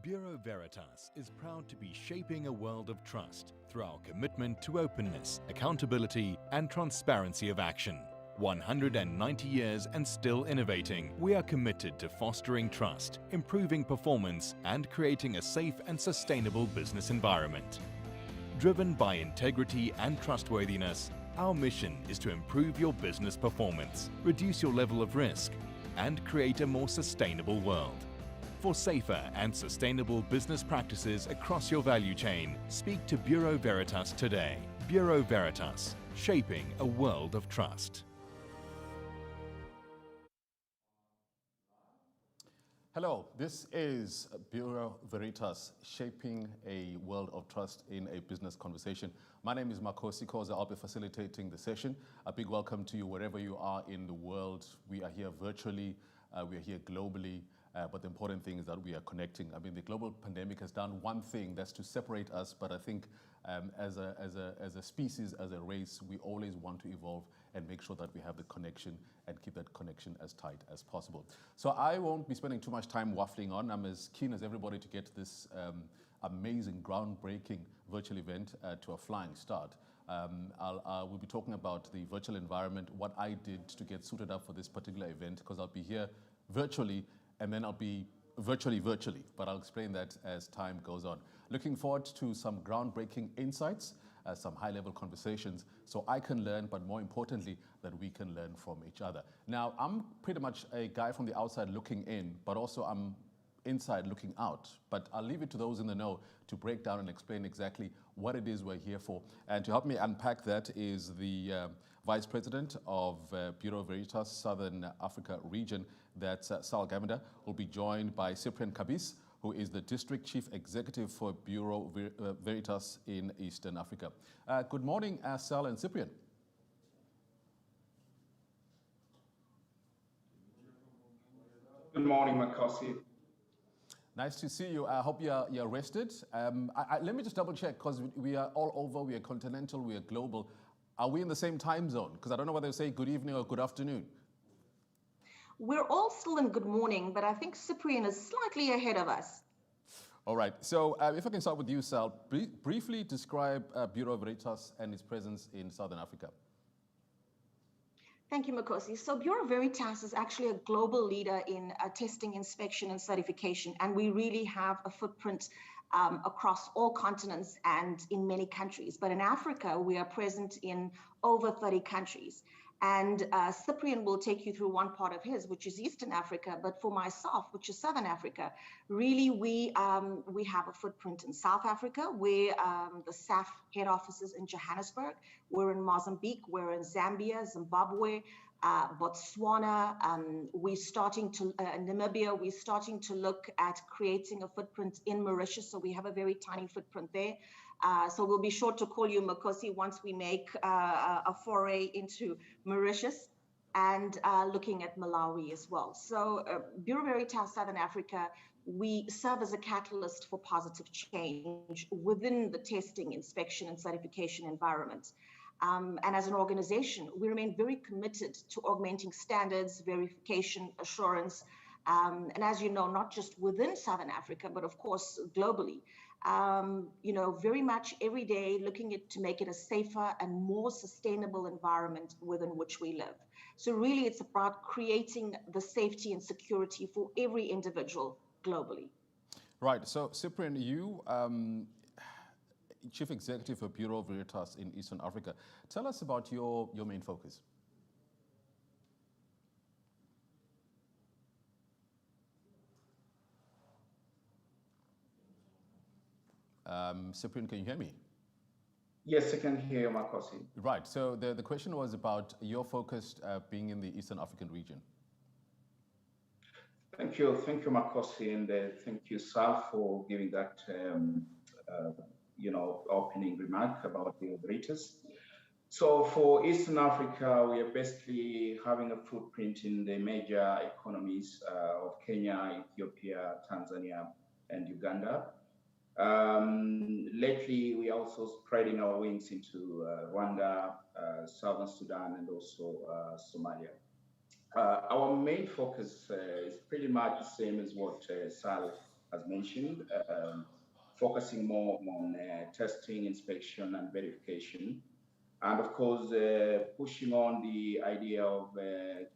Bureau Veritas is proud to be shaping a world of trust through our commitment to openness, accountability, and transparency of action. 190 years and still innovating, we are committed to fostering trust, improving performance, and creating a safe and sustainable business environment. Driven by integrity and trustworthiness, our mission is to improve your business performance, reduce your level of risk, and create a more sustainable world. For safer and sustainable business practices across your value chain, speak to Bureau Veritas today. Bureau Veritas, shaping a world of trust. Hello, this is Bureau Veritas, shaping a world of trust in a business conversation. My name is Makosi Koza. I'll be facilitating the session. A big welcome to you wherever you are in the world. We are here virtually, we are here globally, but the important thing is that we are connecting. I mean, the global pandemic has done one thing, that's to separate us, but I think as a species, as a race, we always want to evolve and make sure that we have the connection and keep that connection as tight as possible. So I won't be spending too much time waffling on. I'm as keen as everybody to get this amazing, groundbreaking virtual event to a flying start. We'll be talking about the virtual environment, what I did to get suited up for this particular event, because I'll be here virtually and then I'll be virtually, but I'll explain that as time goes on. Looking forward to some groundbreaking insights, some high-level conversations, so I can learn, but more importantly, that we can learn from each other. Now, I'm pretty much a guy from the outside looking in, but also I'm inside looking out. But I'll leave it to those in the know to break down and explain exactly what it is we're here for. And to help me unpack that is the Vice President of Bureau Veritas Southern Africa region, that's Sal Gamida, who'll be joined by Cyprian Kabis, who is the District Chief Executive for Bureau Veritas in Eastern Africa. Good morning, Sal and Cyprian. Good morning, Makosi. Nice to see you. I hope you're rested. Let me just double check, because we are all over, we are continental, we are global. Are we in the same time zone? Because I don't know whether to say good evening or good afternoon. We're all still in good morning, but I think Cyprian is slightly ahead of us. All right, so if I can start with you, Sal, briefly describe Bureau Veritas and its presence in Southern Africa. Thank you, Makosi. So Bureau Veritas is actually a global leader in testing, inspection, and certification, and we really have a footprint across all continents and in many countries. But in Africa, we are present in over 30 countries. And Cyprian will take you through one part of his, which is Eastern Africa. But for myself, which is Southern Africa, really we have a footprint in South Africa, where the SAF head office is in Johannesburg. We're in Mozambique, we're in Zambia, Zimbabwe, Botswana. We're starting to Namibia. We're starting to look at creating a footprint in Mauritius. So we have a very tiny footprint there. So we'll be sure to call you, Makosi, once we make a foray into Mauritius and looking at Malawi as well. So Bureau Veritas Southern Africa, we serve as a catalyst for positive change within the testing, inspection, and certification environment. And as an organization, we remain very committed to augmenting standards, verification, assurance, and as you know, not just within Southern Africa, but of course, globally. Very much every day looking to make it a safer and more sustainable environment within which we live. So really it's about creating the safety and security for every individual globally. Right, so Cyprian, you, Chief Executive for Bureau Veritas in Eastern Africa. Tell us about your main focus. Cyprian, can you hear me? Yes, I can hear you, Makosi. Right, so the question was about your focus being in the Eastern African region. Thank you, Makosi, and thank you, Sal, for giving that, opening remark about the operators. So for Eastern Africa, we are basically having a footprint in the major economies of Kenya, Ethiopia, Tanzania, and Uganda. Lately, we are also spreading our wings into Rwanda, Southern Sudan, and also Somalia. Our main focus is pretty much the same as what Sal as mentioned, focusing more on testing, inspection, and verification. And of course, pushing on the idea of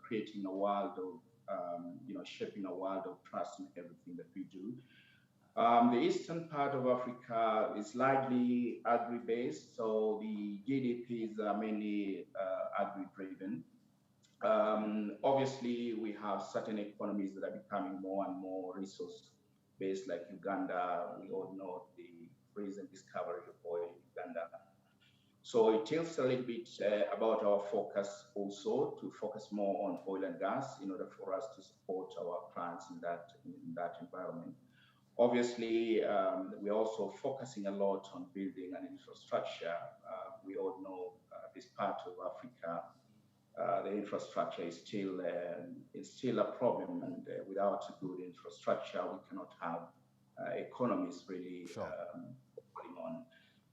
creating a world of, shaping a world of trust in everything that we do. The eastern part of Africa is largely agri-based, so the GDPs are mainly agri-driven. Obviously, we have certain economies that are becoming more and more resource-based, like Uganda. We all know the recent discovery of oil in Uganda. So it tells a little bit about our focus also, to focus more on oil and gas in order for us to support our clients in that environment. Obviously, we're also focusing a lot on building an infrastructure. We all know this part of Africa, the infrastructure is still a problem, and without a good infrastructure, we cannot have economies really going on.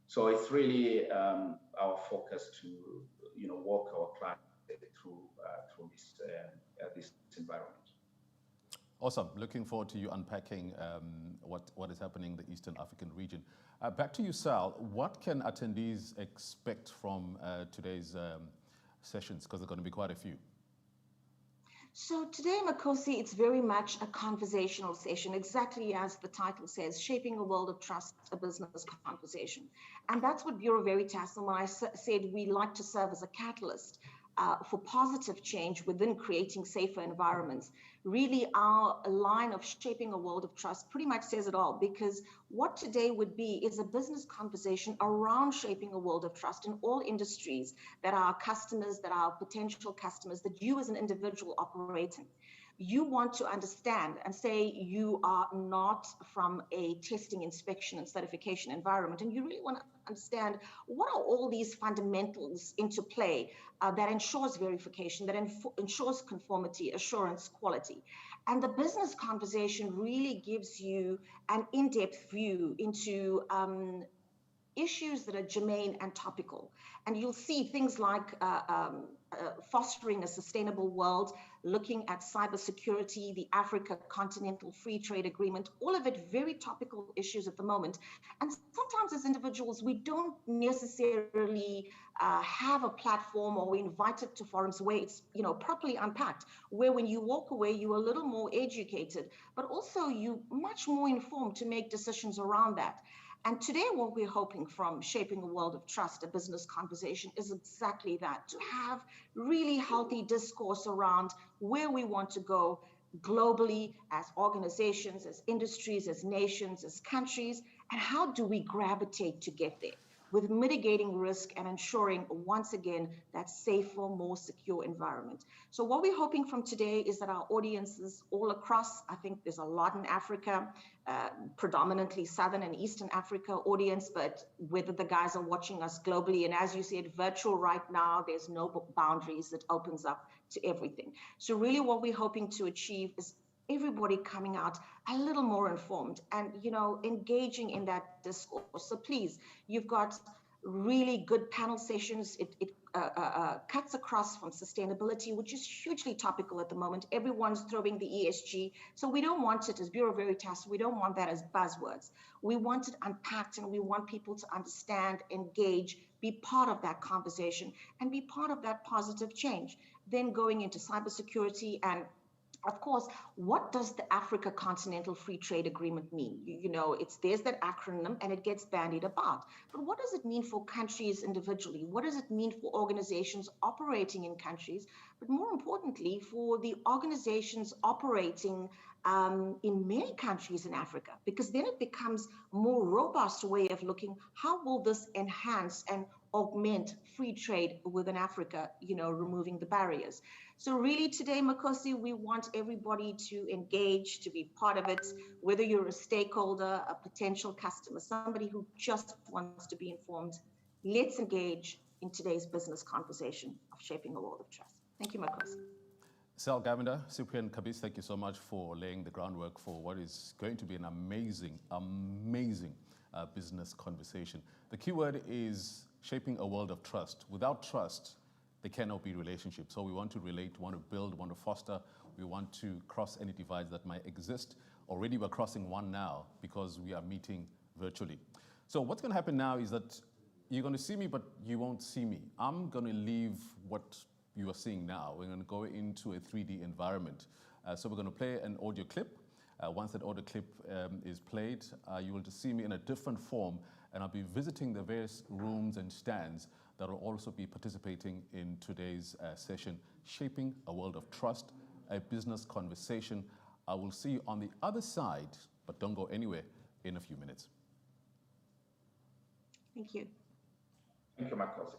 So it's really our focus to walk our clients through this environment. Awesome. Looking forward to you unpacking what is happening in the Eastern African region. Back to you, Sal. What can attendees expect from today's sessions? Because there are going to be quite a few. So today, Makosi, it's very much a conversational session, exactly as the title says, Shaping a World of Trust, a Business Conversation. And that's what Bureau Veritas, and when I said we like to serve as a catalyst for positive change within creating safer environments. Really, our line of shaping a world of trust pretty much says it all, because what today would be is a business conversation around shaping a world of trust in all industries that are customers, that are potential customers, that you as an individual operate in. You want to understand and say you are not from a testing, inspection, and certification environment, and you really want to understand what are all these fundamentals into play that ensures verification, that ensures conformity, assurance, quality. And the business conversation really gives you an in-depth view into issues that are germane and topical. And you'll see things like fostering a sustainable world, looking at cybersecurity, the Africa Continental Free Trade Agreement, all of it very topical issues at the moment. And sometimes as individuals, we don't necessarily have a platform, or we invited to forums where it's properly unpacked, where when you walk away, you're a little more educated, but also you much more informed to make decisions around that. And today, what we're hoping from Shaping a World of Trust, a business conversation, is exactly that, to have really healthy discourse around where we want to go globally as organizations, as industries, as nations, as countries, and how do we gravitate to get there with mitigating risk and ensuring, once again, that safer, more secure environment. So what we're hoping from today is that our audiences all across, I think there's a lot in Africa, predominantly Southern and Eastern Africa audience, but whether the guys are watching us globally, and as you said, virtual right now, there's no boundaries, that opens up to everything. So really what we're hoping to achieve is everybody coming out a little more informed and, engaging in that discourse. So please, you've got really good panel sessions. It cuts across from sustainability, which is hugely topical at the moment. Everyone's throwing the ESG. So we don't want it as Bureau Veritas. We don't want that as buzzwords. We want it unpacked, and we want people to understand, engage, be part of that conversation, and be part of that positive change. Then going into cybersecurity, and of course, what does the Africa Continental Free Trade Agreement mean? There's that acronym and it gets bandied about. But what does it mean for countries individually? What does it mean for organizations operating in countries? But more importantly, for the organizations operating in many countries in Africa, because then it becomes a more robust way of looking, how will this enhance and augment free trade within Africa, removing the barriers. So really today, Makosi, we want everybody to engage, to be part of it, whether you're a stakeholder, a potential customer, somebody who just wants to be informed. Let's engage in today's business conversation of shaping a world of trust. Thank you, Makosi. Sal Gavender, Cyprian Kabis, thank you so much for laying the groundwork for what is going to be an amazing business conversation. The key word is shaping a world of trust. Without trust, there cannot be relationships. So we want to relate, want to build, want to foster, we want to cross any divides that might exist. Already we're crossing 1 now because we are meeting virtually. So what's going to happen now is that you're going to see me, but you won't see me. I'm going to leave what you are seeing now. We're going to go into a 3D environment. So we're going to play an audio clip. Once that audio clip is played, you will just see me in a different form, and I'll be visiting the various rooms and stands that will also be participating in today's session, Shaping a World of Trust, a business conversation. I will see you on the other side, but don't go anywhere, in a few minutes. Thank you. Thank you, Makosi.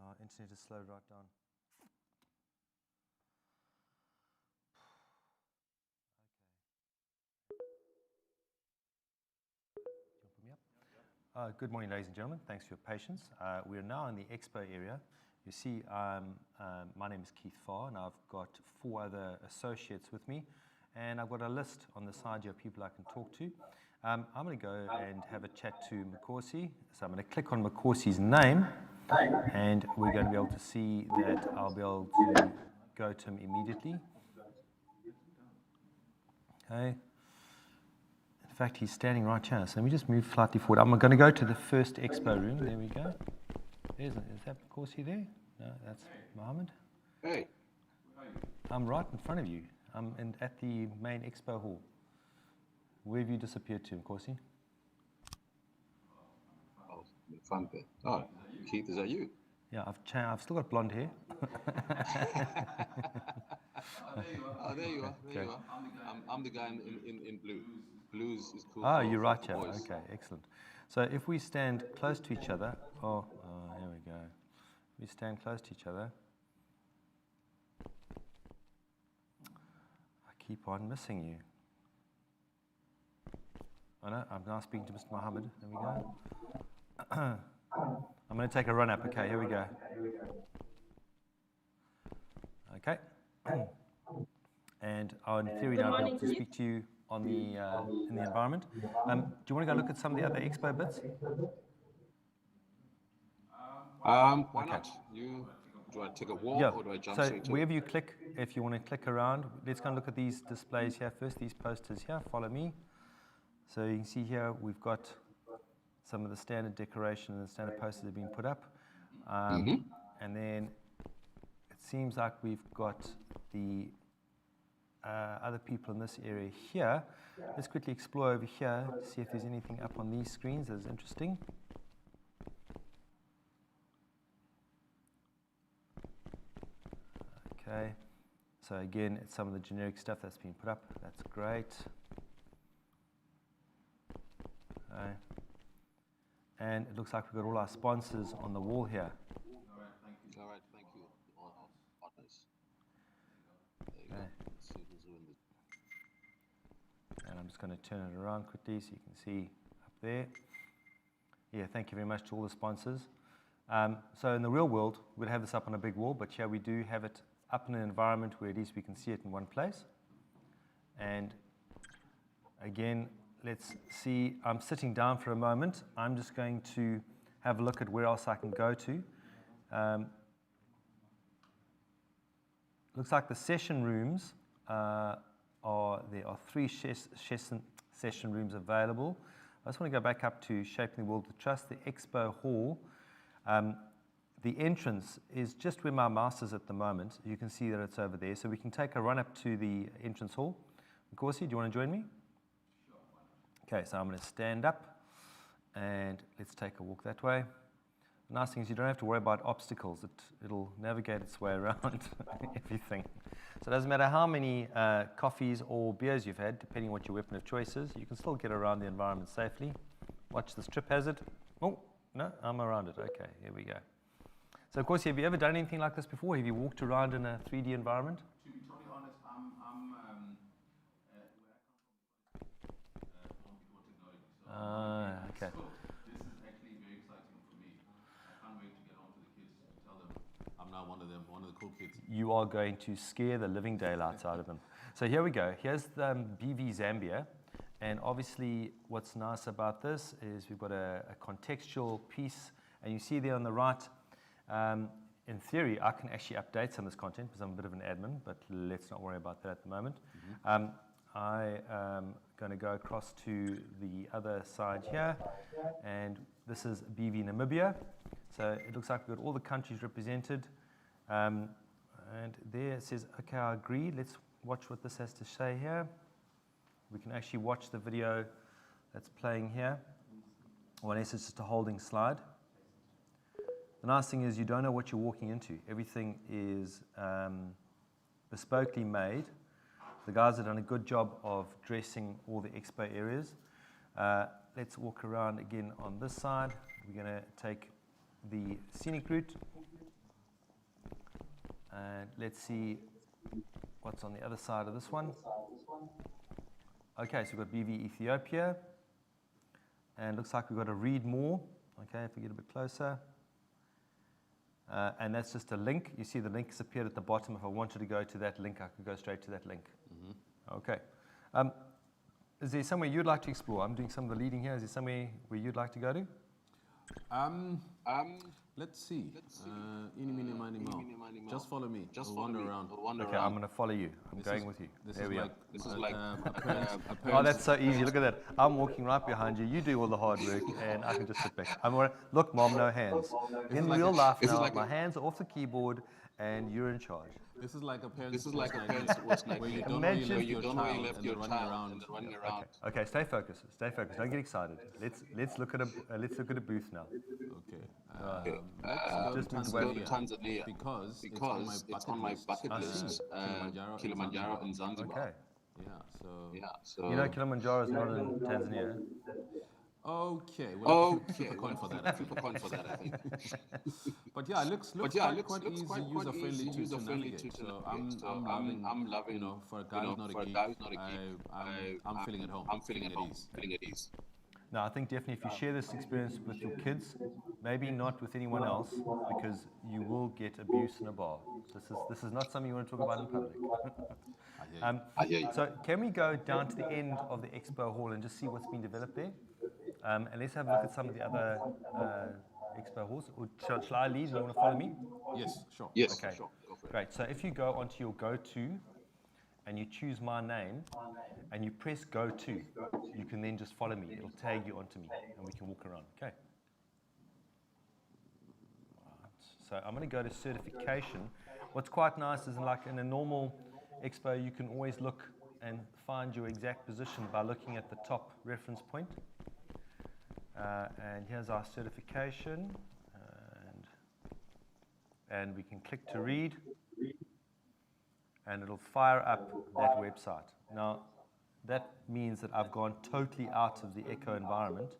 Our internet is slowed right down. Okay. Good morning, ladies and gentlemen. Thanks for your patience. We are now in the expo area. You see, my name is Keith Farr, and I've got 4 other associates with me. And I've got a list on the side here of people I can talk to. I'm going to go and have a chat to Makosi. So I'm going to click on Makosi's name, and we're going to be able to see that I'll be able to go to him immediately. Okay. In fact, he's standing right here. So let me just move slightly forward. I'm going to go to the first expo room. There we go. Is that Makosi there? No, that's Mohammed. Hey. I'm right in front of you. I'm at the main expo hall. Where have you disappeared to, Makosi? Oh, the front bit. Oh, Keith, is that you? Yeah, I've still got blonde hair. Oh, there you are. There Okay. you are. I'm the guy in blue. Blues is cool. Oh, for- you're right, for yeah. boys. Okay, excellent. So if we stand close to each other, here we go. We stand close to each other. I keep on missing you. Oh no, I'm now speaking to Mr. Mohammed. There we go. I'm going to take a run up. Okay, here we go. Okay. And in theory now I'll be able to speak to you on the in the environment. Do you want to go look at some of the other expo bits? Why Okay. not? Do I take a walk Yeah. or do I jump So straight to wherever you click, if you want to click around, let's go and look at these displays here first. These posters here. Follow me. So you can see here we've got some of the standard decoration and the standard posters that have been put up. And then it seems like we've got the other people in this area here. Let's quickly explore over here to see if there's anything up on these screens that's interesting. Okay, so again, it's some of the generic stuff that's been put up. That's great. Okay. And it looks like we've got all our sponsors on the wall here. All right, thank Okay. And I'm just going to turn it around quickly so you can see up there. Yeah, thank you very much to all the sponsors. So in the real world, we'd have this up on a big wall, but here we do have it up in an environment where at least we can see it in one place. And again, let's see, I'm sitting down for a moment. I'm just going to have a look at where else I can go to. Looks like the session rooms there are 3 session rooms available. I just want to go back up to Shaping the World with Trust, the Expo Hall. The entrance is just where my mouse is at the moment. You can see that it's over there. So we can take a run up to the entrance hall. Nkosi, do you want to join me? Sure. Okay, so I'm going to stand up and let's take a walk that way. The nice thing is you don't have to worry about obstacles. It'll navigate its way around everything. So it doesn't matter how many coffees or beers you've had, depending on what your weapon of choice is, you can still get around the environment safely. Watch this trip hazard. Oh, no, I'm around it. Okay, here we go. So, of course, have you ever done anything like this before? Have you walked around in a 3D environment? To be totally honest, I'm where I come from before technology. Okay. So this is actually very exciting for me. I can't wait to get on to the kids to tell them I'm now one of them, one of the cool kids. You are going to scare the living daylights out of them. So here we go. Here's the BV Zambia. And obviously, what's nice about this is we've got a contextual piece. And you see there on the right, in theory, I can actually update some of this content because I'm a bit of an admin, but let's not worry about that at the moment. I am going to go across to the other side here, and this is BV Namibia. So it looks like we've got all the countries represented. And there it says, okay, I agree. Let's watch what this has to say here. We can actually watch the video that's playing here. Well, it's just a holding slide. The nice thing is you don't know what you're walking into. Everything is bespokely made. The guys have done a good job of dressing all the expo areas. Let's walk around again on this side. We're going to take the scenic route. And let's see what's on the other side of this one. Okay, so we've got BV Ethiopia. And it looks like we've got to read more. Okay, if we get a bit closer. And that's just a link. You see the link has appeared at the bottom. If I wanted to go to that link, I could go straight to that link. Okay. Is there somewhere you'd like to explore? I'm doing some of the leading here. Is there somewhere where you'd like to go to? Let's see. Eeny, meeny, miny, moe. Just follow me. Just wander around. Okay, I'm going to follow you. I'm going with you. There we are. This is like Oh, that's so easy. Look at that. I'm walking right behind you. You do all the hard work, and I can just sit back. Look, Mom, no hands. In real life now, my hands are off the keyboard, and you're in charge. This is like a parent's sports night where you game. don't Imagine know You don't know you left your running child around. and then running around. Okay, stay focused. Stay focused. Don't get excited. Let's look at a booth now. Okay. Just Let's move go away to from Tanzania because it's on my bucket list. Kilimanjaro and Zanzibar. Okay. Yeah. So. You know Kilimanjaro is not in Tanzania. Okay. Well, flip a coin for that. I think. But yeah, it looks quite easy, user-friendly to navigate. So I'm loving, for a guy who's not a geek, I'm feeling at home. I'm feeling at ease. No, I think definitely if you share this experience with your kids, maybe not with anyone else, because you will get abuse in a bar. This is not something you want to talk about in public. I hear you. So can we go down to the end of the expo hall and just see what's been developed there? And let's have a look at some of the other expo halls. Or shall I lead? Do you want to follow me? Yes, sure. Yes, Okay. sure. Go for it. Great. So if you go onto your go-to and you choose my name and you press go-to, you can then just follow me. It'll tag you onto me and we can walk around. Okay. Right. So I'm going to go to certification. What's quite nice is like in a normal expo, you can always look and find your exact position by looking at the top reference point. And here's our certification. And we can click to read. And it'll fire up that website. Now, that means that I've gone totally out of the echo environment.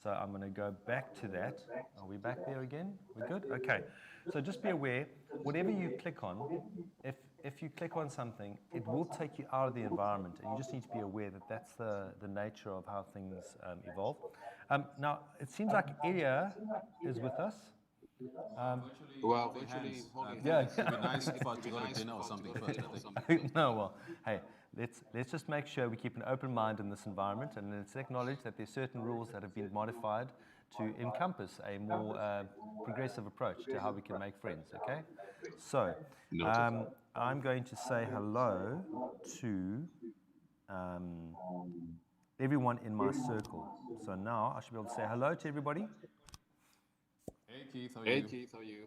So I'm going to go back to that. Are we back there again? We're good? Okay. So just be aware, whatever you click on, if you click on something, it will take you out of the environment, and you just need to be aware that that's the nature of how things evolve. Now, it seems like Ilya is with us. Well, virtually holding Yeah. hands. It'd be nice if I was to go to dinner or something first, I think. No, well, hey, let's just make sure we keep an open mind in this environment, and let's acknowledge that there's certain rules that have been modified to encompass a more progressive approach to how we can make friends, okay? So, I'm going to say hello to everyone in my circle. So now I should be able to say hello to everybody. Hey Keith, how are Hey you? Keith, how are you?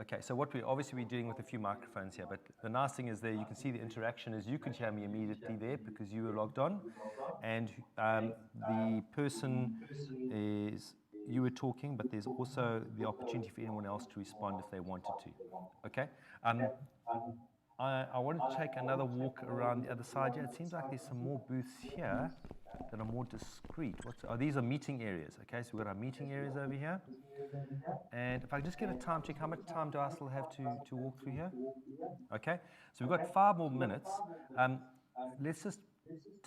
Okay, so what we obviously we're doing with a few microphones here, but the nice thing is there you can see the interaction is you could hear me immediately there because you were logged on, and the person is you were talking, but there's also the opportunity for anyone else to respond if they wanted to. Okay, I wanted to take another walk around the other side here. It seems like there's some more booths here that are more discreet. These are meeting areas. Okay, so we've got our meeting areas over here. And if I just get a time check, how much time do I still have to walk through here? Okay, so we've got 5 more minutes. Let's just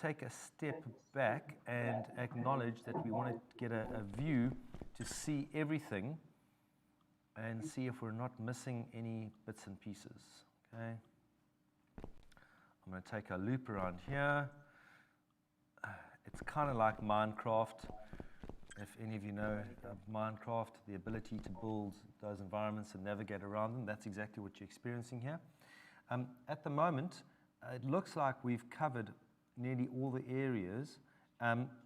take a step back and acknowledge that we want to get a view to see everything and see if we're not missing any bits and pieces. Okay, I'm going to take a loop around here. It's kind of like Minecraft. If any of you know Minecraft, the ability to build those environments and navigate around them, that's exactly what you're experiencing here. At the moment, it looks like we've covered nearly all the areas.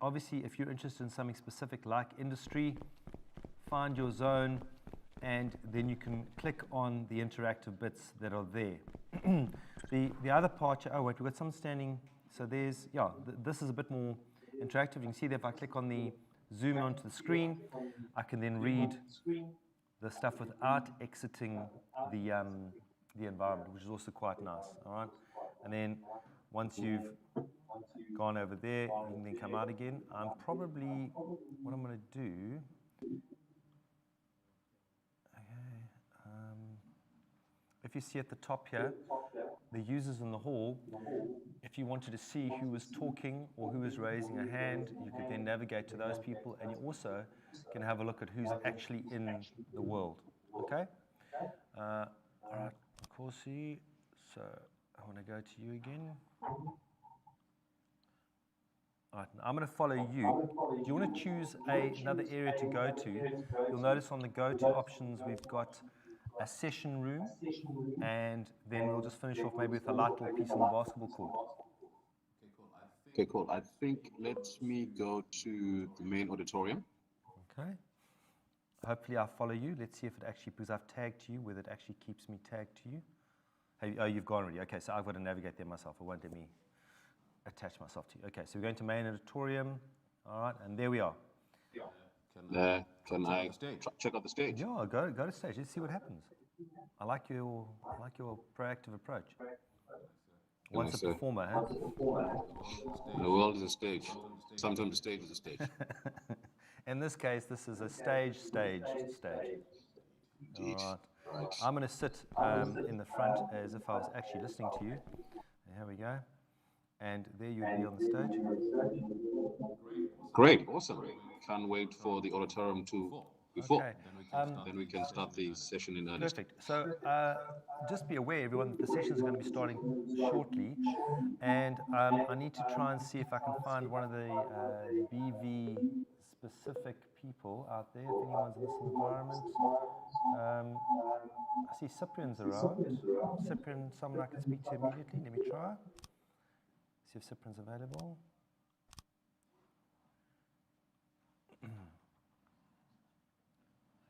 Obviously, if you're interested in something specific like industry, find your zone, and then you can click on the interactive bits that are there. The other part, oh wait, we've got some standing, so there's, yeah, this is a bit more interactive. You can see that if I click on the zoom onto the screen, I can then read the stuff without exiting the environment, which is also quite nice. All right, and then once you've gone over there, you can then come out again. What I'm going to do. Okay, if you see at the top here, the users in the hall, if you wanted to see who was talking or who was raising a hand, you could then navigate to those people, and you also can have a look at who's actually in the world. Okay? All right, Nkosi, so I want to go to you again. All right, I'm going to follow you. Do you want to choose another area to go to? You'll notice on the go-to options we've got a session room, and then we'll just finish off maybe with a light little piece on the basketball court. Okay, cool. I think let me go to the main auditorium. Okay. Hopefully I follow you. Let's see if it actually, because I've tagged you, whether it actually keeps me tagged to you. Hey, oh, you've gone already. Okay, so I've got to navigate there myself. It won't let me attach myself to you. Okay, so we're going to main auditorium. All right, and there we are. Can I check out the stage? Yeah, go to stage. Let's see what happens. I like your proactive approach. Once a performer, huh? The world is a stage. Sometimes the stage is a stage. In this case, this is a staged stage. Indeed. All right. Right. I'm going to sit in the front as if I was actually listening to you. Here we go. And there you'll be on the stage. Great, awesome. Can't wait for the auditorium to be full. Okay. Then we can start the session in earnest. Perfect. So just be aware, everyone, that the sessions are going to be starting shortly. And I need to try and see if I can find one of the BV-specific people out there, if anyone's in this environment. I see Cyprian's around. Cyprian, someone I can speak to immediately. Let me try. See if Cyprian's available.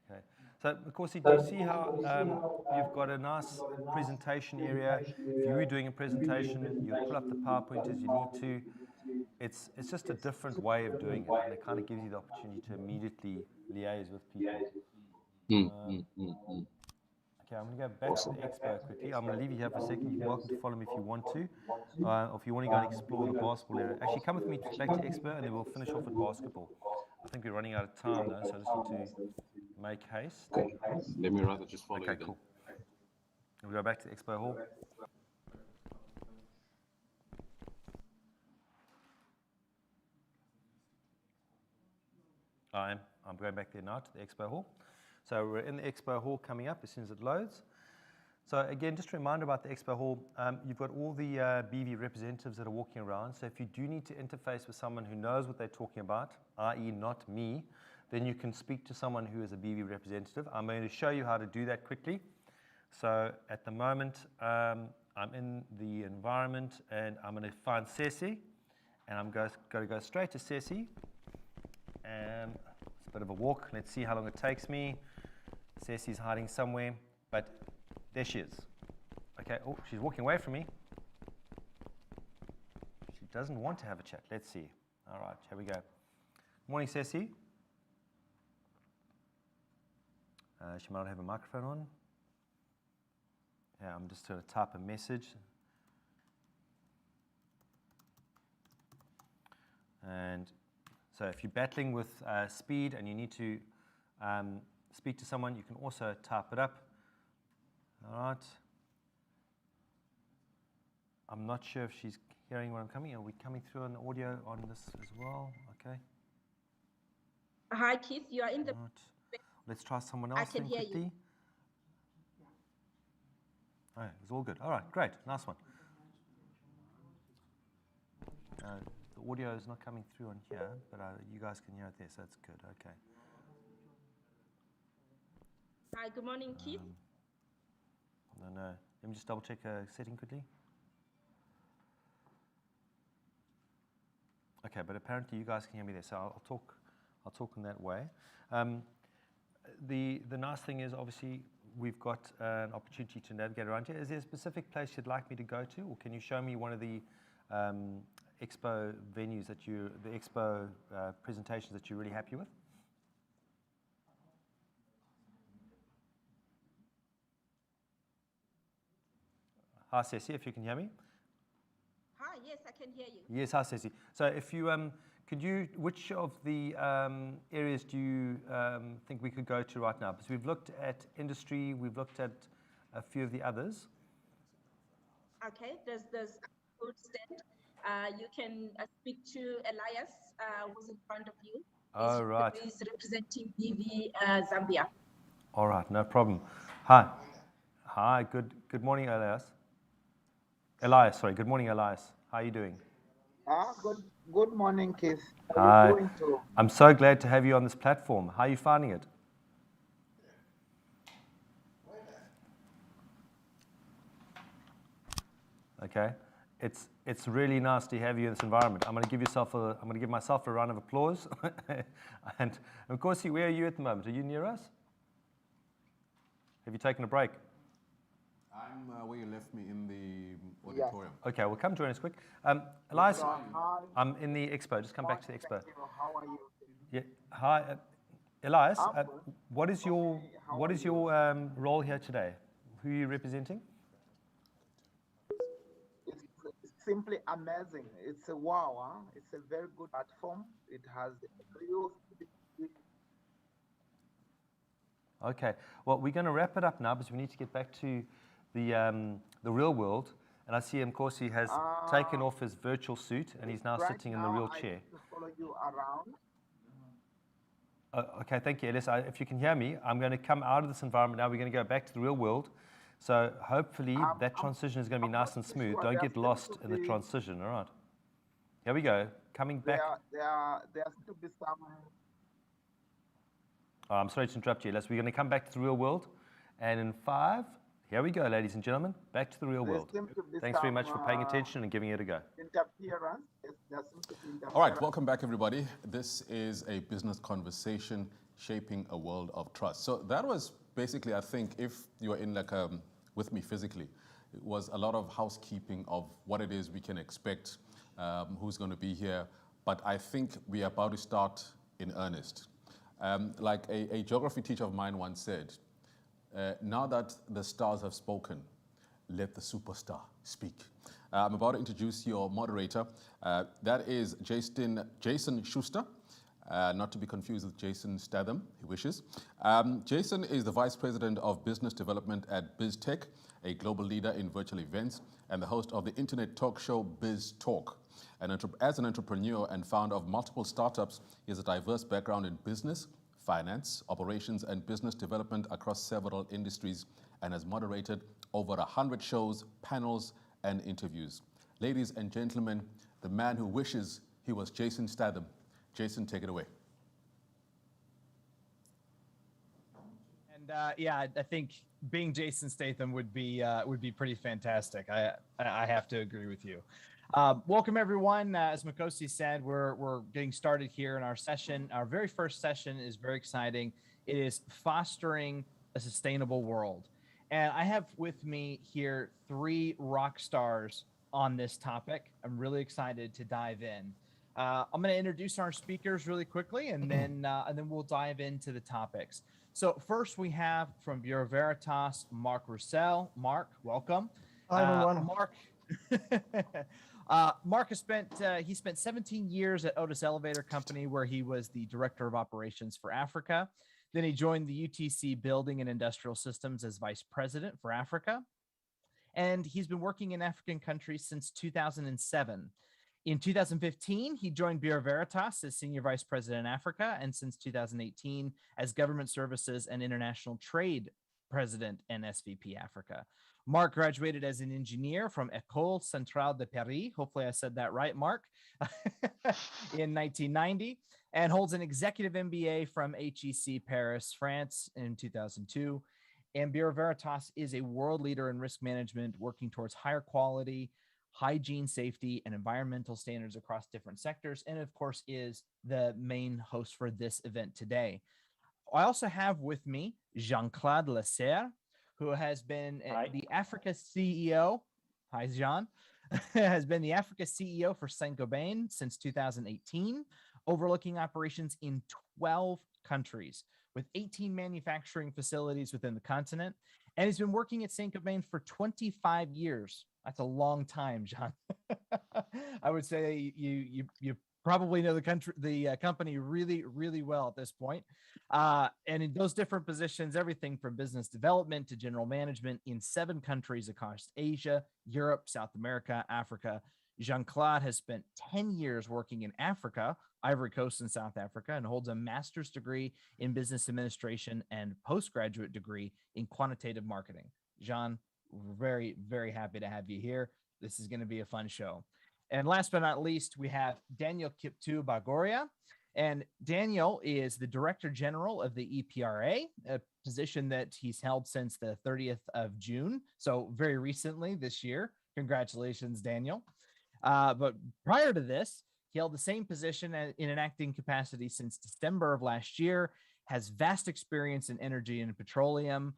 Okay. So, of course, do you see how you've got a nice presentation area? If you were doing a presentation, you pull up the PowerPoint as you need to. It's just a different way of doing it, and it kind of gives you the opportunity to immediately liaise with people. Okay, I'm going to go back to the expo quickly. I'm going to leave you here for a second. You're welcome to follow me if you want to, or if you want to go and explore the basketball area. Actually, come with me back to expo, and then we'll finish off with basketball. I think we're running out of time, though, so I just need to make haste. Let me rather just follow Okay, you then. cool. We go back to the expo hall. I'm going back there now to the expo hall. So we're in the expo hall coming up as soon as it loads. So again, just a reminder about the expo hall. You've got all the BV representatives that are walking around. So if you do need to interface with someone who knows what they're talking about, i.e. not me, then you can speak to someone who is a BV representative. I'm going to show you how to do that quickly. So at the moment, I'm in the environment and I'm going to find Ceci, and I'm going to go straight to Ceci. And it's a bit of a walk. Let's see how long it takes me. Ceci's hiding somewhere, but there she is. Okay, oh, she's walking away from me. She doesn't want to have a chat. Let's see. All right, here we go. Morning, Ceci. She might not have a microphone on. Yeah, I'm just going to type a message. And so if you're battling with speed and you need to speak to someone, you can also type it up. All right. I'm not sure if she's hearing where I'm coming. Are we coming through on the audio on this as well? Okay. Hi, Keith. You are in the. Right. Let's try someone else. I can hear quickly. you. Oh, it's all good. All right, great. Nice one. The audio is not coming through on here, but you guys can hear it there, so that's good. Okay. Hi, good morning, Keith. No. Let me just double check a setting quickly. Okay, but apparently you guys can hear me there, so I'll talk in that way. The nice thing is, obviously, we've got an opportunity to navigate around here. Is there a specific place you'd like me to go to, or can you show me one of the expo venues the expo presentations that you're really happy with? Hi, Ceci, if you can hear me. Hi, yes, I can hear you. Yes, hi, Ceci. So if you, which of the areas do you think we could go to right now? Because we've looked at industry, we've looked at a few of the others. Okay, there's a food stand. You can speak to Elias, who's in front of you. Oh, right. He's representing BV Zambia. All right, no problem. Hi, good morning, Elias. Good morning, Elias. How are you doing? Good morning, Keith. How Hi. are you doing too? I'm so glad to have you on this platform. How are you finding it? Okay, it's really nice to have you in this environment. I'm going to give myself a round of applause. And of course, where are you at the moment? Are you near us? Have you taken a break? I'm where you left me in the auditorium. Okay, well, come join us quick. Elias, I'm in the expo. Just come back to the expo. How are you? Yeah. Hi, Elias. What is your role here today? Who are you representing? It's simply amazing. It's a wow. Huh? It's a very good platform. It has real. Okay. Well, we're going to wrap it up now because we need to get back to the real world. And I see, of course, he has taken off his virtual suit and he's now sitting in the real chair. I need to follow you around. Okay, thank you, Elias. If you can hear me, I'm going to come out of this environment now. We're going to go back to the real world. So hopefully that transition is going to be nice and smooth. Don't get lost in the transition, all right? Here we go. Coming back. There seems to be some. Oh, I'm sorry to interrupt you, Elias. We're going to come back to the real world. And in 5, here we go, ladies and gentlemen. Back to the real world. Thanks very much for paying attention and giving it a go. Interference. There seems to be interference. All right, welcome back, everybody. This is a business conversation shaping a world of trust. So that was basically, I think, if you were in with me physically, it was a lot of housekeeping of what it is we can expect, who's going to be here. But I think we are about to start in earnest. Like a geography teacher of mine once said, now that the stars have spoken, let the superstar speak. I'm about to introduce your moderator. That is Jason Schuster. not to be confused with Jason Statham, he wishes. Jason is the Vice President of Business Development at BizTech, a global leader in virtual events, and the host of the internet talk show Biz Talk. As an entrepreneur and founder of multiple startups, he has a diverse background in business, finance, operations, and business development across several industries, and has moderated over 100 shows, panels, and interviews. Ladies and gentlemen, the man who wishes he was Jason Statham. Jason, take it away. And yeah, I think being Jason Statham would be pretty fantastic. I have to agree with you. Welcome everyone. As Makosi said, we're getting started here in our session. Our very first session is very exciting. It is fostering a sustainable world. And I have with me here 3 rock stars on this topic. I'm really excited to dive in. I'm going to introduce our speakers really quickly, and then we'll dive into the topics. So first we have from Bureau Veritas, Mark Roussel. Mark, welcome. Hi, everyone. Mark, Mark has spent 17 years at Otis Elevator Company, where he was the Director of Operations for Africa. Then he joined the UTC Building and Industrial Systems as Vice President for Africa. And he's been working in African countries since 2007. In 2015, he joined Bureau Veritas as Senior Vice President in Africa, and since 2018 as Government Services and International Trade President and SVP Africa. Mark graduated as an engineer from École Centrale de Paris, hopefully I said that right, Mark, in 1990, and holds an executive MBA from HEC Paris, France in 2002. And Bureau Veritas is a world leader in risk management, working towards higher quality, hygiene, safety, and environmental standards across different sectors, and of course is the main host for this event today. I also have with me Jean-Claude Lasserre, who has been the Africa CEO. Hi, Jean. Has been the Africa CEO for Saint-Gobain since 2018, overlooking operations in 12 countries with 18 manufacturing facilities within the continent. And he's been working at Saint-Gobain for 25 years. That's a long time, John. I would say you probably know the company really, really well at this point. And in those different positions, everything from business development to general management in 7 countries across Asia, Europe, South America, Africa. Jean-Claude has spent 10 years working in Africa, Ivory Coast and South Africa, and holds a master's degree in business administration and postgraduate degree in quantitative marketing. Jean, we're very, very happy to have you here. This is going to be a fun show. And last but not least, we have Daniel Kiptu Bagoria. And Daniel is the Director General of the EPRA, a position that he's held since the 30th of June. So very recently this year. Congratulations, Daniel. But prior to this, he held the same position in an acting capacity since December of last year, has vast experience in energy and petroleum,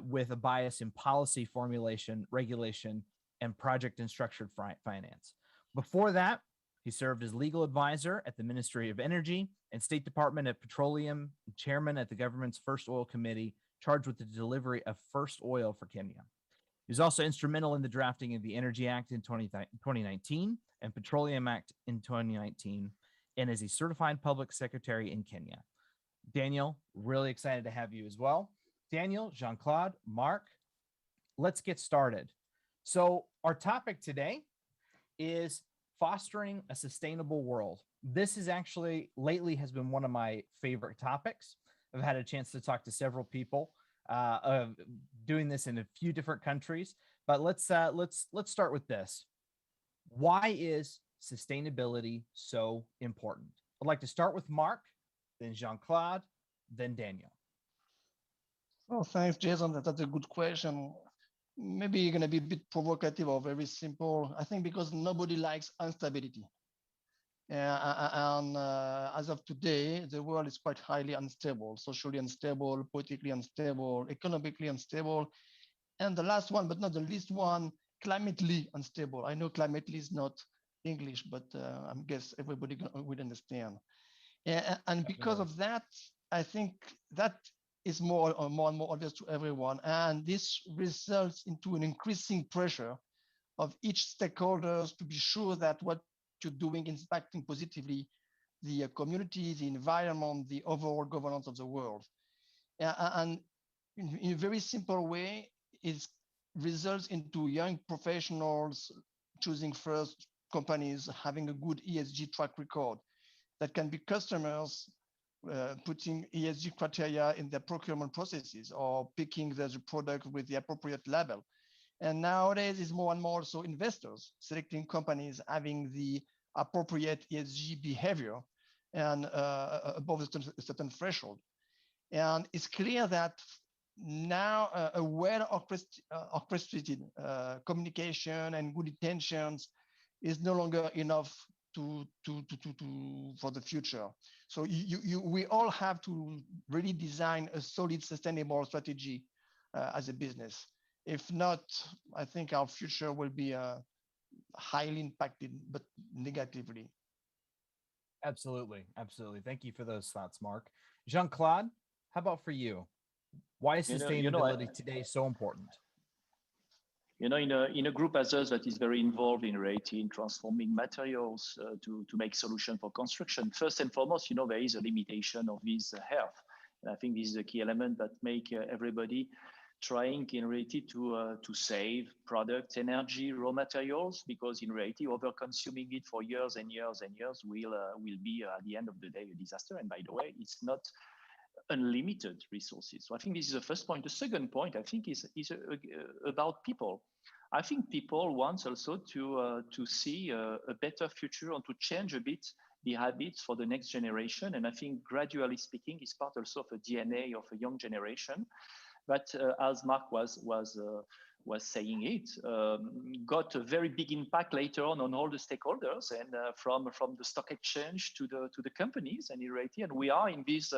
with a bias in policy formulation, regulation, and project and structured finance. Before that, he served as legal advisor at the Ministry of Energy and State Department of Petroleum, and chairman at the government's First Oil Committee, charged with the delivery of first oil for Kenya. He was also instrumental in the drafting of the Energy Act in 2019 and Petroleum Act in 2019, and is a certified public secretary in Kenya. Daniel, really excited to have you as well. Daniel, Jean-Claude, Mark, let's get started. So our topic today is fostering a sustainable world. This is actually lately has been one of my favorite topics. I've had a chance to talk to several people doing this in a few different countries, but let's start with this. Why is sustainability so important? I'd like to start with Mark, then Jean-Claude, then Daniel. Oh, thanks, Jason. That's a good question. Maybe you're going to be a bit provocative or very simple. I think because nobody likes instability. And as of today, the world is quite highly unstable, socially unstable, politically unstable, economically unstable. And the last one, but not the least one, climately unstable. I know climately is not English, but I guess everybody would understand. And because of that, I think that is more and more obvious to everyone. And this results into an increasing pressure of each stakeholders to be sure that what you're doing is impacting positively the community, the environment, the overall governance of the world. And in a very simple way, it results into young professionals choosing first companies having a good ESG track record that can be customers putting ESG criteria in their procurement processes or picking the product with the appropriate label. And nowadays it's more and more so investors selecting companies having the appropriate ESG behavior and above a certain threshold. And it's clear that now a well orchestrated communication and good intentions is no longer enough for the future. So we all have to really design a solid, sustainable strategy as a business. If not, I think our future will be highly impacted, but negatively. Absolutely. Absolutely. Thank you for those thoughts, Mark. Jean-Claude, how about for you? Why is sustainability today so important? In a group as us that is very involved in reality in transforming materials to make solutions for construction, first and foremost, there is a limitation of this health. And I think this is a key element that make everybody trying in reality to save products, energy, raw materials, because in reality, over-consuming it for years and years and years will be at the end of the day a disaster. And by the way, it's not unlimited resources. So I think this is the first point. The second point, I think, is about people. I think people want also to see a better future and to change a bit the habits for the next generation. And I think, gradually speaking, is part also of a DNA of a young generation. But as Mark was saying it, got a very big impact later on all the stakeholders, and from the stock exchange to the companies and in reality. And we are in this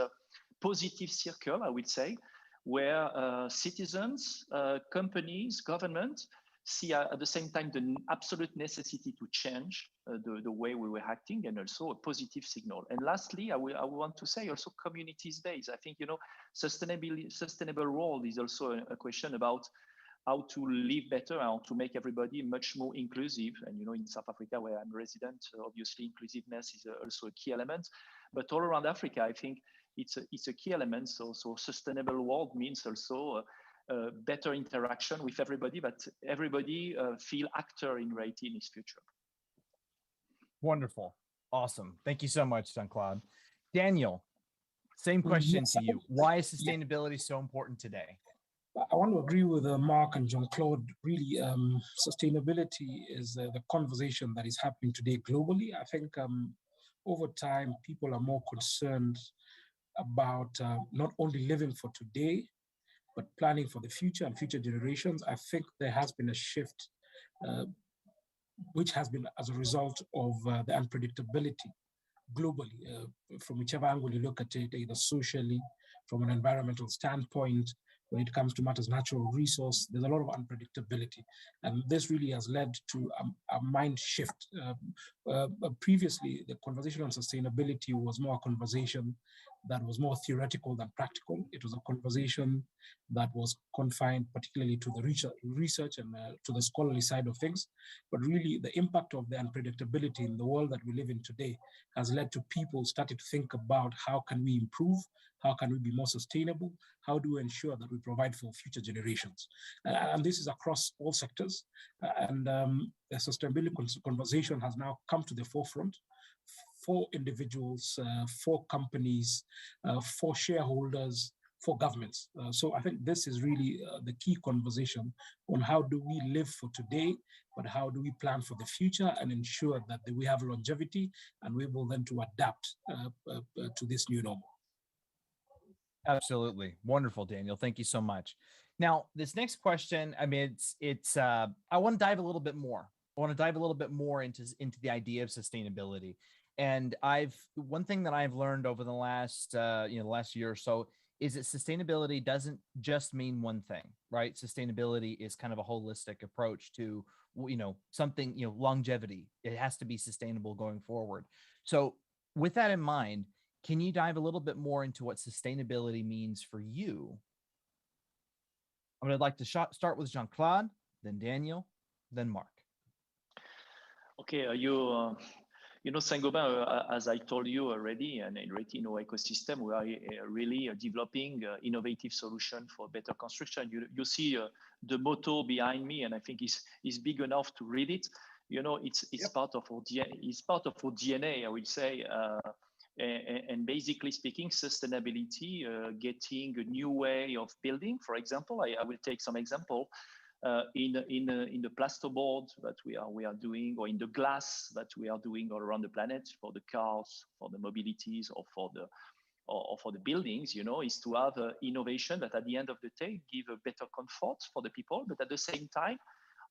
positive circle, I would say, where citizens, companies, government see at the same time the absolute necessity to change the way we were acting, and also a positive signal. And lastly, I want to say also communities-based. I think, sustainable role is also a question about how to live better, how to make everybody much more inclusive. And, in South Africa, where I'm resident, obviously inclusiveness is also a key element. But all around Africa, I think it's a key element. So sustainable world means also better interaction with everybody, but everybody feel actor in reality in his future. Wonderful. Awesome. Thank you so much, Jean-Claude. Daniel, same question to you. Why is sustainability so important today? I want to agree with Mark and Jean-Claude. Really, sustainability is the conversation that is happening today globally. I think over time, people are more concerned about not only living for today, but planning for the future and future generations. I think there has been a shift, which has been as a result of the unpredictability globally, from whichever angle you look at it, either socially, from an environmental standpoint, when it comes to matters natural resource, there's a lot of unpredictability. And this really has led to a mind shift. Previously, the conversation on sustainability was more a conversation that was more theoretical than practical. It was a conversation that was confined particularly to the research and to the scholarly side of things. But really, the impact of the unpredictability in the world that we live in today has led to people starting to think about how can we improve, how can we be more sustainable, how do we ensure that we provide for future generations. And this is across all sectors. And the sustainability conversation has now come to the forefront for individuals, for companies, for shareholders, for governments. So I think this is really the key conversation on how do we live for today, but how do we plan for the future and ensure that we have longevity and we're able then to adapt to this new normal. Absolutely. Wonderful, Daniel. Thank you so much. Now, this next question, I mean, I want to dive a little bit more. I want to dive a little bit more into the idea of sustainability. And one thing that I've learned over the last year or so is that sustainability doesn't just mean one thing, right? Sustainability is kind of a holistic approach to, something, longevity. It has to be sustainable going forward. So with that in mind, can you dive a little bit more into what sustainability means for you? I'm going to like to start with Jean-Claude, then Daniel, then Mark. Okay, You know, Saint-Gobain, as I told you already, and in our ecosystem, we are really developing innovative solution for better construction. You see the motto behind me, and I think is big enough to read it. You know, it's part of our DNA. It's part of our DNA, I would say. And basically speaking, sustainability, getting a new way of building. For example, I will take some example. In the plasterboard that we are doing, or in the glass that we are doing all around the planet for the cars, for the mobilities, or for the buildings, you know, is to have innovation that at the end of the day give a better comfort for the people, but at the same time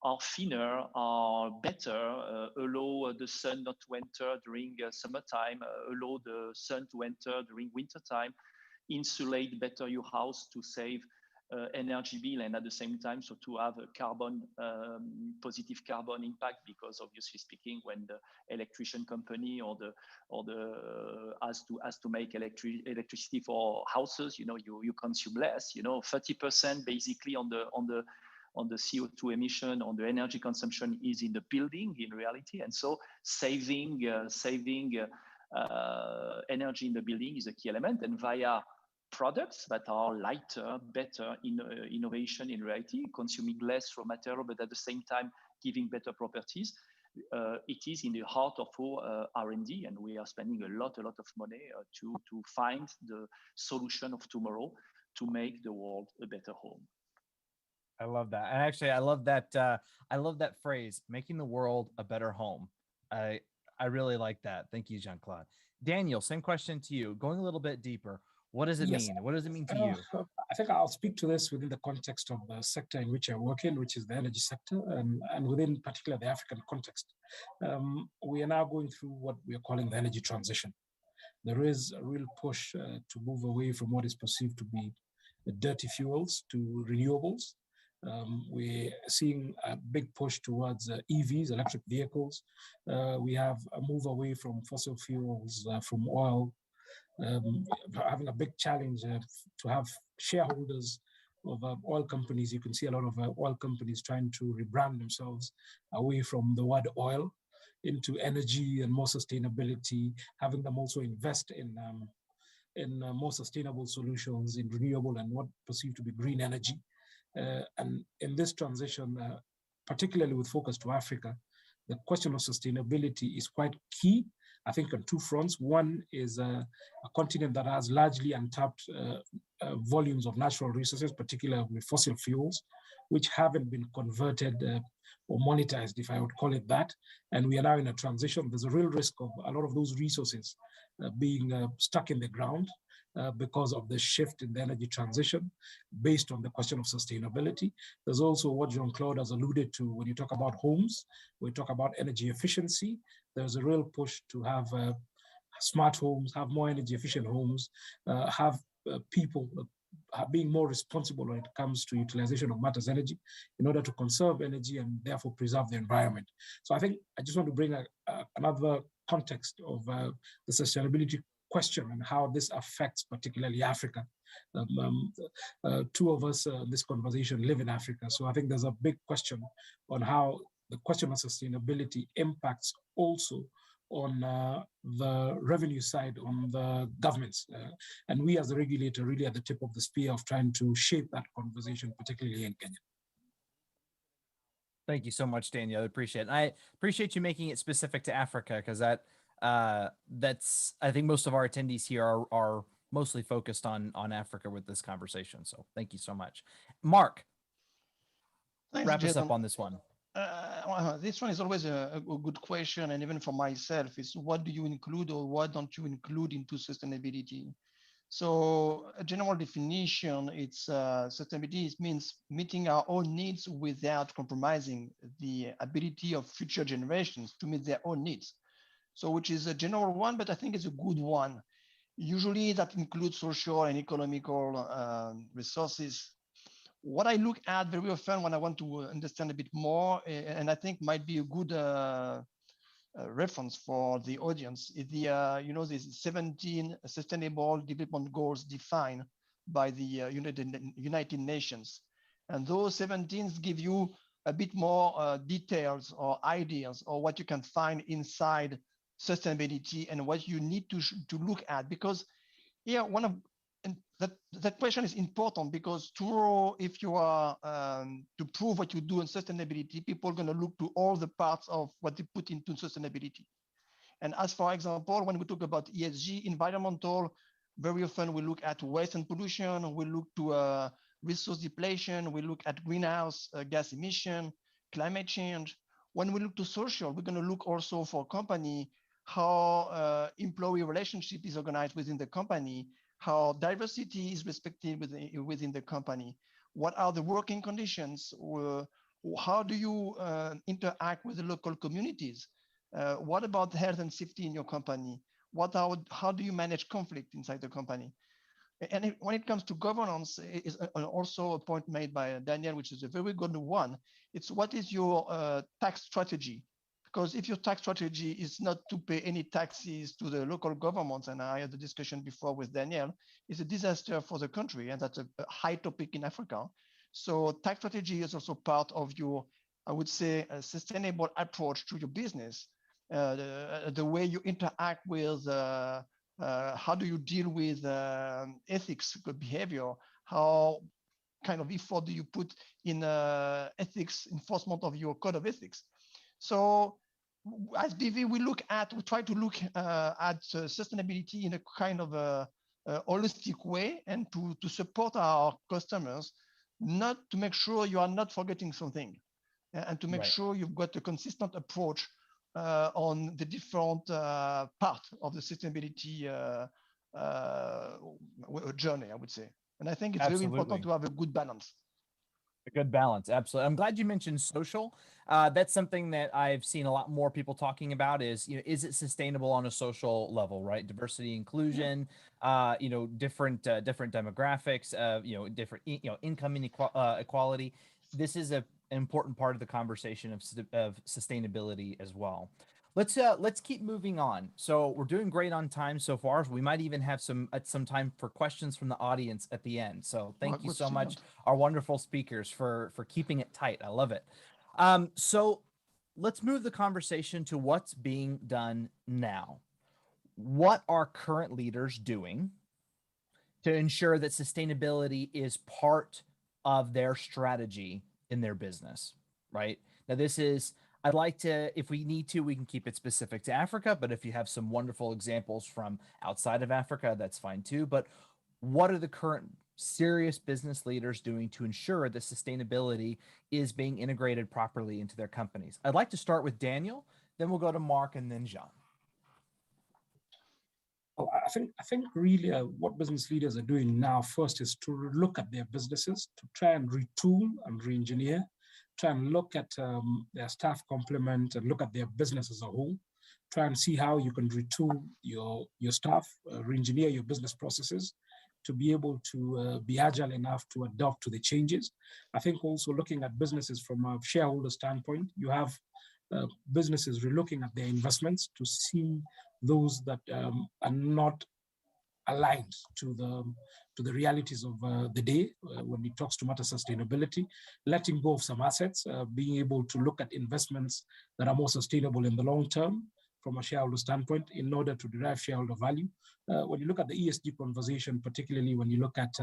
are thinner, are better, allow the sun not to enter during summertime, allow the sun to enter during wintertime, insulate better your house to save energy bill, and at the same time, so to have a carbon positive carbon impact, because obviously speaking, when the electrician company or the has to make electricity for houses, you know, you consume less, you know, 30% basically on the CO2 emission, on the energy consumption is in the building in reality, and so saving energy in the building is a key element, and via products that are lighter, better innovation in reality, consuming less raw material, but at the same time giving better properties. It is in the heart of our R&D, and we are spending a lot of money to find the solution of tomorrow to make the world a better home. I love that. And actually, I love that phrase, making the world a better home. I really like that. Thank you, Jean-Claude. Daniel, same question to you. Going a little bit deeper, what does it mean? What does it mean to you? I think I'll speak to this within the context of the sector in which I work in, which is the energy sector, and within particular the African context. We are now going through what we are calling the energy transition. There is a real push to move away from what is perceived to be dirty fuels to renewables. We're seeing a big push towards EVs, electric vehicles. We have a move away from fossil fuels, from oil, having a big challenge to have shareholders of oil companies. You can see a lot of oil companies trying to rebrand themselves away from the word oil into energy and more sustainability, having them also invest in more sustainable solutions, in renewable and what perceived to be green energy. And in this transition, particularly with focus to Africa, the question of sustainability is quite key, I think, on two fronts. One is a continent that has largely untapped volumes of natural resources, particularly fossil fuels, which haven't been converted or monetized, if I would call it that. And we are now in a transition. There's a real risk of a lot of those resources being stuck in the ground because of the shift in the energy transition based on the question of sustainability. There's also what Jean-Claude has alluded to when you talk about homes, we talk about energy efficiency. There's a real push to have smart homes, have more energy efficient homes, have people being more responsible when it comes to utilization of matters energy in order to conserve energy and therefore preserve the environment. So I think I just want to bring another context of the sustainability question and how this affects particularly Africa. Two of us in this conversation live in Africa. So I think there's a big question on how the question of sustainability impacts also on the revenue side, on the governments. And we as a regulator really at the tip of the spear of trying to shape that conversation, particularly in Kenya. Thank you so much, Daniel. I appreciate it. And I appreciate you making it specific to Africa, because that's, I think most of our attendees here are mostly focused on Africa with this conversation. So thank you so much. Mark, wrap us up on this one. This one is always a good question, and even for myself, is what do you include or what don't you include into sustainability? So a general definition, it's sustainability means meeting our own needs without compromising the ability of future generations to meet their own needs. So which is a general one, but I think it's a good one. Usually that includes social and economical resources. What I look at very often when I want to understand a bit more, and I think might be a good reference for the audience, is the these 17 Sustainable Development Goals defined by the United Nations, and those 17 give you a bit more details or ideas or what you can find inside sustainability and what you need to look at. Because here, and that question is important, because tomorrow, if you are to prove what you do in sustainability, people are going to look to all the parts of what they put into sustainability. And as for example, when we talk about ESG, environmental, very often we look at waste and pollution, we look to resource depletion, we look at greenhouse gas emission, climate change. When we look to social, we're going to look also for company, how employee relationship is organized within the company, how diversity is respected within the company, what are the working conditions, how do you interact with the local communities, what about health and safety in your company, how do you manage conflict inside the company. And when it comes to governance, is also a point made by Daniel, which is a very good one. It's what is your tax strategy? Because if your tax strategy is not to pay any taxes to the local governments, and I had the discussion before with Daniel, it's a disaster for the country, and that's a high topic in Africa. So tax strategy is also part of your, I would say, a sustainable approach to your business. The way you interact with, how do you deal with ethics, good behavior, how kind of effort do you put in ethics enforcement of your code of ethics. So as BV, we try to look at sustainability in a kind of a holistic way, and to support our customers, not to make sure you are not forgetting something, and to make sure you've got a consistent approach on the different part of the sustainability journey, I would say. And I think it's very important to have a good balance. A good balance, absolutely. I'm glad you mentioned social. That's something that I've seen a lot more people talking about is, is it sustainable on a social level, right? Diversity, inclusion, different demographics, different, income inequality. This is an important part of the conversation of sustainability as well. Let's keep moving on. So we're doing great on time so far. We might even have some time for questions from the audience at the end. So thank you so much, our wonderful speakers, for keeping it tight. I love it. So let's move the conversation to what's being done now. What are current leaders doing to ensure that sustainability is part of their strategy in their business, right? Now, I'd like to, if we need to, we can keep it specific to Africa, but if you have some wonderful examples from outside of Africa, that's fine too. But what are the current serious business leaders doing to ensure that sustainability is being integrated properly into their companies? I'd like to start with Daniel, then we'll go to Mark, and then Jean. Well, I think really what business leaders are doing now first is to look at their businesses, to try and retool and re-engineer, try and look at their staff complement and look at their business as a whole, try and see how you can retool your staff, re-engineer your business processes to be able to be agile enough to adapt to the changes. I think also looking at businesses from a shareholder standpoint, you have businesses relooking at their investments to see those that are not aligned to the realities of the day when it talks to matter sustainability, letting go of some assets, being able to look at investments that are more sustainable in the long term from a shareholder standpoint in order to derive shareholder value. When you look at the ESG conversation, particularly when you look at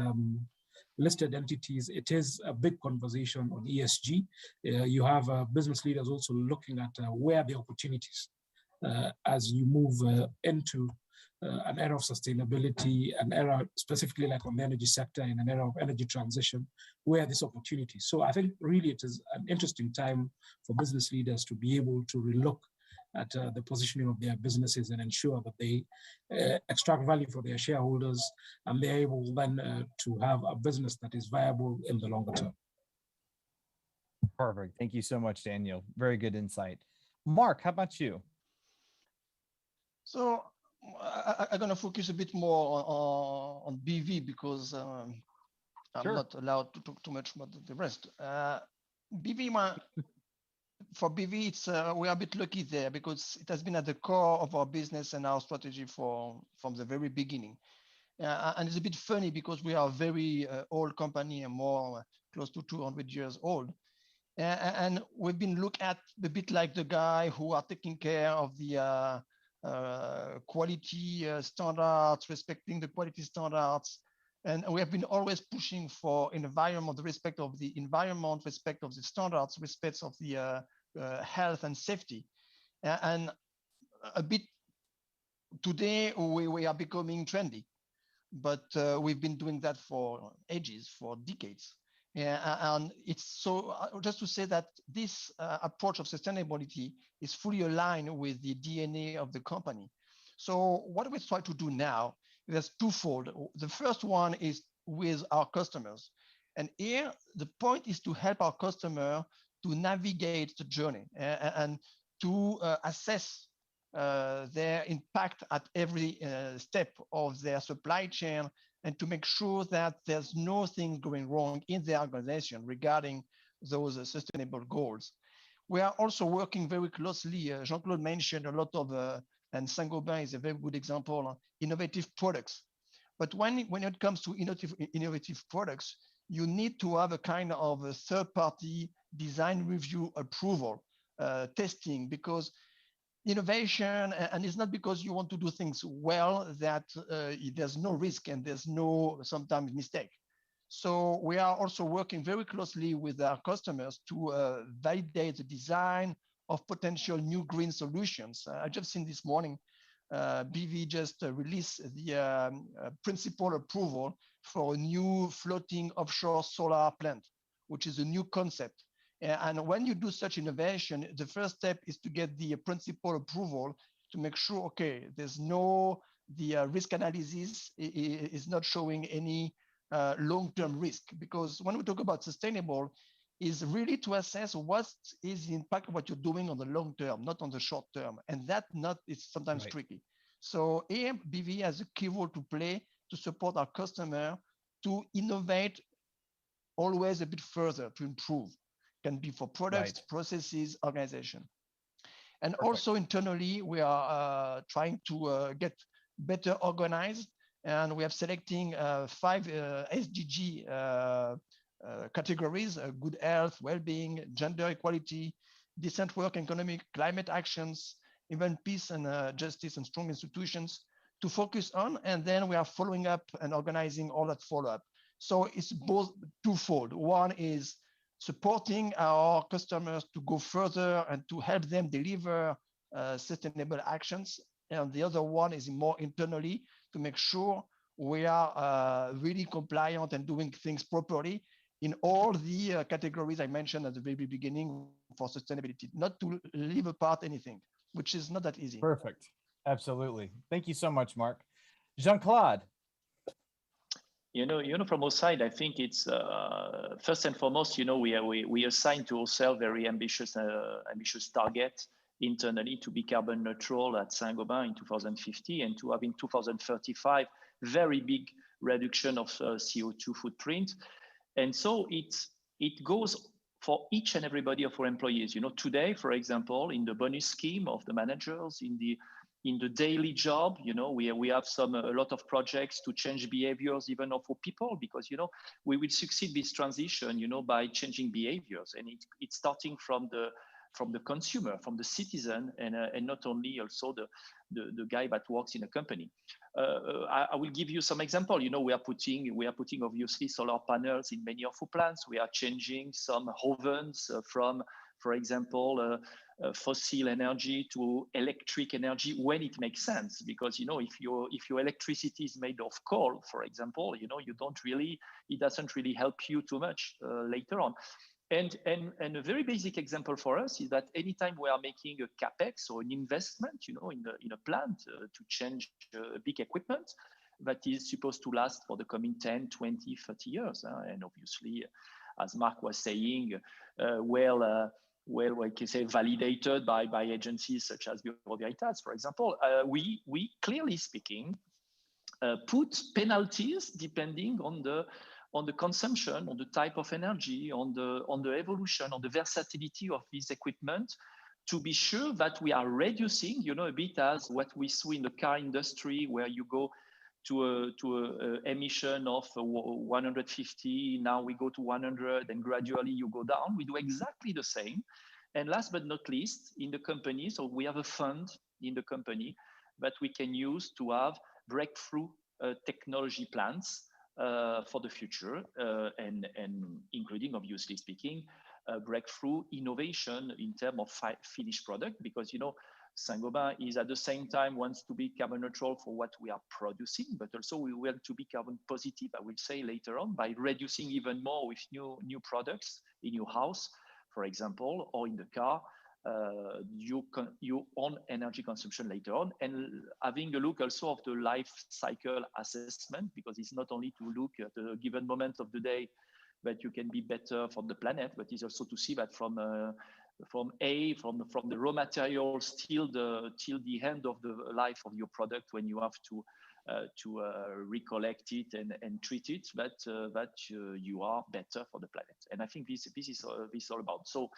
listed entities, it is a big conversation on ESG. You have business leaders also looking at where the opportunities as you move into an era of sustainability, an era specifically like on the energy sector, in an era of energy transition, where this opportunity. So I think really it is an interesting time for business leaders to be able to relook at the positioning of their businesses and ensure that they extract value for their shareholders, and they're able then to have a business that is viable in the longer term. Perfect. Thank you so much, Daniel. Very good insight. Mark, how about you? So I'm going to focus a bit more on BV because I'm not allowed to talk too much about the rest. BV, for BV, it's we're a bit lucky there because it has been at the core of our business and our strategy from the very beginning. And it's a bit funny because we are a very old company and more close to 200 years old. And we've been looked at a bit like the guy who are taking care of the quality standards, respecting the quality standards. And we have been always pushing for environment, the respect of the environment, respect of the standards, respect of the health and safety. And a bit today, we are becoming trendy, but we've been doing that for ages, for decades. And it's so, just to say that this approach of sustainability is fully aligned with the DNA of the company. So what we try to do now is twofold. The first one is with our customers. And here, the point is to help our customer to navigate the journey and to assess their impact at every step of their supply chain, and to make sure that there's nothing going wrong in the organization regarding those sustainable goals. We are also working very closely. Jean-Claude mentioned a lot of, and Saint-Gobain is a very good example, innovative products. But when it comes to innovative products, you need to have a kind of a third-party design review approval testing, because innovation, and it's not because you want to do things well that there's no risk and there's no sometimes mistake. So we are also working very closely with our customers to validate the design of potential new green solutions. I just seen this morning, BV just released the principal approval for a new floating offshore solar plant, which is a new concept. And when you do such innovation, the first step is to get the principal approval to make sure, okay, there's no, the risk analysis is not showing any long-term risk. Because when we talk about sustainable, is really to assess what is the impact of what you're doing on the long term, not on the short term. And that is sometimes tricky. So BV has a key role to play to support our customer to innovate always a bit further, to improve. Can be for products, processes, organization. And also internally, we are trying to get better organized, and we are selecting 5 SDG categories: good health, well-being, gender equality, decent work, economic, climate actions, even peace and justice and strong institutions to focus on. And then we are following up and organizing all that follow-up. So it's both twofold. One is supporting our customers to go further and to help them deliver sustainable actions. And the other one is more internally to make sure we are really compliant and doing things properly in all the categories I mentioned at the very beginning for sustainability, not to leave apart anything, which is not that easy. Perfect. Absolutely. Thank you so much, Marc. Jean-Claude. You know, from our side, I think it's first and foremost, we assigned to ourselves very ambitious target internally to be carbon neutral at Saint-Gobain in 2050 and to have in 2035 very big reduction of CO2 footprint. And so it goes for each and everybody of our employees. You know, today, for example, in the bonus scheme of the managers, in the daily job, you know, we have a lot of projects to change behaviors even of our people, because, you know, we will succeed this transition, you know, by changing behaviors. And it's starting from the consumer, from the citizen, and not only also the guy that works in a company. I will give you some example. You know, we are putting obviously solar panels in many of our plants. We are changing some ovens from, for example, fossil energy to electric energy when it makes sense. Because, you know, if your electricity is made of coal, for example, you know, it doesn't really help you too much later on. And a very basic example for us is that anytime we are making a capex or an investment, you know, in a plant to change big equipment that is supposed to last for the coming 10, 20, 30 years. And obviously, as Marc was saying, we can say validated by agencies such as Bureau Veritas, for example, we clearly speaking put penalties depending on the consumption, on the type of energy, on the evolution, on the versatility of this equipment, to be sure that we are reducing, you know, a bit as what we saw in the car industry, where you go to a emission of 150, now we go to 100, and gradually you go down. We do exactly the same. And last but not least, in the company, so we have a fund in the company that we can use to have breakthrough technology plans for the future, and including, obviously speaking, breakthrough innovation in terms of finished product, because Saint-Gobain is at the same time wants to be carbon neutral for what we are producing, but also we want to be carbon positive, I will say later on, by reducing even more with new products in your house, for example, or in the car, your own energy consumption later on, and having a look also of the life cycle assessment, because it's not only to look at a given moment of the day that you can be better for the planet, but it's also to see that from the raw materials till the end of the life of your product, when you have to recollect it and treat it, that you are better for the planet. And I think this is all about. So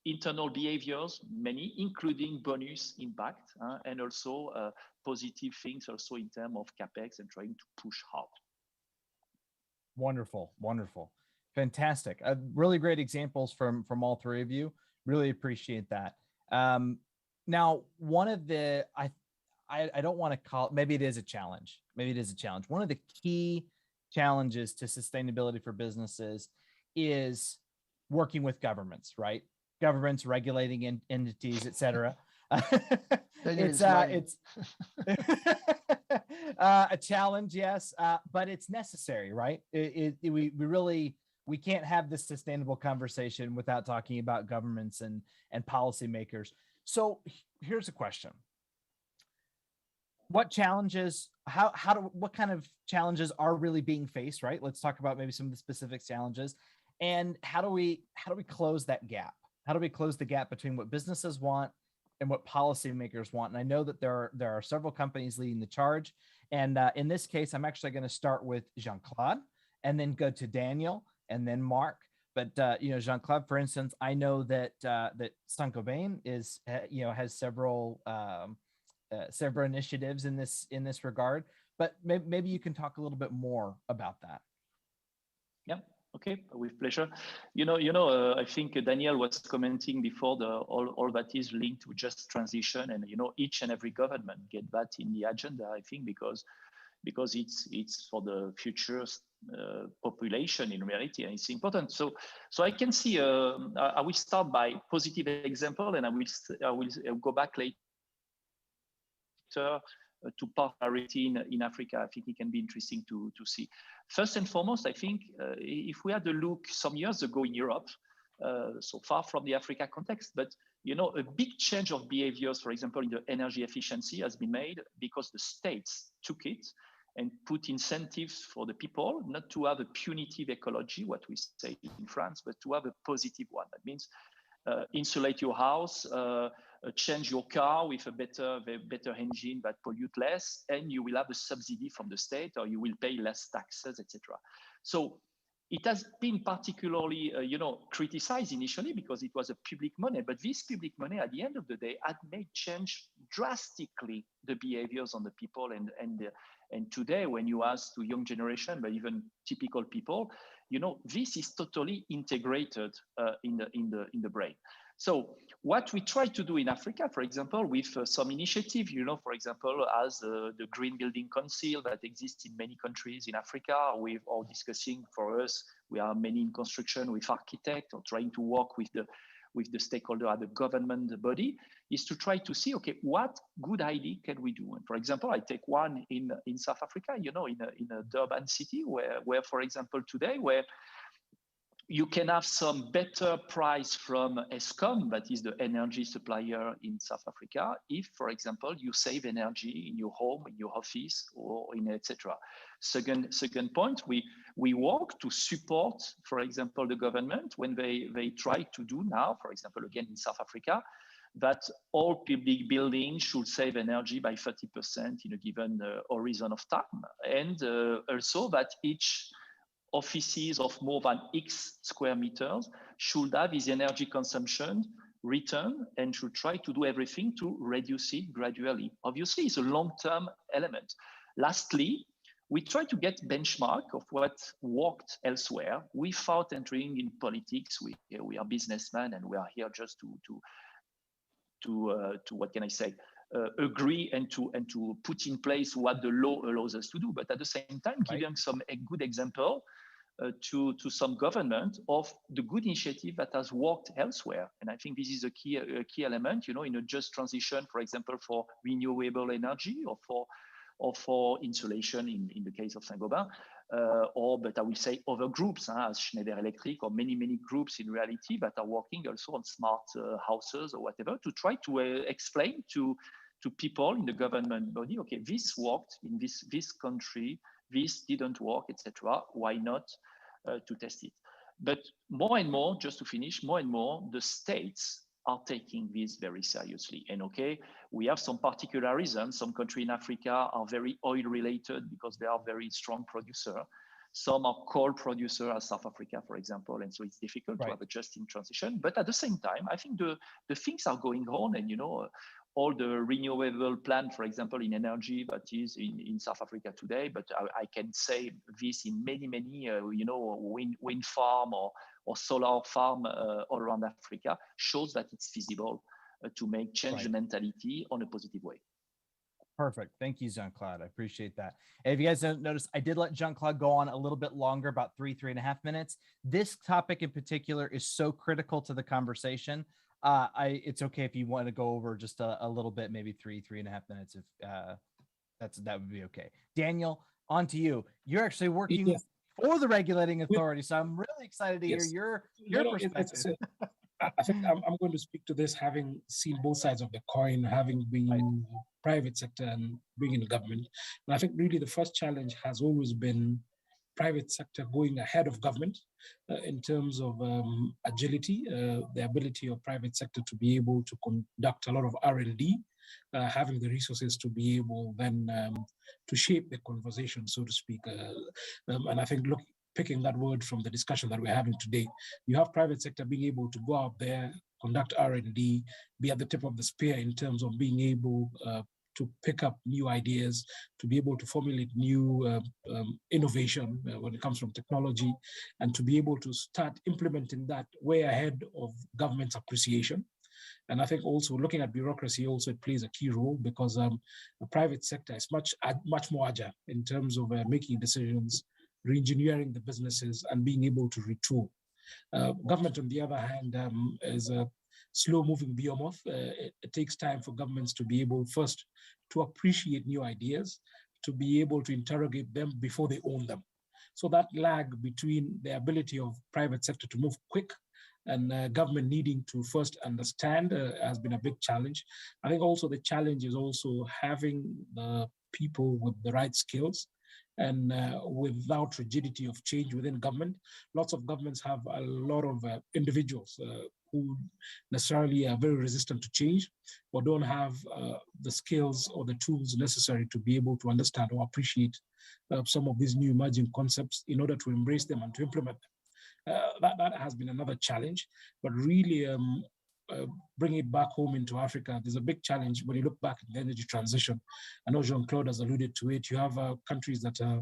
internal behaviors, many, including bonus impact, and also positive things also in terms of CapEx and trying to push hard. Wonderful, wonderful. Fantastic. Really great examples from all three of you. Really appreciate that. Now, one of the, I don't want to call it, maybe it is a challenge. Maybe it is a challenge. One of the key challenges to sustainability for businesses is working with governments, right? Governments, regulating entities, et cetera. It's a challenge, yes, but it's necessary, right? We can't have this sustainable conversation without talking about governments and policymakers. So here's a question. What challenges, what kind of challenges are really being faced, right? Let's talk about maybe some of the specific challenges, and how do we close that gap? How do we close the gap between what businesses want and what policymakers want? And I know that there are several companies leading the charge. And in this case, I'm actually going to start with Jean-Claude and then go to Daniel and then Mark. But Jean-Claude, for instance, I know that Saint-Gobain has several initiatives in this regard. But maybe you can talk a little bit more about that. Yeah. Okay, with pleasure. I think Daniel was commenting before all that is linked to just transition, and each and every government get that in the agenda. I think because it's for the future population in reality, and it's important. So I can see. I will start by positive example, and I will go back later to popularity in Africa. I think it can be interesting to see. First and foremost, I think if we had a look some years ago in Europe, so far from the Africa context, but a big change of behaviors, for example, in the energy efficiency has been made because the states took it and put incentives for the people not to have a punitive ecology, what we say in France, but to have a positive one. That means insulate your house, change your car with a better engine that pollute less, and you will have a subsidy from the state, or you will pay less taxes, etc. So it has been particularly, criticized initially because it was a public money, but this public money, at the end of the day, had made change drastically the behaviors on the people, and today, when you ask to young generation, but even typical people, this is totally integrated in the brain. So what we try to do in Africa, for example, with some initiative, for example, as the Green Building Council that exists in many countries in Africa, we've all discussing for us, we are many in construction with architects or trying to work with the stakeholder at the government body, is to try to see, okay, what good idea can we do? And for example, I take one in South Africa, in a Durban city where, for example, today, where you can have some better price from Eskom, that is the energy supplier in South Africa, if, for example, you save energy in your home, in your office, or in etc. Second point, we work to support, for example, the government when they try to do now, for example, again in South Africa, that all public buildings should save energy by 30% in a given horizon of time, and also that each offices of more than X square meters should have his energy consumption return and should try to do everything to reduce it gradually. Obviously, it's a long-term element. Lastly, we try to get benchmark of what worked elsewhere without entering in politics. We are businessmen, and we are here just to what can I say, agree and to put in place what the law allows us to do. But at the same time, giving a good example to some government of the good initiative that has worked elsewhere. And I think this is a key element, you know, in a just transition, for example, for renewable energy or for insulation in the case of Saint-Gobain, but I will say other groups, as Schneider Electric, or many groups in reality that are working also on smart houses or whatever, to try to explain to people in the government body, okay, this worked in this country, this didn't work, etc. Why not to test it? But more and more, just to finish, more and more, the states are taking this very seriously. And okay, we have some particular reasons. Some countries in Africa are very oil related because they are very strong producer. Some are coal producer, as South Africa, for example. And so it's difficult to have a just in transition. But at the same time, I think the things are going on, and, you know, all the renewable plant, for example, in energy that is in South Africa today, but I can say this in many, you know, wind farm or solar farm all around Africa, shows that it's feasible to change the mentality on a positive way. Perfect. Thank you, Jean-Claude. I appreciate that. And if you guys don't notice, I did let Jean-Claude go on a little bit longer, about 3.5 minutes. This topic in particular is so critical to the conversation. It's okay if you want to go over just a little bit, maybe 3.5 minutes. If that would be okay. Daniel, on to you. You're actually working for the regulating authority, so I'm really excited to hear your perspective. I think I'm going to speak to this, having seen both sides of the coin, having been in the private sector and being in government. And I think really the first challenge has always been private sector going ahead of government in terms of agility, the ability of private sector to be able to conduct a lot of R&D, having the resources to be able then to shape the conversation, so to speak. And I think, picking that word from the discussion that we're having today, you have private sector being able to go out there, conduct R&D, be at the tip of the spear in terms of being able to pick up new ideas, to be able to formulate new innovation when it comes from technology, and to be able to start implementing that way ahead of government's appreciation. And I think also looking at bureaucracy also it plays a key role, because the private sector is much more agile in terms of making decisions, re-engineering the businesses, and being able to retool. Government, on the other hand, is a slow-moving behemoth. It takes time for governments to be able first to appreciate new ideas, to be able to interrogate them before they own them. So that lag between the ability of private sector to move quick and government needing to first understand has been a big challenge. I think also the challenge is also having the people with the right skills and without rigidity of change within government. Lots of governments have a lot of individuals who necessarily are very resistant to change, or don't have the skills or the tools necessary to be able to understand or appreciate some of these new emerging concepts in order to embrace them and to implement them. That has been another challenge, but really bring it back home into Africa, there's a big challenge when you look back at the energy transition. I know Jean-Claude has alluded to it. You have countries that are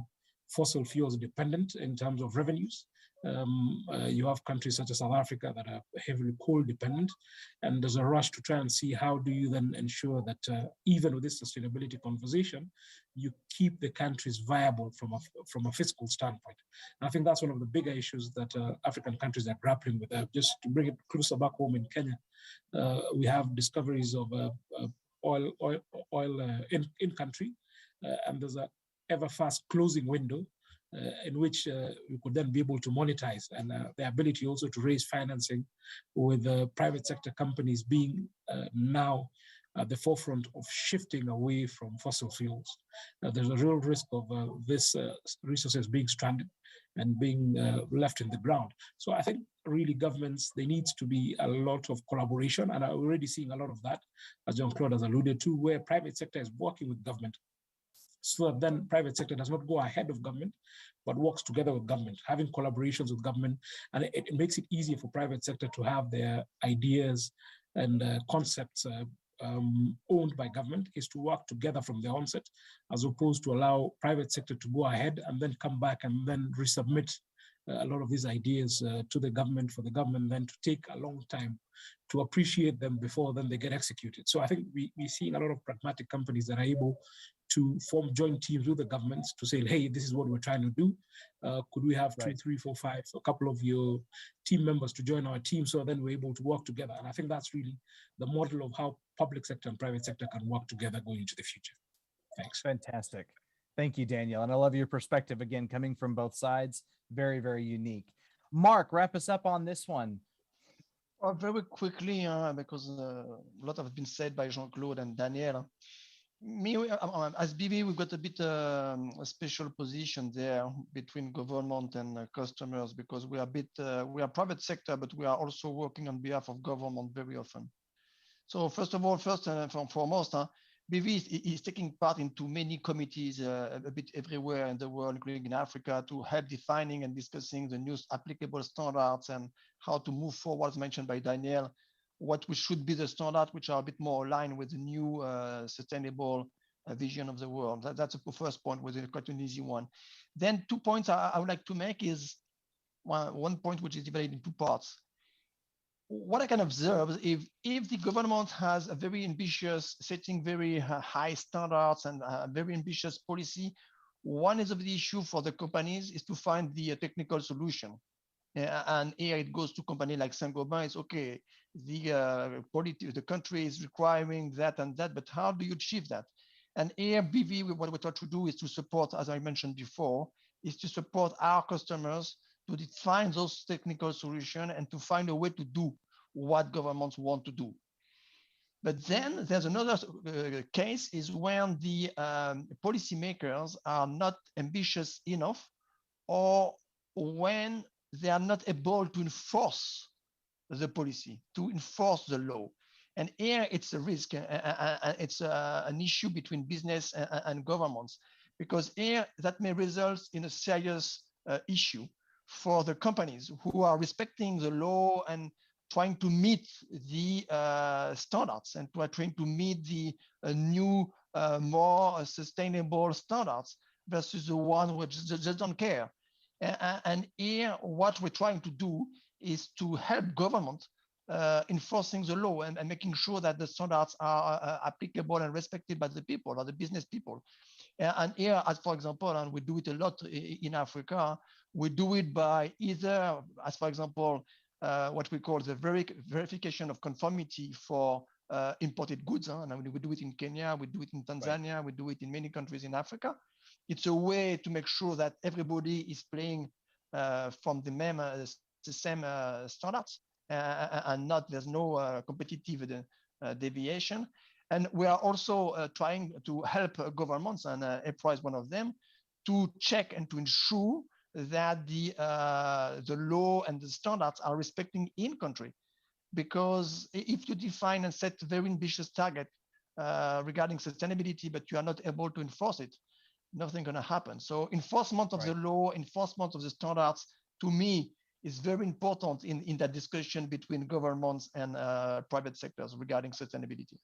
fossil fuels dependent in terms of revenues. You have countries such as South Africa that are heavily coal dependent, and there's a rush to try and see how do you then ensure that even with this sustainability conversation, you keep the countries viable from a fiscal standpoint. And I think that's one of the bigger issues that African countries are grappling with. Just to bring it closer back home in Kenya, we have discoveries of oil in country, and there's a ever fast closing window in which we could then be able to monetize, and the ability also to raise financing with private sector companies being now at the forefront of shifting away from fossil fuels. There's a real risk of this resources being stranded and being left in the ground. So I think really governments, there needs to be a lot of collaboration, and I'm already seeing a lot of that, as Jean-Claude has alluded to, where private sector is working with government, so that then private sector does not go ahead of government, but works together with government, having collaborations with government. And it makes it easier for private sector to have their ideas and concepts owned by government is to work together from the onset, as opposed to allow private sector to go ahead and then come back and then resubmit a lot of these ideas to the government, for the government then to take a long time to appreciate them before then they get executed. So I think we're seeing a lot of pragmatic companies that are able to form joint teams with the governments to say, hey, this is what we're trying to do. Could we have two, three, four, five, a couple of your team members to join our team, so then we're able to work together. And I think that's really the model of how public sector and private sector can work together going into the future. Thanks. Fantastic. Thank you, Daniel. And I love your perspective, again, coming from both sides. Very, very unique. Mark, wrap us up on this one. Well, very quickly, because a lot has been said by Jean-Claude and Daniel. As BV, we've got a bit a special position there between government and customers, because we are private sector, but we are also working on behalf of government very often. So first and foremost, BV is taking part into many committees a bit everywhere in the world, including in Africa, to help defining and discussing the new applicable standards and how to move forward, as mentioned by Daniel, what we should be the standards, which are a bit more aligned with the new sustainable vision of the world. That's the first point, was quite an easy one. Then 2 points I would like to make is one point which is divided in 2 parts. What I can observe is if the government has a very ambitious, setting very high standards and a very ambitious policy, one of the issue for the companies is to find the technical solution. And here it goes to company like Saint-Gobain. It's okay, the country is requiring that and that, but how do you achieve that? And here BV, what we try to do is to support, as I mentioned before, is to support our customers to define those technical solutions and to find a way to do what governments want to do. But then there's another case is when the policymakers are not ambitious enough, or when they are not able to enforce the policy, to enforce the law. And here it's a risk, it's an issue between business and governments, because here that may result in a serious issue for the companies who are respecting the law and trying to meet the standards and trying to meet the new, more sustainable standards versus the one which just don't care. And here, what we're trying to do is to help government enforcing the law and making sure that the standards are applicable and respected by the people, or the business people. And here, as for example, and we do it a lot in Africa, we do it by either, as for example, what we call the verification of conformity for imported goods. And we do it in Kenya, we do it in Tanzania, we do it in many countries in Africa. It's a way to make sure that everybody is playing from the same standards, and there's no competitive deviation. And we are also trying to help governments, and EPRA is one of them, to check and to ensure that the law and the standards are respecting in country. Because if you define and set very ambitious target regarding sustainability, but you are not able to enforce it, nothing going to happen. So enforcement of the law, enforcement of the standards, to me, is very important in that discussion between governments and private sectors regarding sustainability.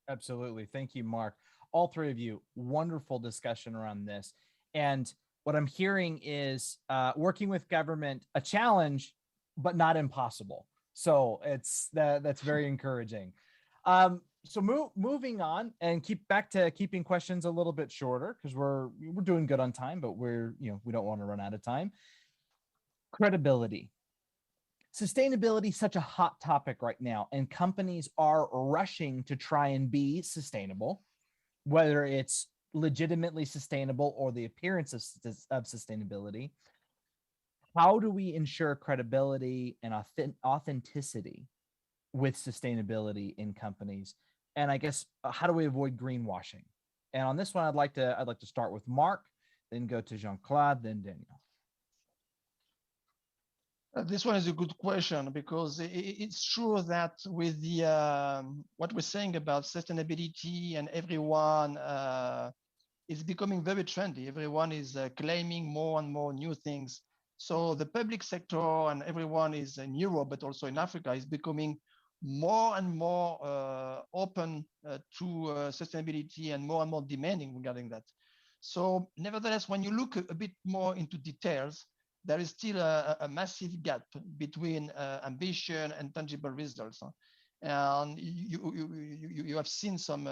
Absolutely. Thank you, Mark. All three of you, wonderful discussion around this. And what I'm hearing is working with government, a challenge, but not impossible. So that's very encouraging. So moving on, and back to keeping questions a little bit shorter, because we're doing good on time, but we don't want to run out of time. Credibility. Sustainability is such a hot topic right now, and companies are rushing to try and be sustainable, whether it's legitimately sustainable or the appearance of sustainability. How do we ensure credibility and authenticity with sustainability in companies? And I guess, how do we avoid greenwashing? And on this one, I'd like to start with Mark, then go to Jean-Claude, then Daniel. This one is a good question, because it's true that with the what we're saying about sustainability, and everyone is becoming very trendy. Everyone is claiming more and more new things. So the public sector and everyone is in Europe, but also in Africa, is becoming more and more open to sustainability and more demanding regarding that. So nevertheless, when you look a bit more into details, there is still a massive gap between ambition and tangible results. And you have seen some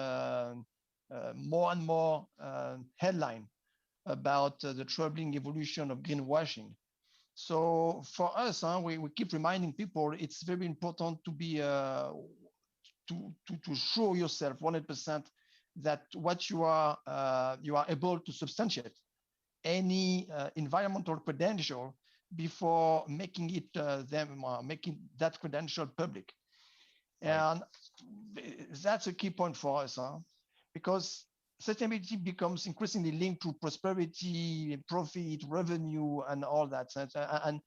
more and more headline about the troubling evolution of greenwashing. So for us, we keep reminding people it's very important to be to show yourself 100% that what you are able to substantiate any environmental credential before making it making that credential public. And that's a key point for us, because sustainability becomes increasingly linked to prosperity, profit, revenue, and all that. And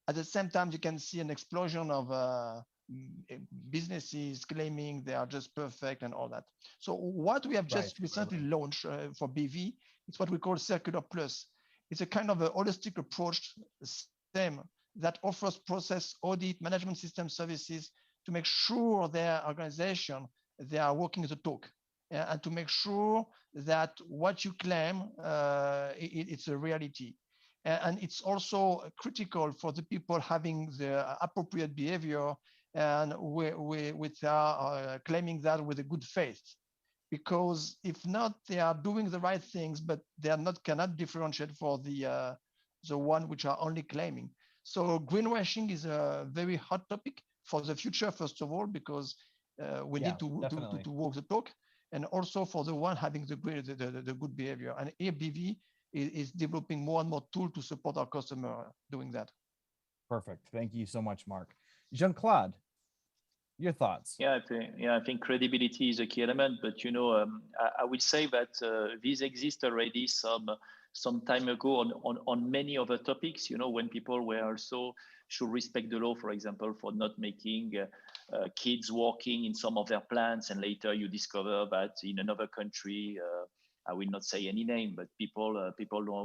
at the same time, you can see an explosion of businesses claiming they are just perfect and all that. So what we have just recently launched for BV is what we call Circular Plus. It's a kind of a holistic approach system that offers process audit management system services to make sure their organization, they are walking the talk, and to make sure that what you claim, it's a reality. And it's also critical for the people having the appropriate behavior and with claiming that with a good faith. Because if not, they are doing the right things, but they are cannot differentiate for the one which are only claiming. So greenwashing is a very hot topic for the future, first of all, because we need to walk the talk, and also for the one having the good behavior. And ABV is developing more and more tools to support our customer doing that. Perfect. Thank you so much, Mark. Jean-Claude, your thoughts? I think credibility is a key element, but I will say that this exists already some time ago on many other topics. When people were also should respect the law, for example, for not making kids working in some of their plants, and later you discover that in another country, I will not say any name, but people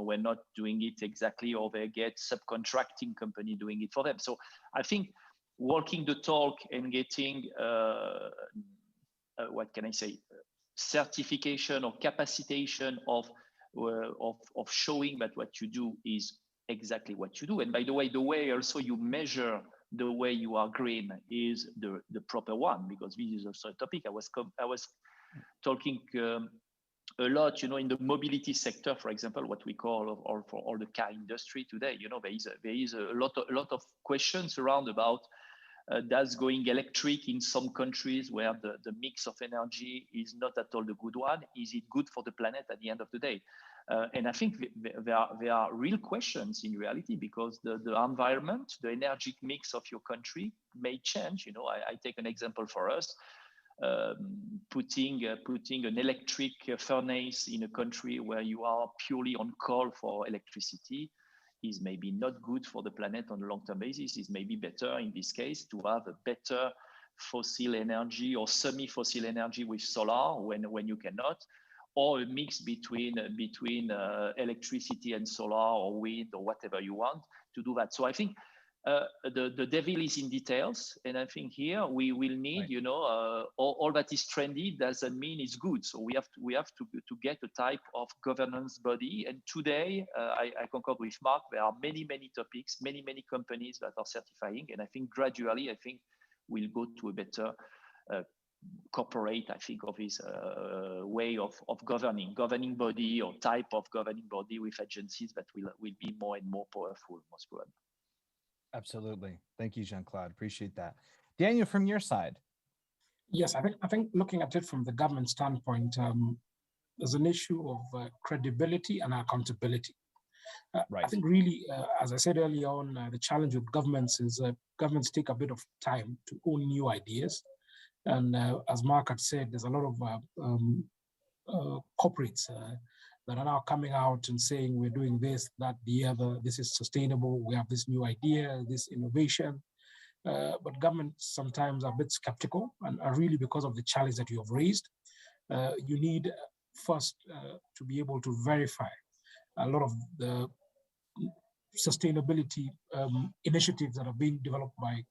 were not doing it exactly, or they get subcontracting company doing it for them. So I think walking the talk and getting what can I say, certification or capacitation of showing that what you do is exactly what you do. And by the way also you measure the way you are green is the proper one, because this is also a topic I was talking a lot, in the mobility sector, for example, what we call, or for all the car industry today, there is a lot of questions around about does going electric in some countries where the mix of energy is not at all the good one, is it good for the planet at the end of the day? And I think there are real questions in reality, because the environment, the energy mix of your country may change. I take an example for us. Putting an electric furnace in a country where you are purely on coal for electricity is maybe not good for the planet on a long-term basis. Is maybe better in this case to have a better fossil energy or semi-fossil energy with solar when you cannot, or a mix between electricity and solar or wind or whatever you want to do that. So I think the devil is in details, and I think here we will need, all that is trendy doesn't mean it's good. So we have to get a type of governance body. And today, I concur with Mark. There are many topics, many companies that are certifying, and I think gradually, we'll go to a better corporate, of this way of governing body, or type of governing body with agencies that will be more and more powerful, most probably. Absolutely. Thank you, Jean-Claude. Appreciate that. Daniel, from your side. Yes, I think looking at it from the government standpoint, there's an issue of credibility and accountability. I think really, as I said earlier on, the challenge with governments is governments take a bit of time to own new ideas. And as Mark had said, there's a lot of corporates that are now coming out and saying we're doing this, that, the other, this is sustainable, we have this new idea, this innovation. But governments sometimes are a bit skeptical, and really because of the challenge that you have raised. You need first to be able to verify a lot of the sustainability initiatives that are being developed by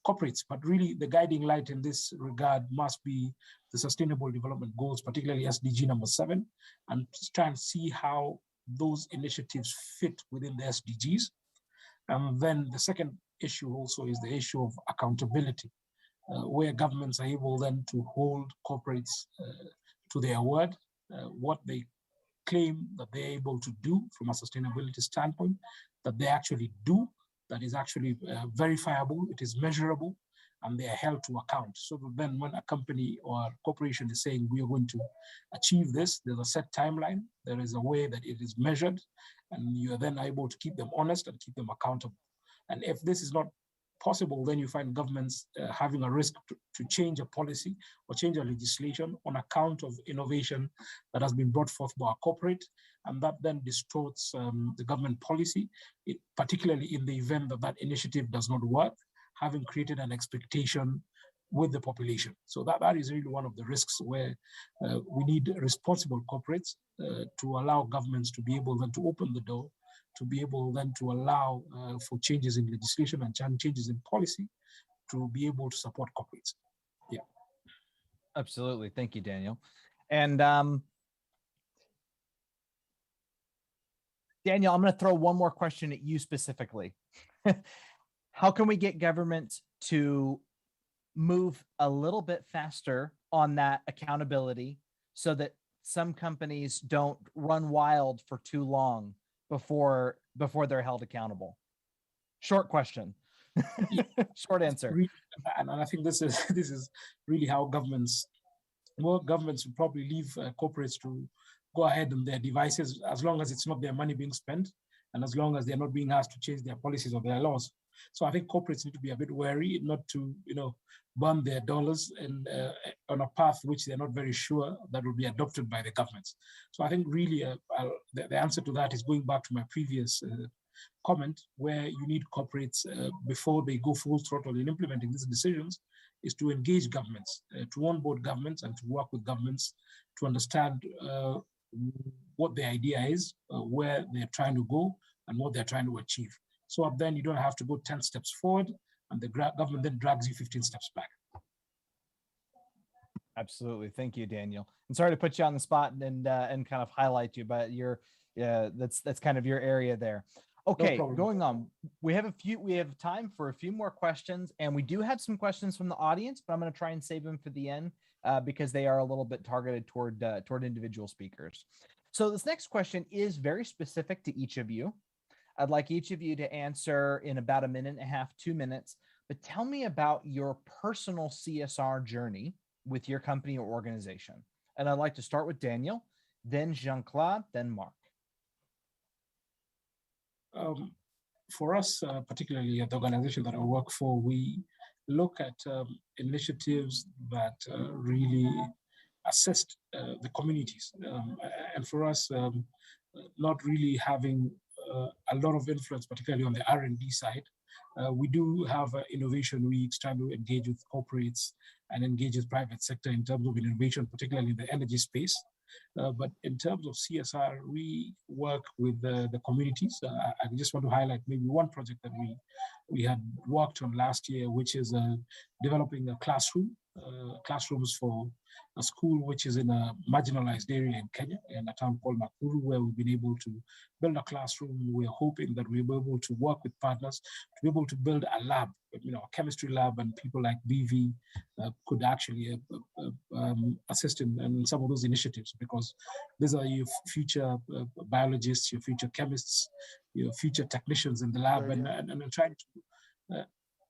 corporates. But really, the guiding light in this regard must be the Sustainable Development Goals, particularly SDG number 7, and try and see how those initiatives fit within the SDGs. And then the second issue also is the issue of accountability, where governments are able then to hold corporates to their word, what they claim that they're able to do from a sustainability standpoint, that they actually do, that is actually verifiable, it is measurable, and they are held to account. So that then when a company or a corporation is saying we are going to achieve this, there's a set timeline, there is a way that it is measured, and you are then able to keep them honest and keep them accountable. And if this is not possible, then you find governments having a risk to change a policy or change a legislation on account of innovation that has been brought forth by a corporate, and that then distorts the government policy, particularly in the event that that initiative does not work, having created an expectation with the population. So that is really one of the risks where we need responsible corporates to allow governments to be able then to open the door, to be able then to allow for changes in legislation and changes in policy to be able to support corporates. Yeah. Absolutely. Thank you, Daniel. And Daniel, I'm going to throw one more question at you specifically. How can we get government to move a little bit faster on that accountability so that some companies don't run wild for too long before they're held accountable? Short question. Short answer. And I think this is really how governments would probably leave corporates to go ahead on their devices, as long as it's not their money being spent and as long as they're not being asked to change their policies or their laws. So I think corporates need to be a bit wary not to, burn their dollars and on a path which they're not very sure that will be adopted by the governments. So I think really the answer to that is going back to my previous comment, where you need corporates before they go full throttle in implementing these decisions, is to engage governments, to onboard governments and to work with governments to understand what the idea is, where they're trying to go and what they're trying to achieve. So then you don't have to go 10 steps forward and the government then drags you 15 steps back. Absolutely. Thank you, Daniel. And sorry to put you on the spot and kind of highlight you, but that's kind of your area there. Okay, no going on. We have time for a few more questions, and we do have some questions from the audience, but I'm going to try and save them for the end because they are a little bit targeted toward individual speakers. So this next question is very specific to each of you. I'd like each of you to answer in about 1.5 minutes, 2 minutes, but tell me about your personal CSR journey with your company or organization. And I'd like to start with Daniel, then Jean-Claude, then Mark. For us, particularly at the organization that I work for, we look at initiatives that really assist the communities. And for us, not really having a lot of influence, particularly on the R&D side. We do have innovation weeks, trying to engage with corporates and engage with private sector in terms of innovation, particularly in the energy space. But in terms of CSR, we work with the communities. I just want to highlight maybe one project that we had worked on last year, which is developing a classrooms for a school which is in a marginalized area in Kenya, in a town called Nakuru, where we've been able to build a classroom. We're hoping that we'll be able to work with partners to be able to build a lab, a chemistry lab, and people like BV could actually assist in some of those initiatives, because these are your future biologists, your future chemists, your future technicians in the lab, and trying to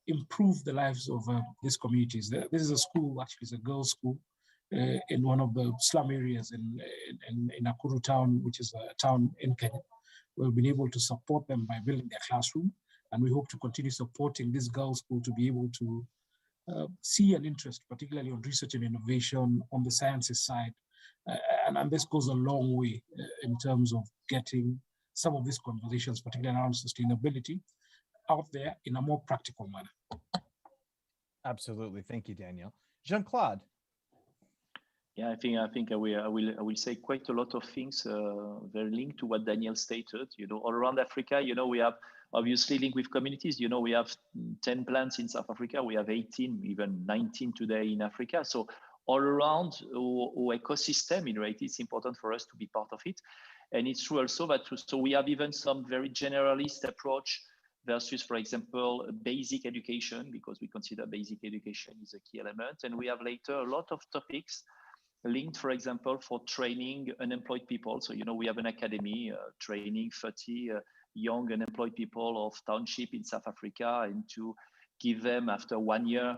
improve the lives of these communities. This is a school, actually it's a girls' school in one of the slum areas in Nakuru town, which is a town in Kenya. We've been able to support them by building their classroom, and we hope to continue supporting this girls' school to be able to see an interest, particularly on research and innovation on the sciences side. And this goes a long way in terms of getting some of these conversations, particularly around sustainability, out there in a more practical manner. Absolutely. Thank you, Daniel. Jean-Claude. Yeah, I think I will say quite a lot of things very linked to what Daniel stated. All around Africa, we have obviously linked with communities. You know, we have 10 plants in South Africa. We have 18, even 19 today in Africa. So all around our ecosystem in reality, it's important for us to be part of it. And it's true also that so we have even some very generalist approach versus, for example, basic education, because we consider basic education is a key element. And we have later a lot of topics linked, for example, for training unemployed people. So, you know, we have an academy training 30 young unemployed people of township in South Africa, and to give them after 1 year,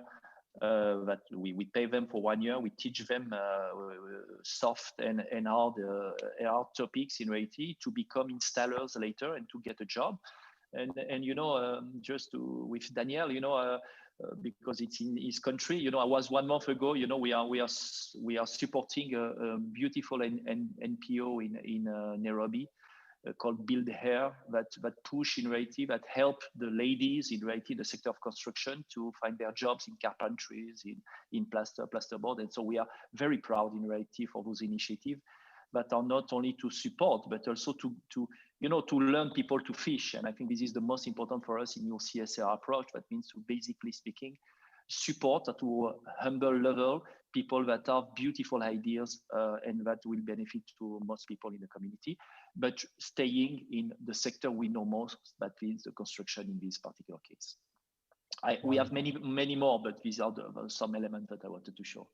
that we pay them for 1 year, we teach them soft and hard topics in reality to become installers later and to get a job. And you know, just with Daniel, you know, because it's in his country, you know, I was 1 month ago, you know, we are supporting a beautiful NPO in Nairobi called Build Hair, that push in reality, that help the ladies in reality in the sector of construction to find their jobs in carpentries, in plasterboard. And so we are very proud in reality for those initiatives that are not only to support, but also to you know, to learn people to fish. And I think this is the most important for us in your CSR approach. That means to, basically speaking, support at a humble level people that have beautiful ideas and that will benefit to most people in the community, but staying in the sector we know most, that is the construction in this particular case. We have many more, but these are some elements that I wanted to show.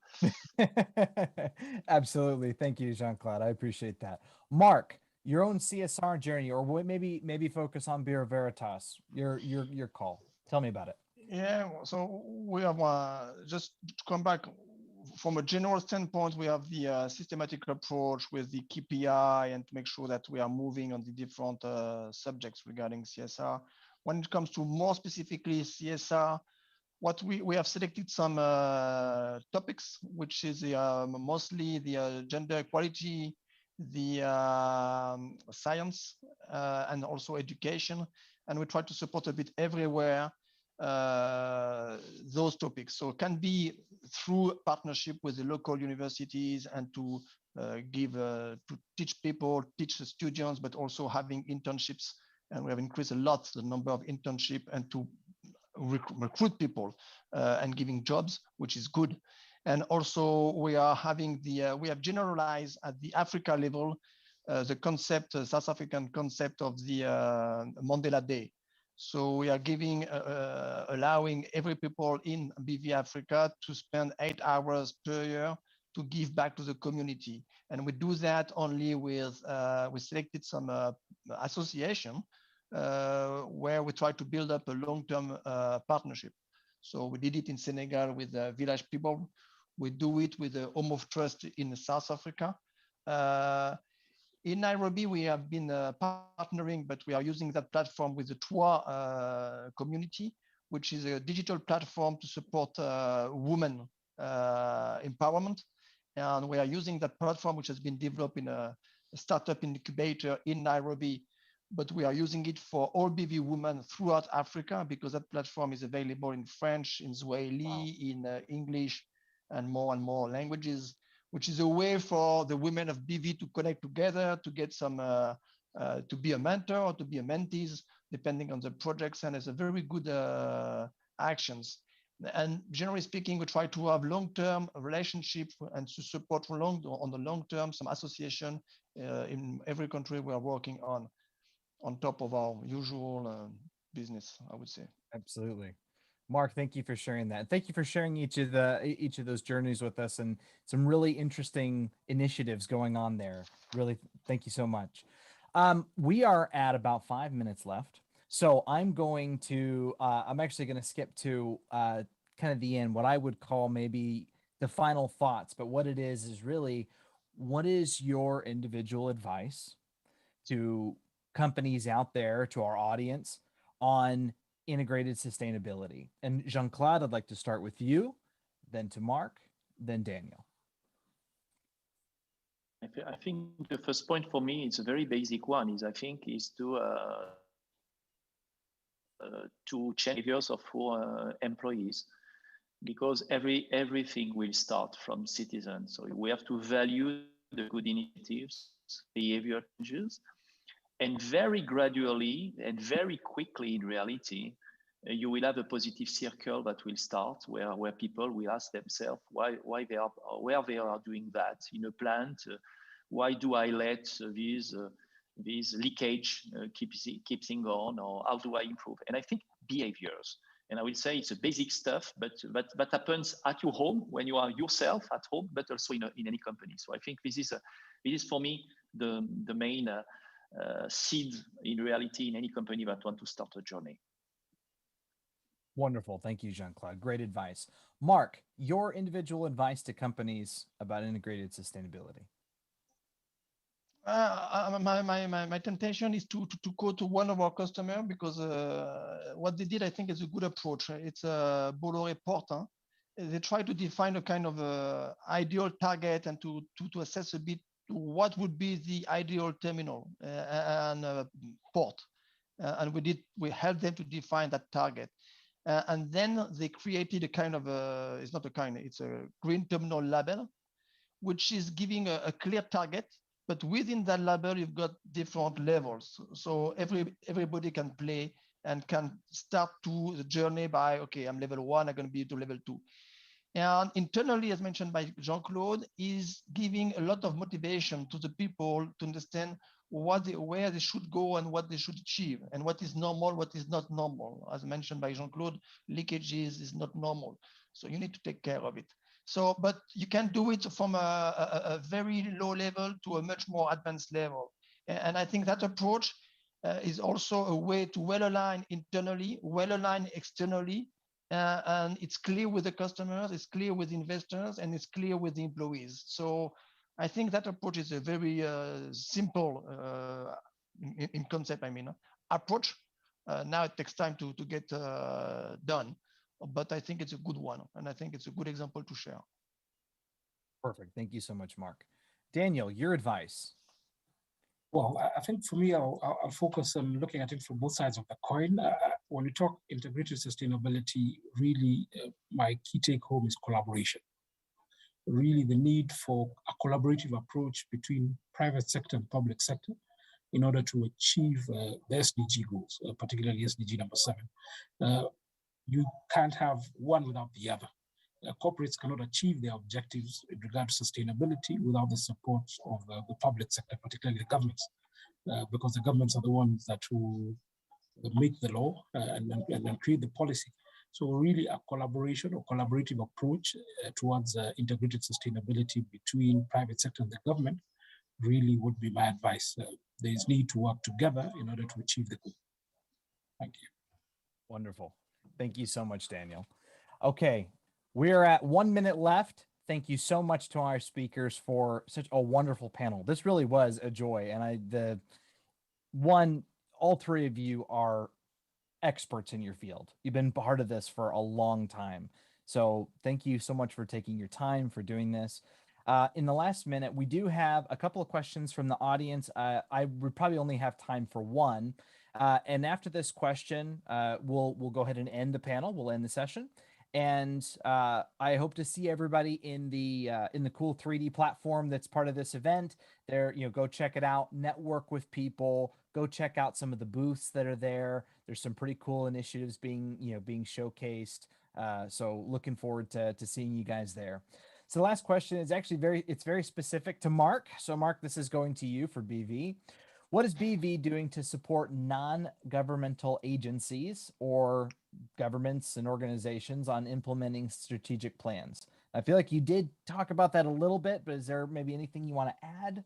Absolutely. Thank you, Jean-Claude. I appreciate that. Mark, your own CSR journey, or maybe focus on Bureau Veritas, your call. Tell me about it. Yeah, so we have just to come back from a general standpoint, we have the systematic approach with the KPI and to make sure that we are moving on the different subjects regarding CSR. When it comes to more specifically CSR, what we have selected some topics, which is mostly the gender equality, the science, and also education. And we try to support a bit everywhere those topics. So it can be through partnership with the local universities and to teach people, teach the students, but also having internships. And we have increased a lot the number of internship and to recruit people and giving jobs, which is good. And also we are having we have generalized at the Africa level the concept, South African concept of the Mandela Day. So we are giving, allowing every people in BV Africa to spend 8 hours per year to give back to the community. And we do that only with, we selected some association where we try to build up a long-term partnership. So we did it in Senegal with Village People. We do it with the Home of Trust in South Africa. In Nairobi, we have been partnering, but we are using that platform with the Twa community, which is a digital platform to support women empowerment. And we are using that platform, which has been developed in a startup incubator in Nairobi, but we are using it for all BV women throughout Africa because that platform is available in French, in Swahili, in English, and more languages, which is a way for the women of BV to connect together, to get some, to be a mentor or to be a mentees, depending on the projects, and it's a very good actions. And generally speaking, we try to have long-term relationship and to support on the long term, some association in every country we are working on top of our usual business, I would say. Absolutely. Mark, thank you for sharing that. Thank you for sharing each of those journeys with us and some really interesting initiatives going on there. Really, thank you so much. We are at about 5 minutes left. So I'm going to, I'm actually going to skip to kind of the end, what I would call maybe the final thoughts, but what it is really, what is your individual advice to companies out there, to our audience on integrated sustainability? And Jean-Claude, I'd like to start with you, then to Mark, then Daniel. I think the first point for me, it's a very basic one, is to change behaviors of our employees, because everything will start from citizens. So we have to value the good initiatives, behavior changes, And very gradually and very quickly in reality, you will have a positive circle that will start where people will ask themselves why they are doing that in a plant. Why do I let these leakage keeping on, or how do I improve? And I think behaviors. And I will say it's a basic stuff, but that happens at your home when you are yourself at home, but also in any company. So I think this is for me the main seed in reality in any company that want to start a journey. Wonderful. Thank you, Jean-Claude. Great advice. Mark, your individual advice to companies about integrated sustainability. My temptation is to go to one of our customers, because what they did, I think, is a good approach. It's Bolloré Port. They try to define a kind of ideal target and to assess a bit what would be the ideal terminal and port. And we helped them to define that target. And then they created a kind of it's a green terminal label, which is giving a clear target. But within that label, you've got different levels. So everybody can play and can start to the journey by, okay, I'm level 1, I'm going to be to level 2. And internally, as mentioned by Jean-Claude, is giving a lot of motivation to the people to understand where they should go and what they should achieve, and what is normal, what is not normal. As mentioned by Jean-Claude, leakages is not normal. So you need to take care of it. So, but you can do it from a very low level to a much more advanced level. And I think that approach is also a way to well align internally, well align externally, and it's clear with the customers, it's clear with investors, and it's clear with the employees. So I think that approach is a very simple in concept, approach. Now it takes time to get done, but I think it's a good one, and I think it's a good example to share. Perfect. Thank you so much, Mark. Daniel, your advice. Well, I think for me, I'll focus on looking at it from both sides of the coin. When we talk integrated sustainability, really my key take home is collaboration. Really the need for a collaborative approach between private sector and public sector in order to achieve the SDG goals, particularly SDG number 7. You can't have one without the other. Corporates cannot achieve their objectives in regard to sustainability without the support of the public sector, particularly the governments, because the governments are the ones that will make the law and create the policy. So really a collaboration or collaborative approach towards integrated sustainability between private sector and the government really would be my advice. There is need to work together in order to achieve the goal. Thank you. Wonderful. Thank you so much, Daniel. Okay, we're at 1 minute left. Thank you so much to our speakers for such a wonderful panel. This really was a joy. And all three of you are experts in your field. You've been part of this for a long time. So thank you so much for taking your time for doing this. In the last minute, we do have a couple of questions from the audience. I would probably only have time for one. And after this question, we'll go ahead and end the panel. We'll end the session. And I hope to see everybody in the cool 3D platform that's part of this event. There, go check it out, network with people, go check out some of the booths that are there. There's some pretty cool initiatives being showcased. So looking forward to seeing you guys there. So the last question is actually very specific to Mark. So Mark, this is going to you for BV. What is BV doing to support non-governmental agencies or governments and organizations on implementing strategic plans? I feel like you did talk about that a little bit, but is there maybe anything you want to add?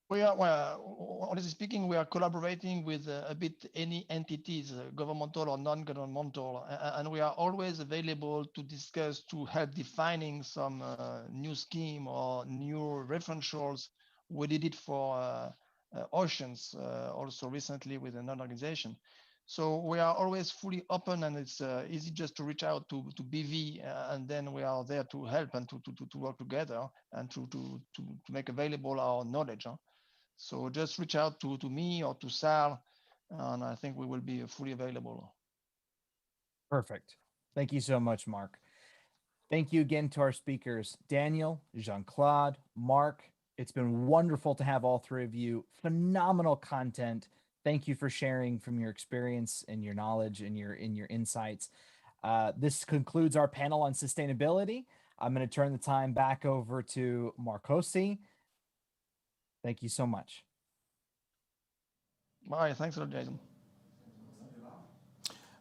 Well, honestly speaking, we are collaborating with a bit any entities, governmental or non-governmental, and we are always available to discuss, to help defining some new scheme or new referentials. We did it for oceans also recently with another organization. So we are always fully open, and it's easy just to reach out to BV, and then we are there to help and to work together and to make available our knowledge. So just reach out to me or to Sal, and I think we will be fully available. Perfect. Thank you so much, Mark. Thank you again to our speakers, Daniel, Jean-Claude, Mark, It's been wonderful to have all three of you. Phenomenal content. Thank you for sharing from your experience and your knowledge and your insights. This concludes our panel on sustainability. I'm going to turn the time back over to Marcosi. Thank you so much. Bye. Thanks a lot, Jason.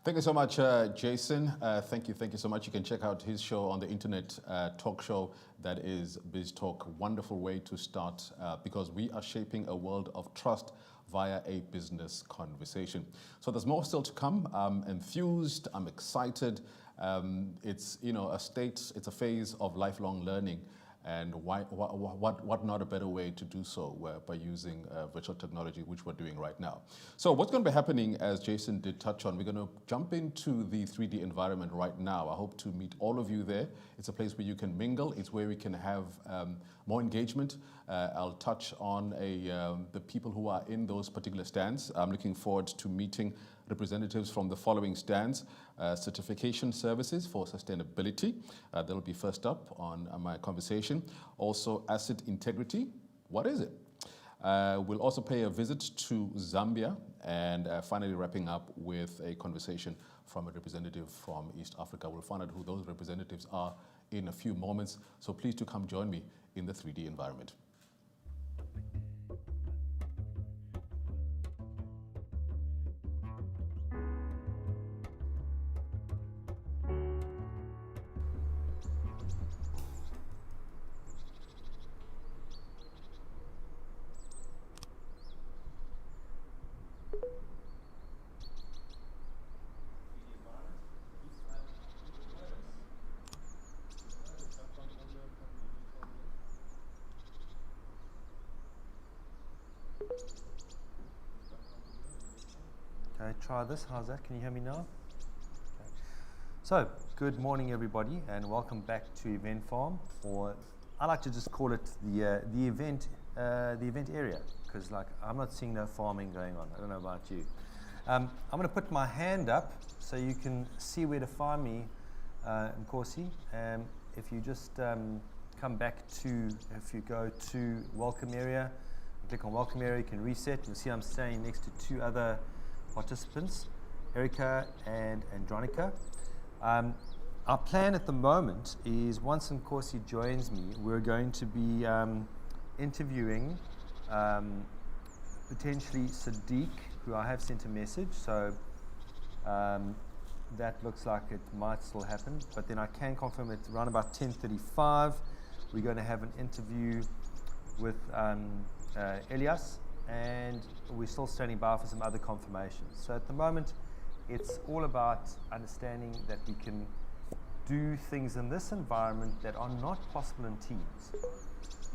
Thank you so much, Jason. Thank you so much. You can check out his show on the internet, talk show, that is BizTalk. Wonderful way to start because we are shaping a world of trust via a business conversation. So there's more still to come. I'm enthused, I'm excited. It's it's a phase of lifelong learning. And what not a better way to do so by using virtual technology, which we're doing right now. So what's going to be happening, as Jason did touch on, we're going to jump into the 3D environment right now. I hope to meet all of you there. It's a place where you can mingle. It's where we can have more engagement. I'll touch on the people who are in those particular stands. I'm looking forward to meeting representatives from the following stands: certification services for sustainability. That'll be first up on my conversation. Also, asset integrity. What is it? We'll also pay a visit to Zambia, and finally wrapping up with a conversation from a representative from East Africa. We'll find out who those representatives are in a few moments. So please do come join me in the 3D environment. Okay, try this. How's that? Can you hear me now? Okay. So, good morning, everybody, and welcome back to Event Farm, or I like to just call it the event area, because I'm not seeing no farming going on. I don't know about you. I'm going to put my hand up so you can see where to find me, Nkosi. If you just come back if you go to Welcome Area, click on Welcome Area, you can reset. You'll see I'm staying next to two other participants, Erica and Andronica. Our plan at the moment is once Nkosi joins me, we're going to be interviewing potentially Sadiq, who I have sent a message, so that looks like it might still happen, but then I can confirm it around about 10:35. We're going to have an interview with Elias, and we're still standing by for some other confirmations. So at the moment, it's all about understanding that we can do things in this environment that are not possible in teams.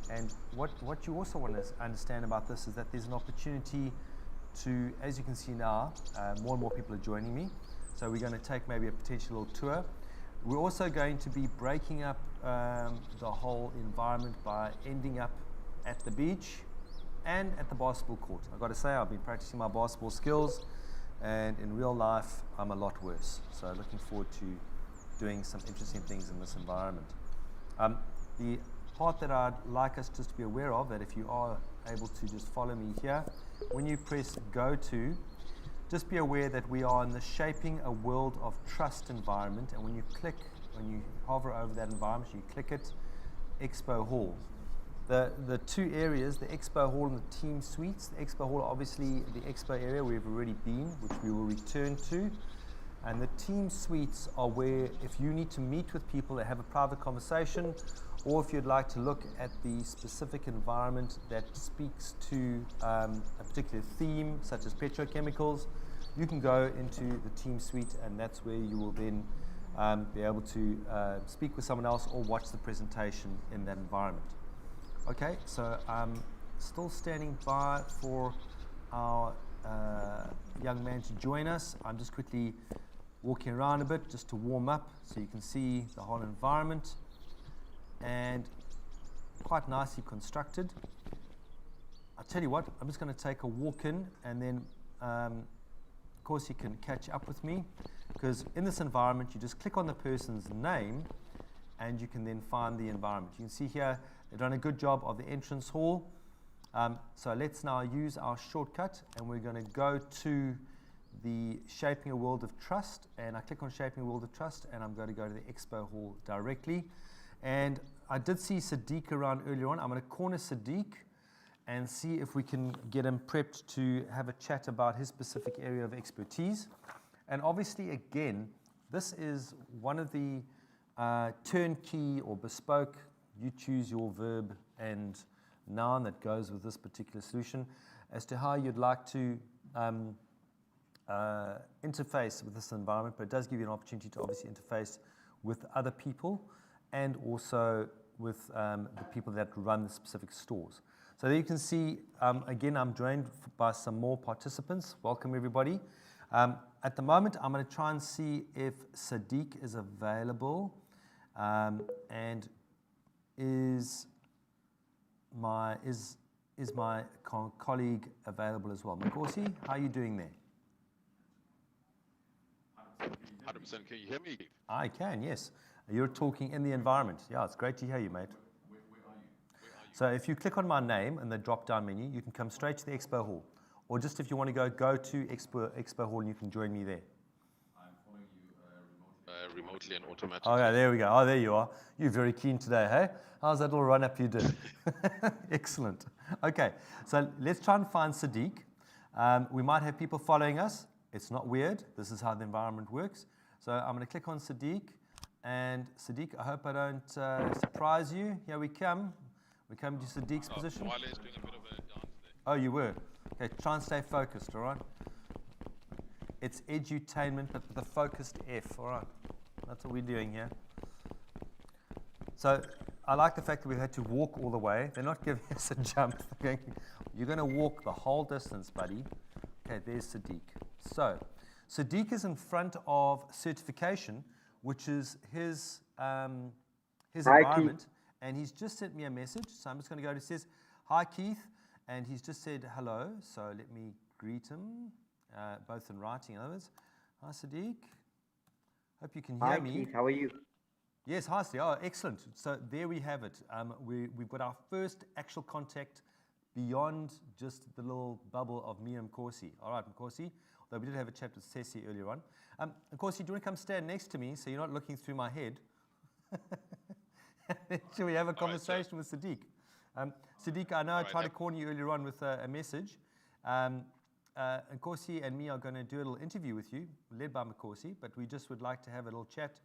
And what you also want to understand about this is that there's an opportunity to, as you can see now, more and more people are joining me. So we're going to take maybe a potential little tour. We're also going to be breaking up the whole environment by ending up at the beach and at the basketball court. I've got to say, I've been practicing my basketball skills, and in real life, I'm a lot worse. So looking forward to doing some interesting things in this environment. The part that I'd like us just to be aware of, that if you are able to just follow me here, when you press go to, just be aware that we are in the Shaping a World of Trust environment, and when you hover over that environment, you click it, Expo Hall. The two areas, the Expo Hall and the Team Suites. The Expo Hall, obviously the Expo area we've already been, which we will return to. And the Team Suites are where, if you need to meet with people and have a private conversation, or if you'd like to look at the specific environment that speaks to a particular theme, such as petrochemicals, you can go into the Team Suite, and that's where you will then be able to speak with someone else or watch the presentation in that environment. Okay, so I'm still standing by for our young man to join us. I'm just quickly walking around a bit just to warm up so you can see the whole environment, and quite nicely constructed. I'll tell you what, I'm just going to take a walk in, and then of course you can catch up with me, because in this environment you just click on the person's name and you can then find the environment. You can see here they've done a good job of the entrance hall. So let's now use our shortcut, and we're going to go to the Shaping a World of Trust, and I click on Shaping a World of Trust, and I'm going to go to the expo hall directly. And I did see Sadiq around earlier on. I'm going to corner Sadiq and see if we can get him prepped to have a chat about his specific area of expertise. And obviously, again, this is one of the turnkey or bespoke, you choose your verb and noun that goes with this particular solution, as to how you'd like to interface with this environment, but it does give you an opportunity to obviously interface with other people and also with the people that run the specific stores. So there you can see, again, I'm joined by some more participants. Welcome, everybody. At the moment, I'm going to try and see if Sadiq is available, and is my colleague available as well. Nkosi, how are you doing there? 100%. Can you hear me? I can, yes. You're talking in the environment. Yeah, it's great to hear you, mate. Where are you? So if you click on my name in the drop-down menu, you can come straight to the expo hall. Or just if you want to go to expo hall and you can join me there. I'm following you remotely and automatically. Okay, there we go. Oh, there you are. You're very keen today, hey? How's that little run-up you did? Excellent. Okay, so let's try and find Sadiq. We might have people following us. It's not weird. This is how the environment works. So I'm going to click on Sadiq. And Sadiq, I hope I don't surprise you. Here we come. We come to Sadiq's position. Wale is doing a bit of a dance there. Oh, you were? Okay, try and stay focused, all right? It's edutainment, but with a focused F, all right? That's what we're doing here. So I like the fact that we had to walk all the way. They're not giving us a jump. You're going to walk the whole distance, buddy. Okay, there's Sadiq. So Sadiq is in front of certification, which is his environment. Keith. And he's just sent me a message. So I'm just going to go to, it says, hi, Keith. And he's just said hello. So let me greet him, both in writing and others. Hi, Sadiq. Hope you can hear me. Hi, Keith. How are you? Yes, hi, Sadiq. Oh, excellent. So there we have it. We've got our first actual contact beyond just the little bubble of me and Nkosi. All right, Nkosi. Although we did have a chat with Ceci earlier on. Nkosi, do you want to come stand next to me so you're not looking through my head? Shall we have a conversation with Sadiq? Sadiq, I know I tried to corner you earlier on with a message. Nkosi and me are going to do a little interview with you, led by Nkosi, but we just would like to have a little chat.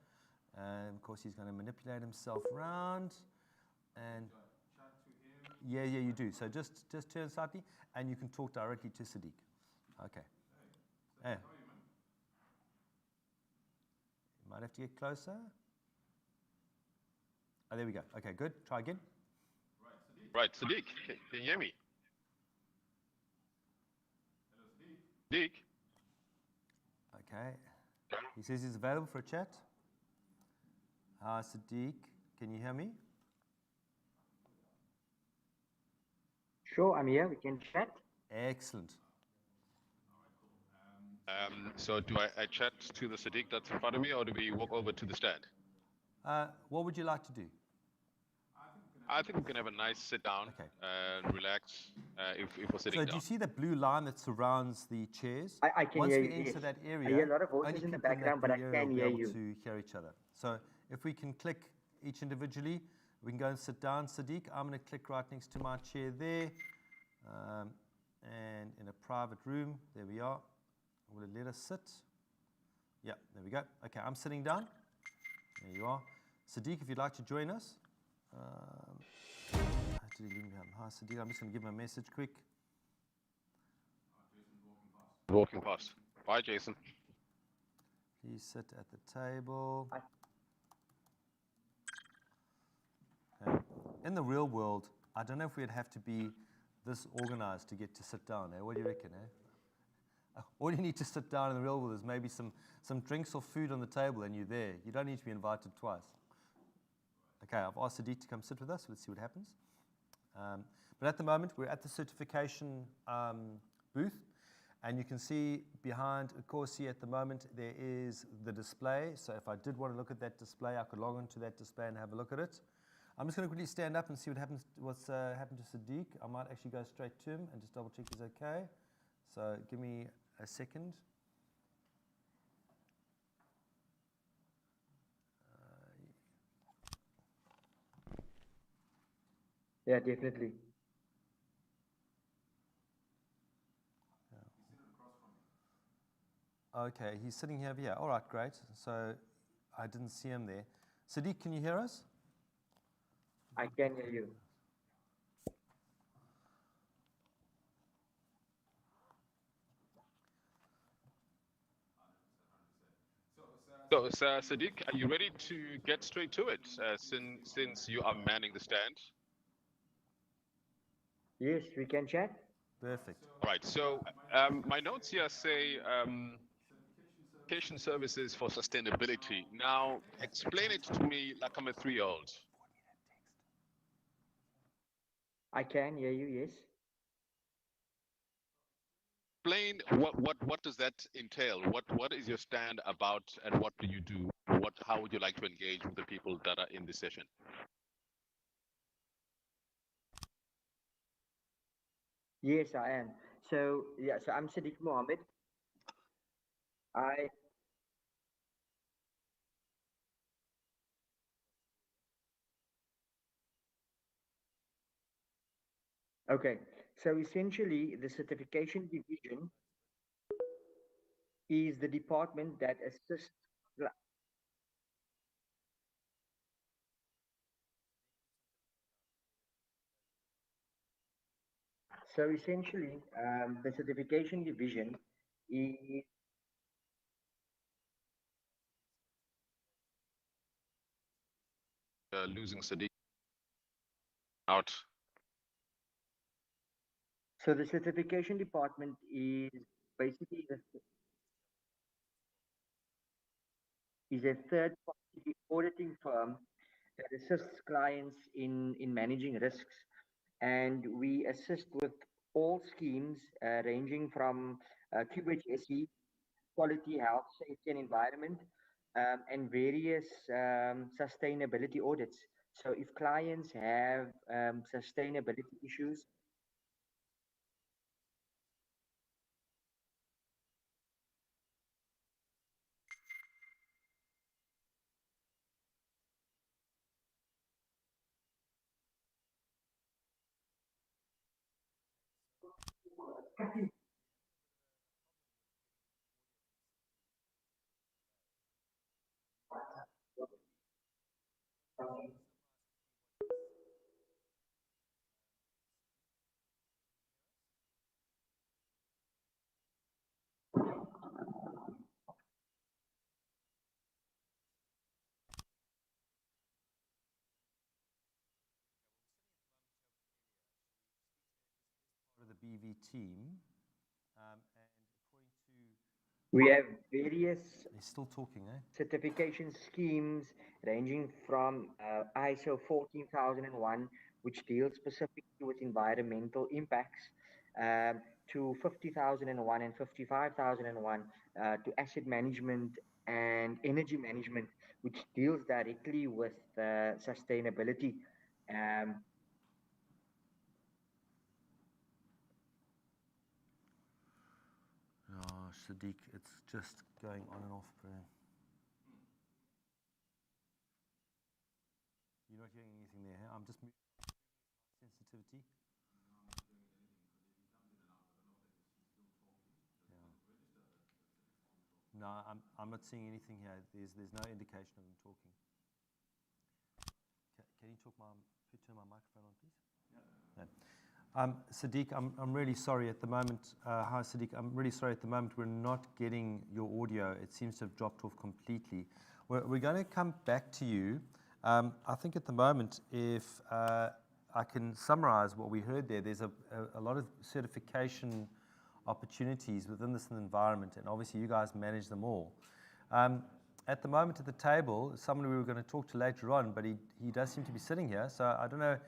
Nkosi's going to manipulate himself around. And yeah, you do. So just turn slightly, and you can talk directly to Sadiq. Okay. Hey. You might have to get closer. Oh, there we go. Okay, good. Try again. Right, Sadiq, can you hear me? Hello, Sadiq. Okay. He says he's available for a chat. Hi, Sadiq. Can you hear me? Sure, I'm here. We can chat. Excellent. So do I chat to the Sadiq that's in front of me, or do we walk over to the stand? What would you like to do? I think we can have a nice sit down and relax if we're sitting down. So do you see the blue line that surrounds the chairs? I can Once hear we you. enter Yes. that area, I hear a lot of voices only in the people background, that but I area can will be hear able you. to hear each other. So if we can click each individually, we can go and sit down. Sadiq, I'm going to click right next to my chair there. And in a private room, there we are. Will it let us sit? Yeah, there we go. Okay, I'm sitting down. There you are. Sadiq, if you'd like to join us. Hi, Sadiq. I'm just going to give him a message quick. Walking past. Bye, Jason. Please sit at the table. Okay. In the real world, I don't know if we'd have to be this organized to get to sit down. What do you reckon? All you need to sit down in the real world is maybe some drinks or food on the table and you're there. You don't need to be invited twice. Okay, I've asked Sadiq to come sit with us. Let's see what happens. But at the moment, we're at the certification booth. And you can see behind Corsi at the moment, there is the display. So if I did want to look at that display, I could log into that display and have a look at it. I'm just going to quickly stand up and see what's happened to Sadiq. I might actually go straight to him and just double check he's okay. So give me a second. Yeah, definitely. Okay, he's sitting here. Yeah, all right, great. So I didn't see him there. Sadiq, can you hear us? I can hear you. So, Sadiq, are you ready to get straight to it since you are manning the stand? Yes, we can chat. Perfect. All right. So my notes here say certification services for sustainability. Now, explain it to me like I'm a 3-year-old. I can hear you, yes. Explain what does that entail? What is your stand about, and what do you do? How would you like to engage with the people that are in this session? Yes, I am. So yeah, so I'm Sadiq Mohammed. Okay, so essentially the certification division is the department that assists. So essentially, the certification division is Losing Sadiq out. so the certification department is basically is a third-party auditing firm that assists clients in managing risks, and we assist with all schemes ranging from QHSE, quality, health, safety, and environment, and various sustainability audits. So if clients have sustainability issues, Part of the BV team. And according to... we have various They're still talking, eh? certification schemes ranging from ISO 14001, which deals specifically with environmental impacts, to 50001 and 55001, to asset management and energy management, which deals directly with sustainability. Oh, Sadiq, it's just going on and off, bro. You're not hearing anything there, huh? I'm just moving sensitivity. Yeah. No, I'm not seeing anything here. There's no indication of them talking. Can you turn my microphone on, please? Yeah. No. Sadiq, I'm really sorry at the moment. Hi, Sadiq. I'm really sorry at the moment. We're not getting your audio. It seems to have dropped off completely. We're going to come back to you. I think at the moment, if I can summarize what we heard there, there's a lot of certification opportunities within this environment, and obviously you guys manage them all. At the moment at the table, someone we were going to talk to later on, but he does seem to be sitting here, so I don't know.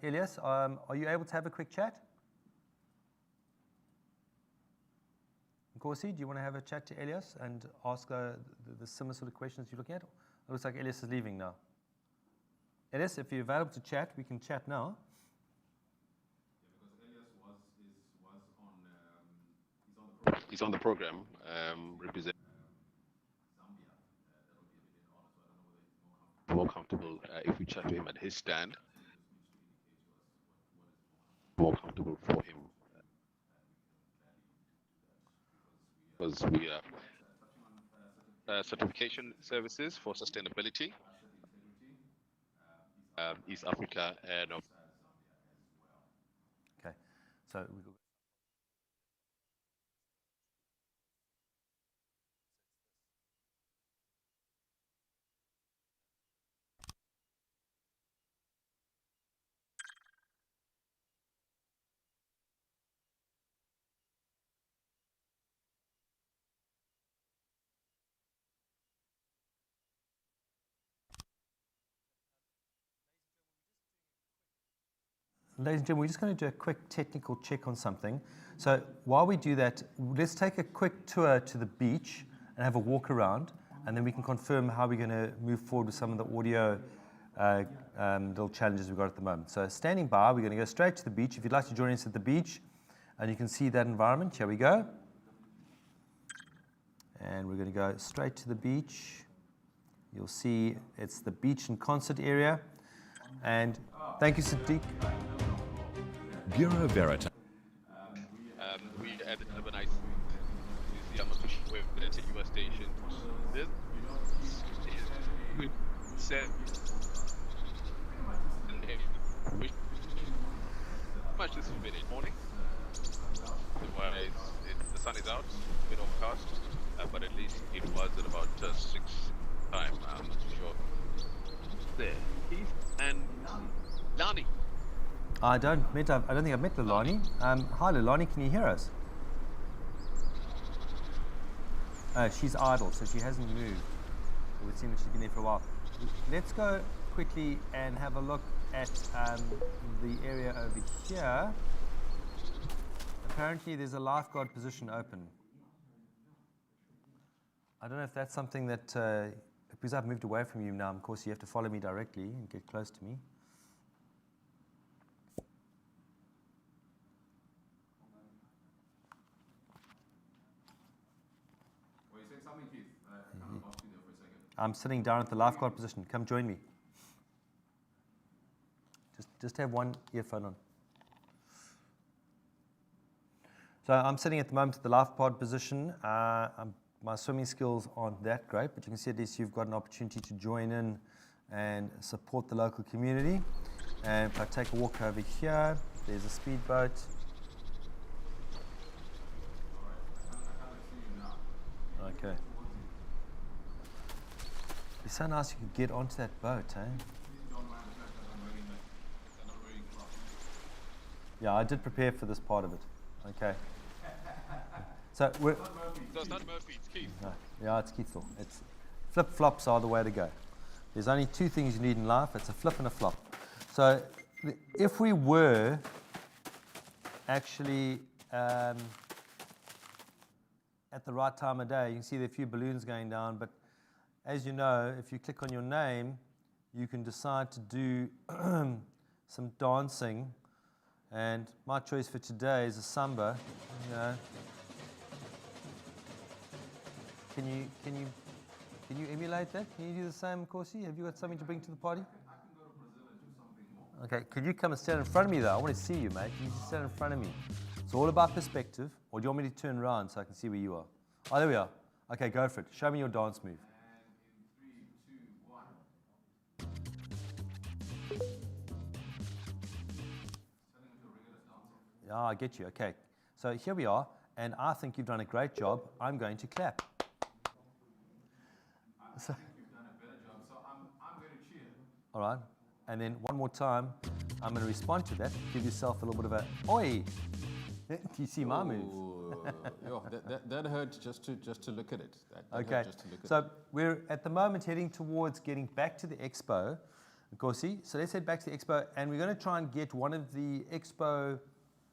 Elias, are you able to have a quick chat? Nkosi, do you want to have a chat to Elias and ask the similar sort of questions you're looking at? It looks like Elias is leaving now. Elias, if you're available to chat, we can chat now. He's on the program representing Zambia. That would be a bit odd, so I don't know whether he's more comfortable if we chat to him at his stand. More comfortable for him because we are certification services for sustainability, East Africa, and okay, so we go. Ladies and gentlemen, we're just going to do a quick technical check on something. So while we do that, let's take a quick tour to the beach and have a walk around, and then we can confirm how we're going to move forward with some of the audio little challenges we've got at the moment. So standing by, we're going to go straight to the beach. If you'd like to join us at the beach, and you can see that environment, here we go. And we're going to go straight to the beach. You'll see it's the beach and concert area. And thank you, Sadiq. Bureau Veritas. We have a nice museum of it's a US station. This we said much this minute morning. The sun is out, a bit overcast, but at least it was at about 6 time. I'm not too sure. There, Keith and Lani. I don't think I've met Lilani. Hi, Lilani, can you hear us? She's idle, so she hasn't moved. It would seem that she's been there for a while. Let's go quickly and have a look at the area over here. Apparently, there's a lifeguard position open. I don't know if that's something that, because I've moved away from you now, of course, you have to follow me directly and get close to me. I'm sitting down at the lifeguard position. Come join me. Just have one earphone on. So I'm sitting at the moment at the lifeguard position. My swimming skills aren't that great, but you can see at least you've got an opportunity to join in and support the local community. And if I take a walk over here, there's a speedboat. Okay. It's so nice you could get onto that boat, eh? Yeah, I did prepare for this part of it. Okay. So we're... So it's not Murphy, it's Keith. No, yeah, it's Keith. It's flip-flops are the way to go. There's only two things you need in life. It's a flip and a flop. So if we were actually at the right time of day, you can see there are a few balloons going down, but as you know, if you click on your name, you can decide to do some dancing. And my choice for today is a samba. You know. Can you emulate that? Can you do the same, Nkosi? Have you got something to bring to the party? Okay, could you come and stand in front of me though? I want to see you, mate. Can you just stand in front of me? It's all about perspective. Or do you want me to turn around so I can see where you are? Oh, there we are. Okay, go for it. Show me your dance move. Yeah, I get you. Okay. So here we are, and I think you've done a great job. I'm going to clap. I think you've done a better job, so I'm going to cheer. All right. And then one more time, I'm going to respond to that. Give yourself a little bit of a oi. Do you see my move? That hurt just to look at it. Okay. So we're at the moment heading towards getting back to the expo, Nkosi. So let's head back to the expo, and we're going to try and get one of the expo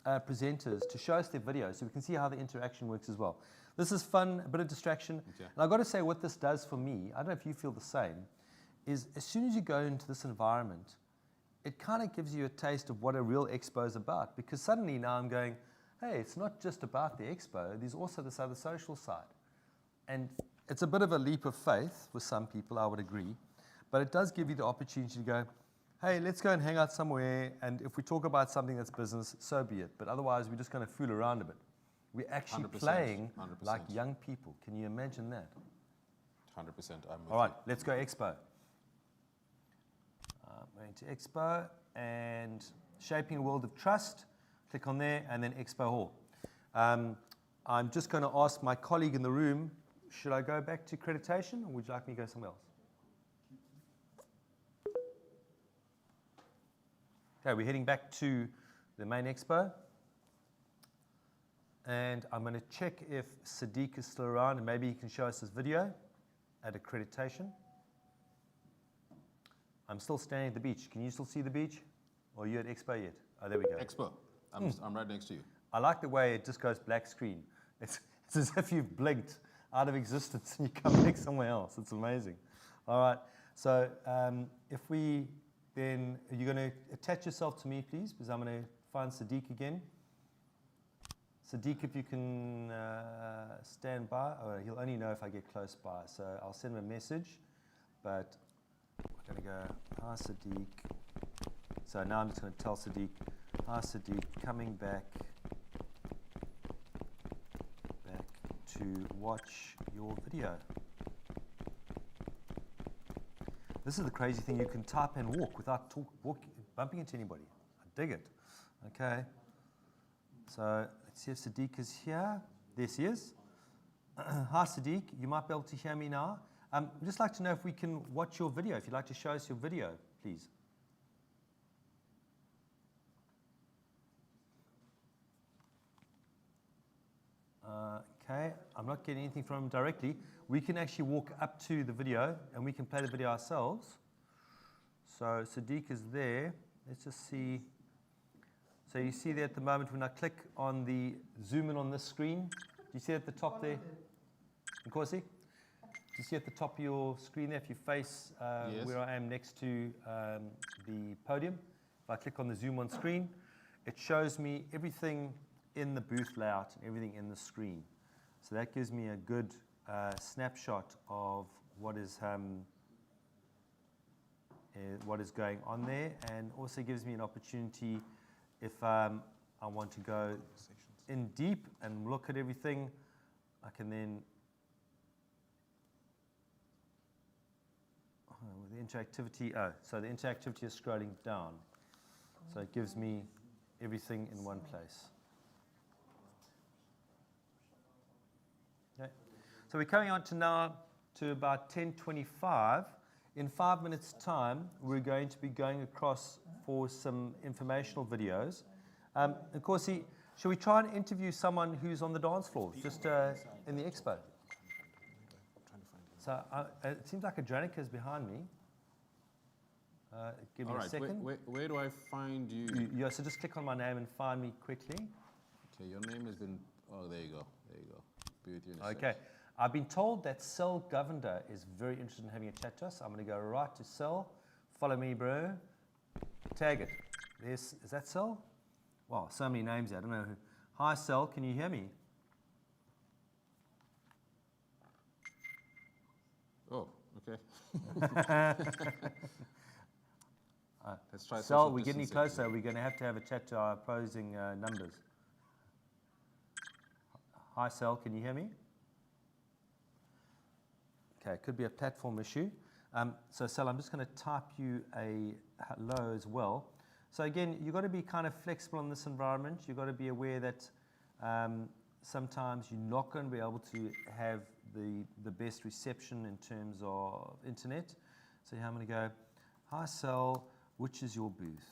presenters to show us their video so we can see how the interaction works as well. This is fun, a bit of distraction. Okay. And I've got to say what this does for me, I don't know if you feel the same, is as soon as you go into this environment, it kind of gives you a taste of what a real expo is about. Because suddenly now I'm going, hey, it's not just about the expo, there's also this other social side. And it's a bit of a leap of faith with some people, I would agree. But it does give you the opportunity to go, hey, let's go and hang out somewhere. And if we talk about something that's business, so be it. But otherwise, we're just going to fool around a bit. We're actually 100%, playing 100%. like young people. Can you imagine that? 100%. All right, let's go expo. Going to expo and shaping a world of trust. Click on there and then expo hall. I'm just going to ask my colleague in the room, should I go back to accreditation or would you like me to go somewhere else? Okay, we're heading back to the main expo. And I'm going to check if Sadiq is still around and maybe he can show us his video at accreditation. I'm still standing at the beach. Can you still see the beach? Or are you at expo yet? Oh, there we go. Expo. I'm right next to you. I like the way it just goes black screen. It's as if you've blinked out of existence and you come back somewhere else. It's amazing. All right. So if we then, are you going to attach yourself to me, please? Because I'm going to find Sadiq again. Sadiq, if you can stand by. Oh, he'll only know if I get close by. So I'll send him a message. But we're going to go, hi, Sadiq. So now I'm just going to tell Sadiq, hi, Sadiq, coming back to watch your video. This is the crazy thing. You can type and walk without bumping into anybody. I dig it. Okay. So let's see if Sadiq is here. There he is. Hi, Sadiq. You might be able to hear me now. I'd just like to know if we can watch your video. If you'd like to show us your video, please. Okay, I'm not getting anything from him directly. We can actually walk up to the video and we can play the video ourselves. So Sadiq is there. Let's just see. So you see there at the moment when I click on the zoom in on this screen, do you see at the top there? Nkosi? Do you see at the top of your screen there, if you face Yes. where I am next to the podium, if I click on the zoom on screen, it shows me everything in the booth layout and everything in the screen. So that gives me a good snapshot of what is going on there, and also gives me an opportunity if I want to go in deep and look at everything, I can then the interactivity, so the interactivity is scrolling down. So it gives me everything in one place. Okay. So we're coming on to now to about 10:25. In 5 minutes' time, we're going to be going across for some informational videos. Of course, should we try and interview someone who's on the dance floor, just in the expo? So it seems like Adrianica is behind me. Give me a second. Where do I find you? Yeah, so just click on my name and find me quickly. Okay, your name has been, oh, there you go. There you go. Be with you in a Okay. sec. I've been told that Cell Govender is very interested in having a chat to us. I'm going to go right to Cell. Follow me, bro. Tag it. Is that Cell? Wow, so many names here. I don't know who. Hi, Cell. Can you hear me? Oh, okay. Let's try Cell, social we're getting distancing. closer. We're going to have a chat to our opposing numbers. Hi, Cell. Can you hear me? Okay, it could be a platform issue. So, Cell, I'm just going to type you a hello as well. So, again, you've got to be kind of flexible in this environment. You've got to be aware that sometimes you're not going to be able to have the best reception in terms of internet. So, here I'm going to go, hi, Cell, which is your booth?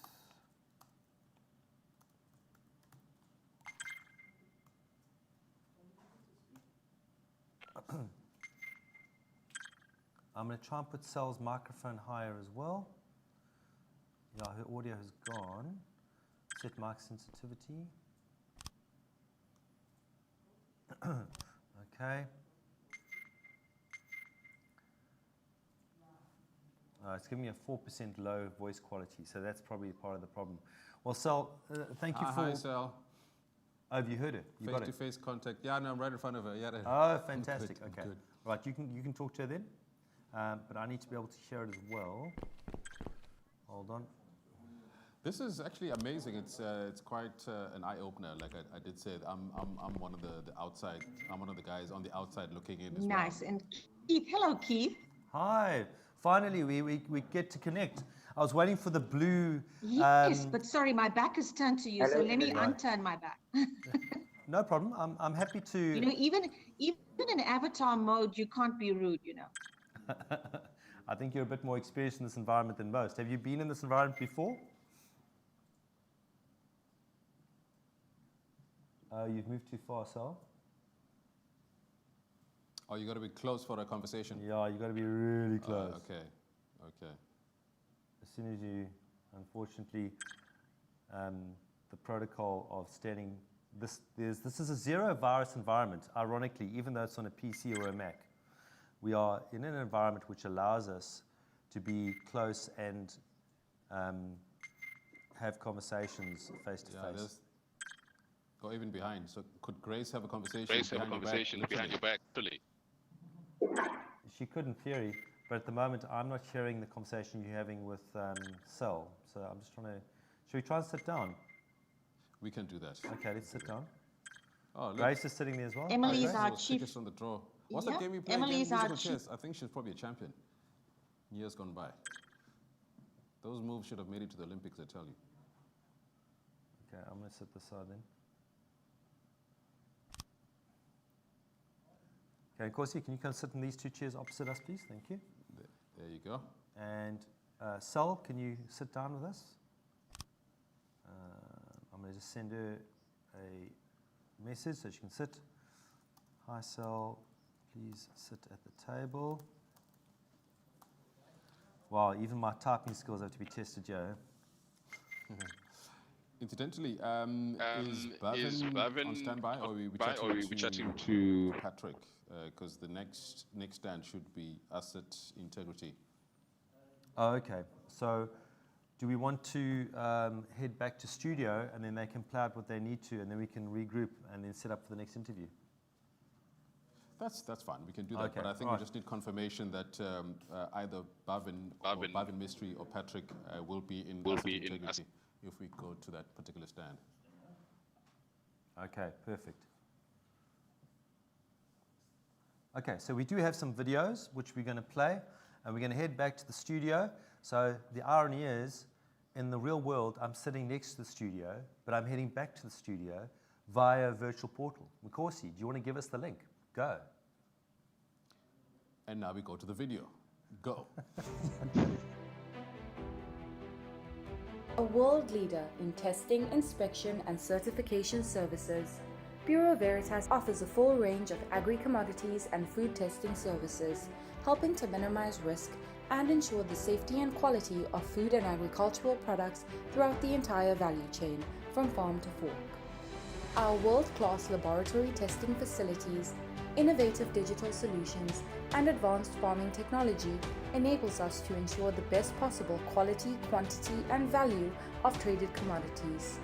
I'm going to try and put Cell's microphone higher as well. Yeah, her audio has gone. Set mic sensitivity. Okay. It's giving me a 4% low voice quality, so that's probably part of the problem. Well, Sal, thank you for... Hi, Sal. Oh, have you heard it? You got it? Face-to-face contact. Yeah, no, I'm right in front of her. Yeah. Oh, fantastic. Good, okay. good. Right, you can talk to her then, but I need to be able to hear it as well. Hold on. This is actually amazing. It's quite an eye opener. Like I did say, I'm one of the outside. I'm one of the guys on the outside looking in. As Nice. Well. And Keith, hello, Keith. Hi. Finally, we get to connect. I was waiting for the blue. Yes, but sorry, my back is turned to you, so Hello, let me everyone. unturn my back. No problem. I'm happy to. You know, even in avatar mode, you can't be rude. You know. I think you're a bit more experienced in this environment than most. Have you been in this environment before? You've moved too far, Sal. Oh, you got to be close for a conversation. Yeah, you got to be really close. Okay. As soon as you, unfortunately, the protocol of standing. This is a zero virus environment. Ironically, even though it's on a PC or a Mac, we are in an environment which allows us to be close and have conversations face to face. Or even behind. So could Grace have a conversation? Behind your back, fully. She could in theory, but at the moment I'm not hearing the conversation you're having with Sal. So I'm just trying to. Should we try and sit down? We can do that. Okay, let's sit down. Oh, look. Grace is sitting there as well. Emily's our chief. chief. On the draw. What's Yeah, that game we play? Emily's our Musical chief. chairs. I think she's probably a champion. Years gone by. Those moves should have made it to the Olympics, I tell you. Okay, I'm going to sit this side then. Okay, Corsi, can you come sit in these two chairs opposite us, please? Thank you. There you go. And Sal, can you sit down with us? I'm going to just send her a message so she can sit. Hi, Sal. Please sit at the table. Wow, even my typing skills have to be tested, Joe. Incidentally, is Bhavin on standby, or are we chatting to Patrick? Because the next stand should be asset integrity. Oh, okay. So do we want to head back to studio and then they can play out what they need to and then we can regroup and then set up for the next interview? That's fine. We can do that. Okay, But I think right. we just need confirmation that either Bhavin Mystery or Patrick will be in integrity if we go to that particular stand. Okay, perfect. Okay, so we do have some videos which we're going to play, and we're going to head back to the studio. So the irony is, in the real world, I'm sitting next to the studio, but I'm heading back to the studio via a virtual portal. Mkosi, do you want to give us the link? Go. And now we go to the video. Go. A world leader in testing, inspection, and certification services, Bureau Veritas offers a full range of agri-commodities and food testing services, helping to minimize risk and ensure the safety and quality of food and agricultural products throughout the entire value chain, from farm to fork. Our world-class laboratory testing facilities, innovative digital solutions, and advanced farming technology enables us to ensure the best possible quality, quantity, and value of traded commodities.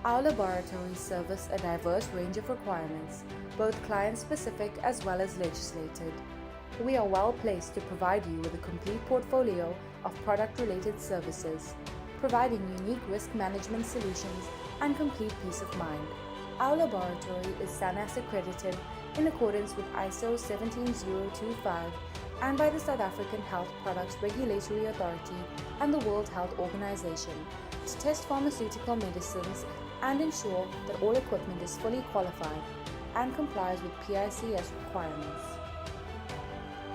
Our laboratories service a diverse range of requirements, both client-specific as well as legislated. We are well placed to provide you with a complete portfolio of product-related services, providing unique risk management solutions and complete peace of mind. Our laboratory is SANAS accredited in accordance with ISO 17025 and by the South African Health Products Regulatory Authority and the World Health Organization to test pharmaceutical medicines and ensure that all equipment is fully qualified and complies with PICS requirements.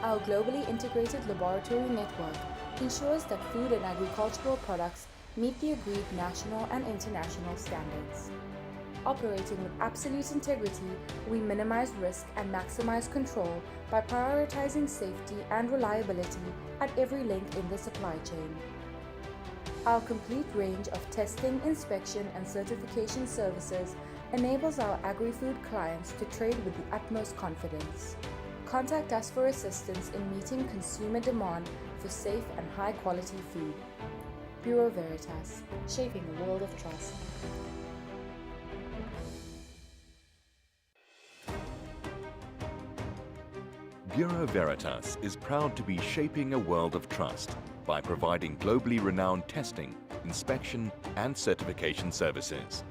Our globally integrated laboratory network ensures that food and agricultural products meet the agreed national and international standards. Operating with absolute integrity, we minimize risk and maximize control by prioritizing safety and reliability at every link in the supply chain. Our complete range of testing, inspection, and certification services enables our agri-food clients to trade with the utmost confidence. Contact us for assistance in meeting consumer demand for safe and high-quality food. Bureau Veritas, shaping a world of trust. Bureau Veritas is proud to be shaping a world of trust by providing globally renowned testing, inspection, and certification services.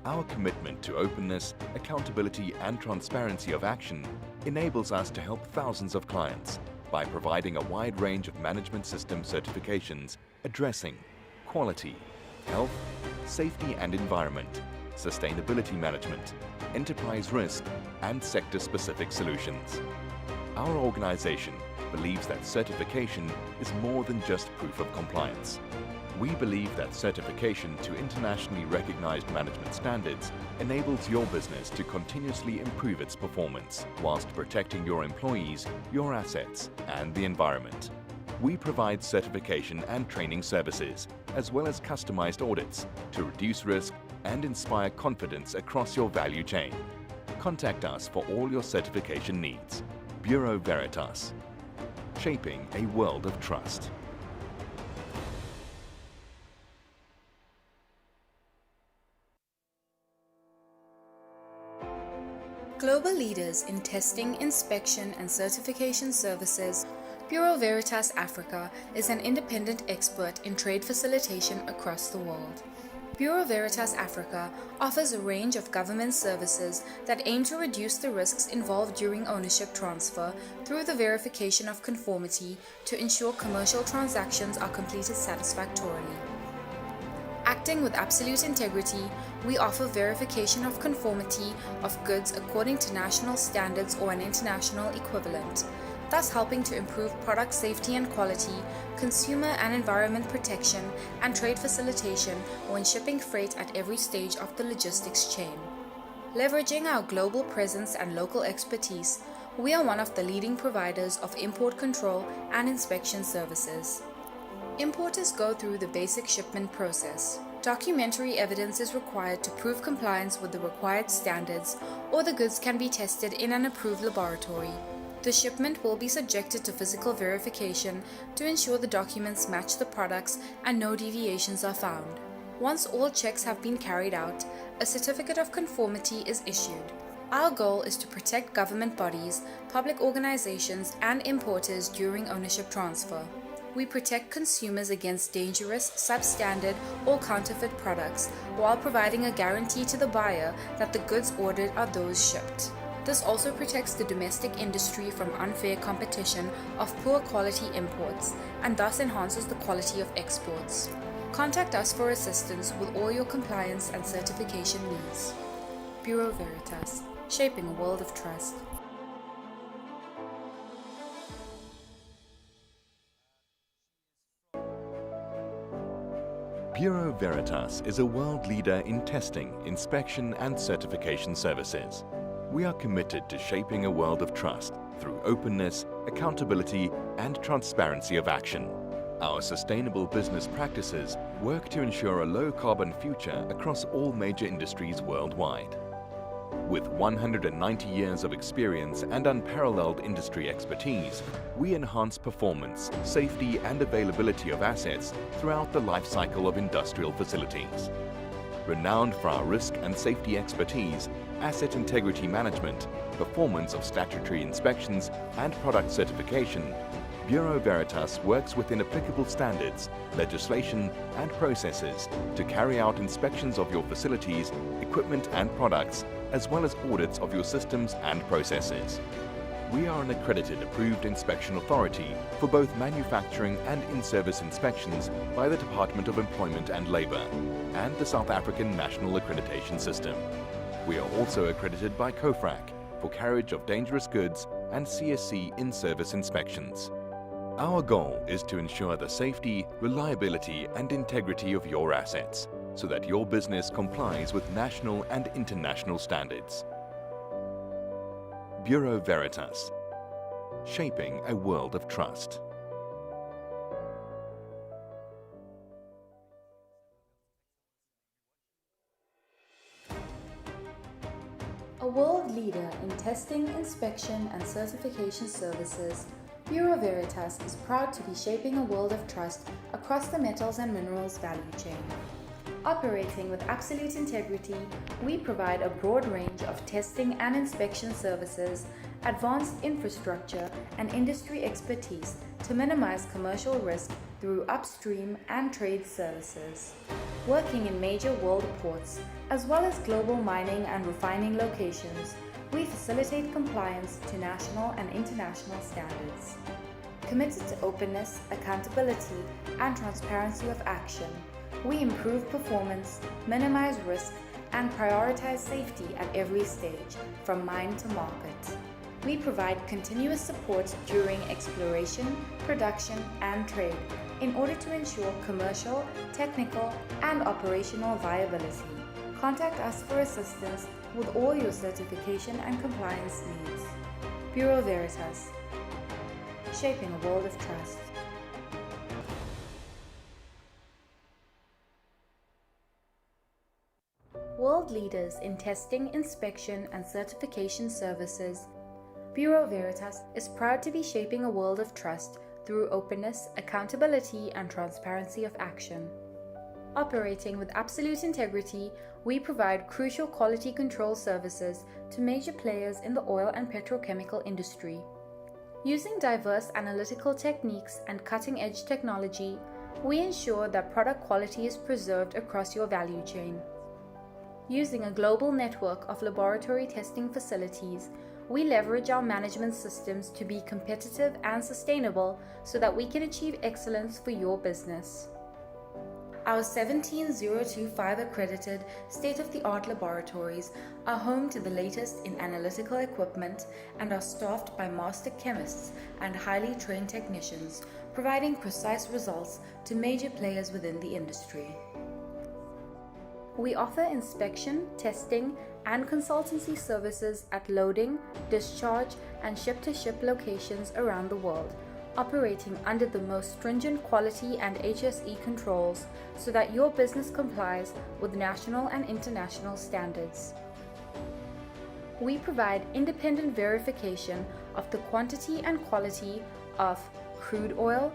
Our commitment to openness, accountability, and transparency of action enables us to help thousands of clients by providing a wide range of management system certifications addressing quality, health, safety and environment, sustainability management, enterprise risk, and sector-specific solutions. Our organization believes that certification is more than just proof of compliance. We believe that certification to internationally recognized management standards enables your business to continuously improve its performance whilst protecting your employees, your assets, and the environment. We provide certification and training services, as well as customized audits to reduce risk and inspire confidence across your value chain. Contact us for all your certification needs. Bureau Veritas, shaping a world of trust. Global leaders in testing, inspection, and certification services, Bureau Veritas Africa is an independent expert in trade facilitation across the world. Bureau Veritas Africa offers a range of government services that aim to reduce the risks involved during ownership transfer through the verification of conformity to ensure commercial transactions are completed satisfactorily. Acting with absolute integrity, we offer verification of conformity of goods according to national standards or an international equivalent, thus helping to improve product safety and quality, consumer and environment protection, and trade facilitation when shipping freight at every stage of the logistics chain. Leveraging our global presence and local expertise, we are one of the leading providers of import control and inspection services. Importers go through the basic shipment process. Documentary evidence is required to prove compliance with the required standards, or the goods can be tested in an approved laboratory. The shipment will be subjected to physical verification to ensure the documents match the products and no deviations are found. Once all checks have been carried out, a certificate of conformity is issued. Our goal is to protect government bodies, public organizations, and importers during ownership transfer. We protect consumers against dangerous, substandard, or counterfeit products while providing a guarantee to the buyer that the goods ordered are those shipped. This also protects the domestic industry from unfair competition of poor quality imports and thus enhances the quality of exports. Contact us for assistance with all your compliance and certification needs. Bureau Veritas, shaping a world of trust. Bureau Veritas is a world leader in testing, inspection, and certification services. We are committed to shaping a world of trust through openness, accountability, and transparency of action. Our sustainable business practices work to ensure a low-carbon future across all major industries worldwide. With 190 years of experience and unparalleled industry expertise, we enhance performance, safety, and availability of assets throughout the life cycle of industrial facilities. Renowned for our risk and safety expertise, asset integrity management, performance of statutory inspections, and product certification, Bureau Veritas works within applicable standards, legislation, and processes to carry out inspections of your facilities, equipment, and products, as well as audits of your systems and processes. We are an accredited approved inspection authority for both manufacturing and in-service inspections by the Department of Employment and Labour and the South African National Accreditation System. We are also accredited by COFRAC for carriage of dangerous goods and CSC in-service inspections. Our goal is to ensure the safety, reliability, and integrity of your assets so that your business complies with national and international standards. Bureau Veritas, shaping a world of trust. A world leader in testing, inspection, and certification services, Bureau Veritas is proud to be shaping a world of trust across the metals and minerals value chain. Operating with absolute integrity, we provide a broad range of testing and inspection services, advanced infrastructure, and industry expertise to minimize commercial risk through upstream and trade services. Working in major world ports, as well as global mining and refining locations, we facilitate compliance to national and international standards. Committed to openness, accountability, and transparency of action, we improve performance, minimize risk, and prioritize safety at every stage, from mine to market. We provide continuous support during exploration, production, and trade in order to ensure commercial, technical, and operational viability. Contact us for assistance with all your certification and compliance needs. Bureau Veritas, shaping a world of trust. World leaders in testing, inspection, and certification services, Bureau Veritas is proud to be shaping a world of trust through openness, accountability, and transparency of action. Operating with absolute integrity, we provide crucial quality control services to major players in the oil and petrochemical industry. Using diverse analytical techniques and cutting-edge technology, we ensure that product quality is preserved across your value chain. Using a global network of laboratory testing facilities, we leverage our management systems to be competitive and sustainable so that we can achieve excellence for your business. Our 17025 accredited state-of-the-art laboratories are home to the latest in analytical equipment and are staffed by master chemists and highly trained technicians, providing precise results to major players within the industry. We offer inspection, testing, and consultancy services at loading, discharge, and ship-to-ship locations around the world, operating under the most stringent quality and HSE controls so that your business complies with national and international standards. We provide independent verification of the quantity and quality of crude oil,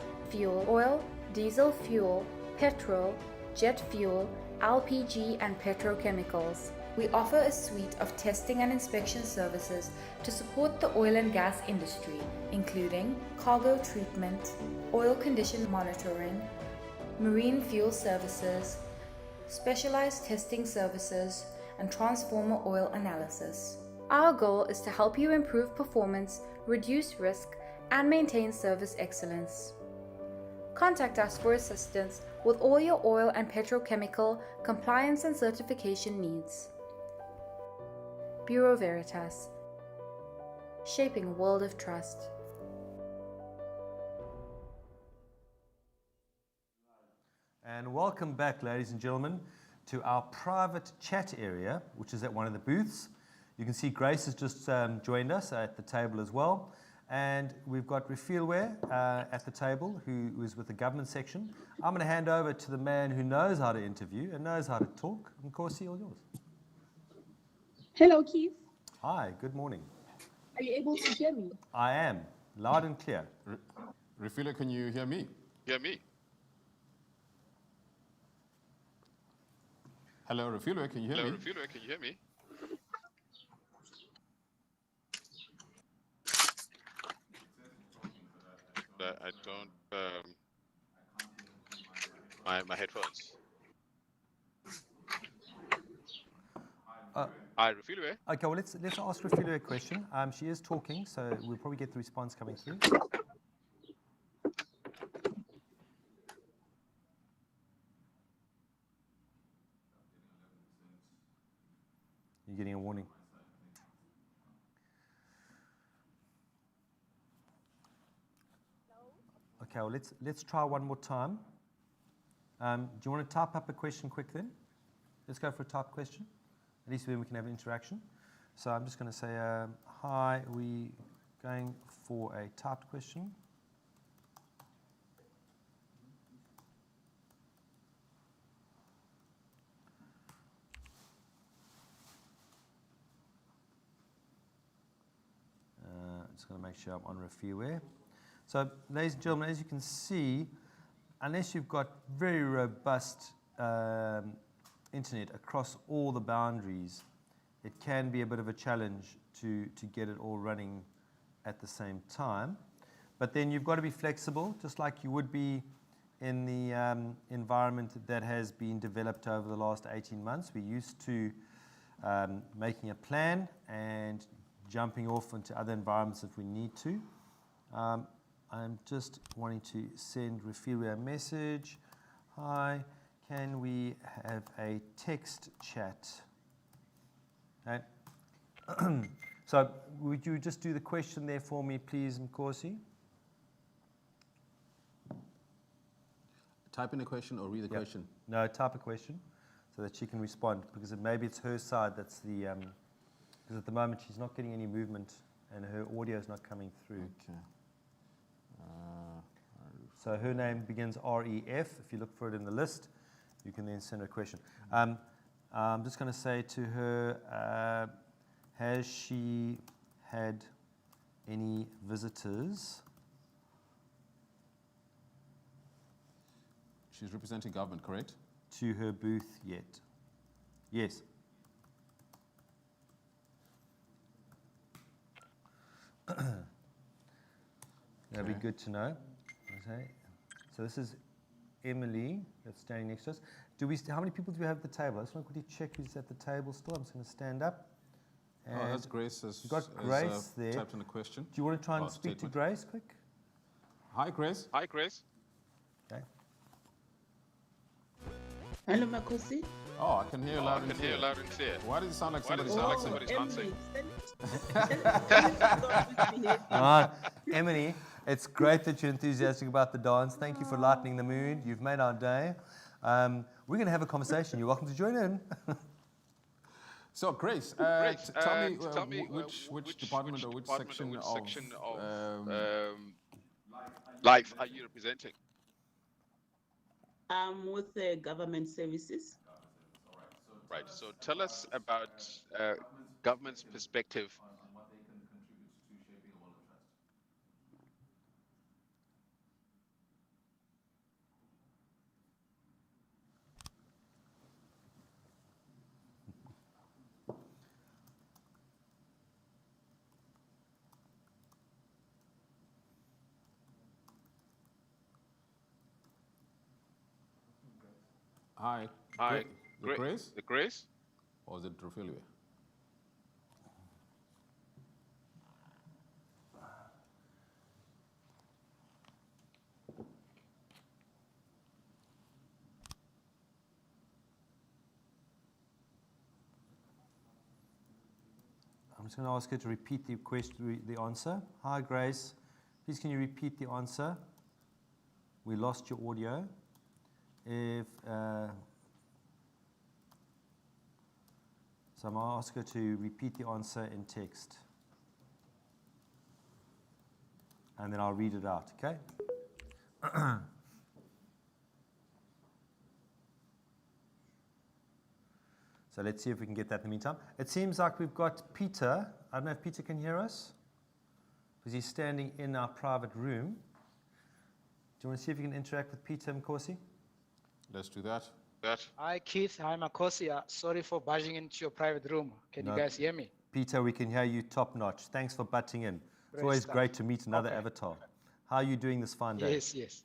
diesel fuel, petrol, jet fuel, LPG, and petrochemicals. We offer a suite of testing and inspection services to support the oil and gas industry, including cargo treatment, oil condition monitoring, marine fuel services, specialized testing services, and transformer oil analysis. Our goal is to help you improve performance, reduce risk, and maintain service excellence. Contact us for assistance with all your oil and petrochemical compliance and certification needs. Bureau Veritas, shaping a world of trust. And welcome back, ladies and gentlemen, to our private chat area, which is at one of the booths. You can see Grace has just joined us at the table as well. And we've got Refilwe at the table, who is with the government section. I'm going to hand over to the man who knows how to interview and knows how to talk. And Nkosi, all yours. Hello, Keith. Hi, good morning. Are you able to hear me? I am, loud and clear. Refilwe, can you hear me? Hear me? Hello, Refilwe, can you hear me? Hello, Refilwe, can you hear me? I don't, my headphones. Hi, Refilwe. Okay, well, let's ask Refilwe a question. She is talking, so we'll probably get the response coming through. You're getting a warning. Okay, well, let's try one more time. Do you want to type up a question quick then? Let's go for a typed question. At least then we can have an interaction. So I'm just going to say, hi, are we going for a typed question? just going to make sure I'm on RefiWare. So, ladies and gentlemen, as you can see, unless you've got very robust internet across all the boundaries, it can be a bit of a challenge to get it all running at the same time. But then you've got to be flexible, just like you would be in the environment that has been developed over the last 18 months. We're used to making a plan and jumping off into other environments if we need to. I'm just wanting to send RefiWare a message. Hi, can we have a text chat? Okay. So would you just do the question there for me, please, Nkosi? Type in a question or read the question? No, type a question so that she can respond, because maybe it's her side that's the, because at the moment she's not getting any movement and her audio is not coming through. Okay. So her name begins REF. If you look for it in the list, you can then send her a question. I'm just going to say to her, has she had any visitors? She's representing government, correct? To her booth yet? Yes. That'd be good to know. Okay. So this is Emily that's standing next to us. How many people do we have at the table? I just want to quickly check who's at the table still. I'm just going to stand up. And that's Grace. You've got Grace there. Typed in a question. Do you want to try and speak to Grace quick? Hi, Grace. Hi, Grace. Okay. Hello, Makosi. Oh, I can hear you loud and clear. I can hear you loud and clear. Why does it sound like somebody's answering? All right, Emily, it's great that you're enthusiastic about the dance. Thank you for lightening the mood. You've made our day. We're going to have a conversation. You're welcome to join in. So, Grace, tell me which department or which section of life are you representing? With the government services. Right. So tell us about government's perspective. Hi. Hi. The Grace? The Grace? Or is it RefiWare? I'm just going to ask her to repeat the question, the answer. Hi, Grace. Please, can you repeat the answer? We lost your audio. So I'm going to ask her to repeat the answer in text. And then I'll read it out, okay? So let's see if we can get that in the meantime. It seems like we've got Peter. I don't know if Peter can hear us, because he's standing in our private room. Do you want to see if you can interact with Peter, Nkosi? Let's do that. Hi, Keith. Hi, Makosi. Sorry for barging into your private room. Can you guys hear me? Peter, we can hear you top notch. Thanks for butting in. It's Great always stuff. great to meet another avatar. How are you doing this fine day? Yes.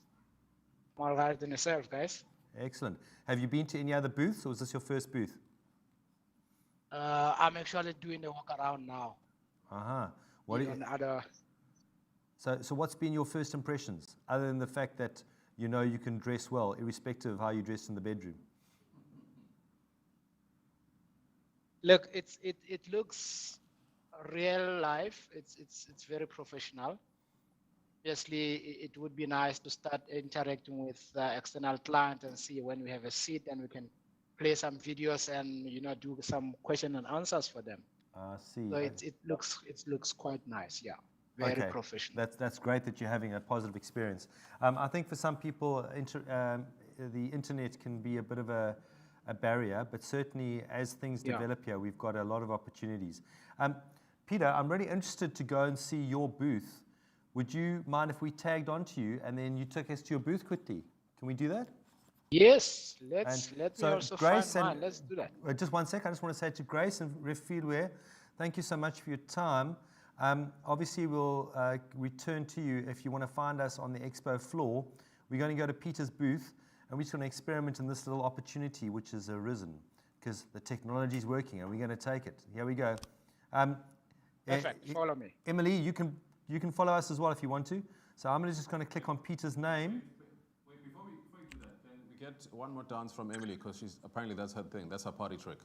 I'm all right in yourself, guys. Excellent. Have you been to any other booths, or is this your first booth? I'm actually doing a walk around now. So what's been your first impressions, other than the fact that you know you can dress well, irrespective of how you dress in the bedroom? Look, it looks real life. It's very professional. Obviously, it would be nice to start interacting with external clients and see when we have a seat and we can play some videos and do some question and answers for them. See. So it looks quite nice. Yeah. Very professional. That's great that you're having a positive experience. I think for some people, the internet can be a bit of a barrier, but certainly as things develop here, we've got a lot of opportunities. Peter, I'm really interested to go and see your booth. Would you mind if we tagged onto you and then you took us to your booth quickly? Can we do that? Yes, let me So also Grace find mine. Let's do that. just one sec. I just want to say to Grace and Ref Fieldware, thank you so much for your time. Obviously, we'll return to you if you want to find us on the expo floor. We're going to go to Peter's booth, and we're just going to experiment in this little opportunity which has arisen because the technology is working, and we're going to take it. Here we go. Perfect. Follow me. Emily, you can follow us as well if you want to. So I'm just going to click on Peter's name. Wait, before we do that, can we get one more dance from Emily? Because apparently that's her thing. That's her party trick.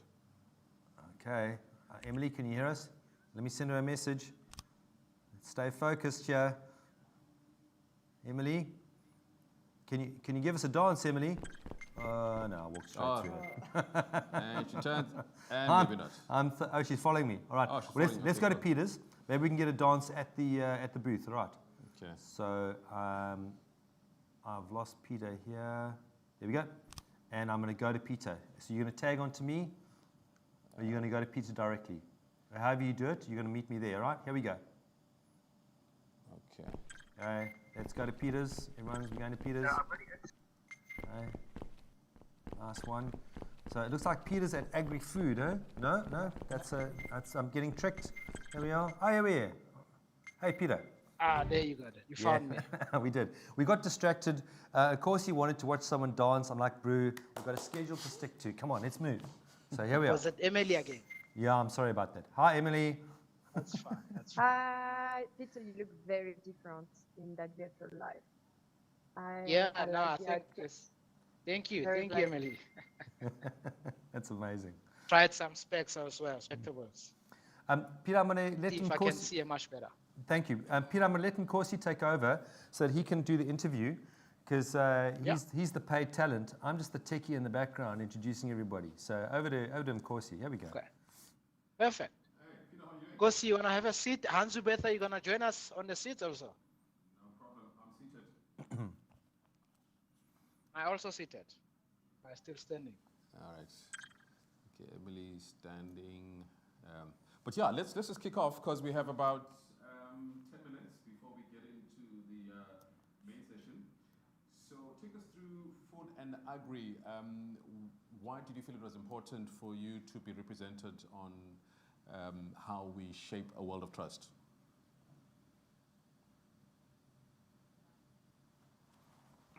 Okay. Emily, can you hear us? Let me send her a message. Stay focused here. Emily, can you give us a dance, Emily? No, I walked straight through it. And she turns, and maybe not. She's following me. All right. Oh, she's Well, following you. let's Okay, go to good. Peter's. Maybe we can get a dance at the booth. All right. Okay. So I've lost Peter here. There we go. And I'm going to go to Peter. So you're going to tag onto me, or you're going to go to Peter directly. However you do it, you're going to meet me there. All right. Here we go. Okay. All right. Let's go to Peter's. Everyone's going to Peter's. Okay. Nice one. So it looks like Peter's at Agri Food, huh? No, that's I'm getting tricked. Here we are. Oh, here we are. Hey, Peter. There you go. You found me. We did. We got distracted. Of course, he wanted to watch someone dance. I'm like, Brew, we've got a schedule to stick to. Come on, let's move. So here we are. Was it Emily again? Yeah, I'm sorry about that. Hi, Emily. That's fine. That's fine. Hi, Peter, you look very different in that virtual life. I think this. Thank you, Emily. That's amazing. Tried some specs as well, spectacles. Peter, I'm going to let See him if I can see it much better. Thank you. Peter, I'm going to let Nkosi take over so that he can do the interview because he's the paid talent. I'm just the techie in the background introducing everybody. So over to Nkosi. Here we go. Okay. Perfect. Nkosi, you want to have a seat? Hansu Betha, you going to join us on the seat also? No problem. I'm seated. I also seated. I'm still standing. All right. Okay, Emily standing. But yeah, let's just kick off because we have about 10 minutes before we get into the main session. So take us through food and agri. Why did you feel it was important for you to be represented on how we shape a world of trust?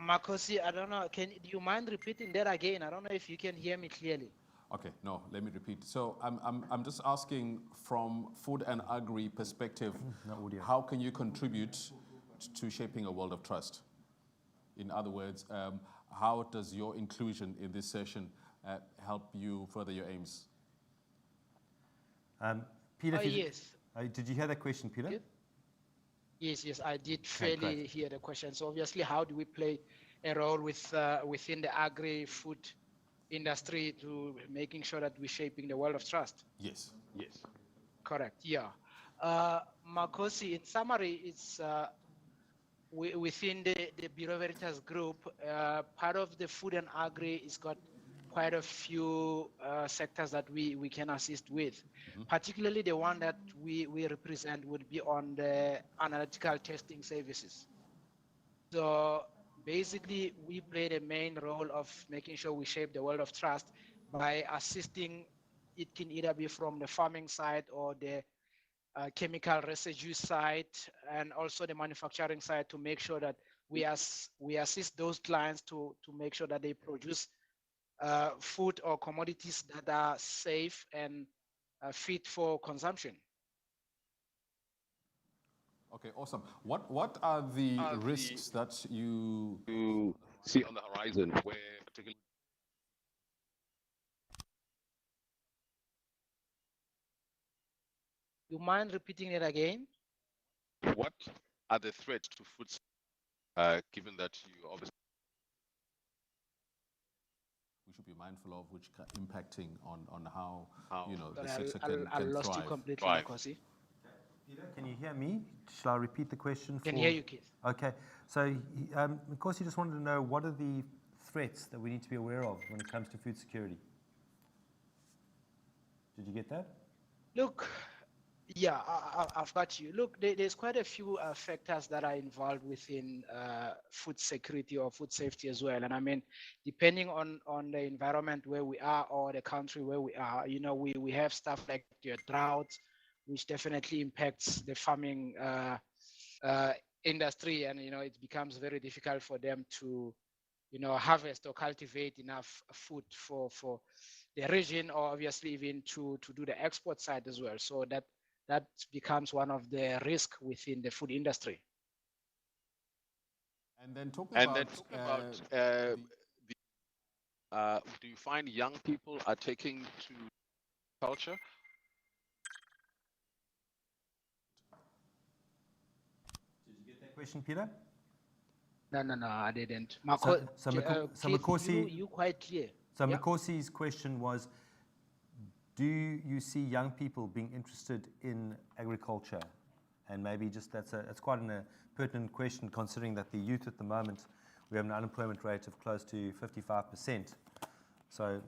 Makosi, I don't know. Do you mind repeating that again? I don't know if you can hear me clearly. Okay, no, let me repeat. So I'm just asking from food and agri perspective, how can you contribute to shaping a world of trust? In other words, how does your inclusion in this session help you further your aims? Peter, yes. Did you hear that question, Peter? Yes, I did fairly hear the question. So obviously, how do we play a role within the agri-food industry to making sure that we're shaping the world of trust? Yes. Correct, yeah. Makosi, in summary, it's within the Bureau Veritas group, part of the food and agri has got quite a few sectors that we can assist with. Particularly the one that we represent would be on the analytical testing services. So basically, we play the main role of making sure we shape the world of trust by assisting. It can either be from the farming side or the chemical residue side, and also the manufacturing side, to make sure that we assist those clients to make sure that they produce food or commodities that are safe and fit for consumption. Okay, awesome. What are the risks that you see on the horizon where particularly? You mind repeating it again? What are the threats to food, given that you obviously we should be mindful of, which are impacting on how the Sorry, sector can I lost thrive. you completely, Nkosi. Peter, can you hear me? Shall I repeat the question? Can hear you, Keith. Okay. So, of course, you just wanted to know what are the threats that we need to be aware of when it comes to food security? Did you get that? Look, Yeah, I've got you. Look, there's quite a few factors that are involved within food security or food safety as well. And I mean, depending on the environment where we are or the country where we are, you know, we have stuff like your drought, which definitely impacts the farming industry, and you know, it becomes very difficult for them to, you know, harvest or cultivate enough food for the region, or obviously even to do the export side as well. So that becomes one of the risks within the food industry. And then talking And about, then talking about do you find young people are taking to culture? Did you get that question, Peter? No, I didn't. So Keith, Makosi, you quite clear. So Yeah. Makosi's question was, do you see young people being interested in agriculture? And maybe just it's quite a pertinent question, considering that the youth at the moment, we have an unemployment rate of close to 55%. So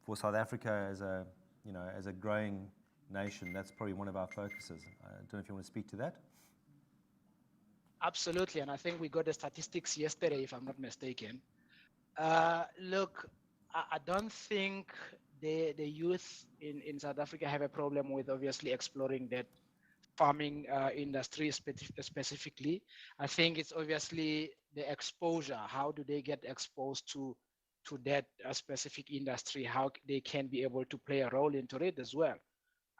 for South Africa as a growing nation, that's probably one of our focuses. I don't know if you want to speak to that. Absolutely, and I think we got the statistics yesterday, if I'm not mistaken. Look, I don't think the youth in South Africa have a problem with obviously exploring that farming industry specifically. I think it's obviously the exposure. How do they get exposed to that specific industry? How they can be able to play a role into it as well.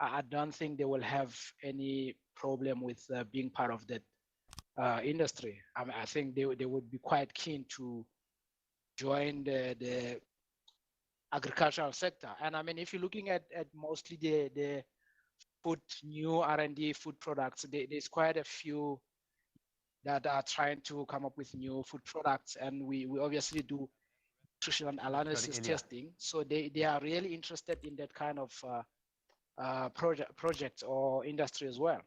I don't think they will have any problem with being part of that industry. I think they would be quite keen to join the agricultural sector. And I mean, if you're looking at mostly the food, new R&D food products, there's quite a few that are trying to come up with new food products. And we obviously do nutritional analysis testing. So they are really interested in that kind of project or industry as well.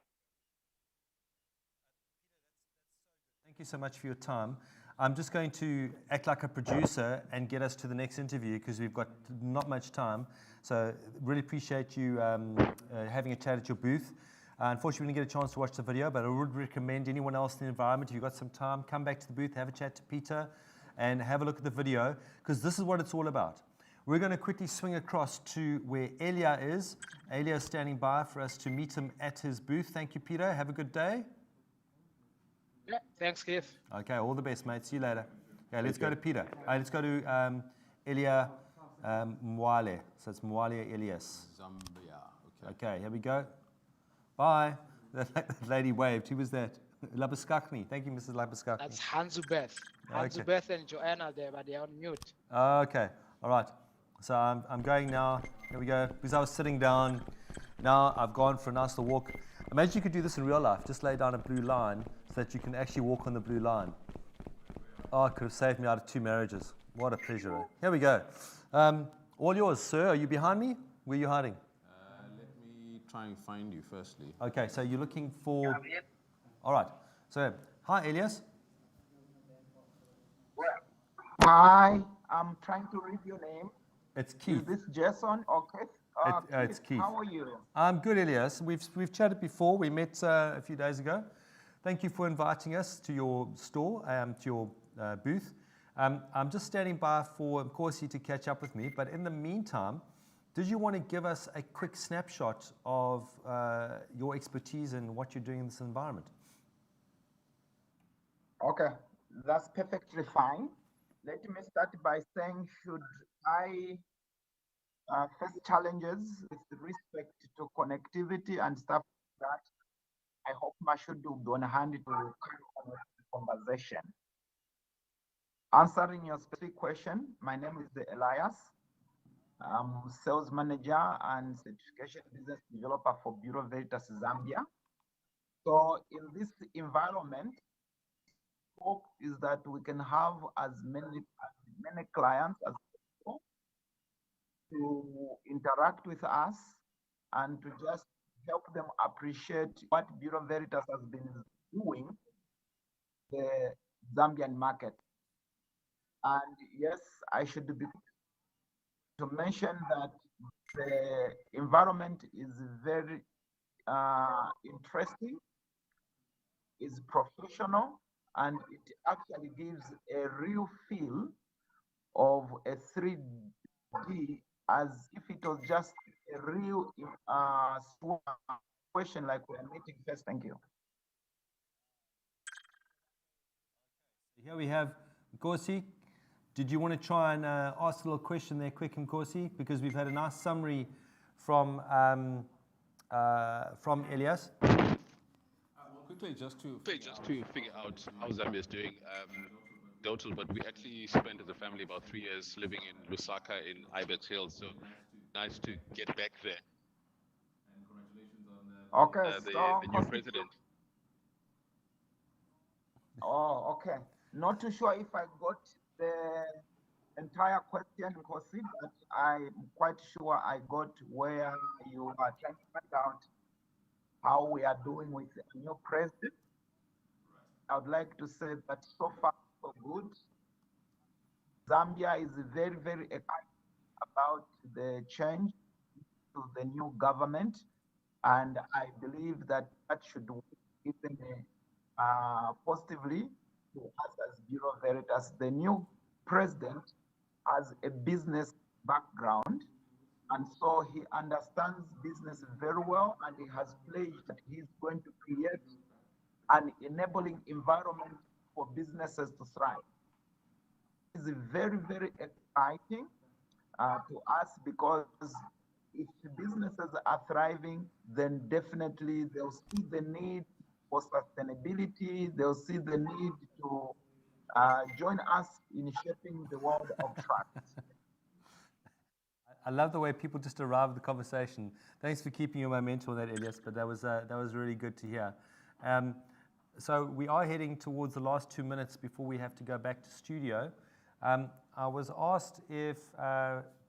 Thank you so much for your time. I'm just going to act like a producer and get us to the next interview because we've got not much time. So really appreciate you having a chat at your booth. Unfortunately, we didn't get a chance to watch the video, but I would recommend anyone else in the environment, if you've got some time, come back to the booth, have a chat to Peter, and have a look at the video, because this is what it's all about. We're going to quickly swing across to where Elia is. Elia is standing by for us to meet him at his booth. Thank you, Peter. Have a good day. Yeah, thanks, Keith. Okay, all the best, mate. See you later. Okay, let's go to Peter. Let's go to Elia Mwale. So it's Mwale Elias. Zambia. Okay, here we go. Bye. That lady waved. Who was that? Labuskakni. Thank you, Mrs. Labuskakni. That's Hanzubeth. Hanzubeth and Joanna there, but they're on mute. Okay, all right. So I'm going now. Here we go. Because I was sitting down. Now I've gone for a nice little walk. Imagine you could do this in real life. Just lay down a blue line so that you can actually walk on the blue line. Oh, it could have saved me out of 2 marriages. What a pleasure. Here we go. All yours, sir. Are you behind me? Where are you hiding? Let me try and find you firstly. Okay, so you're looking for... All right. So, hi, Elias. Hi, I'm trying to read your name. It's Keith. Is this Jason or Keith? It's Keith. How are you? I'm good, Elias. We've chatted before. We met a few days ago. Thank you for inviting us to your store, to your booth. I'm just standing by for Nkosi to catch up with me. But in the meantime, did you want to give us a quick snapshot of your expertise and what you're doing in this environment? Okay, that's perfectly fine. Let me start by saying, should I face challenges with respect to connectivity and stuff like that, I hope Mashood will be on hand to carry on with the conversation. Answering your specific question, my name is Elias. I'm sales manager and certification business developer for Bureau Veritas Zambia. So in this environment, hope is that we can have as many clients as possible to interact with us and to just help them appreciate what Bureau Veritas has been doing the Zambian market. And yes, I should be to mention that the environment is very interesting, is professional, and it actually gives a real feel of a 3D as if it was just a real question like we are meeting first. Thank you. Here we have Nkosi. Did you want to try and ask a little question there quick, Nkosi? Because we've had a nice summary from Elias. Quickly, just to figure out how Zambia is doing, total, but we actually spent as a family about 3 years living in Lusaka in Ibex Hills, so nice to get back there. Okay, the new president. Oh, okay. Not too sure if I got the entire question, Nkosi, but I'm quite sure I got where you are trying to find out how we are doing with the new president. I would like to say that so far so good. Zambia is very, very excited about the change to the new government, and I believe that should even positively to us as Bureau Veritas. The new president has a business background, and so he understands business very well, and he has pledged that he's going to create an enabling environment for businesses to thrive. It's very, very exciting to us, because if businesses are thriving, then definitely they'll see the need for sustainability. They'll see the need to join us in shaping the world of trust. I love the way people just arrive at the conversation. Thanks for keeping your momentum on that, Elias, but that was really good to hear. So we are heading towards the last 2 minutes before we have to go back to studio. I was asked if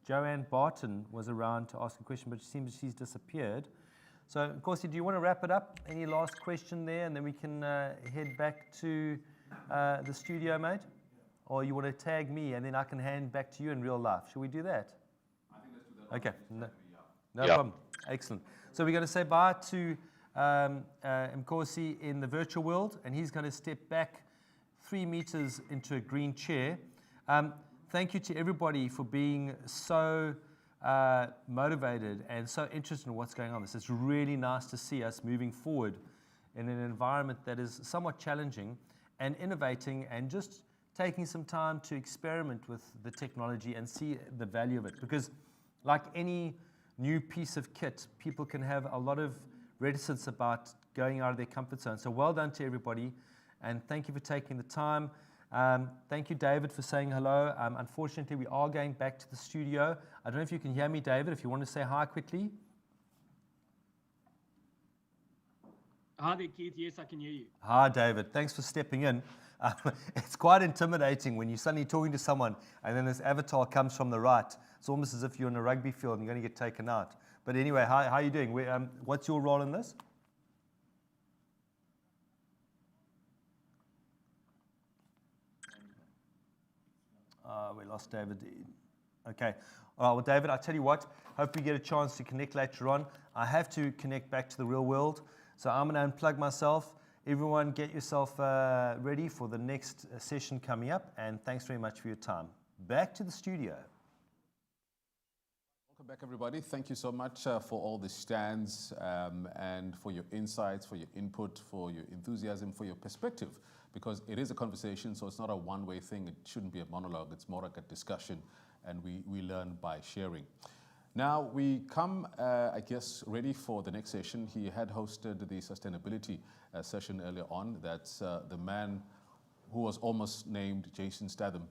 Joanne Barton was around to ask a question, but it seems she's disappeared. So, Nkosi, do you want to wrap it up? Any last question there, and then we can head back to the studio, mate? Or you want to tag me, and then I can hand back to you in real life? Should we do that? I think let's do that. Okay, no problem. Excellent. So we're going to say bye to Nkosi in the virtual world, and he's going to step back 3 meters into a green chair. Thank you to everybody for being so motivated and so interested in what's going on. It's really nice to see us moving forward in an environment that is somewhat challenging, and innovating and just taking some time to experiment with the technology and see the value of it. Because like any new piece of kit, people can have a lot of reticence about going out of their comfort zone. So well done to everybody, and thank you for taking the time. Thank you, David, for saying hello. Unfortunately, we are going back to the studio. I don't know if you can hear me, David, if you want to say hi quickly. Hi there, Keith. Yes, I can hear you. Hi, David. Thanks for stepping in. It's quite intimidating when you're suddenly talking to someone and then this avatar comes from the right. It's almost as if you're in a rugby field and you're going to get taken out. But anyway, how are you doing? What's your role in this? We lost David. Okay. All right, well, David, I'll tell you what. Hope we get a chance to connect later on. I have to connect back to the real world. So I'm going to unplug myself. Everyone, get yourself ready for the next session coming up. And thanks very much for your time. Back to the studio. Welcome back, everybody. Thank you so much for all the stands and for your insights, for your input, for your enthusiasm, for your perspective. Because it is a conversation, so it's not a one-way thing. It shouldn't be a monologue. It's more like a discussion, and we learn by sharing. Now, we come, I guess, ready for the next session. He had hosted the sustainability session earlier on. That's the man who was almost named Jason Statham,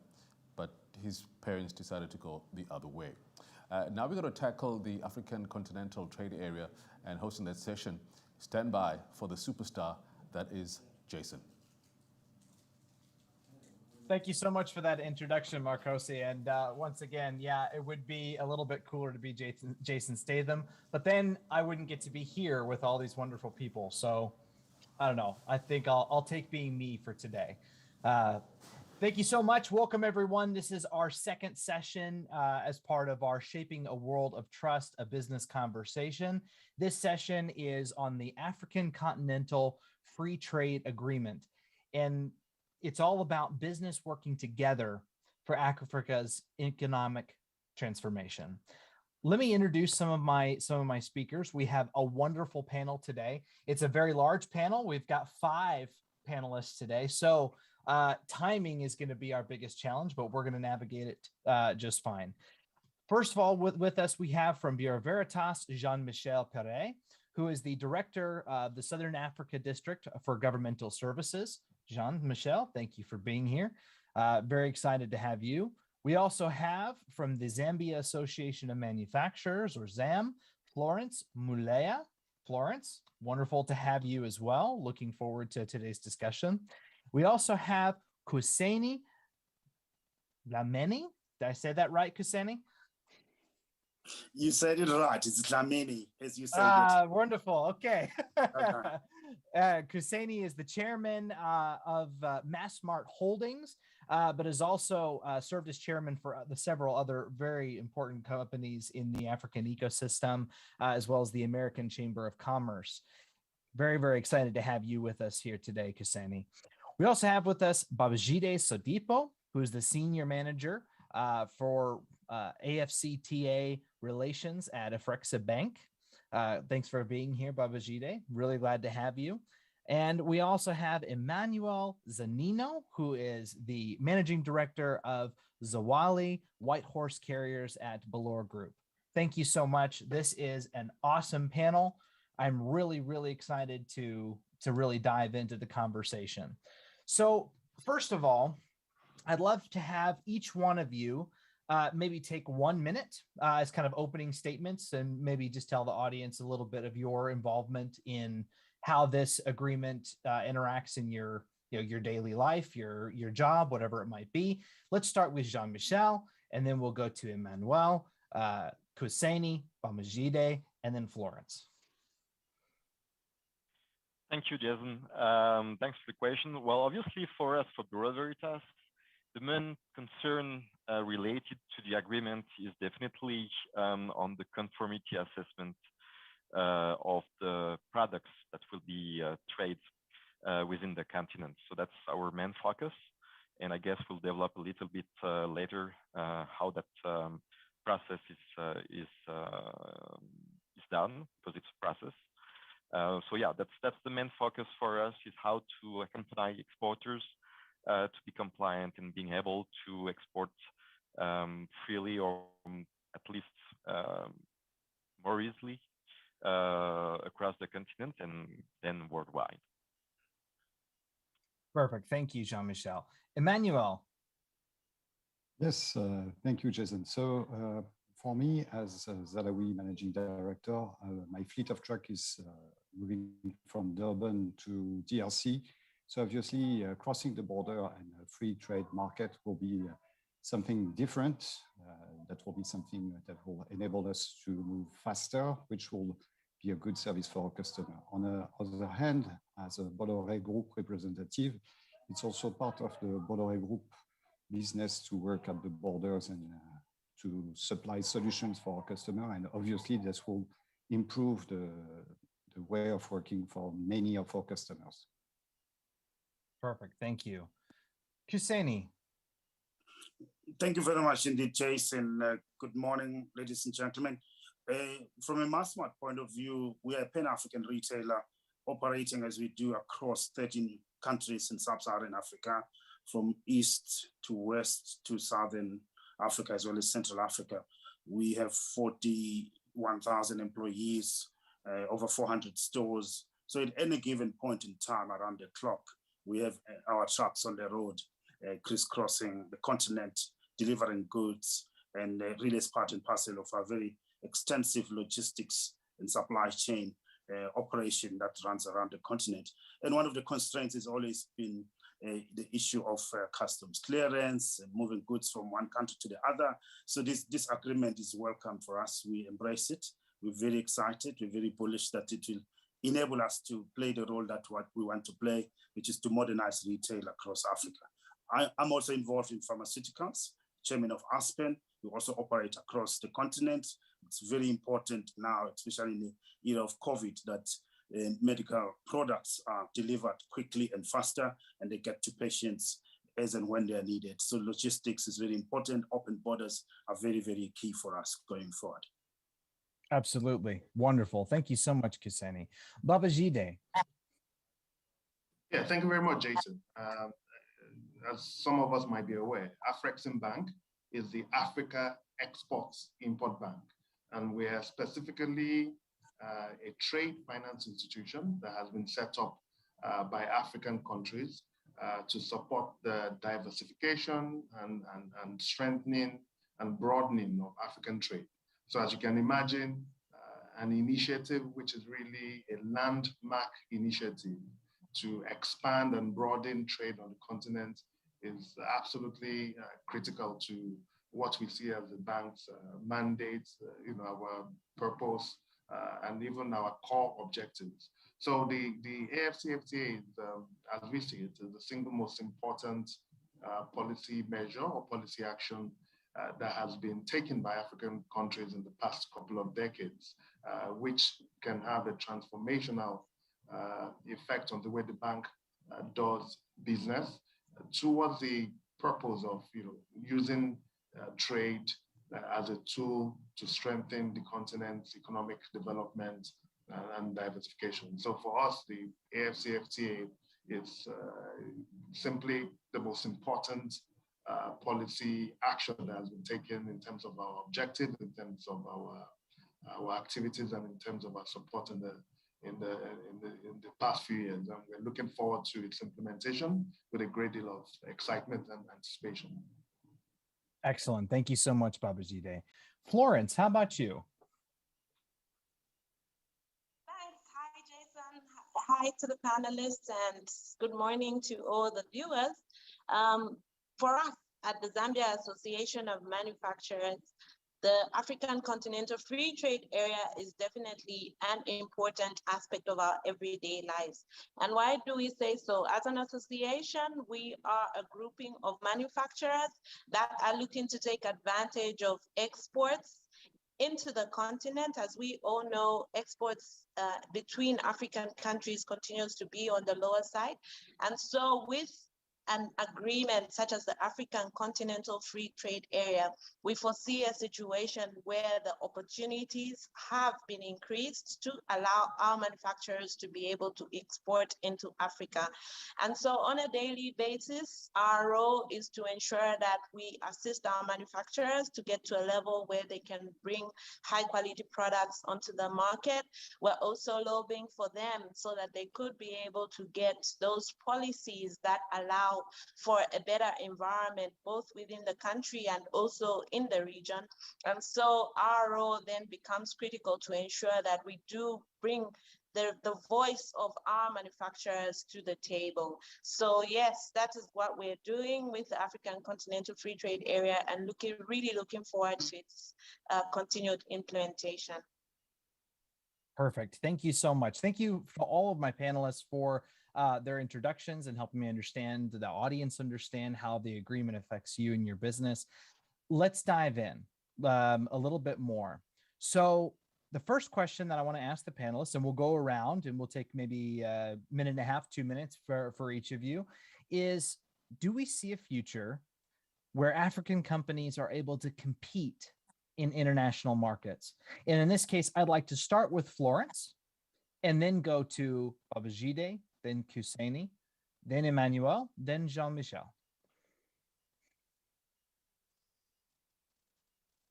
but his parents decided to go the other way. Now we're going to tackle the African Continental Trade Area, and hosting that session. Stand by for the superstar that is Jason. Thank you so much for that introduction, Marcosi. And once again, yeah, it would be a little bit cooler to be Jason Statham, but then I wouldn't get to be here with all these wonderful people. So I don't know. I think I'll take being me for today. Thank you so much. Welcome, everyone. This is our second session as part of our Shaping a World of Trust, a Business Conversation. This session is on the African Continental Free Trade Agreement. And it's all about business working together for Africa's economic transformation. Let me introduce some of my speakers. We have a wonderful panel today. It's a very large panel. We've got 5 panelists today. So timing is going to be our biggest challenge, but we're going to navigate it just fine. First of all, with us, we have from Bureau Veritas, Jean-Michel Perret, who is the director of the Southern Africa District for Governmental Services. Jean-Michel, thank you for being here. Very excited to have you. We also have from the Zambia Association of Manufacturers, or ZAM, Florence Mulea. Florence, wonderful to have you as well. Looking forward to today's discussion. We also have Kuseni Dlamini. Did I say that right, Kuseni? You said it right. It's Dlamini, as you said it. Wonderful. Okay. Kuseni is the chairman of Massmart Holdings, but has also served as chairman for the several other very important companies in the African ecosystem, as well as the American Chamber of Commerce. Very, very excited to have you with us here today, Kuseni. We also have with us Babajide Sodipo, who is the senior manager for AFCTA relations at Afrexa Bank. Thanks for being here, Babajide. Really glad to have you. And we also have Emmanuel Zanino, who is the managing director of Zawali White Horse Carriers at Ballor Group. Thank you so much. This is an awesome panel. I'm really, really excited to really dive into the conversation. So first of all, I'd love to have each one of you maybe take 1 minute as kind of opening statements, and maybe just tell the audience a little bit of your involvement in how this agreement interacts in your daily life, your job, whatever it might be. Let's start with Jean-Michel, and then we'll go to Emmanuel, Kuseni, Babajide, and then Florence. Thank you, Jason. Thanks for the question. Well, obviously for us, for Bureau Veritas, the main concern related to the agreement is definitely on the conformity assessment of the products that will be traded within the continent. So that's our main focus. And I guess we'll develop a little bit later how that process is done, because it's a process. So yeah, that's the main focus for us, is how to accompany exporters to be compliant and being able to export freely, or at least more easily across the continent and then worldwide. Perfect. Thank you, Jean-Michel. Emmanuel. Yes, thank you, Jason. So for me, as Zalawi Managing Director, my fleet of truck is moving from Durban to DRC. So obviously, crossing the border and a free trade market will be something different. That will be something that will enable us to move faster, which will be a good service for our customer. On the other hand, as a Bolloré Group representative, it's also part of the Bolloré Group business to work at the borders and to supply solutions for our customer. And obviously, this will improve the way of working for many of our customers. Perfect. Thank you. Kuseni. Thank you very much indeed, Jason. Good morning, ladies and gentlemen. From a Massmart point of view, we are a Pan-African retailer operating as we do across 13 countries in Sub-Saharan Africa, from east to west to southern Africa, as well as Central Africa. We have 41,000 employees, over 400 stores. So at any given point in time around the clock, we have our trucks on the road, crisscrossing the continent, delivering goods, and really is part and parcel of our very extensive logistics and supply chain operation that runs around the continent. And one of the constraints has always been the issue of customs clearance, moving goods from one country to the other. So this agreement is welcome for us. We embrace it. We're very excited. We're very bullish that it will enable us to play the role that what we want to play, which is to modernize retail across Africa. I'm also involved in pharmaceuticals, chairman of Aspen. We also operate across the continent. It's very important now, especially in the era of COVID, that medical products are delivered quickly and faster, and they get to patients as and when they are needed. So logistics is very important. Open borders are very, very key for us going forward. Absolutely. Wonderful. Thank you so much, Kuseni. Babajide. Yeah, thank you very much, Jason. As some of us might be aware, Afreximbank is the Africa Export-Import Bank. And we are specifically a trade finance institution that has been set up by African countries to support the diversification and strengthening and broadening of African trade. So as you can imagine, an initiative which is really a landmark initiative to expand and broaden trade on the continent is absolutely critical to what we see as the bank's mandate, our purpose, and even our core objectives. So the AfCFTA, as we see it, is the single most important policy measure or policy action that has been taken by African countries in the past couple of decades, which can have a transformational effect on the way the bank does business towards the purpose of using trade as a tool to strengthen the continent's economic development and diversification. So for us, the AfCFTA is simply the most important policy action that has been taken in terms of our objectives, in terms of our activities, and in terms of our support in the past few years. And we're looking forward to its implementation with a great deal of excitement and anticipation. Excellent. Thank you so much, Babajide. Florence, how about you? Thanks. Hi, Jason. Hi to the panelists, and good morning to all the viewers. For us at the Zambia Association of Manufacturers, the African Continental Free Trade Area is definitely an important aspect of our everyday lives. And why do we say so? As an association, we are a grouping of manufacturers that are looking to take advantage of exports into the continent. As we all know, exports between African countries continues to be on the lower side. And so with an agreement such as the African Continental Free Trade Area, we foresee a situation where the opportunities have been increased to allow our manufacturers to be able to export into Africa. And so on a daily basis, our role is to ensure that we assist our manufacturers to get to a level where they can bring high quality products onto the market. We're also lobbying for them so that they could be able to get those policies that allow for a better environment, both within the country and also in the region. And so our role then becomes critical to ensure that we do bring the voice of our manufacturers to the table. So yes, that is what we're doing with the African Continental Free Trade Area, and really looking forward to its continued implementation. Perfect. Thank you so much. Thank you for all of my panelists for their introductions and helping me understand, the audience understand how the agreement affects you and your business. Let's dive in a little bit more. So the first question that I want to ask the panelists, and we'll go around and we'll take maybe a minute and a half, 2 minutes for each of you, is do we see a future where African companies are able to compete in international markets? And in this case, I'd like to start with Florence and then go to Babajide, then Kuseni, then Emmanuel, then Jean-Michel.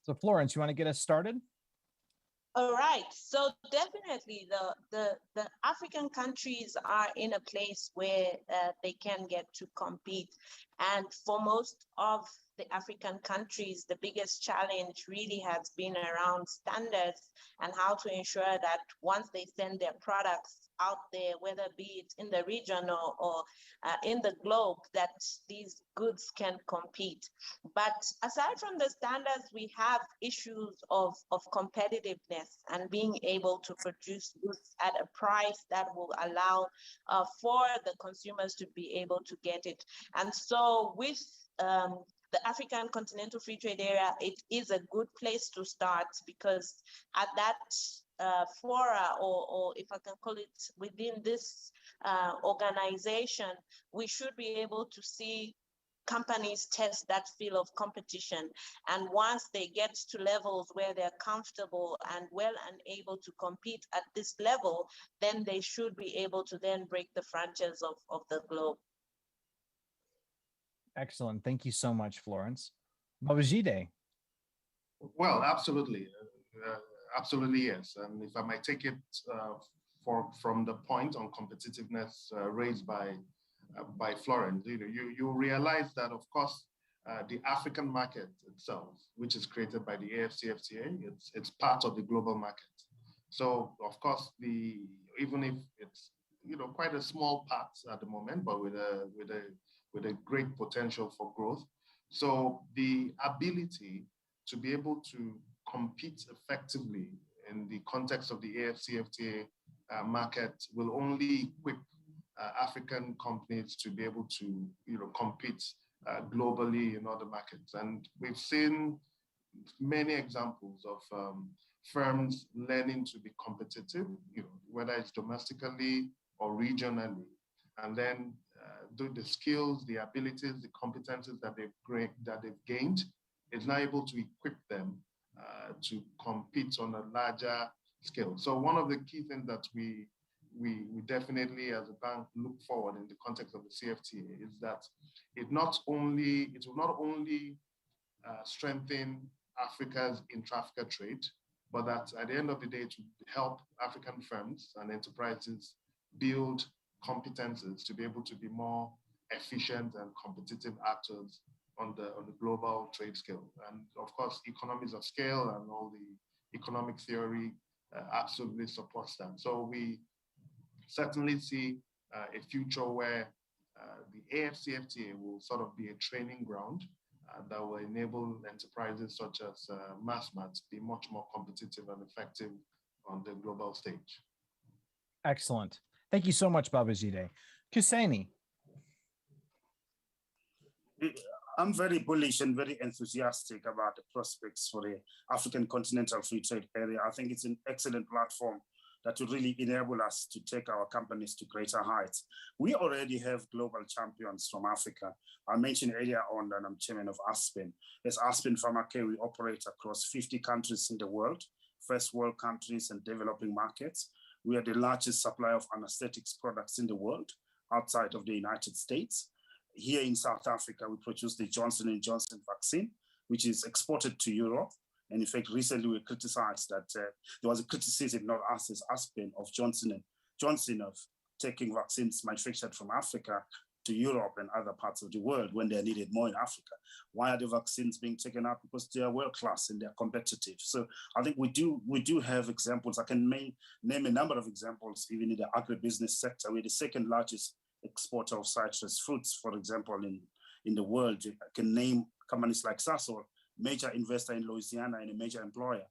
So Florence, you want to get us started? All right, so definitely the African countries are in a place where they can get to compete. And for most of the African countries, the biggest challenge really has been around standards and how to ensure that once they send their products out there, whether be it in the region or in the globe, that these goods can compete. But aside from the standards, we have issues of competitiveness and being able to produce goods at a price that will allow for the consumers to be able to get it. And so So with the African Continental Free Trade Area, it is a good place to start, because at that fora, or if I can call it within this organization, we should be able to see companies test that feel of competition. And once they get to levels where they're comfortable and well and able to compete at this level, then they should be able to then break the frontiers of the globe. Excellent. Thank you so much, Florence. Babajide. Well, absolutely. Absolutely, yes. And if I might take it from the point on competitiveness raised by Florence, you realize that, of course, the African market itself, which is created by the AfCFTA, it's part of the global market. So, of course, even if it's quite a small part at the moment, but with a great potential for growth. So the ability to be able to compete effectively in the context of the AfCFTA market will only equip African companies to be able to compete globally in other markets. And we've seen many examples of firms learning to be competitive, whether it's domestically or regionally, and then the skills, the abilities, the competencies that they've gained is now able to equip them to compete on a larger scale. So one of the key things that we definitely as a bank look forward in the context of the CFTA is that it will not only strengthen Africa's intra-Africa trade, but that at the end of the day, to help African firms and enterprises build competences to be able to be more efficient and competitive actors on the global trade scale. And of course, economies of scale and all the economic theory absolutely supports that. So we certainly see a future where the AfCFTA will sort of be a training ground that will enable enterprises such as Massmart to be much more competitive and effective on the global stage. Excellent. Thank you so much, Babajide. Kuseni. I'm very bullish and very enthusiastic about the prospects for the African Continental Free Trade Area. I think it's an excellent platform that will really enable us to take our companies to greater heights. We already have global champions from Africa. I mentioned earlier on that I'm chairman of Aspen. As Aspen Pharmacare, we operate across 50 countries in the world, first world countries and developing markets. We are the largest supplier of anesthetics products in the world outside of the United States. Here in South Africa, we produce the Johnson & Johnson vaccine, which is exported to Europe. And in fact, recently we criticized that there was a criticism, not us as Aspen, of Johnson of taking vaccines manufactured from Africa to Europe and other parts of the world when they're needed more in Africa. Why are the vaccines being taken out? Because they are world-class and they're competitive. So I think we do have examples. I can name a number of examples, even in the agribusiness sector. We're the second largest exporter of citrus fruits, for example, in the world. I can name companies like Sasol, major investor in Louisiana and a major employer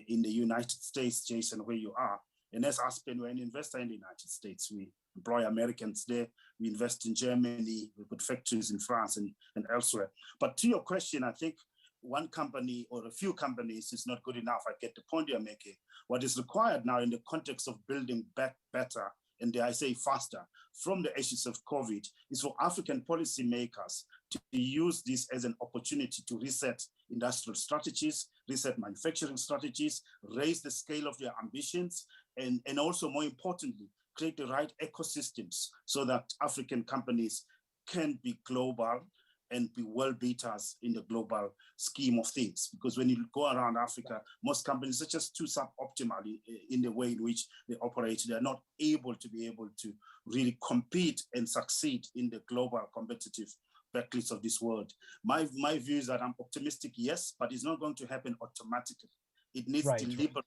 in the United States, Jason, where you are. And as Aspen, we're an investor in the United States. We employ Americans there. We invest in Germany. We put factories in France and elsewhere. But to your question, I think one company or a few companies is not good enough. I get the point you're making. What is required now in the context of building back better, and dare I say faster, from the issues of COVID, is for African policymakers to use this as an opportunity to reset industrial strategies, reset manufacturing strategies, raise the scale of their ambitions, and also, more importantly, create the right ecosystems so that African companies can be global and be world beaters in the global scheme of things. Because when you go around Africa, most companies are just too suboptimal in the way in which they operate. They are not able to really compete and succeed in the global competitive battles of this world. My view is that I'm optimistic, yes, but it's not going to happen automatically. It needs deliberate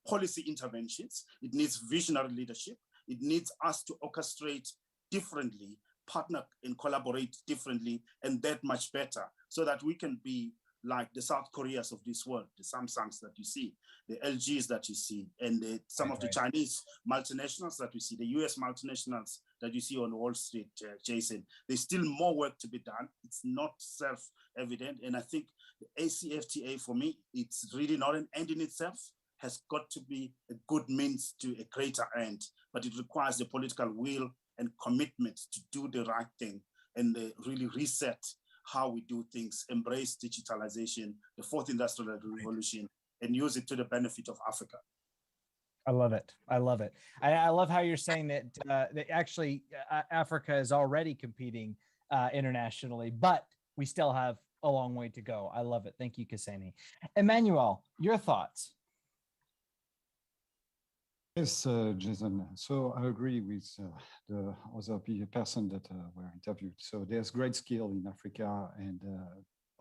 policy interventions. It needs visionary leadership. It needs us to orchestrate differently, partner and collaborate differently, and that much better, so that we can be like the South Koreas of this world, the Samsungs that you see, the LGs that you see, and some of the Chinese multinationals that we see, the US multinationals that you see on Wall Street, Jason. There's still more work to be done. It's not self-evident. And I think the ACFTA, for me, it's really not an end in itself, has got to be a good means to a greater end, but it requires the political will and commitment to do the right thing and really reset how we do things, embrace digitalization, the fourth industrial revolution, and use it to the benefit of Africa. I love it. I love it. I love how you're saying that, that actually Africa is already competing internationally, but we still have a long way to go. I love it. Thank you, Kuseni. Emmanuel, your thoughts? Yes, Jason. So I agree with the other person that were interviewed. So there's great skill in Africa. And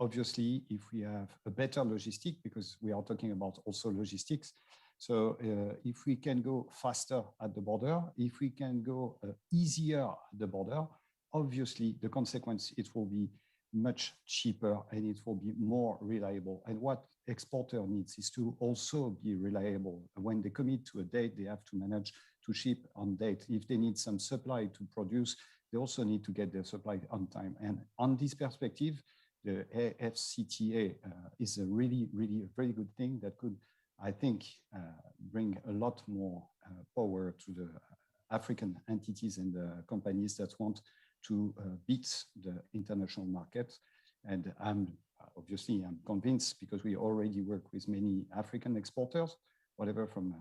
obviously, if we have a better logistic, because we are talking about also logistics. So if we can go faster at the border, if we can go easier at the border, obviously the consequence, it will be much cheaper and it will be more reliable. And what exporter needs is to also be reliable. When they commit to a date, they have to manage to ship on date. If they need some supply to produce, they also need to get their supply on time. And on this perspective, the AFCTA is a really a very good thing that could, I think, bring a lot more power to the African entities and the companies that want to beat the international market. And I'm convinced, because we already work with many African exporters, whatever from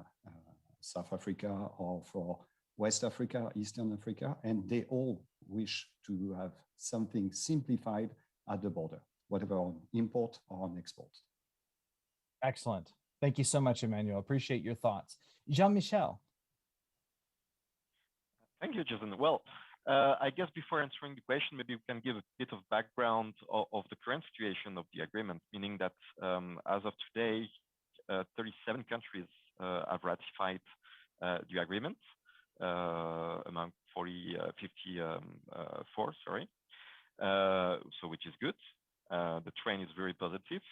South Africa or for West Africa, Eastern Africa, and they all wish to have something simplified at the border, whatever on import or on export. Excellent. Thank you so much, Emmanuel. Appreciate your thoughts. Jean-Michel. Thank you, Jason. Well, I guess before answering the question, maybe we can give a bit of background of the current situation of the agreement, meaning that as of today, 37 countries have ratified the agreement, among 54, sorry. So which is good. The trend is very positive.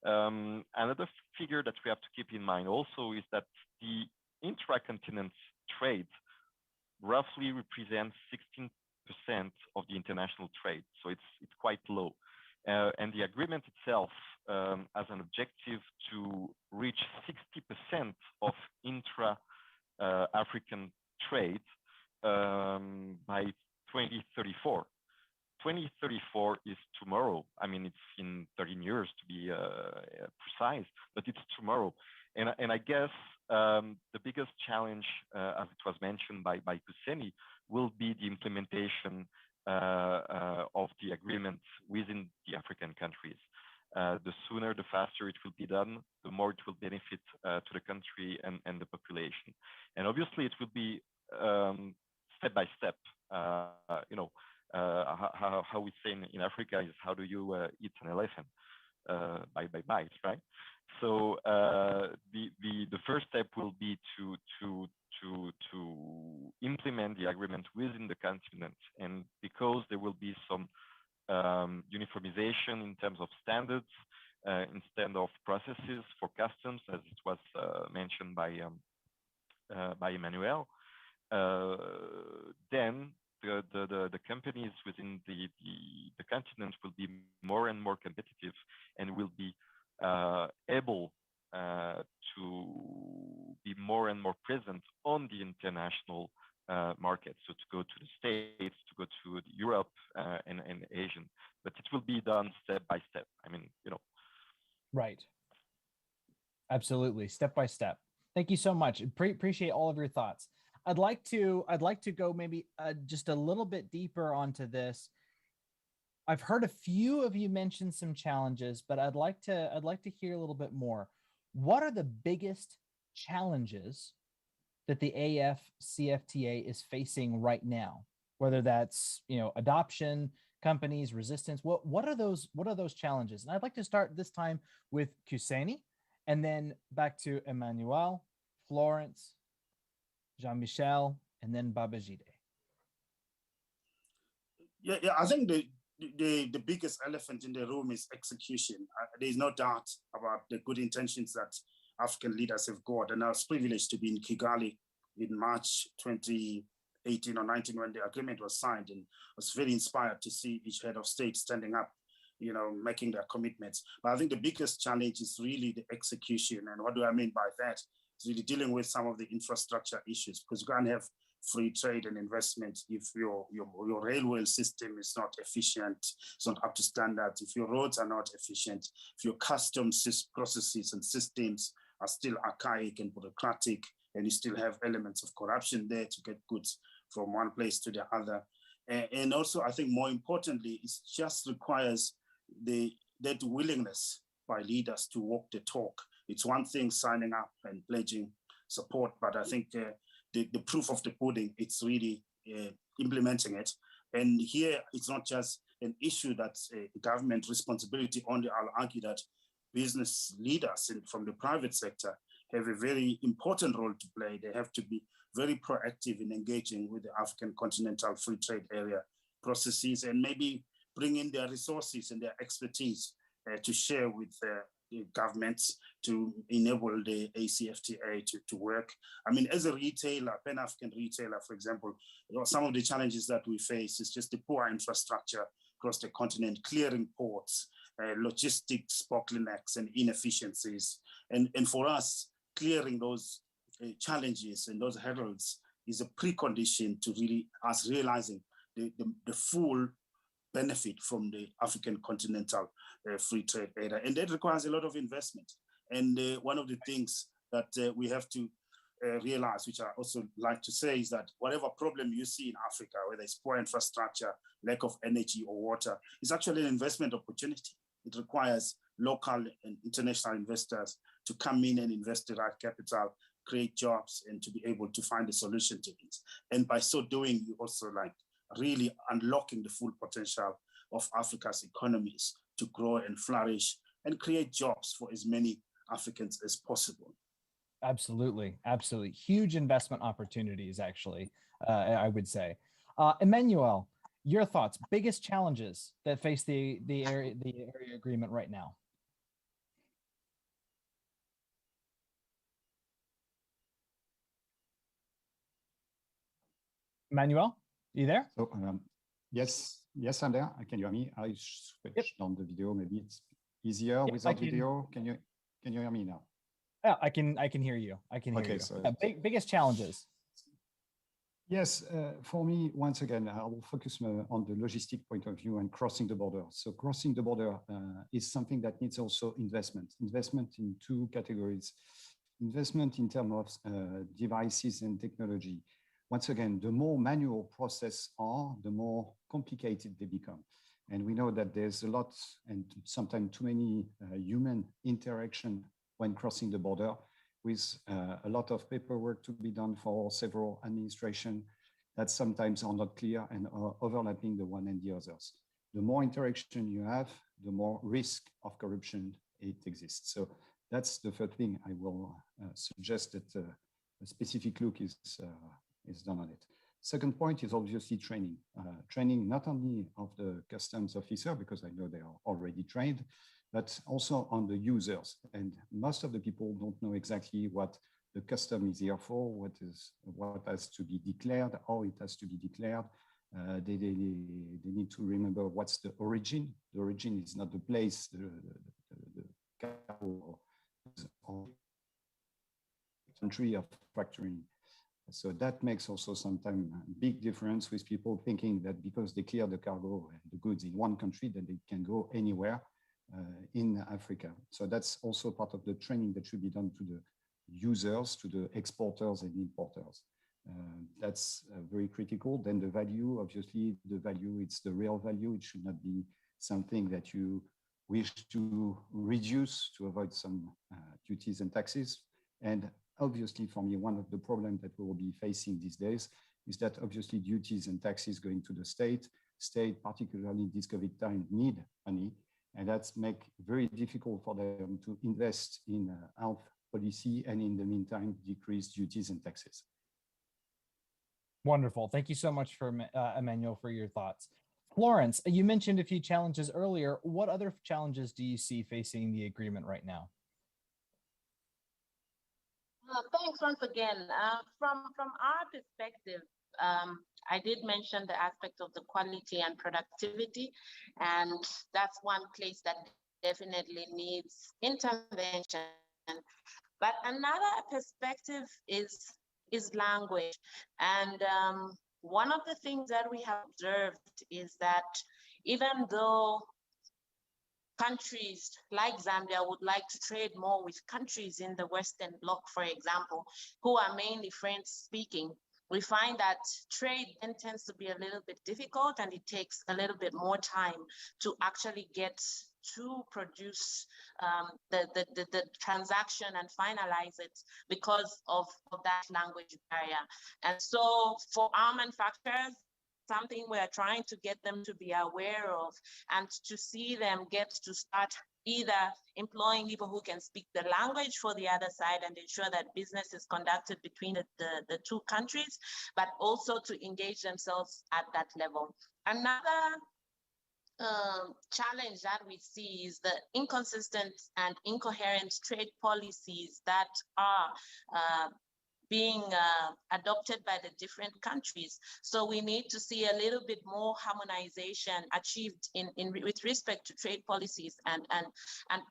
Another figure that we have to keep in mind also is that the intra-continent trade roughly represents 16% of the international trade, so it's quite low. And the agreement itself has an objective to reach 60% of intra-African trade by 2034. 2034 is tomorrow. I mean, it's in 13 years to be precise, but it's tomorrow. And I guess the biggest challenge, as it was mentioned by Kuseni, will be the implementation of the agreement within the African countries. The sooner, the faster it will be done, the more it will benefit to the country and the population. And obviously, it will be step by step. How we say in Africa is, how do you eat an elephant? By bites, right? So the first step will be to implement the agreement within the continent, and because there will be some uniformization in terms of standards, instead of processes for customs, as it was mentioned by Emmanuel, then the companies within the continent will be more and more competitive and will be able to be more and more present on the international market. So to go to the States, to go to Europe and Asian, but it will be done step by step. I mean, Right. Absolutely, step by step. Thank you so much. Appreciate all of your thoughts. I'd like to go maybe just a little bit deeper onto this. I've heard a few of you mention some challenges, but I'd like to hear a little bit more. What are the biggest challenges that the AFCFTA is facing right now? Whether that's adoption, companies, resistance. What are those challenges? And I'd like to start this time with Kuseni, and then back to Emmanuel, Florence, Jean-Michel, and then Babajide. Yeah, I think the biggest elephant in the room is execution. There's no doubt about the good intentions that African leaders have got. And I was privileged to be in Kigali in March 2018 or 19 when the agreement was signed, and I was very inspired to see each head of state standing up, you know, making their commitments. But I think the biggest challenge is really the execution. And what do I mean by that? It's really dealing with some of the infrastructure issues, because you can't have free trade and investment if your railway system is not efficient, it's not up to standards, if your roads are not efficient, if your customs processes and systems are still archaic and bureaucratic, and you still have elements of corruption there to get goods from one place to the other. And also, I think more importantly, it just requires that willingness by leaders to walk the talk. It's one thing signing up and pledging support, but I think the proof of the pudding, it's really implementing it. And here, it's not just an issue that's a government responsibility only. I'll argue that business leaders from the private sector have a very important role to play. They have to be very proactive in engaging with the African Continental Free Trade Area processes, and maybe bring in their resources and their expertise to share with the governments to enable the ACFTA to work. I mean, as a retailer, Pan-African retailer, for example, some of the challenges that we face is just the poor infrastructure across the continent, clearing ports, logistics bottlenecks and inefficiencies. And for us, clearing those challenges and those hurdles is a precondition to really us realizing the full benefit from the African Continental Free Trade Area. And that requires a lot of investment. And one of the things that we have to realize, which I also like to say, is that whatever problem you see in Africa, whether it's poor infrastructure, lack of energy or water, is actually an investment opportunity. It requires local and international investors to come in and invest the right capital, create jobs, and to be able to find a solution to it. And by so doing, you also really unlocking the full potential of Africa's economies to grow and flourish and create jobs for as many Africans as possible. Absolutely, absolutely. Huge investment opportunities, actually, I would say. Emmanuel, your thoughts, biggest challenges that face the area agreement right now? Emmanuel, you there? So, yes, I'm there. Can you hear me? I switched on the video. Maybe it's easier without video. Can you hear me now? Yeah, I can hear you. I can hear you. So biggest challenges. Yes, for me, once again, I will focus on the logistic point of view and crossing the border. So crossing the border is something that needs also investment in two categories. Investment in terms of devices and technology. Once again, the more manual process are, the more complicated they become. And we know that there's a lot and sometimes too many human interaction when crossing the border, with a lot of paperwork to be done for several administrations that sometimes are not clear and are overlapping the one and the others. The more interaction you have, the more risk of corruption it exists. So that's the first thing I will suggest that a specific look is done on it. Second point is obviously training. Training not only of the customs officer, because I know they are already trained, but also on the users. And most of the people don't know exactly what the custom is here for, what has to be declared, how it has to be declared. They need to remember what's the origin. The origin is not the place, the country of factoring. So that makes also sometimes a big difference with people thinking that because they clear the cargo and the goods in one country, that they can go anywhere in Africa. So that's also part of the training that should be done to the users, to the exporters and importers. That's very critical. Then the value, obviously, it's the real value. It should not be something that you wish to reduce to avoid some duties and taxes. And obviously, for me, one of the problems that we will be facing these days is that obviously duties and taxes going to the state, particularly this COVID time, need money. And that's make very difficult for them to invest in health policy and in the meantime, decrease duties and taxes. Wonderful. Thank you so much for Emmanuel for your thoughts. Florence, you mentioned a few challenges earlier. What other challenges do you see facing the agreement right now? Thanks once again. From our perspective, I did mention the aspect of the quality and productivity, and that's one place that definitely needs intervention. But another perspective is language, and one of the things that we have observed is that even though countries like Zambia would like to trade more with countries in the Western Bloc, for example, who are mainly French speaking, we find that trade then tends to be a little bit difficult, and it takes a little bit more time to actually get to produce the transaction and finalize it because of that language barrier. And so for our manufacturers, something we're trying to get them to be aware of and to see them get to start either employing people who can speak the language for the other side and ensure that business is conducted between the two countries, but also to engage themselves at that level. Another challenge that we see is the inconsistent and incoherent trade policies that are being adopted by the different countries. So we need to see a little bit more harmonization achieved with respect to trade policies and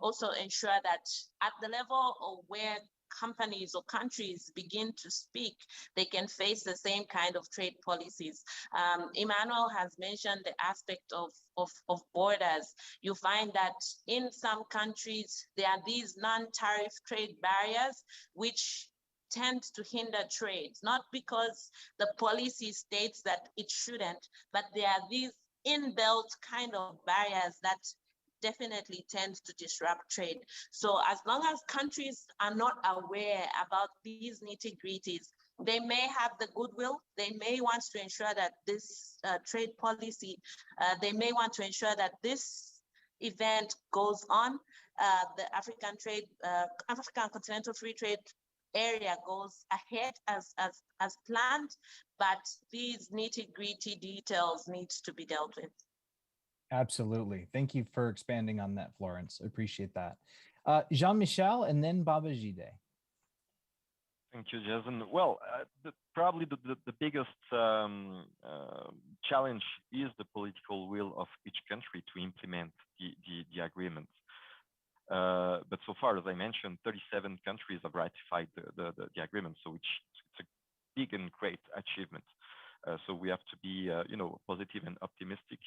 also ensure that at the level of where companies or countries begin to speak, they can face the same kind of trade policies. Emmanuel has mentioned the aspect of borders. You find that in some countries, there are these non-tariff trade barriers, which tend to hinder trade, not because the policy states that it shouldn't, but there are these inbuilt kind of barriers that definitely tend to disrupt trade. So as long as countries are not aware about these nitty-gritties, they may have the goodwill, they may want to ensure that this trade policy, they may want to ensure that this event goes on, the African Continental Free Trade area goes ahead as planned, but these nitty-gritty details needs to be dealt with. Absolutely. Thank you for expanding on that, Florence. I appreciate that. Jean-Michel and then Babajide. Thank you, Jason. Well, probably the biggest challenge is the political will of each country to implement the agreement. But so far, as I mentioned, 37 countries have ratified the agreement, so it's a big and great achievement. So we have to be, positive and optimistic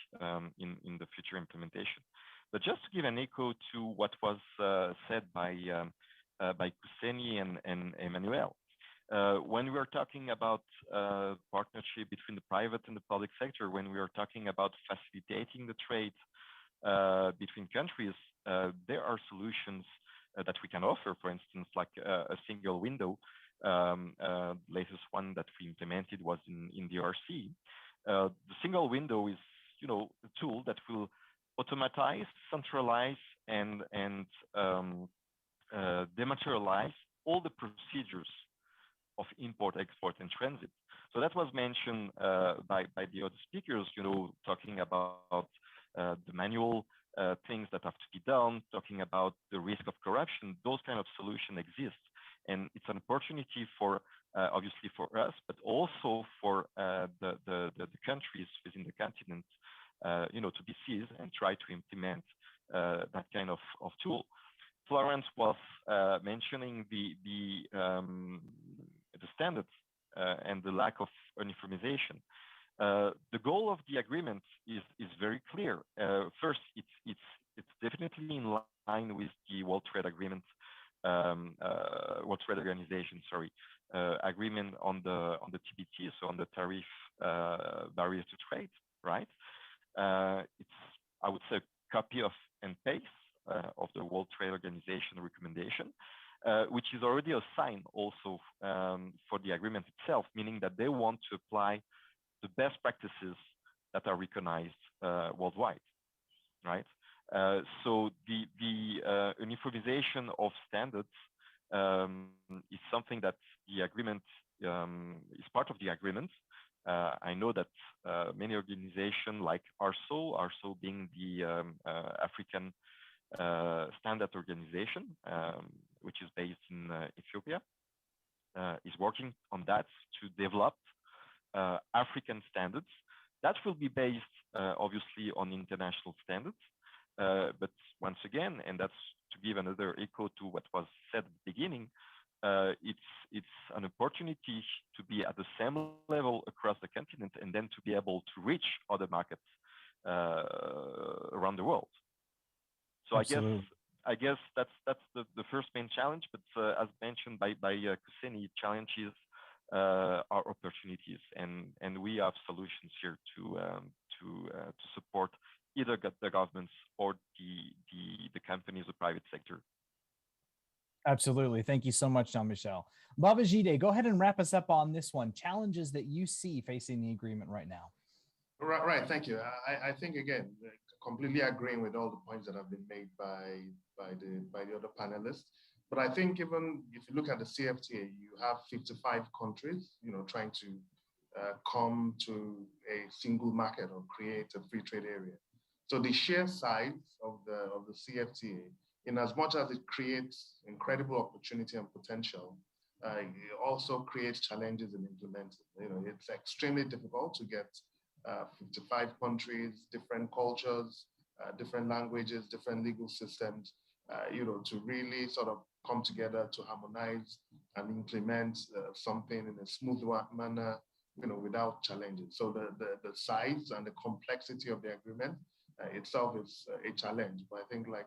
in the future implementation. But just to give an echo to what was said by Kuseni and Emmanuel, when we are talking about partnership between the private and the public sector, when we are talking about facilitating the trade between countries, there are solutions that we can offer, for instance, like a single window. Latest one that we implemented was in the RC. The single window is, a tool that will automatize, centralize, and dematerialize all the procedures of import, export, and transit. So that was mentioned by the other speakers, talking about the manual things that have to be done, talking about the risk of corruption. Those kind of solutions exist. And it's an opportunity for, obviously for us, but also for the countries within the continent, to be seized and try to implement that kind of tool. Florence was mentioning the standards and the lack of uniformization. The goal of the agreement is very clear. First, it's definitely in line with the World Trade Agreement, World Trade Organization, agreement on the TBT, so on the tariff barriers to trade, right? It's, I would say, a copy of and paste of the World Trade Organization recommendation, which is already a sign also for the agreement itself, meaning that they want to apply the best practices that are recognized worldwide, right? So the uniformization of standards is something that the agreement is part of the agreement, I know that many organizations like ARSO being the African Standard Organization, which is based in Ethiopia, is working on that to develop African standards that will be based obviously on international standards. But once again, and that's to give another echo to what was said at the beginning, it's an opportunity to be at the same level across the continent and then to be able to reach other markets around the world. So Absolutely. I guess that's the first main challenge, but as mentioned by Kuseni, challenges are opportunities, and we have solutions here to support either the governments or the companies, the private sector. Absolutely. Thank you so much, Jean-Michel. Babajide, go ahead and wrap us up on this one. Challenges that you see facing the agreement right now. Right. Thank you. I think, again, completely agreeing with all the points that have been made by the other panelists. But I think even if you look at the CFTA, you have 55 countries, trying to come to a single market or create a free trade area. So the sheer size of the CFTA, in as much as it creates incredible opportunity and potential, it also creates challenges in implementing. It's extremely difficult to get 55 countries, different cultures, different languages, different legal systems, to really sort of come together to harmonize and implement something in a smooth manner, without challenges. So the size and the complexity of the agreement itself is a challenge. But I think, like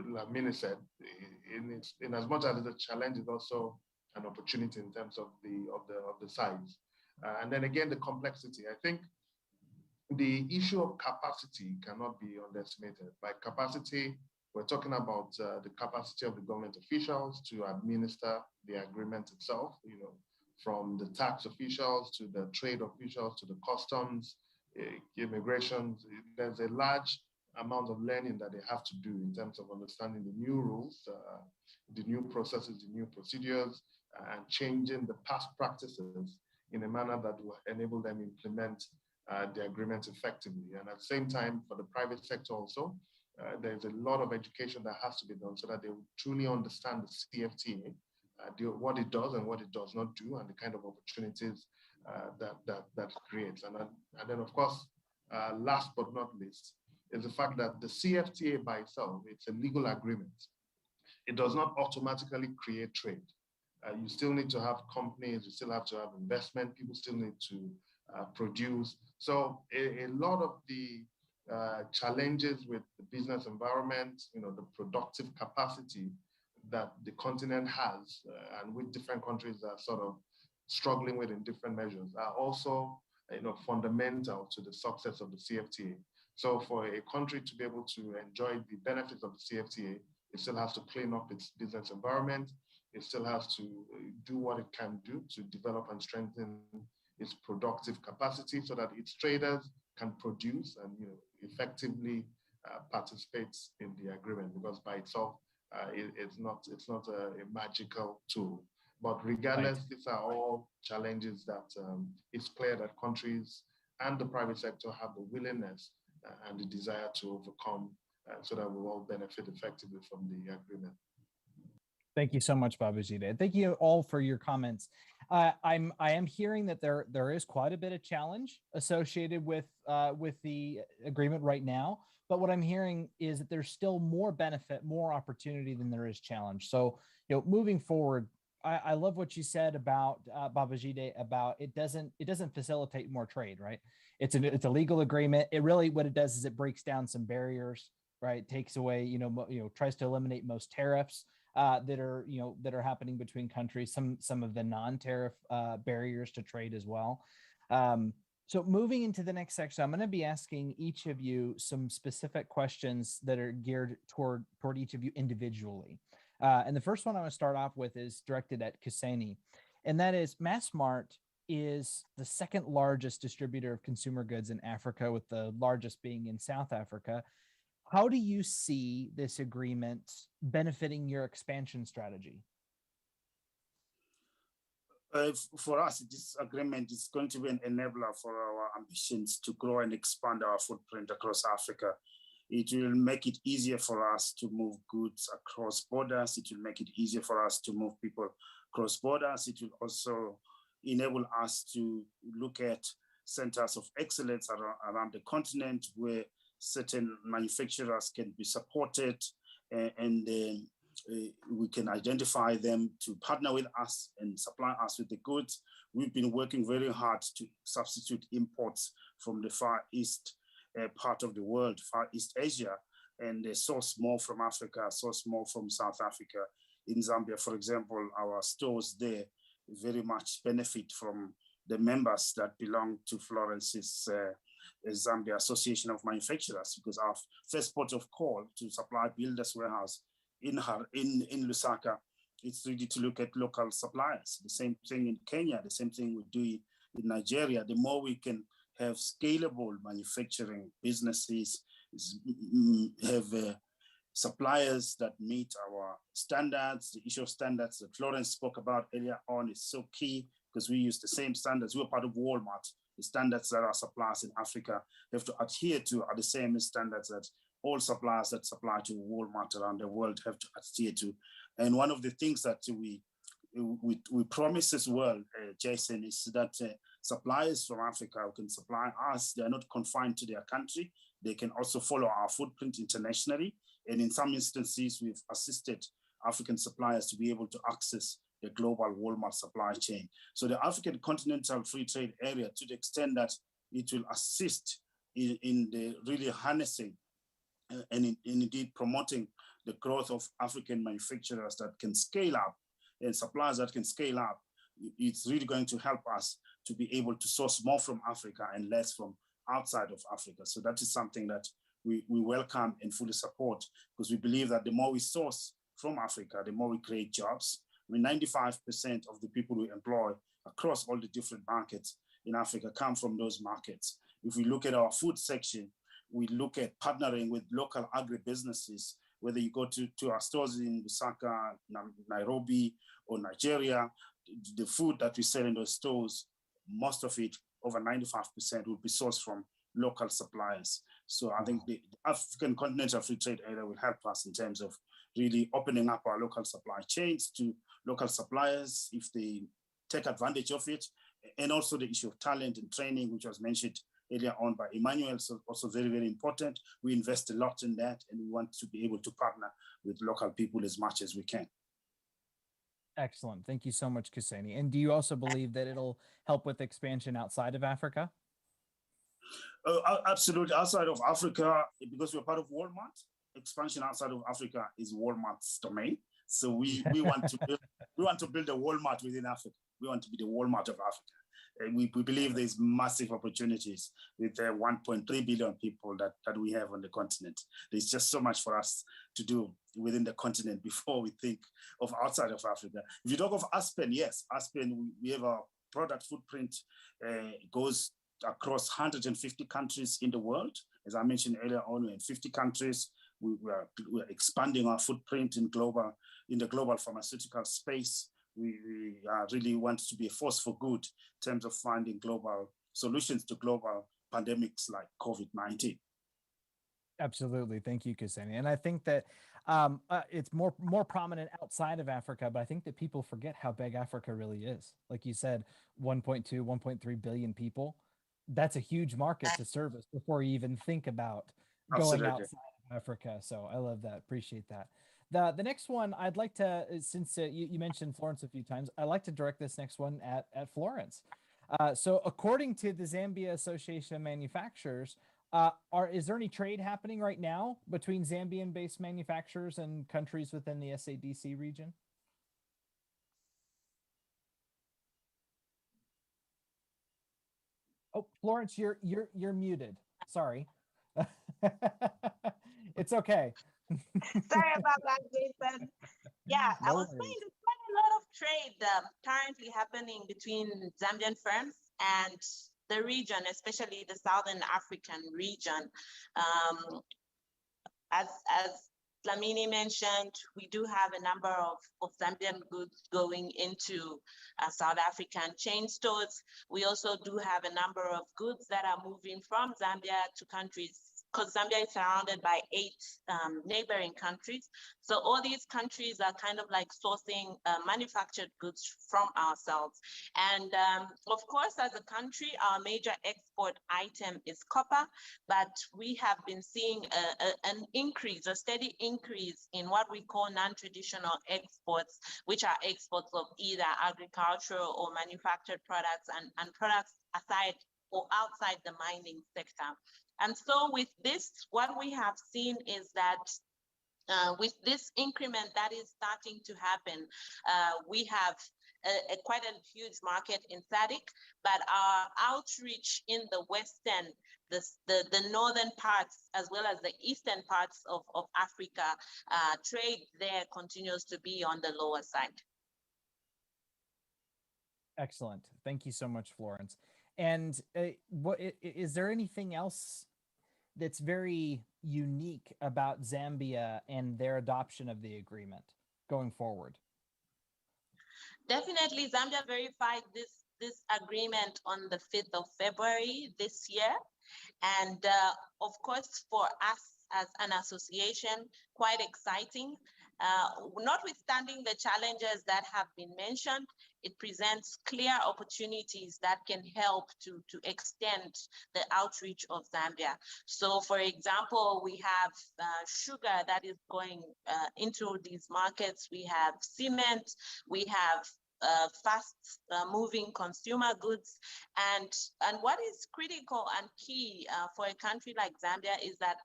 Lamine said, in as much as the challenge is also an opportunity in terms of the size. And then again, the complexity. I think the issue of capacity cannot be underestimated. By capacity, we're talking about the capacity of the government officials to administer the agreement itself, from the tax officials to the trade officials to the customs, immigration. There's a large amount of learning that they have to do in terms of understanding the new rules, the new processes, the new procedures, and changing the past practices in a manner that will enable them to implement the agreement effectively. And at the same time, for the private sector also, there's a lot of education that has to be done so that they will truly understand the CFTA, what it does and what it does not do, and the kind of opportunities that creates. And then, of course, last but not least, is the fact that the CFTA by itself, it's a legal agreement. It does not automatically create trade. You still need to have companies, you still have to have investment, people still need to produce. So a lot of the challenges with the business environment, the productive capacity that the continent has, and with different countries are sort of struggling with in different measures, are also fundamental to the success of the CFTA. So for a country to be able to enjoy the benefits of the CFTA, it still has to clean up its business environment. It still has to do what it can do to develop and strengthen its productive capacity so that its traders can produce and effectively participate in the agreement, because by itself, it's not a magical tool. But regardless, right, these are all challenges that it's clear that countries and the private sector have the willingness and the desire to overcome, so that we'll all benefit effectively from the agreement. Thank you so much, Babajide. Thank you all for your comments. I am hearing that there is quite a bit of challenge associated with the agreement right now. But what I'm hearing is that there's still more benefit, more opportunity than there is challenge. So, moving forward, I love what you said about Babajide about it doesn't facilitate more trade, right? It's a legal agreement. It really, what it does is it breaks down some barriers, right? Takes away, tries to eliminate most tariffs that are happening between countries, some of the non-tariff barriers to trade as well. So moving into the next section, I'm going to be asking each of you some specific questions that are geared toward each of you individually. And the first one I want to start off with is directed at Kuseni, and that is Massmart is the second largest distributor of consumer goods in Africa, with the largest being in South Africa. How do you see this agreement benefiting your expansion strategy? For us, this agreement is going to be an enabler for our ambitions to grow and expand our footprint across Africa. It will make it easier for us to move goods across borders. It will make it easier for us to move people across borders. It will also enable us to look at centers of excellence around the continent where certain manufacturers can be supported and we can identify them to partner with us and supply us with the goods. We've been working very hard to substitute imports from the Far East part of the world, Far East Asia, and source more from Africa, source more from South Africa. In Zambia, for example, our stores there very much benefit from the members that belong to Florence's Zambia Association of Manufacturers, because our first port of call to supply Builders Warehouse in Lusaka, it's really to look at local suppliers. The same thing in Kenya, the same thing we do in Nigeria. The more we can have scalable manufacturing businesses, have suppliers that meet our standards. The issue of standards that Florence spoke about earlier on is so key because we use the same standards. We're part of Walmart. The standards that our suppliers in Africa have to adhere to are the same standards that all suppliers that supply to Walmart around the world have to adhere to. And one of the things that we promise as well, Jason, is that suppliers from Africa who can supply us, they are not confined to their country. They can also follow our footprint internationally. And in some instances, we've assisted African suppliers to be able to access the global Walmart supply chain. So the African Continental Free Trade Area, to the extent that it will assist in the really harnessing and indeed promoting the growth of African manufacturers that can scale up and suppliers that can scale up, it's really going to help us to be able to source more from Africa and less from outside of Africa. So that is something that we welcome and fully support, because we believe that the more we source from Africa, the more we create jobs. I mean, 95% of the people we employ across all the different markets in Africa come from those markets. If we look at our food section, we look at partnering with local agribusinesses, whether you go to our stores in Lusaka, Nairobi, or Nigeria, the food that we sell in those stores, most of it, over 95%, will be sourced from local suppliers. So I think the African Continental Free Trade Area will help us in terms of really opening up our local supply chains to local suppliers if they take advantage of it. And also the issue of talent and training, which was mentioned earlier on by Emmanuel, so also very, very important. We invest a lot in that, and we want to be able to partner with local people as much as we can. Excellent. Thank you so much, Kuseni. And do you also believe that it'll help with expansion outside of Africa? Absolutely. Outside of Africa, because we're part of Walmart, expansion outside of Africa is Walmart's domain. So we want to build a Walmart within Africa. We want to be the Walmart of Africa. And we believe there's massive opportunities with the 1.3 billion people that we have on the continent. There's just so much for us to do within the continent before we think of outside of Africa. If you talk of Aspen, yes, Aspen, we have a product footprint goes across 150 countries in the world. As I mentioned earlier on, we're in 50 countries. We're expanding our footprint in the global pharmaceutical space. We really want to be a force for good in terms of finding global solutions to global pandemics like COVID-19. Absolutely. Thank you, Kuseni. And I think that it's more prominent outside of Africa, but I think that people forget how big Africa really is. Like you said, 1.2, 1.3 billion people. That's a huge market to service before you even think about going outside of Africa. So I love that. Appreciate that. The next one I'd like to, since you mentioned Florence a few times, I'd like to direct this next one at Florence. So according to the Zambia Association of Manufacturers, is there any trade happening right now between Zambian-based manufacturers and countries within the SADC region? Oh, Florence, you're muted. Sorry. It's okay. Sorry about that, Jason. Yeah, No I was worries. saying there's quite a lot of trade currently happening between Zambian firms and the region, especially the Southern African region. As Dlamini mentioned, we do have a number of Zambian goods going into South African chain stores. We also do have a number of goods that are moving from Zambia to countries, because Zambia is surrounded by 8 neighboring countries. So all these countries are kind of like sourcing manufactured goods from ourselves. And of course, as a country, our major export item is copper, but we have been seeing an increase, a steady increase in what we call non-traditional exports, which are exports of either agricultural or manufactured products and products aside or outside the mining sector. And so with this, what we have seen is that with this increment that is starting to happen, we have quite a huge market in SADC, but our outreach in the western, the northern parts, as well as the eastern parts of Africa, trade there continues to be on the lower side. Excellent. Thank you so much, Florence. And what is there anything else that's very unique about Zambia and their adoption of the agreement going forward? Definitely, Zambia verified this agreement on the 5th of February this year. And of course, for us as an association, quite exciting. Notwithstanding the challenges that have been mentioned, it presents clear opportunities that can help to extend the outreach of Zambia. So for example, we have sugar that is going into these markets. We have cement, we have fast moving consumer goods. And what is critical and key for a country like Zambia is that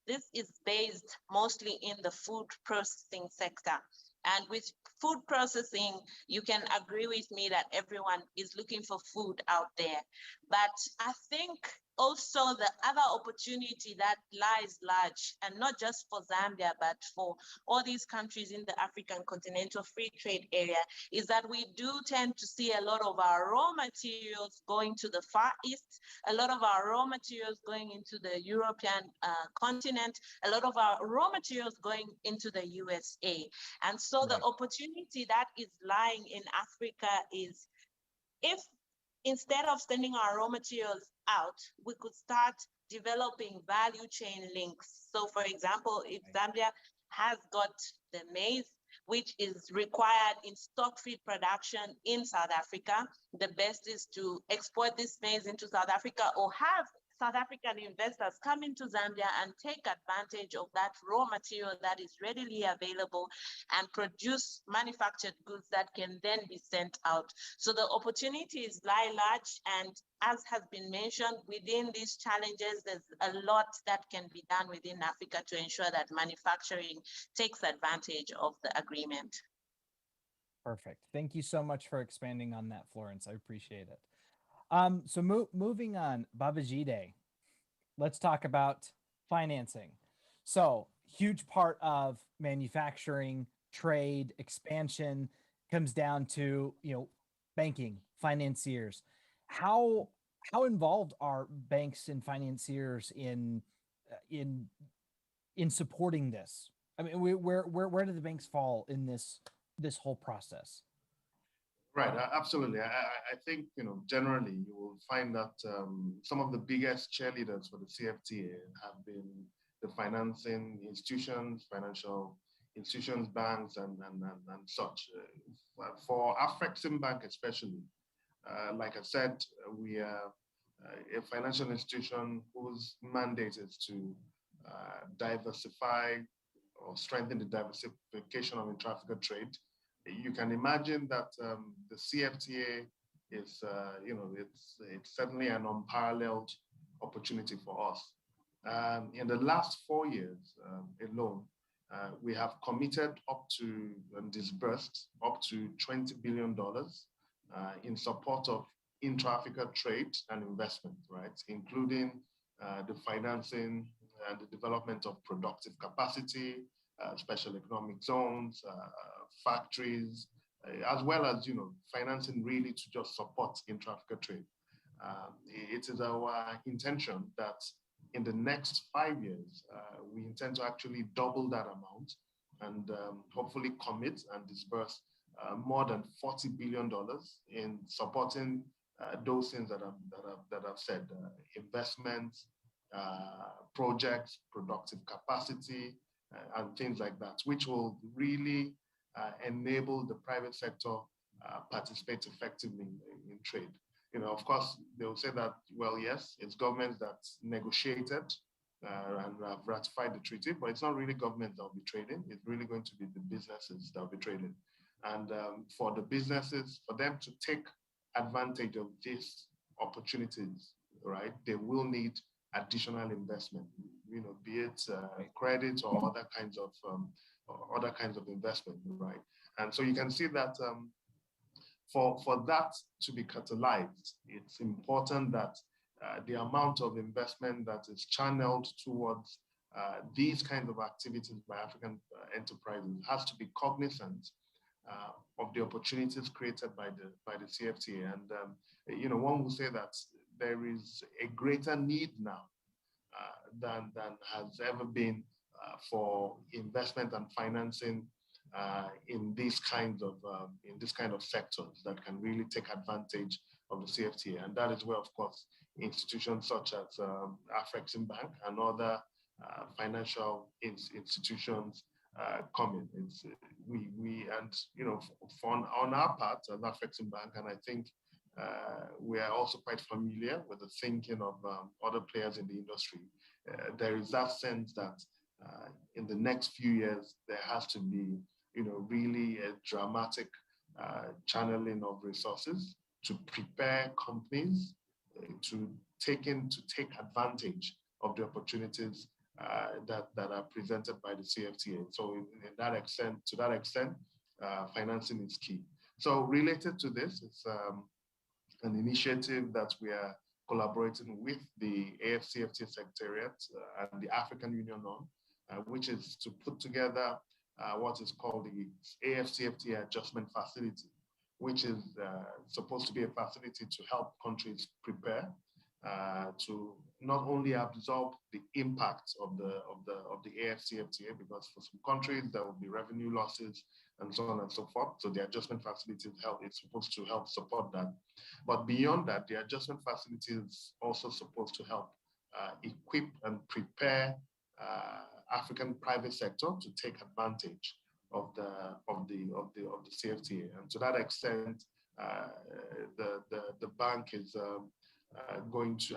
this is based mostly in the food processing sector. And with food processing, you can agree with me that everyone is looking for food out there. But I think also the other opportunity that lies large, and not just for Zambia, but for all these countries in the African Continental Free Trade Area, is that we do tend to see a lot of our raw materials going to the Far East, a lot of our raw materials going into the European continent, a lot of our raw materials going into the USA. And so the opportunity that is lying in Africa is, if instead of sending our raw materials out, we could start developing value chain links. So for example, if Zambia has got the maize, which is required in stock feed production in South Africa, the best is to export this maize into South Africa, or have South African investors come into Zambia and take advantage of that raw material that is readily available and produce manufactured goods that can then be sent out. So the opportunities lie large, and as has been mentioned, within these challenges, there's a lot that can be done within Africa to ensure that manufacturing takes advantage of the agreement. Perfect. Thank you so much for expanding on that, Florence. I appreciate it. So moving on, Babajide, let's talk about financing. So huge part of manufacturing, trade, expansion comes down to, banking, financiers. How involved are banks and financiers in supporting this? I mean, where do the banks fall in this whole process? Right, absolutely. I think, generally you will find that some of the biggest cheerleaders for the CFTA have been the financing institutions, financial institutions, banks, and such. For Afreximbank especially, like I said, we are a financial institution whose mandate is to diversify or strengthen the diversification of intra-Africa trade. You can imagine that the CFTA is, it's certainly an unparalleled opportunity for us. In the last 4 years alone, we have committed up to and disbursed up to $20 billion in support of intra-Africa trade and investment, right? Including the financing and the development of productive capacity, special economic zones, factories, as well as financing really to just support intra-Africa trade. It is our intention that in the next 5 years, we intend to actually double that amount and hopefully commit and disburse more than $40 billion in supporting those things that I've said, investments, projects, productive capacity, and things like that, which will really enable the private sector participate effectively in trade. You know, of course, they will say that, well, yes, it's governments that negotiated and have ratified the treaty, but it's not really government that will be trading. It's really going to be the businesses that will be trading. And for the businesses, for them to take advantage of these opportunities, right, they will need additional investment, you know, be it credit or other kinds of investment, right? And so you can see that for that to be catalyzed, it's important that the amount of investment that is channeled towards these kinds of activities by African enterprises has to be cognizant of the opportunities created by the CFTA. And you know, one will say that there is a greater need now than has ever been for investment and financing in these kind of sectors that can really take advantage of the CFTA. And that is where, of course, institutions such as Afreximbank and other financial institutions come in. And you know, on our part as Afreximbank, and I think we are also quite familiar with the thinking of other players in the industry. There is that sense that in the next few years there has to be, you know, really a dramatic channeling of resources to prepare companies to take advantage of the opportunities that are presented by the CFTA. So to that extent, financing is key. So related to this, it's an initiative that we are collaborating with the AFCFTA Secretariat and the African Union on, which is to put together what is called the AFCFTA Adjustment Facility, which is supposed to be a facility to help countries prepare to not only absorb the impact of the AFCFTA, because for some countries there will be revenue losses and so on and so forth. So the adjustment facility it's supposed to help support that. But beyond that, the adjustment facility is also supposed to help equip and prepare African private sector to take advantage of the CFTA. And to that extent, the bank is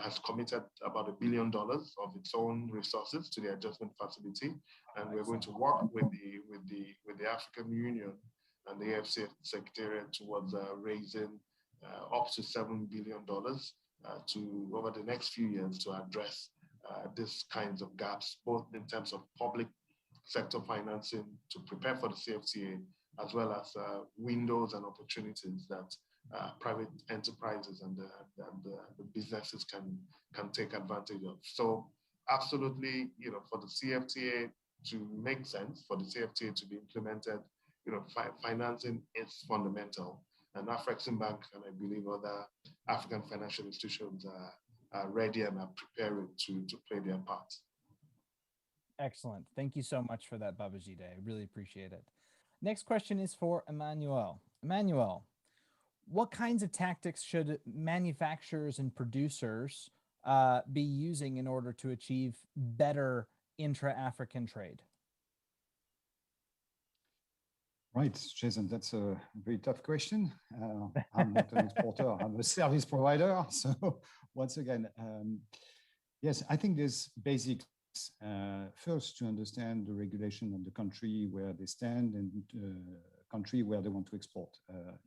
has committed about $1 billion of its own resources to the adjustment facility, and we're going to work with the African Union and the AFC Secretariat towards raising up to $7 billion to over the next few years to address these kinds of gaps, both in terms of public sector financing to prepare for the CFTA, as well as windows and opportunities that private enterprises and the businesses can take advantage of. So absolutely, you know, for the CFTA to make sense, for the CFTA to be implemented, you know, financing is fundamental. And Afreximbank and I believe other African financial institutions are ready and are preparing to play their part. Excellent. Thank you so much for that, Babajide. I really appreciate it. Next question is for Emmanuel. Emmanuel, what kinds of tactics should manufacturers and producers be using in order to achieve better intra-African trade? Right, Jason, that's a very tough question. I'm not an exporter, I'm a service provider. So once again, yes, I think there's basics. First, to understand the regulation of the country where they stand and country where they want to export.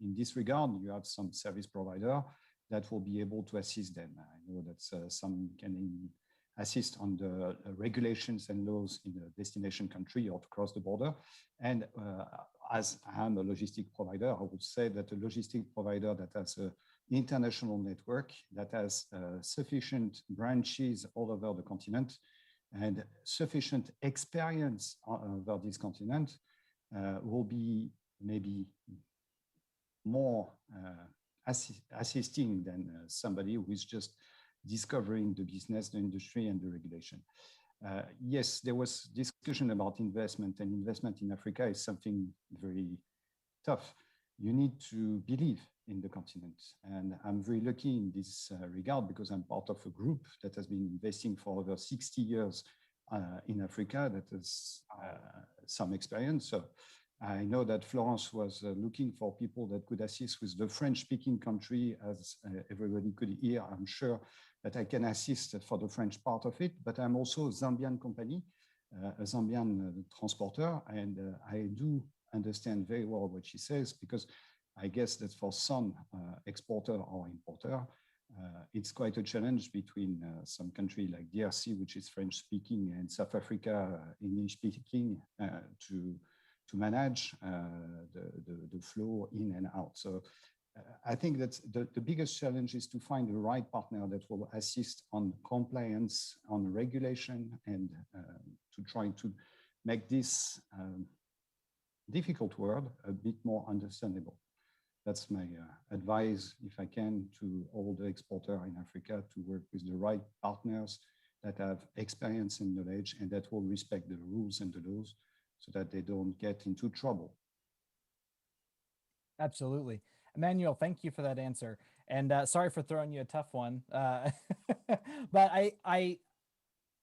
In this regard, you have some service provider that will be able to assist them. I know that some can assist on the regulations and laws in the destination country or to cross the border. And as I am a logistic provider, I would say that a logistic provider that has an international network, that has sufficient branches all over the continent and sufficient experience over this continent will be maybe more assisting than somebody who is just discovering the business, the industry, and the regulation. Yes, there was discussion about investment, and investment in Africa is something very tough. You need to believe in the continent. And I'm very lucky in this regard because I'm part of a group that has been investing for over 60 years in Africa that has some experience. So I know that Florence was looking for people that could assist with the French-speaking country, as everybody could hear. I'm sure that I can assist for the French part of it, but I'm also a Zambian company, a Zambian transporter, and I do understand very well what she says, because I guess that for some exporter or importer, it's quite a challenge between some country like DRC, which is French speaking, and South Africa, English speaking, to manage the flow in and out. So I think that the biggest challenge is to find the right partner that will assist on compliance, on regulation, and to try to make this difficult world a bit more understandable. That's my advice, if I can, to all the exporters in Africa, to work with the right partners that have experience and knowledge and that will respect the rules and the laws so that they don't get into trouble. Absolutely. Emmanuel, thank you for that answer. And sorry for throwing you a tough one. But I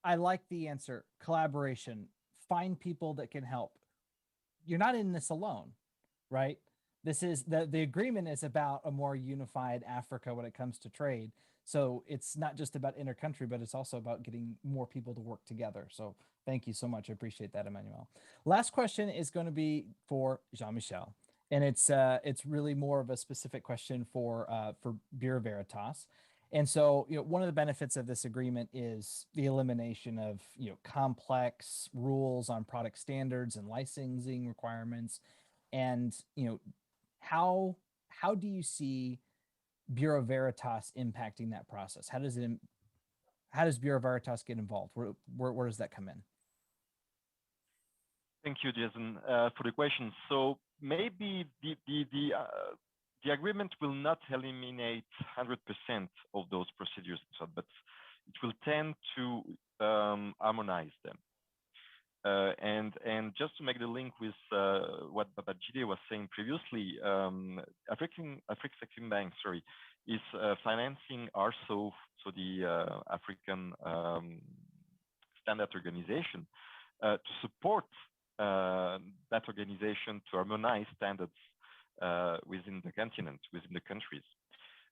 like the answer. Collaboration. Find people that can help. You're not in this alone, right? This is the agreement is about a more unified Africa when it comes to trade. So it's not just about intercountry, but it's also about getting more people to work together. So thank you so much. I appreciate that, Emmanuel. Last question is going to be for Jean-Michel. And it's really more of a specific question for Bureau Veritas. And so, one of the benefits of this agreement is the elimination of, complex rules on product standards and licensing requirements. And, how do you see Bureau Veritas impacting that process? How does Bureau Veritas get involved? Where does that come in? Thank you, Jason, for the question. So maybe the agreement will not eliminate 100% of those procedures, but it will tend to harmonize them. And just to make the link with what Babajide was saying previously, Afreximbank, is financing ARSO, so the African Standard Organization, to support that organization to harmonize standards within the continent, within the countries.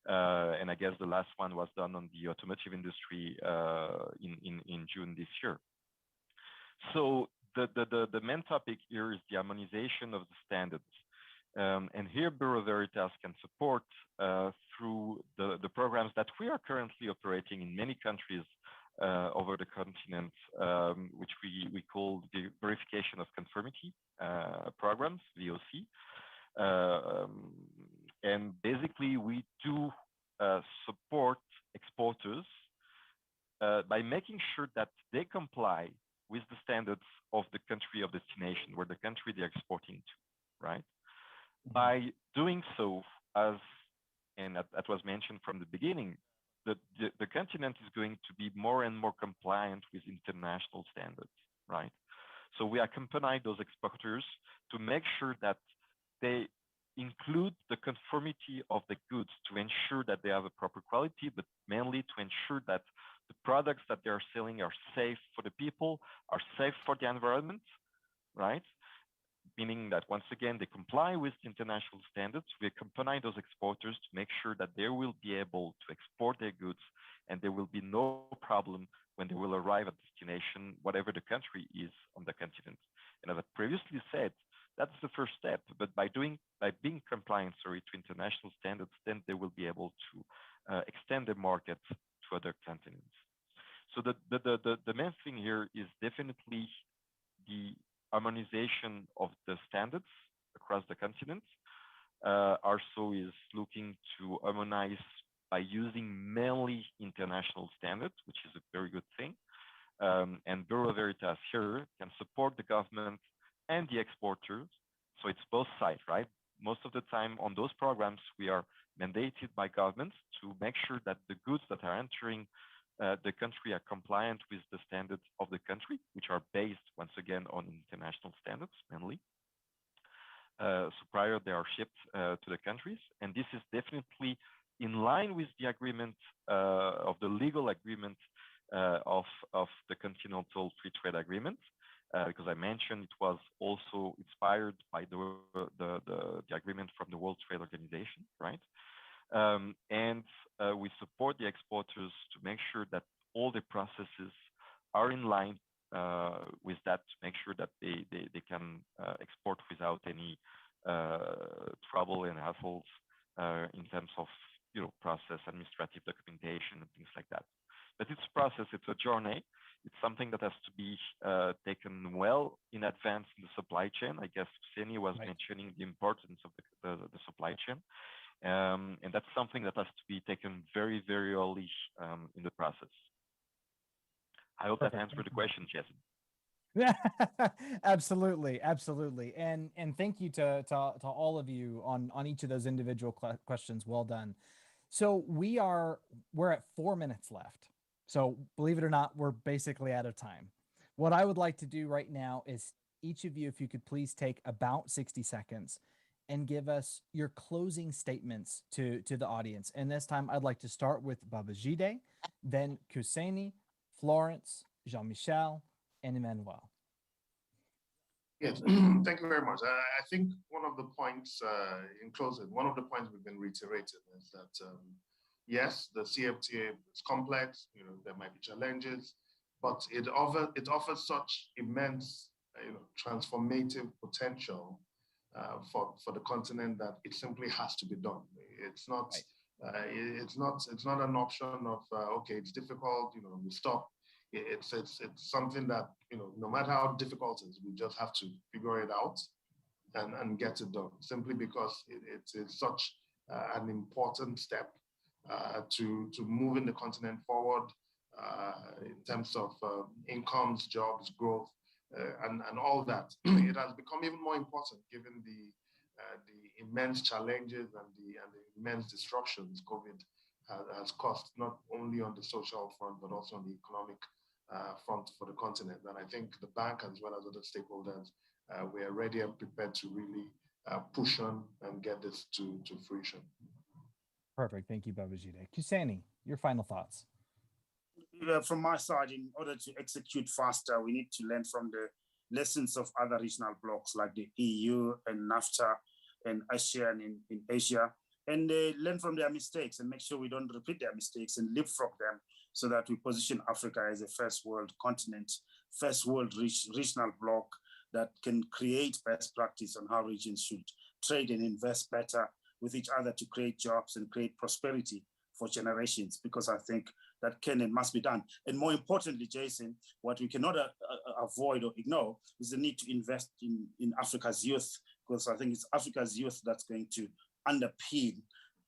And I guess the last one was done on the automotive industry in June this year. So the main topic here is the harmonization of the standards. And here Bureau Veritas can support through the programs that we are currently operating in many countries over the continent, which we call the verification of conformity programs, VOC. And basically we do support exporters by making sure that they comply with the standards of the country of destination, where the country they're exporting to, right? Mm-hmm. By doing so, and that was mentioned from the beginning, the continent is going to be more and more compliant with international standards, right? So we accompany those exporters to make sure that they include the conformity of the goods to ensure that they have a proper quality, but mainly to ensure that the products that they are selling are safe for the people, are safe for the environment, right? Meaning that once again, they comply with international standards. We accompany those exporters to make sure that they will be able to export their goods and there will be no problem when they will arrive at destination, whatever the country is on the continent. And as I previously said, that's the first step, but by being compliant, to international standards, then they will be able to extend their market to other continents. So the main thing here is definitely the harmonization of the standards across the continent. ARSO is looking to harmonize by using mainly international standards, which is a very good thing. And Bureau Veritas here can support the government and the exporters. So it's both sides, right? most of the time on those programs, we are mandated by governments to make sure that the goods that are entering the country are compliant with the standards of the country, which are based, once again, on international standards mainly. So prior they are shipped to the countries. And this is definitely in line with the agreement of the legal agreement of the Continental Free Trade Agreement. Because I mentioned it was also inspired by the agreement from the World Trade Organization, right? And we support the exporters to make sure that all the processes are in line with that, to make sure that they can export without any trouble and hassles in terms of process, administrative documentation, and things like that. But it's a process, it's a journey. It's something that has to be taken well in advance in the supply chain. I guess Ksenia was mentioning the importance of the supply chain. And that's something that has to be taken very, very early in the process. I hope that answered the question, Jason. Absolutely, absolutely. And thank you to all of you on each of those individual questions. Well done. So we're at 4 minutes left. So believe it or not, we're basically out of time. What I would like to do right now is each of you, if you could please take about 60 seconds and give us your closing statements to the audience. And this time I'd like to start with Babajide, then Kuseni, Florence, Jean-Michel, and Emmanuel. Yes, thank you very much. I think one of the points in closing, one of the points we've been reiterating is that yes, the CFTA is complex. There might be challenges, but it offers such immense, transformative potential for the continent that it simply has to be done. It's not. It's not an option of okay, it's difficult. We stop. It's something that no matter how difficult it is, we just have to figure it out and get it done. Simply because it's such an important step to moving the continent forward in terms of incomes, jobs, growth, and all that. It has become even more important given the immense challenges and the immense disruptions COVID has caused, not only on the social front, but also on the economic front for the continent. And I think the bank, as well as other stakeholders, we are ready and prepared to really push on and get this to fruition. Perfect. Thank you, Babajide. Kuseni, your final thoughts. From my side, in order to execute faster, we need to learn from the lessons of other regional blocs like the EU and NAFTA and ASEAN in Asia, and learn from their mistakes and make sure we don't repeat their mistakes and leapfrog them, so that we position Africa as a first world continent, first world regional bloc that can create best practice on how regions should trade and invest better with each other to create jobs and create prosperity for generations, because I think that can and must be done. And more importantly, Jason, what we cannot avoid or ignore is the need to invest in Africa's youth, because I think it's Africa's youth that's going to underpin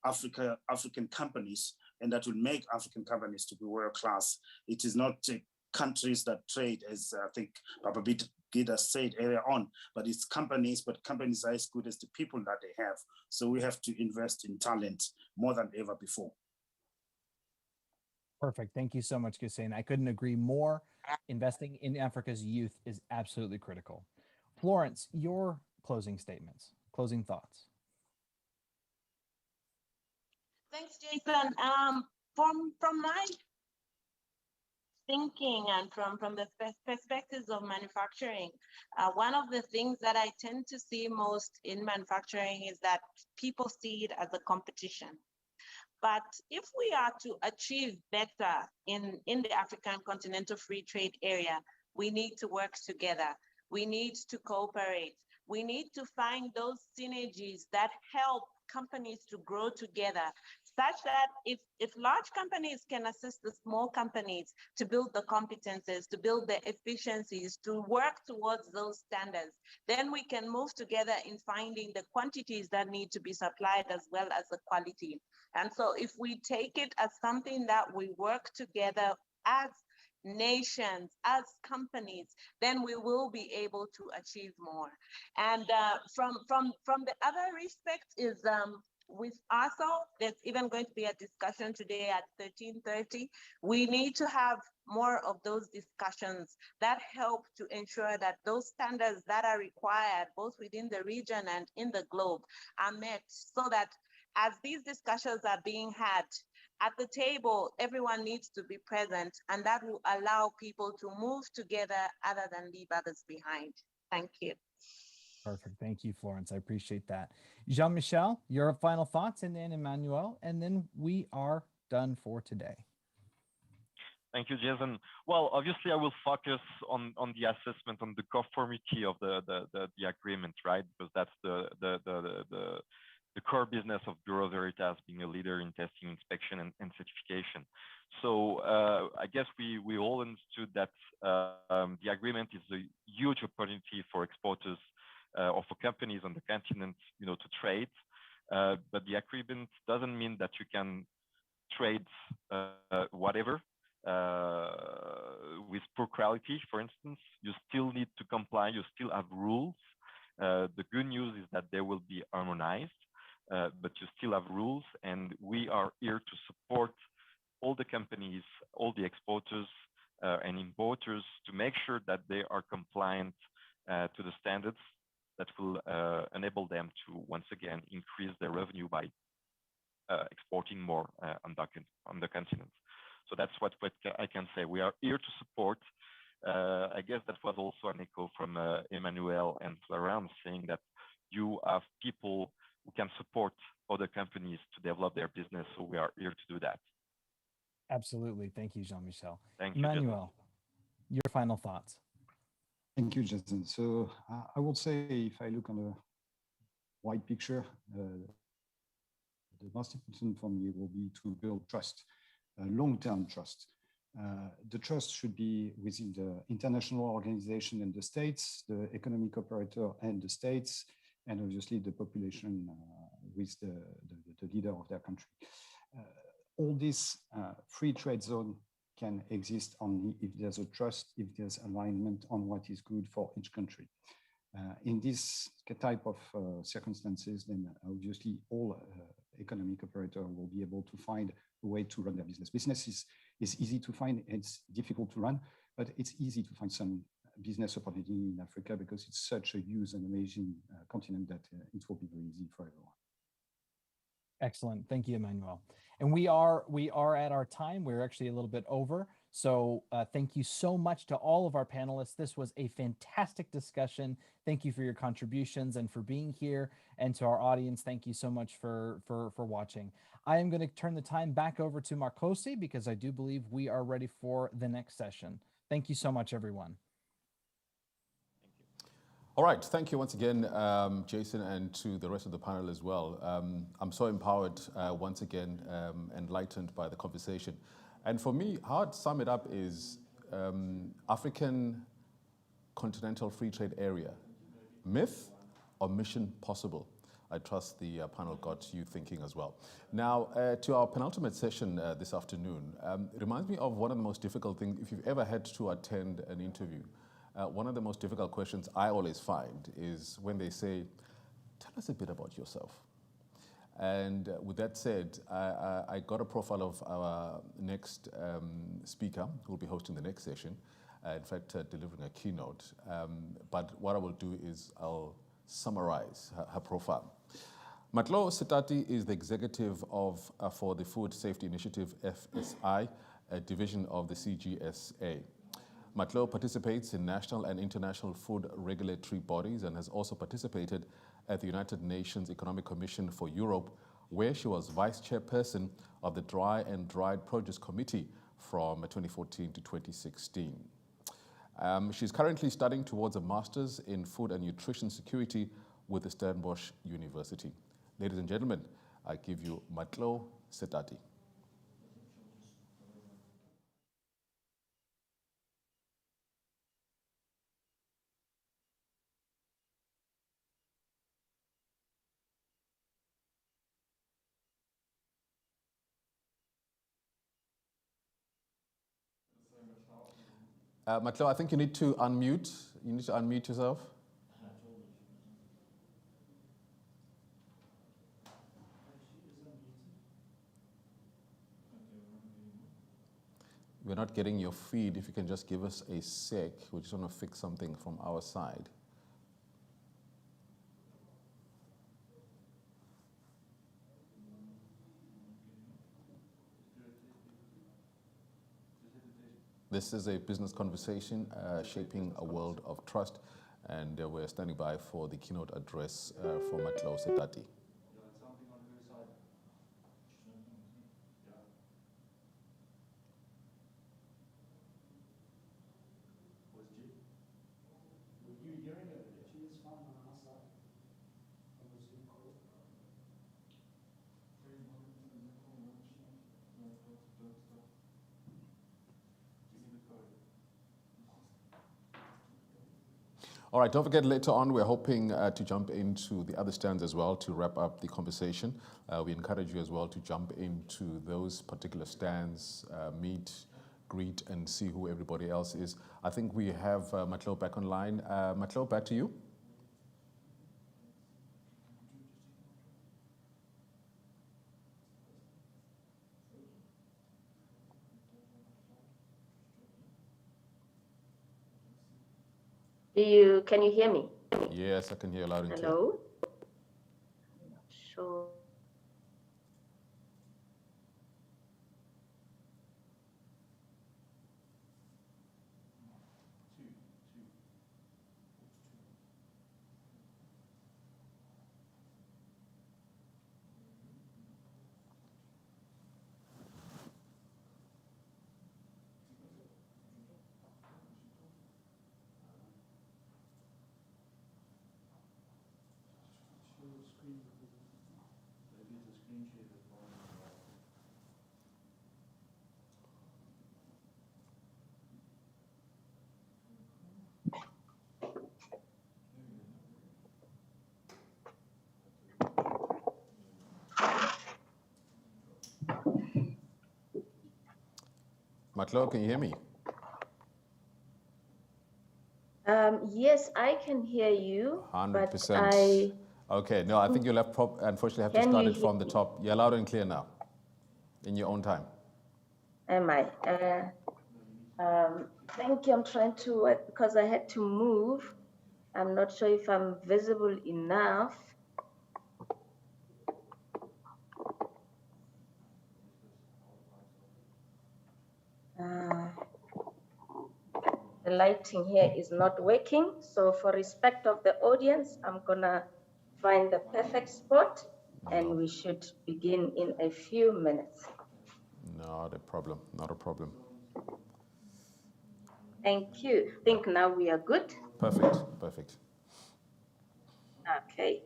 African companies, and that will make African companies to be world class. It is not countries that trade, as I think Babajide said earlier on, but it's companies, but companies are as good as the people that they have. So we have to invest in talent more than ever before. Perfect. Thank you so much, Kuseni. I couldn't agree more. Investing in Africa's youth is absolutely critical. Florence, your closing statements, closing thoughts. Thanks, Jason. From my thinking and from the perspectives of manufacturing, one of the things that I tend to see most in manufacturing is that people see it as a competition. But if we are to achieve better in the African Continental Free Trade Area, we need to work together. We need to cooperate. We need to find those synergies that help companies to grow together, such that if large companies can assist the small companies to build the competences, to build the efficiencies, to work towards those standards, then we can move together in finding the quantities that need to be supplied as well as the quality. And so if we take it as something that we work together as nations, as companies, then we will be able to achieve more. And from the other respect is with ARSO, there's even going to be a discussion today at 13:30. We need to have more of those discussions that help to ensure that those standards that are required, both within the region and in the globe, are met, so that as these discussions are being had at the table, everyone needs to be present, and that will allow people to move together other than leave others behind. Thank you. Perfect. Thank you, Florence. I appreciate that. Jean-Michel, your final thoughts, and then Emmanuel, and then we are done for today. Thank you, Jason. Well, obviously, I will focus on the assessment on the conformity of the agreement, right? Because that's the core business of Bureau Veritas, being a leader in testing, inspection, and certification. So I guess we all understood that the agreement is a huge opportunity for exporters or for companies on the continent, to trade. But the agreement doesn't mean that you can trade whatever with poor quality, for instance. You still need to comply. You still have rules. The good news is that they will be harmonized. But you still have rules, and we are here to support all the companies, all the exporters and importers, to make sure that they are compliant to the standards that will enable them to, once again, increase their revenue by exporting more on the continent. So that's what I can say. We are here to support. I guess that was also an echo from Emmanuel and Florence, saying that you have people who can support other companies to develop their business. So we are here to do that. Absolutely. Thank you, Jean-Michel. Thank you, Emmanuel, your final thoughts. Thank you, Jason. So I would say, if I look on the wide picture, the most important for me will be to build trust, long-term trust. The trust should be within the international organization and the states, the economic operator and the states, and obviously the population with the leader of their country. All this free trade zone can exist only if there's a trust, if there's alignment on what is good for each country. In this type of circumstances, then obviously all economic operator will be able to find a way to run their business. Business is easy to find, it's difficult to run, but it's easy to find some business opportunity in Africa because it's such a huge and amazing continent that it will be very easy for everyone. Excellent. Thank you, Emmanuel. And we are at our time. We're actually a little bit over. So thank you so much to all of our panelists. This was a fantastic discussion. Thank you for your contributions and for being here. And to our audience, thank you so much for watching. I am going to turn the time back over to Marcosi because I do believe we are ready for the next session. Thank you so much, everyone. All right, thank you once again, Jason, and to the rest of the panel as well. I'm so empowered once again, enlightened by the conversation. And for me, how I'd sum it up is African continental free trade area, myth or mission possible? I trust the panel got you thinking as well. Now, to our penultimate session this afternoon, it reminds me of one of the most difficult things, if you've ever had to attend an interview. One of the most difficult questions I always find is when they say, tell us a bit about yourself. And with that said, I got a profile of our next speaker who will be hosting the next session, in fact, delivering a keynote. But what I will do is I'll summarize her profile. Matlo Setati is the executive for the Food Safety Initiative, FSI, a division of the CGSA. Matlo participates in national and international food regulatory bodies and has also participated at the United Nations Economic Commission for Europe, where she was vice chairperson of the Dry and Dried Produce Committee from 2014 to 2016. She's currently studying towards a master's in food and nutrition security with the Stellenbosch University. Ladies and gentlemen, I give you Matlo Setati. Matlo, I think you need to unmute. You need to unmute yourself. We're not getting your feed. If you can just give us a sec, we just want to fix something from our side. This is a business conversation shaping a world of trust, and we're standing by for the keynote address for Matlo Setati. All right, don't forget later on, we're hoping to jump into the other stands as well to wrap up the conversation. We encourage you as well to jump into those particular stands, meet, greet, and see who everybody else is. I think we have Matlo back online. Matlo, back to you. Can you hear me? Yes, I can hear loud and clear. Hello? Sure. Matlo, can you hear me? Yes, I can hear you. 100%. Okay, no, I think you'll have unfortunately have to start it from the top. You're loud and clear now, in your own time. Am I? Thank you. I'm trying to, because I had to move. I'm not sure if I'm visible enough. The lighting here is not working. So for respect of the audience, I'm gonna find the perfect spot and we should begin in a few minutes. Not a problem, not a problem. Thank you. I think now we are good. Perfect, perfect. Okay,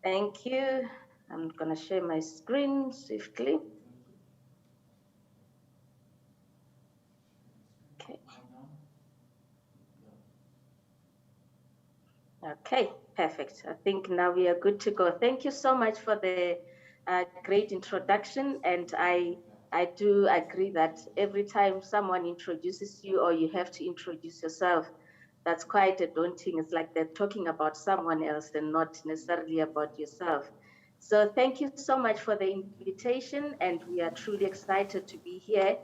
thank you. I'm gonna share my screen swiftly. Okay. Okay, perfect. I think now we are good to go. Thank you so much for the great introduction. And I do agree that every time someone introduces you or you have to introduce yourself, that's quite a daunting. It's like they're talking about someone else and not necessarily about yourself. So thank you so much for the invitation, and we are truly excited to be here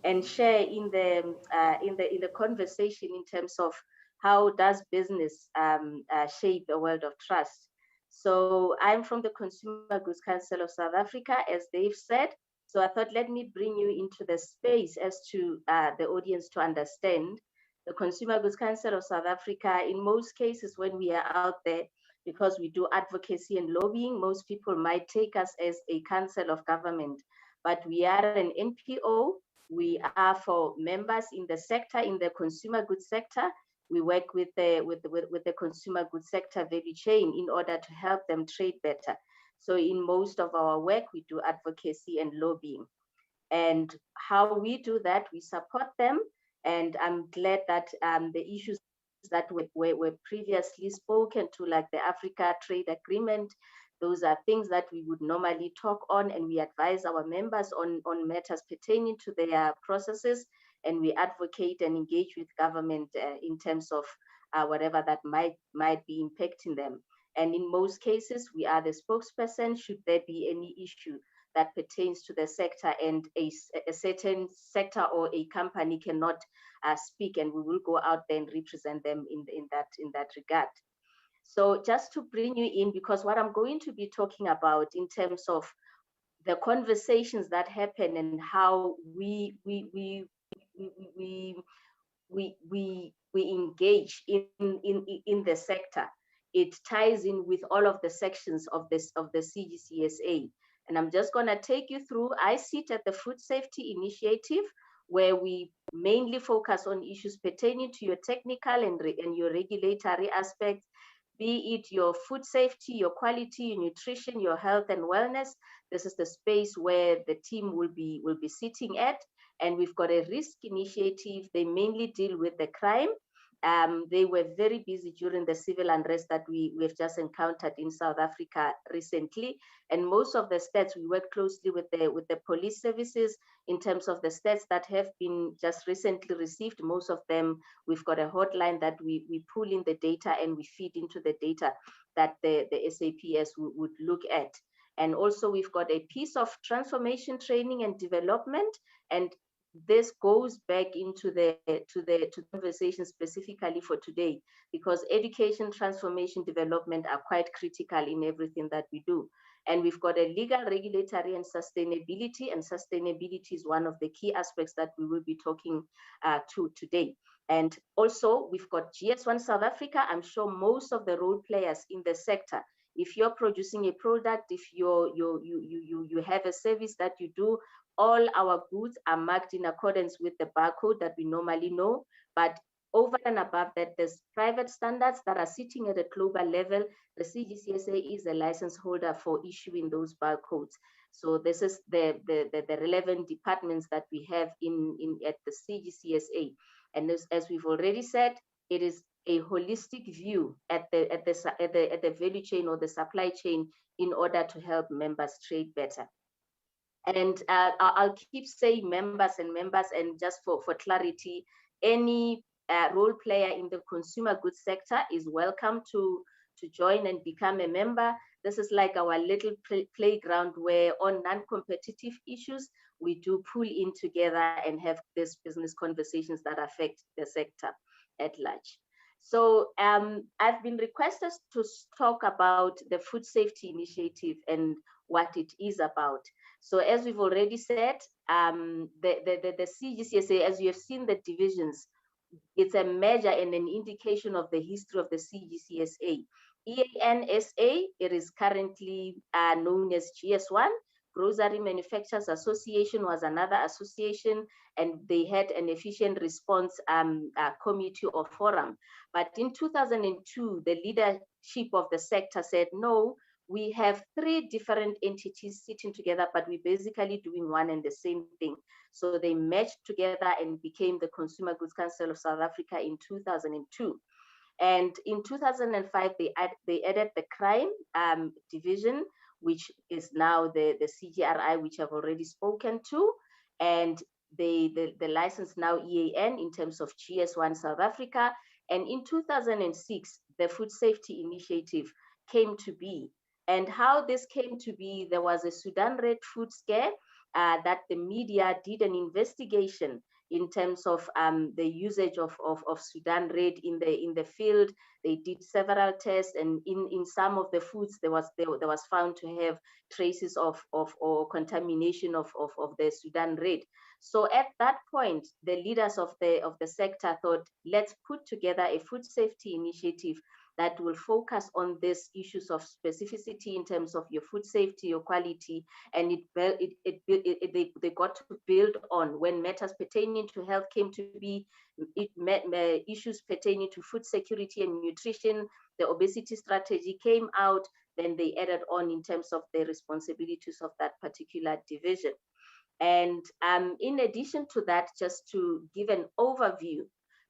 and share in the conversation in terms of how does business shape a world of trust. So I'm from the Consumer Goods Council of South Africa, as Dave said. So I thought, let me bring you into the space as to the audience to understand. The Consumer Goods Council of South Africa, in most cases when we are out there, because we do advocacy and lobbying, most people might take us as a council of government, but we are an NPO. We are for members in the sector, in the consumer goods sector. We work with the consumer goods sector value chain in order to help them trade better. So in most of our work, we do advocacy and lobbying. And how we do that, we support them. And I'm glad that the issues that were previously spoken to, like the Africa Trade Agreement, those are things that we would normally talk on, and we advise our members on matters pertaining to their processes. and we advocate and engage with government in terms of whatever that might be impacting them. And in most cases, we are the spokesperson should there be any issue that pertains to the sector and a certain sector or a company cannot speak, and we will go out there and represent them in that regard. So just to bring you in, because what I'm going to be talking about in terms of the conversations that happen and how we engage in the sector, it ties in with all of the sections of the CGCSA. And I'm just going to take you through. I sit at the Food Safety Initiative, where we mainly focus on issues pertaining to your technical and your regulatory aspects, be it your food safety, your quality, your nutrition, your health and wellness. This is the space where the team will be sitting at. And we've got a risk initiative. They mainly deal with the crime. They were very busy during the civil unrest that we've just encountered in South Africa recently. And most of the stats, we work closely with the police services in terms of the stats that have been just recently received. Most of them, we've got a hotline that we pull in the data and we feed into the data that the SAPS would look at. And also we've got a piece of transformation training and development, and this goes back into the conversation specifically for today, because education, transformation, development are quite critical in everything that we do. And we've got a legal, regulatory, and sustainability. And sustainability is one of the key aspects that we will be talking to today. And also we've got GS1 South Africa. I'm sure most of the role players in the sector, if you're producing a product, if you have a service that you do, all our goods are marked in accordance with the barcode that we normally know. But over and above that, there's private standards that are sitting at a global level. The CGCSA is a license holder for issuing those barcodes. So this is the relevant departments that we have at the CGCSA. And as we've already said, it is a holistic view at the value chain or the supply chain in order to help members trade better. And I'll keep saying members, and just for clarity, any role player in the consumer goods sector is welcome to join and become a member. This is like our little playground where on non-competitive issues, we do pull in together and have these business conversations that affect the sector at large. So I've been requested to talk about the Food Safety Initiative and what it is about. So as we've already said, the CGCSA, as you have seen the divisions, it's a measure and an indication of the history of the CGCSA. EANSA, it is currently known as GS1. Grocery Manufacturers Association was another association, and they had an efficient response committee or forum. But in 2002, the leadership of the sector said, no, we have 3 different entities sitting together, but we're basically doing one and the same thing. So they merged together and became the Consumer Goods Council of South Africa in 2002. And in 2005, they added the crime division, which is now the CGRI, which I've already spoken to. And the license now EAN in terms of GS1 South Africa. And in 2006, the Food Safety Initiative came to be. And how this came to be, there was a Sudan Red food scare that the media did an investigation in terms of the usage of Sudan Red in the field. They did several tests, and in some of the foods there was found to have traces of or contamination of the Sudan Red. So at that point, the leaders of the sector thought, let's put together a food safety initiative that will focus on these issues of specificity in terms of your food safety, your quality, and they got to build on when matters pertaining to health came to be, issues pertaining to food security and nutrition, the obesity strategy came out, then they added on in terms of the responsibilities of that particular division. And in addition to that, just to give an overview,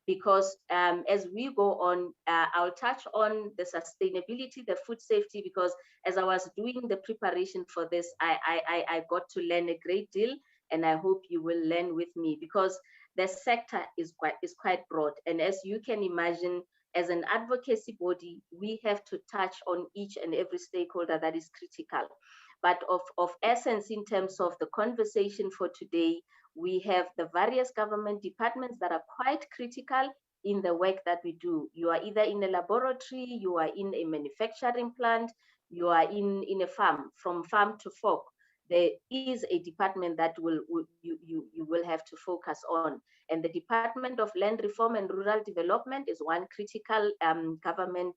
because as we go on, I'll touch on the sustainability, the food safety, because as I was doing the preparation for this, I got to learn a great deal, and I hope you will learn with me, because the sector is quite broad. And as you can imagine, as an advocacy body, we have to touch on each and every stakeholder that is critical. But of essence, in terms of the conversation for today, we have the various government departments that are quite critical in the work that we do. You are either in a laboratory, you are in a manufacturing plant, you are in a farm, from farm to fork. There is a department that you will have to focus on. And the Department of Land Reform and Rural Development is one critical government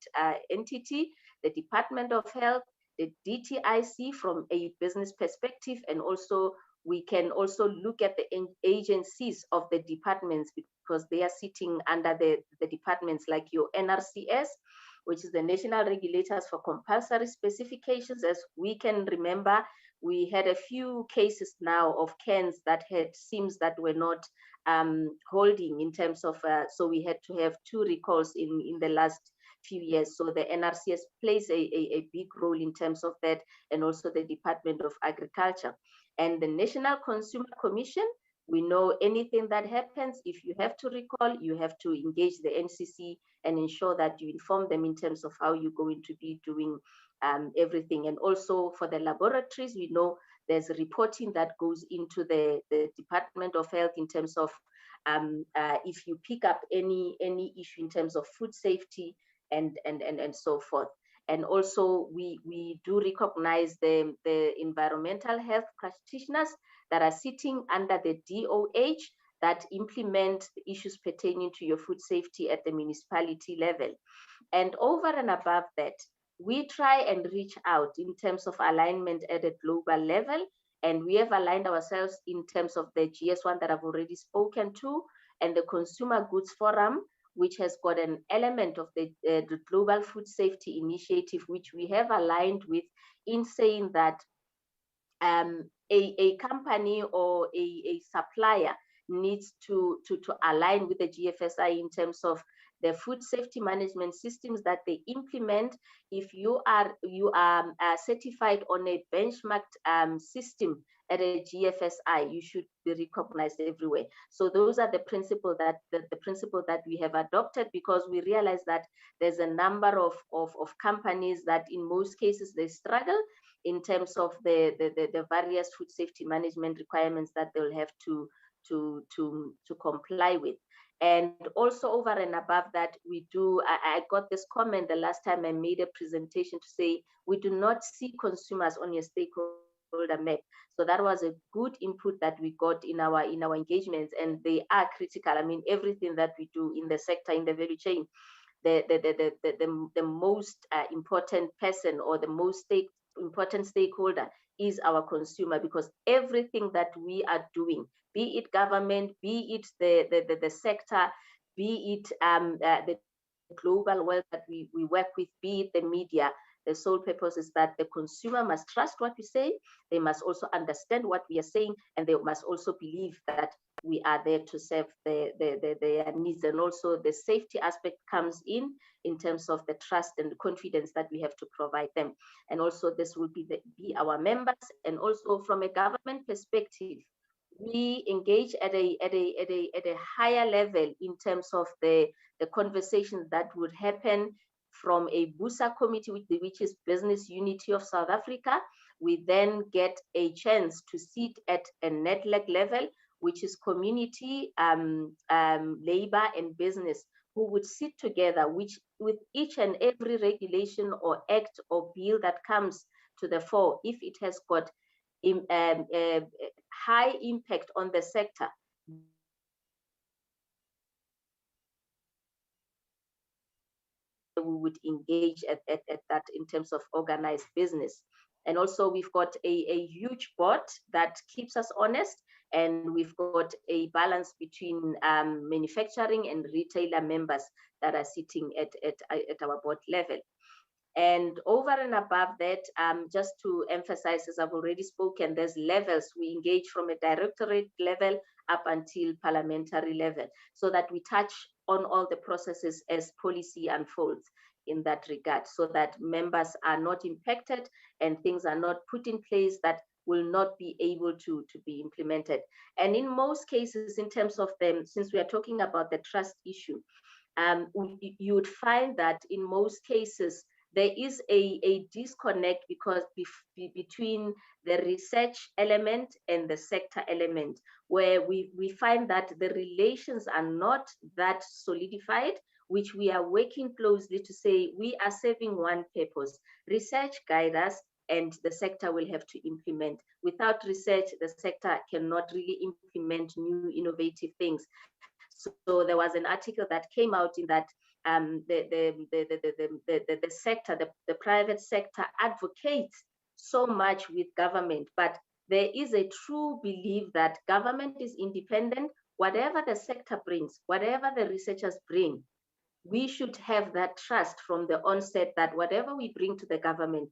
entity. The Department of Health, the DTIC from a business perspective, and also we can also look at the agencies of the departments, because they are sitting under the departments like your NRCS, which is the National Regulators for Compulsory Specifications. As we can remember, we had a few cases now of cans that had SIMs that were not holding in terms of, so we had to have 2 recalls in the last few years. So the NRCS plays a big role in terms of that, and also the Department of Agriculture. And the National Consumer Commission, we know anything that happens, if you have to recall, you have to engage the NCC and ensure that you inform them in terms of how you're going to be doing everything. And also for the laboratories, we know there's reporting that goes into the Department of Health in terms of if you pick up any issue in terms of food safety and so forth. And also we do recognize the environmental health practitioners that are sitting under the DOH that implement issues pertaining to your food safety at the municipality level. And over and above that, we try and reach out in terms of alignment at a global level. And we have aligned ourselves in terms of the GS1 that I've already spoken to, and the Consumer Goods Forum, which has got an element of the Global Food Safety Initiative, which we have aligned with, in saying that a company or a supplier needs to align with the GFSI in terms of the food safety management systems that they implement. If you are certified on a benchmarked system at a GFSI, you should be recognized everywhere. So those are the principle that we have adopted, because we realize that there's a number of companies that in most cases they struggle in terms of the various food safety management requirements that they'll have to comply with. And also over and above that, we do, I got this comment the last time I made a presentation to say, we do not see consumers on your stakeholder map. So that was a good input that we got in our engagements, and they are critical. I mean, everything that we do in the sector, in the value chain, the most important person or the most important stakeholder is our consumer, because everything that we are doing, be it government, be it the sector, be it the global world that we work with, be it the media, the sole purpose is that the consumer must trust what we say, they must also understand what we are saying, and they must also believe that we are there to serve their needs. And also the safety aspect comes in terms of the trust and the confidence that we have to provide them. And also this will be our members. And also from a government perspective, we engage at a higher level in terms of the conversations that would happen from a BUSA committee, which is Business Unity of South Africa. We then get a chance to sit at a NETLAC level, which is community, labor and business, who would sit together with each and every regulation or act or bill that comes to the fore, if it has got high impact on the sector. We would engage at that in terms of organized business. And also we've got a huge board that keeps us honest, and we've got a balance between manufacturing and retailer members that are sitting at our board level. And over and above that, just to emphasize, as I've already spoken, there's levels. We engage from a directorate level up until parliamentary level, so that we touch on all the processes as policy unfolds in that regard, so that members are not impacted and things are not put in place that will not be able to be implemented. And in most cases, in terms of them, since we are talking about the trust issue, you would find that in most cases, there is a disconnect because between the research element and the sector element, where we find that the relations are not that solidified, which we are working closely to say we are serving one purpose. Research guide us, and the sector will have to implement. Without research, the sector cannot really implement new innovative things. So there was an article that came out in that the sector, the private sector advocates so much with government, but there is a true belief that government is independent. Whatever the sector brings, whatever the researchers bring, we should have that trust from the onset that whatever we bring to the government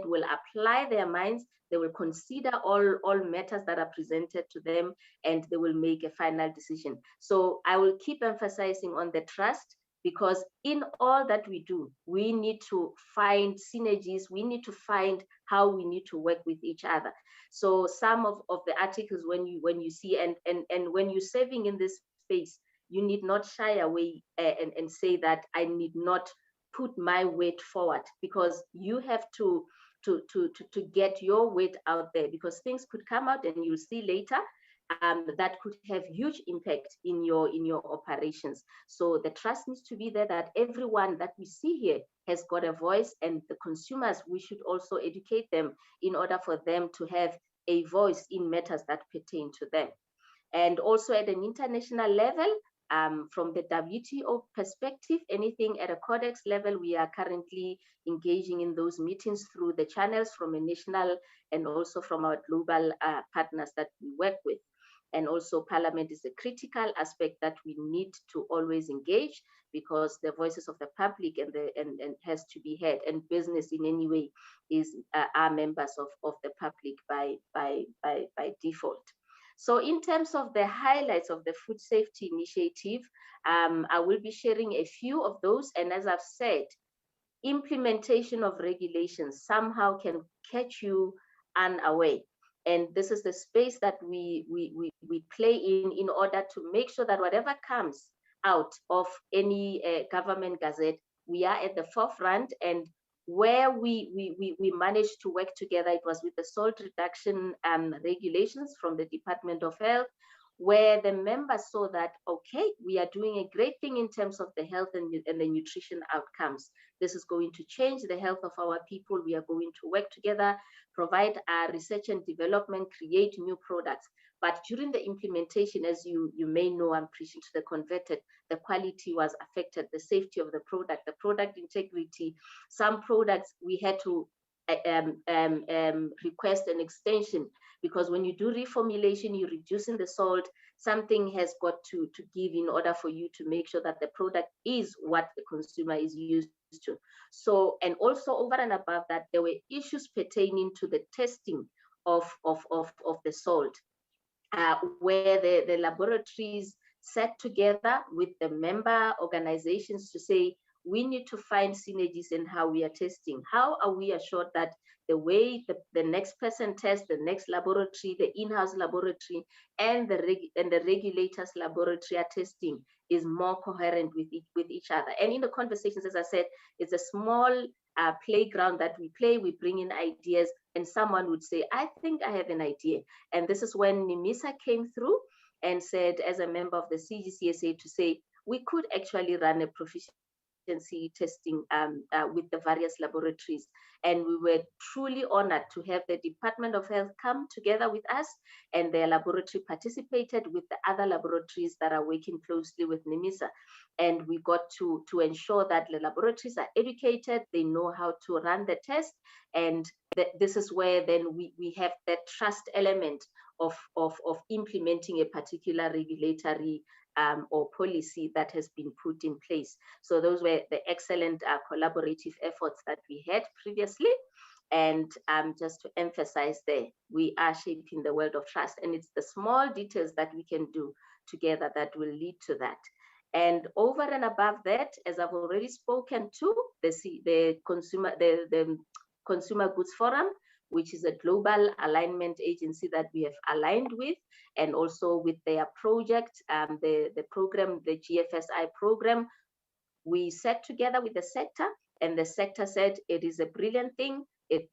will apply their minds, they will consider all matters that are presented to them, and they will make a final decision. So I will keep emphasizing on the trust, because in all that we do, we need to find synergies, we need to find how we need to work with each other. So some of the articles, when you see, and when you're serving in this space, you need not shy away and say that I need not put my weight forward, because you have to get your weight out there, because things could come out and you'll see later that could have huge impact in your operations. So the trust needs to be there, that everyone that we see here has got a voice, and the consumers, we should also educate them in order for them to have a voice in matters that pertain to them. And also at an international level, from the WTO perspective, anything at a codex level, we are currently engaging in those meetings through the channels from a national and also from our global partners that we work with. And also Parliament is a critical aspect that we need to always engage, because the voices of the public and has to be heard, and business in any way are members of the public by default. So in terms of the highlights of the food safety initiative, I will be sharing a few of those. And as I've said, implementation of regulations somehow can catch you unaware. And this is the space that we play in order to make sure that whatever comes out of any government gazette, we are at the forefront. And where we managed to work together, it was with the salt reduction regulations from the Department of Health, where the members saw that, okay, we are doing a great thing in terms of the health and the nutrition outcomes. This is going to change the health of our people. We are going to work together, provide our research and development, create new products. But during the implementation, as you may know, I'm preaching to the converted, the quality was affected, the safety of the product integrity. Some products we had to request an extension, because when you do reformulation, you're reducing the salt, something has got to give in order for you to make sure that the product is what the consumer is used to. So, and also over and above that, there were issues pertaining to the testing of the salt, where the laboratories sat together with the member organizations to say, we need to find synergies in how we are testing. How are we assured that the way the next person tests, the next laboratory, the in-house laboratory, and the regulators' laboratory are testing is more coherent with each other? And in the conversations, as I said, it's a small playground that we play. We bring in ideas, and someone would say, I think I have an idea. And this is when NIMISA came through and said, as a member of the CGCSA, to say, we could actually run a proficiency testing with the various laboratories. And we were truly honored to have the Department of Health come together with us, and their laboratory participated with the other laboratories that are working closely with NIMISA. And we got to ensure that the laboratories are educated, they know how to run the test. And this is where then we have that trust element of implementing a particular regulatory or policy that has been put in place. So those were the excellent collaborative efforts that we had previously. And just to emphasize there, we are shaping the world of trust. And it's the small details that we can do together that will lead to that. And over and above that, as I've already spoken to, the Consumer Goods Forum, which is a global alignment agency that we have aligned with, and also with their project, the program, the GFSI program. We sat together with the sector, and the sector said it is a brilliant thing. It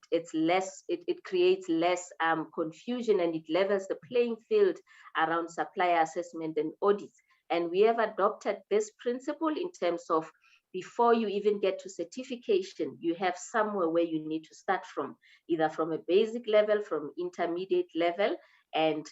creates less confusion, and it levels the playing field around supplier assessment and audits. And we have adopted this principle in terms of, before you even get to certification, you have somewhere where you need to start from, either from a basic level, from intermediate level, and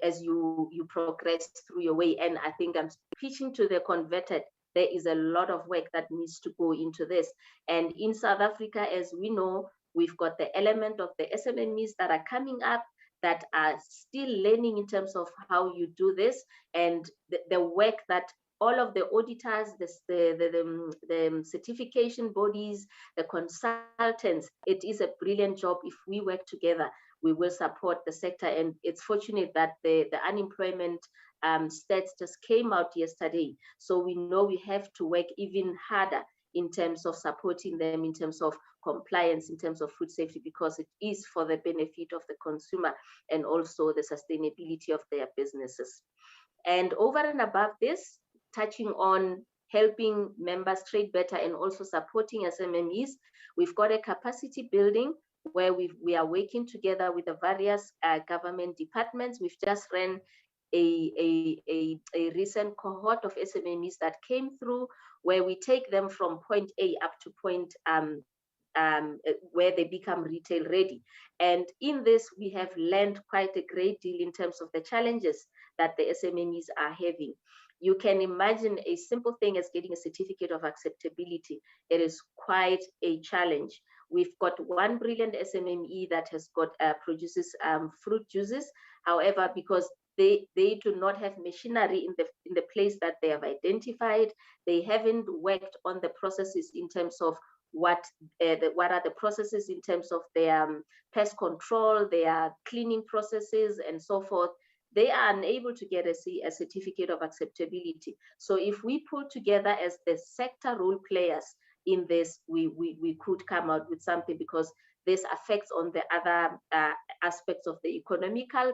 as you progress through your way. And I think I'm pitching to the converted, there is a lot of work that needs to go into this. And in South Africa, as we know, we've got the element of the SMMEs that are coming up, that are still learning in terms of how you do this, and the work that all of the auditors, the certification bodies, the consultants, it is a brilliant job. If we work together, we will support the sector. And it's fortunate that the unemployment stats just came out yesterday. So we know we have to work even harder in terms of supporting them, in terms of compliance, in terms of food safety, because it is for the benefit of the consumer and also the sustainability of their businesses. And over and above this, touching on helping members trade better and also supporting SMMEs, we've got a capacity building where we are working together with the various government departments. We've just ran a recent cohort of SMMEs that came through, where we take them from point A up to point where they become retail ready. And in this, we have learned quite a great deal in terms of the challenges that the SMMEs are having. You can imagine a simple thing as getting a certificate of acceptability. It is quite a challenge. We've got one brilliant SMME that has got produces fruit juices. However, because they do not have machinery in the place that they have identified, they haven't worked on the processes in terms of what are the processes in terms of their pest control, their cleaning processes, and so forth. They are unable to get a certificate of acceptability. So if we pull together as the sector role players in this, we could come out with something, because this affects on the other aspects of the economical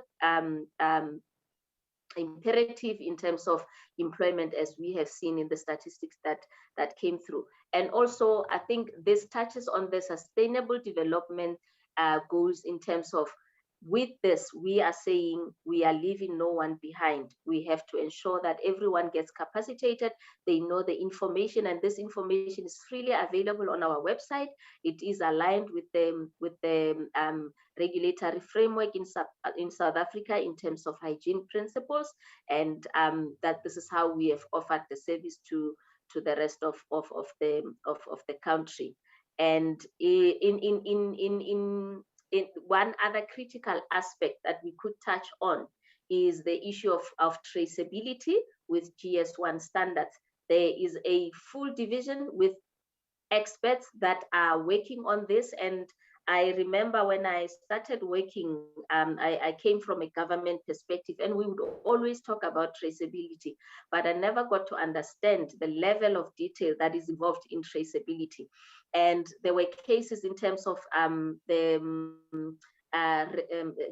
imperative in terms of employment, as we have seen in the statistics that came through. And also, I think this touches on the sustainable development goals in terms of, with this, we are saying we are leaving no one behind. We have to ensure that everyone gets capacitated, they know the information, and this information is freely available on our website. It is aligned with the regulatory framework in South Africa in terms of hygiene principles, and that this is how we have offered the service to the rest of the country. And in one other critical aspect that we could touch on is the issue of traceability with GS1 standards. There is a full division with experts that are working on this. And I remember when I started working, I came from a government perspective, and we would always talk about traceability, but I never got to understand the level of detail that is involved in traceability. And there were cases in terms of the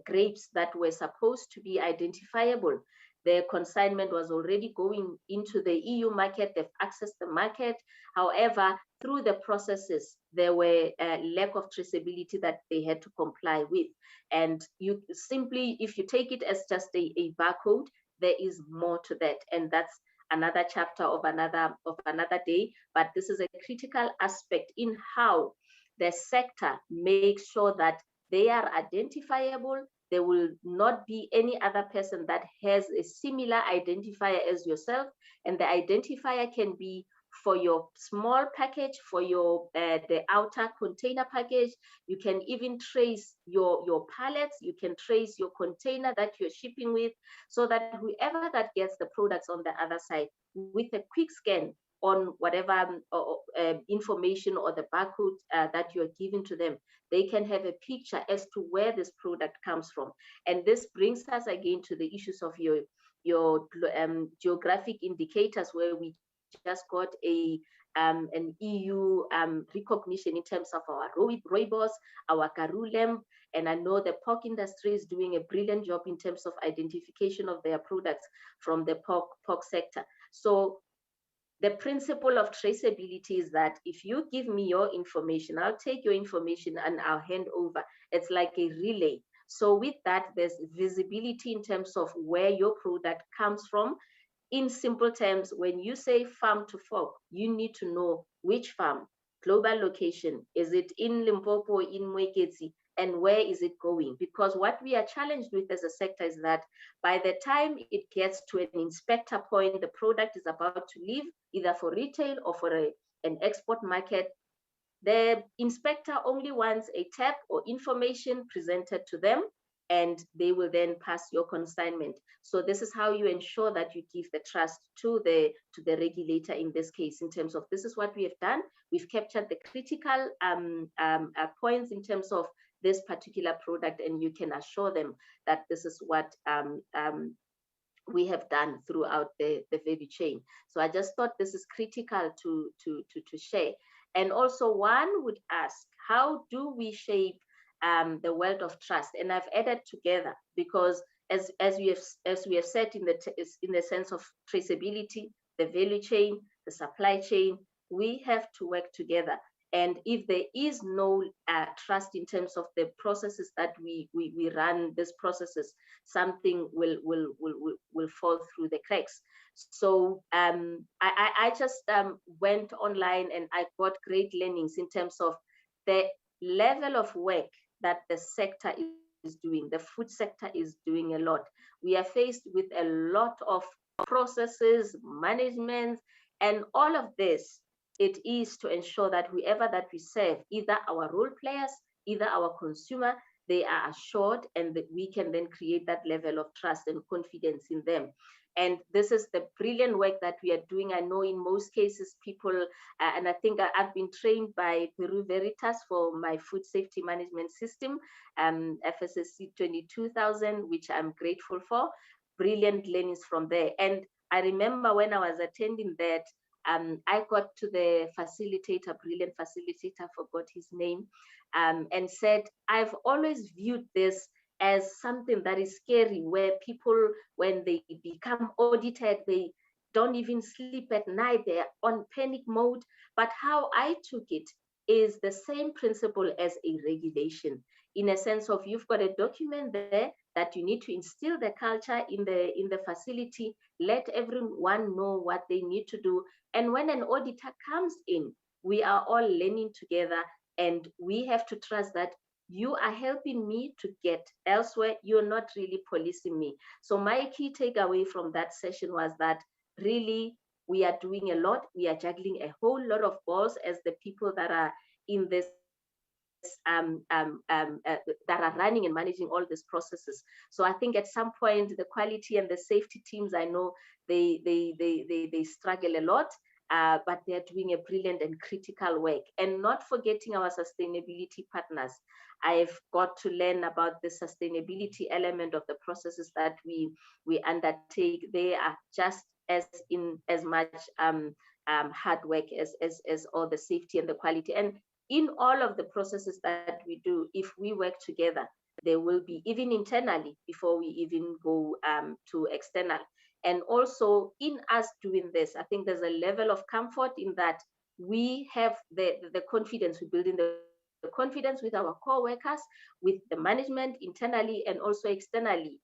grapes that were supposed to be identifiable. Their consignment was already going into the EU market. They've accessed the market. However, through the processes, there were a lack of traceability that they had to comply with. And you simply, if you take it as just a barcode, there is more to that. And that's another chapter of another day. But this is a critical aspect in how the sector makes sure that they are identifiable. There will not be any other person that has a similar identifier as yourself. And the identifier can be for your small package, for your the outer container package. You can even trace your pallets. You can trace your container that you're shipping with, so that whoever that gets the products on the other side, with a quick scan on whatever information or the barcode that you're giving to them, they can have a picture as to where this product comes from. And this brings us again to the issues of your geographic indicators, where we just got an EU recognition in terms of our rooibos, our Karulem, and I know the pork industry is doing a brilliant job in terms of identification of their products from the pork sector. So the principle of traceability is that if you give me your information, I'll take your information and I'll hand over. It's like a relay. So with that, there's visibility in terms of where your product comes from. In simple terms, when you say farm to fork, you need to know which farm, global location, is it in Limpopo, in Mwekezi, and where is it going? Because what we are challenged with as a sector is that by the time it gets to an inspector point, the product is about to leave, either for retail or for an export market. The inspector only wants a tab or information presented to them, and they will then pass your consignment. So this is how you ensure that you give the trust to the regulator in this case, in terms of this is what we have done. We've captured the critical points in terms of this particular product, and you can assure them that this is what we have done throughout the value chain. So I just thought this is critical to share. And also one would ask, how do we shape the world of trust? And I've added together, because as we have said in the sense of traceability, the value chain, the supply chain, we have to work together. And if there is no trust in terms of the processes that we run these processes, something will fall through the cracks. So I just went online and I got great learnings in terms of the level of work that the sector is doing. The food sector is doing a lot. We are faced with a lot of processes, management, and all of this. It is to ensure that whoever that we serve, either our role players, either our consumer, they are assured, and that we can then create that level of trust and confidence in them. And this is the brilliant work that we are doing. I know in most cases people, and I think I've been trained by Bureau Veritas for my food safety management system, FSSC 22000, which I'm grateful for. Brilliant learnings from there. And I remember when I was attending that, I got to the facilitator, brilliant facilitator, forgot his name, and said, I've always viewed this as something that is scary, where people, when they become audited, they don't even sleep at night, they're on panic mode. But how I took it is the same principle as a regulation, in a sense of you've got a document there that you need to instill the culture in the facility, let everyone know what they need to do. And when an auditor comes in, we are all learning together, and we have to trust that you are helping me to get elsewhere. You're not really policing me. So my key takeaway from that session was that really we are doing a lot. We are juggling a whole lot of balls as the people that are in this that are running and managing all these processes. So I think at some point the quality and the safety teams, I know they struggle a lot, but they're doing a brilliant and critical work. And not forgetting our sustainability partners. I've got to learn about the sustainability element of the processes that we undertake. They are just as much hard work as all the safety and the quality. And in all of the processes that we do, if we work together, there will be, even internally, before we even go to external. And also in us doing this, I think there's a level of comfort in that we have the confidence, we're building the confidence with our core workers, with the management internally and also externally.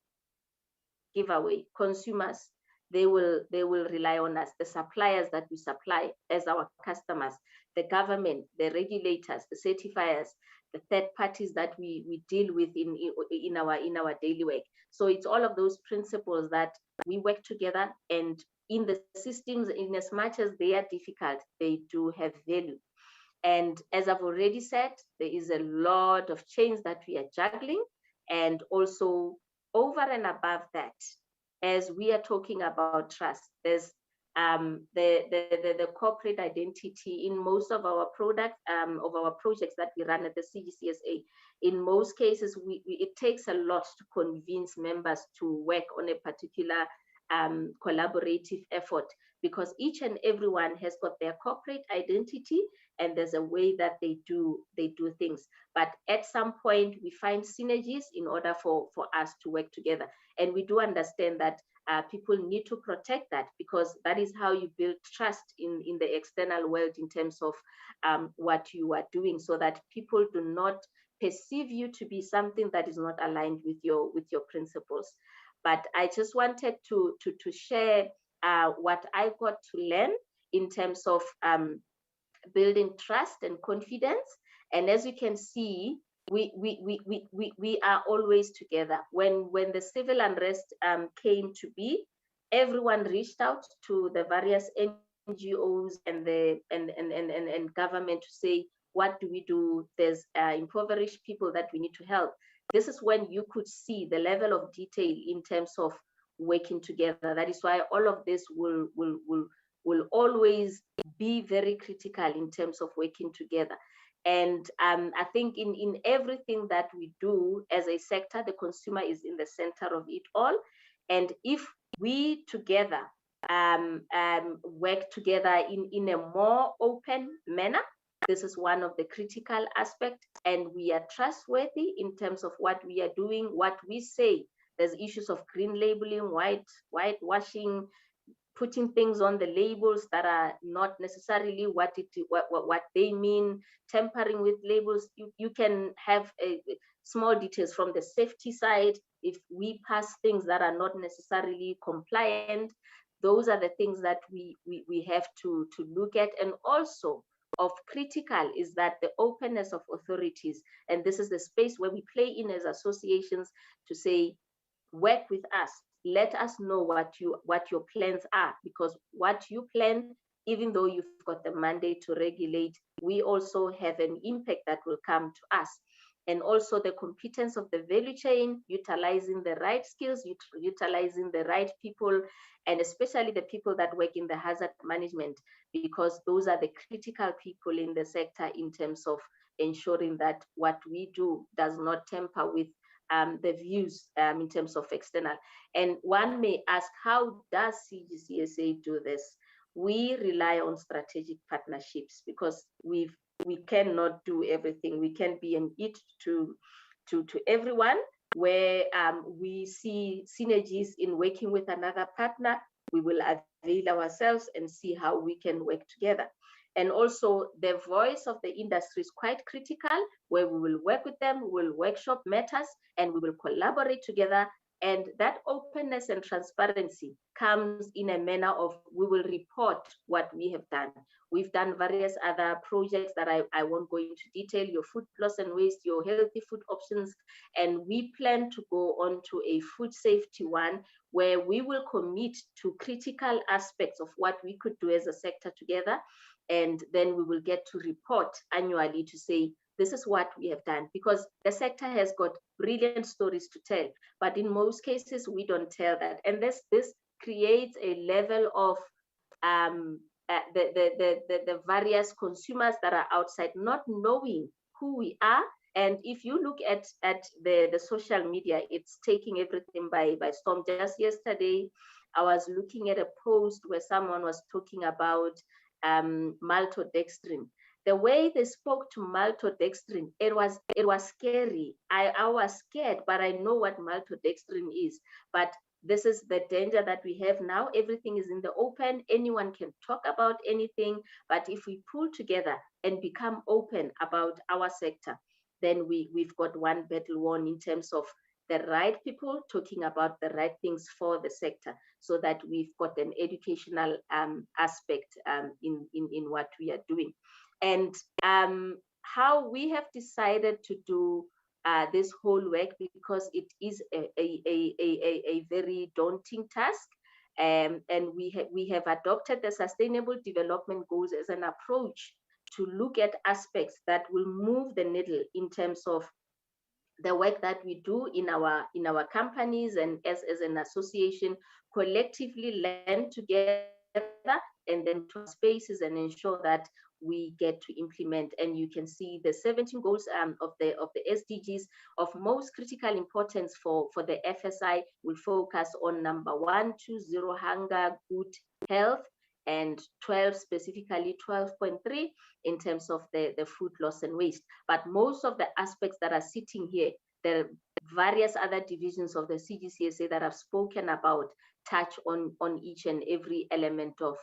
Giveaway, consumers, they will rely on us, the suppliers that we supply as our customers, the government, the regulators, the certifiers, the third parties that we deal with in our daily work. So it's all of those principles that we work together, and in the systems, in as much as they are difficult, they do have value. And as I've already said, there is a lot of change that we are juggling, and also over and above that, as we are talking about trust, there's the corporate identity in most of our products, of our projects that we run at the CGCSA. In most cases, it takes a lot to convince members to work on a particular collaborative effort, because each and everyone has got their corporate identity and there's a way that they do things. But at some point we find synergies in order for us to work together. And we do understand that people need to protect that, because that is how you build trust in the external world in terms of what you are doing, so that people do not perceive you to be something that is not aligned with your principles. But I just wanted to share what I got to learn in terms of building trust and confidence. And as you can see, we are always together. When the civil unrest came to be, everyone reached out to the various NGOs and government to say, what do we do? There's impoverished people that we need to help. This is when you could see the level of detail in terms of working together. That is why all of this will always be very critical in terms of working together. And I think in everything that we do as a sector, the consumer is in the center of it all. And if we together work together in a more open manner, this is one of the critical aspects, and we are trustworthy in terms of what we are doing, what we say. There's issues of green labeling, whitewashing, putting things on the labels that are not necessarily what they mean, tampering with labels. You can have small details from the safety side. If we pass things that are not necessarily compliant, those are the things that we have to look at. And also of critical is that the openness of authorities, and this is the space where we play in as associations to say, work with us. Let us know what your plans are, because what you plan, even though you've got the mandate to regulate, we also have an impact that will come to us. And also the competence of the value chain, utilizing the right skills, utilizing the right people, and especially the people that work in the hazard management, because those are the critical people in the sector in terms of ensuring that what we do does not tamper with the views in terms of external. And one may ask, how does CGCSA do this? We rely on strategic partnerships, because we cannot do everything. We can be an it to everyone, where we see synergies in working with another partner. We will avail ourselves and see how we can work together. And also the voice of the industry is quite critical, where we will work with them, we will workshop matters, and we will collaborate together. And that openness and transparency comes in a manner of, we will report what we have done. We've done various other projects that I won't go into detail, your food loss and waste, your healthy food options. And we plan to go on to a food safety one, where we will commit to critical aspects of what we could do as a sector together. And then we will get to report annually to say, this is what we have done, because the sector has got brilliant stories to tell, but in most cases we don't tell that. And this creates a level of the various consumers that are outside not knowing who we are. And if you look at the social media, it's taking everything by storm. Just yesterday, I was looking at a post where someone was talking about maltodextrin. The way they spoke to maltodextrin, it was scary. I was scared, but I know what maltodextrin is. But this is the danger that we have now. Everything is in the open. Anyone can talk about anything. But if we pull together and become open about our sector, then we've got one battle won in terms of the right people talking about the right things for the sector, so that we've got an educational aspect in what we are doing. And how we have decided to do this whole work, because it is a very daunting task, and we have adopted the Sustainable Development Goals as an approach to look at aspects that will move the needle in terms of the work that we do in our companies, and as an association, collectively learn together and then to spaces and ensure that we get to implement. And you can see the 17 goals of the SDGs of most critical importance for the FSI will focus on number 1, 2, 0, hunger, good health, and 12, specifically 12.3 in terms of the food loss and waste. But most of the aspects that are sitting here, there are various other divisions of the CGCSA that I've spoken about touch on each and every element of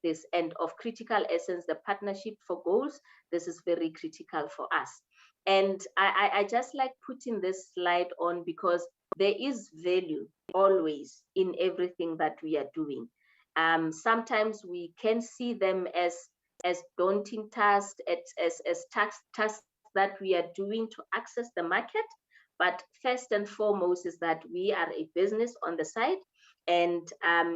this. And of critical essence, the partnership for goals, this is very critical for us. And I just like putting this slide on because there is value always in everything that we are doing. Sometimes we can see them as daunting tasks, as tasks that we are doing to access the market. But first and foremost is that we are a business on the side. And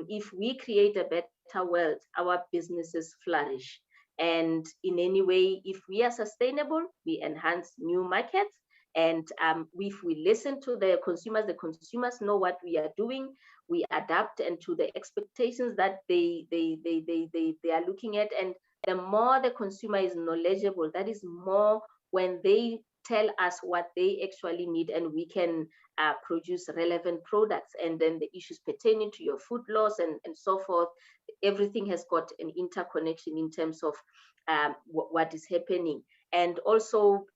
if we create a better world, our businesses flourish. And in any way, if we are sustainable, we enhance new markets. And if we listen to the consumers know what we are doing, we adapt and to the expectations that they are looking at. And the more the consumer is knowledgeable, that is more when they tell us what they actually need, and we can produce relevant products. And then the issues pertaining to your food loss and so forth, everything has got an interconnection in terms of what is happening. And also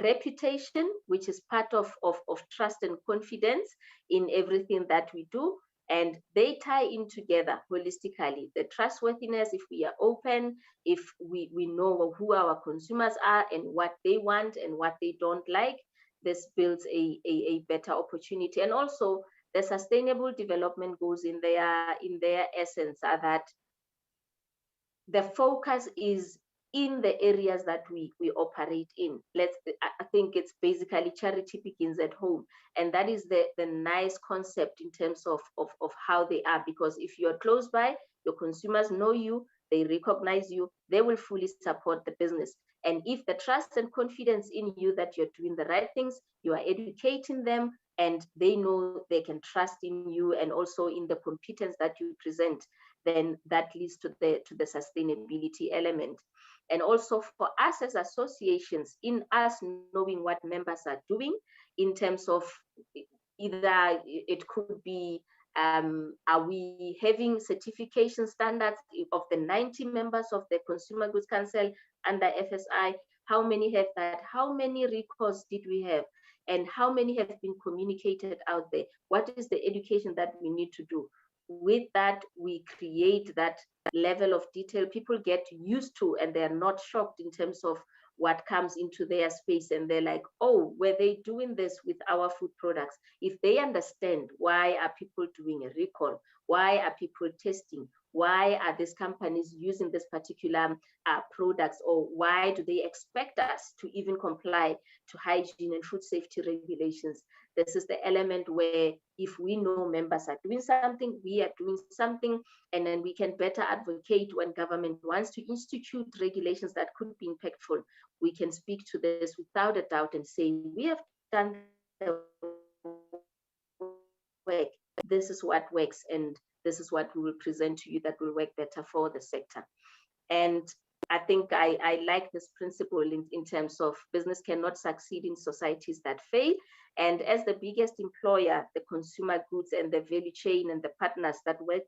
reputation, which is part of trust and confidence in everything that we do. And they tie in together holistically. The trustworthiness, if we are open, if we know who our consumers are and what they want and what they don't like, this builds a better opportunity. And also the sustainable development goals in their essence are that the focus is in the areas that we operate in. I think it's basically charity begins at home. And that is the nice concept in terms of how they are, because if you're close by, your consumers know you, they recognize you, they will fully support the business. And if the trust and confidence in you that you're doing the right things, you are educating them, and they know they can trust in you and also in the competence that you present, then that leads to the sustainability element. And also for us as associations, in us knowing what members are doing in terms of either it could be, are we having certification standards of the 90 members of the Consumer Goods Council under FSI? How many have that? How many recalls did we have? And how many have been communicated out there? What is the education that we need to do? With that, we create that level of detail people get used to, and they're not shocked in terms of what comes into their space. And they're like, oh, were they doing this with our food products? If they understand why are people doing a recall, why are people testing, why are these companies using this particular products, or why do they expect us to even comply to hygiene and food safety regulations? This is the element where if we know members are doing something, we are doing something, and then we can better advocate when government wants to institute regulations that could be impactful. We can speak to this without a doubt and say, we have done the work. This is what works, and this is what we will present to you that will work better for the sector. And I think I like this principle in terms of business cannot succeed in societies that fail. And as the biggest employer, the consumer goods and the value chain and the partners that work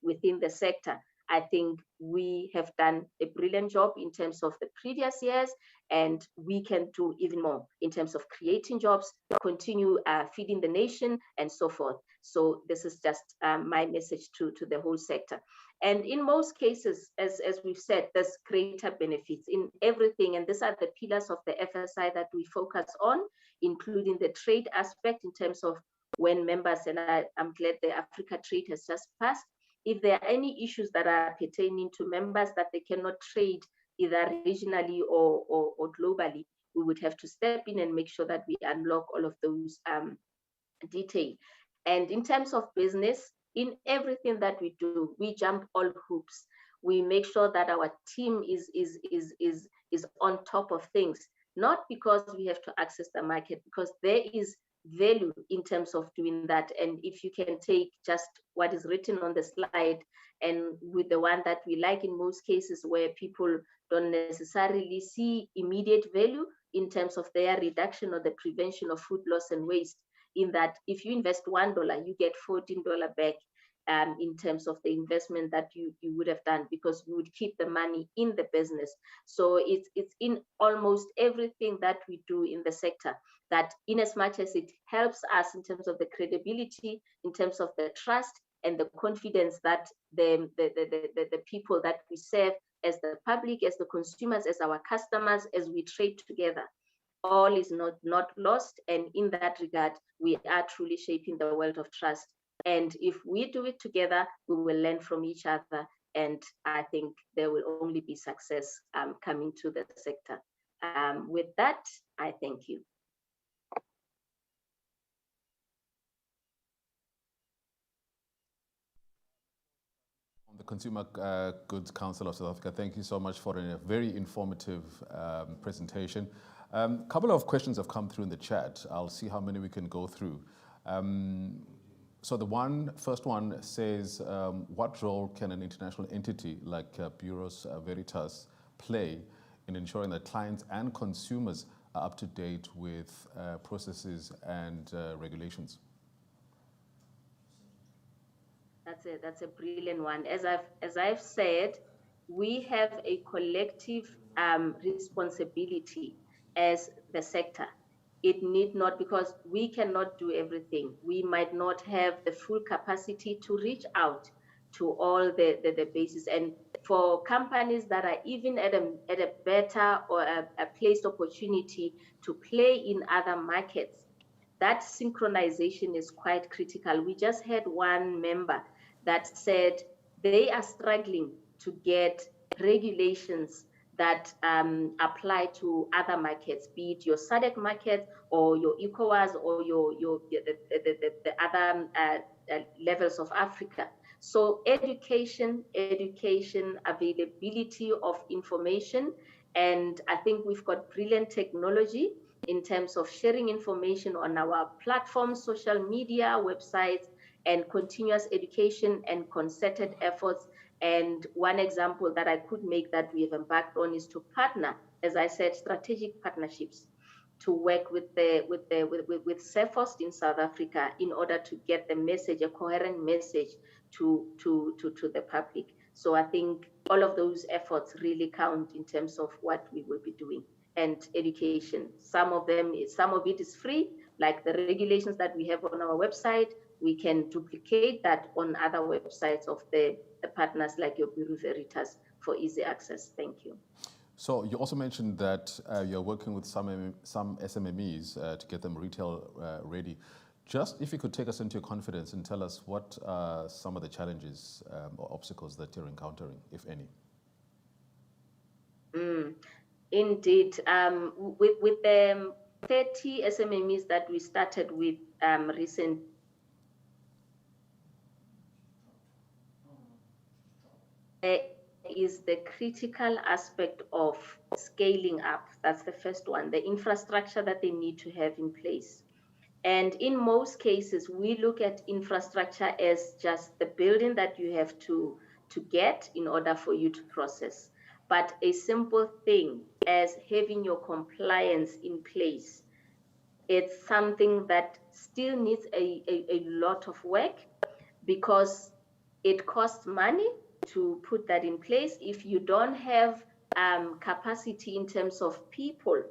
within the sector, I think we have done a brilliant job in terms of the previous years, and we can do even more in terms of creating jobs, continue feeding the nation, and so forth. So this is just my message to the whole sector. And in most cases, as we've said, there's greater benefits in everything. And these are the pillars of the FSI that we focus on, including the trade aspect in terms of when members, and I'm glad the Africa Trade has just passed, if there are any issues that are pertaining to members that they cannot trade either regionally or globally, we would have to step in and make sure that we unlock all of those details. And in terms of business, in everything that we do, we jump all hoops. We make sure that our team is on top of things, not because we have to access the market, because there is value in terms of doing that. And if you can take just what is written on the slide and with the one that we like in most cases where people don't necessarily see immediate value in terms of their reduction or the prevention of food loss and waste, in that if you invest $1, you get $14 back in terms of the investment that you would have done, because we would keep the money in the business. So it's in almost everything that we do in the sector, that in as much as it helps us in terms of the credibility, in terms of the trust and the confidence that the people that we serve as the public, as the consumers, as our customers, as we trade together, all is not lost. And in that regard, we are truly shaping the world of trust. And if we do it together, we will learn from each other. And I think there will only be success coming to the sector. With that, I thank you. The Consumer Goods Council of South Africa, thank you so much for a very informative presentation. A couple of questions have come through in the chat. I'll see how many we can go through. So the first one says, what role can an international entity like Bureau Veritas play in ensuring that clients and consumers are up to date with processes and regulations? That's a brilliant one. As I've said, we have a collective responsibility as the sector. It need not, because we cannot do everything. We might not have the full capacity to reach out to all the bases. And for companies that are even at a better or a placed opportunity to play in other markets, that synchronization is quite critical. We just had one member that said they are struggling to get regulations that apply to other markets, be it your SADC market or your ECOWAS or the other levels of Africa. So education, availability of information, and I think we've got brilliant technology in terms of sharing information on our platforms, social media, websites, and continuous education and concerted efforts. And one example that I could make that we have embarked on is to partner, as I said, strategic partnerships to work with Cephos in South Africa in order to get the message, a coherent message to the public. So I think all of those efforts really count in terms of what we will be doing. And education, some of it is free, like the regulations that we have on our website. We can duplicate that on other websites of the partners like your Bureau Veritas for easy access. Thank you. So you also mentioned that you're working with some SMMEs to get them retail ready. Just if you could take us into your confidence and tell us what are some of the challenges or obstacles that you're encountering, if any. Indeed. With the 30 SMMEs that we started with recently, is the critical aspect of scaling up. That's the first one, the infrastructure that they need to have in place. And in most cases, we look at infrastructure as just the building that you have to get in order for you to process. But a simple thing as having your compliance in place, it's something that still needs a lot of work, because it costs money to put that in place. If you don't have capacity in terms of people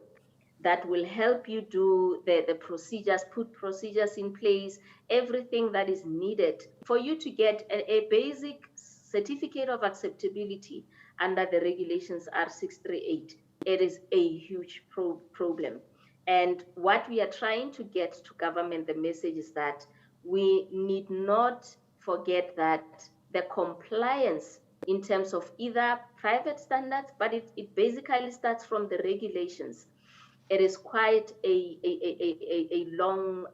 that will help you do the procedures, put procedures in place, everything that is needed for you to get a basic certificate of acceptability under the regulations R638, it is a huge problem. And what we are trying to get to government, the message is that we need not forget that the compliance in terms of either private standards, but it basically starts from the regulations. It is quite a long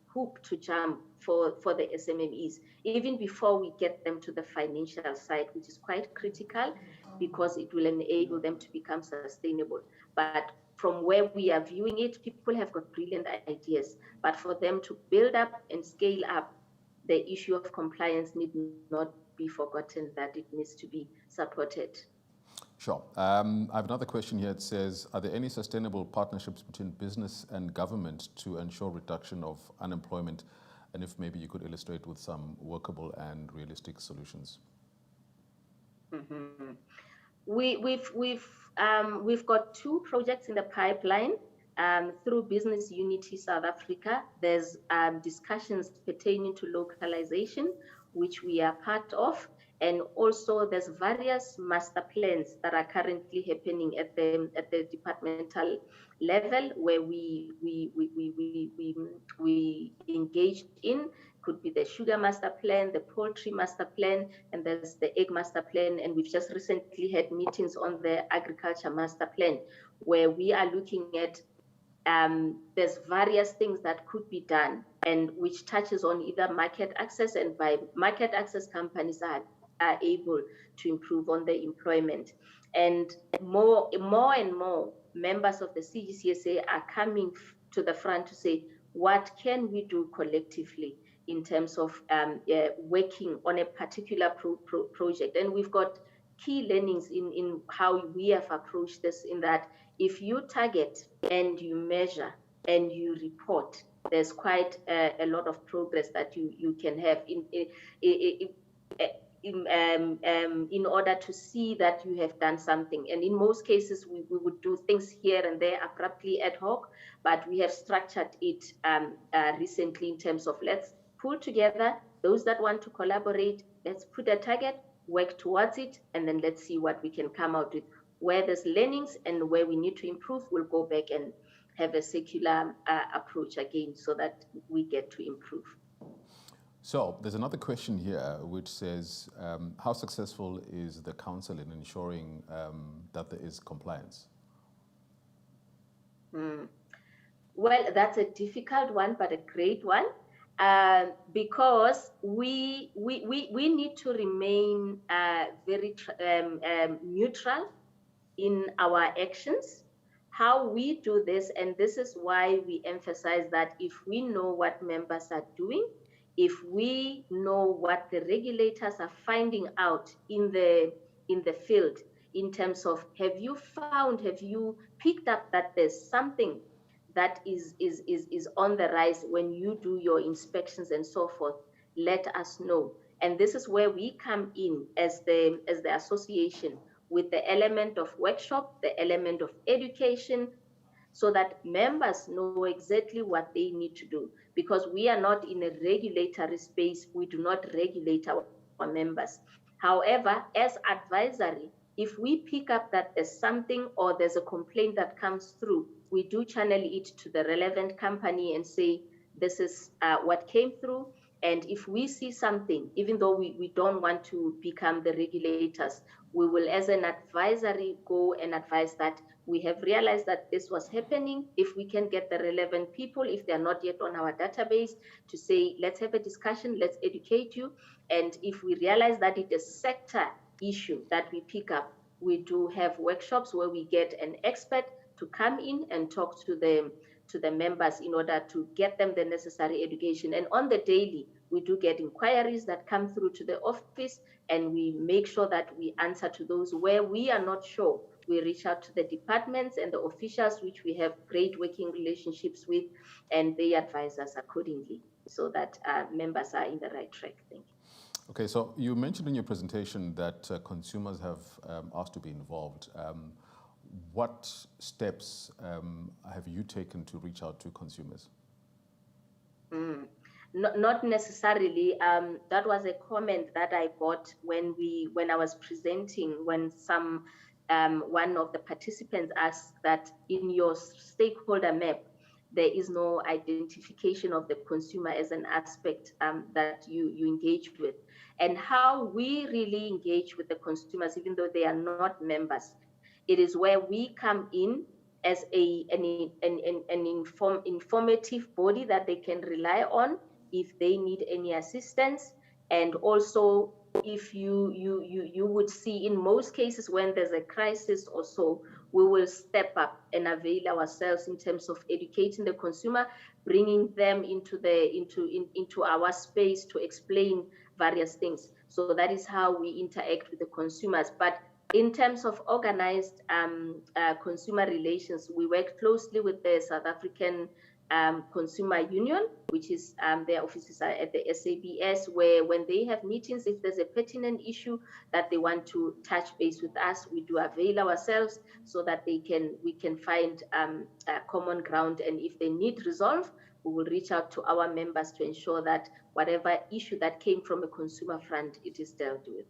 hoop to jump for the SMMEs, even before we get them to the financial side, which is quite critical because it will enable them to become sustainable. But from where we are viewing it, people have got brilliant ideas, but for them to build up and scale up, the issue of compliance need not be forgotten, that it needs to be supported. Sure. I have another question here. It says, are there any sustainable partnerships between business and government to ensure reduction of unemployment? And if maybe you could illustrate with some workable and realistic solutions. Mm-hmm. We've got 2 projects in the pipeline. Through Business Unity South Africa, there's discussions pertaining to localization, which we are part of. And also there's various master plans that are currently happening at the departmental level where we engaged in. Could be the sugar master plan, the poultry master plan, and there's the egg master plan. And we've just recently had meetings on the agriculture master plan, where we are looking at there's various things that could be done, and which touches on either market access, and by market access, companies are able to improve on their employment. And more and more members of the CGCSA are coming to the front to say, what can we do collectively in terms of working on a particular project? And we've got key learnings in how we have approached this, in that if you target and you measure and you report, there's quite a lot of progress that you can have in order to see that you have done something. And in most cases, we would do things here and there abruptly ad hoc, but we have structured it recently in terms of, let's pull together those that want to collaborate, let's put a target, work towards it, and then let's see what we can come out with. Where there's learnings and where we need to improve, we'll go back and have a circular approach again so that we get to improve. So there's another question here which says, how successful is the council in ensuring that there is compliance? Well, that's a difficult one, but a great one, because we need to remain very neutral in our actions. How we do this, and this is why we emphasize that if we know what members are doing, if we know what the regulators are finding out in the field, in terms of, have you picked up that there's something that is on the rise when you do your inspections and so forth, let us know. And this is where we come in as the association, with the element of workshop, the element of education, so that members know exactly what they need to do. Because we are not in a regulatory space, we do not regulate our members. However, as advisory, if we pick up that there's something or there's a complaint that comes through, we do channel it to the relevant company and say, this is what came through. And if we see something, even though we don't want to become the regulators, we will, as an advisory, go and advise that we have realized that this was happening. If we can get the relevant people, if they're not yet on our database, to say, let's have a discussion, let's educate you. And if we realize that it is a sector issue that we pick up, we do have workshops where we get an expert to come in and talk to the members in order to get them the necessary education. And on the daily, we do get inquiries that come through to the office, and we make sure that we answer to those. Where we are not sure, we reach out to the departments and the officials, which we have great working relationships with, and they advise us accordingly so that members are in the right track. Thank you. Okay, so you mentioned in your presentation that consumers have asked to be involved. What steps have you taken to reach out to consumers? Not necessarily. That was a comment that I got when I was presenting, when one of the participants asked that in your stakeholder map, there is no identification of the consumer as an aspect that you engage with. And how we really engage with the consumers, even though they are not members, it is where we come in as an informative body that they can rely on if they need any assistance. And also, if you would see in most cases when there's a crisis or so, we will step up and avail ourselves in terms of educating the consumer, bringing them into our space to explain various things. So that is how we interact with the consumers. But in terms of organized consumer relations, we work closely with the South African Consumer Union, which is their offices are at the SABS, where when they have meetings, if there's a pertinent issue that they want to touch base with us, we do avail ourselves so that we can find common ground. And if they need resolve, we will reach out to our members to ensure that whatever issue that came from a consumer front, it is dealt with.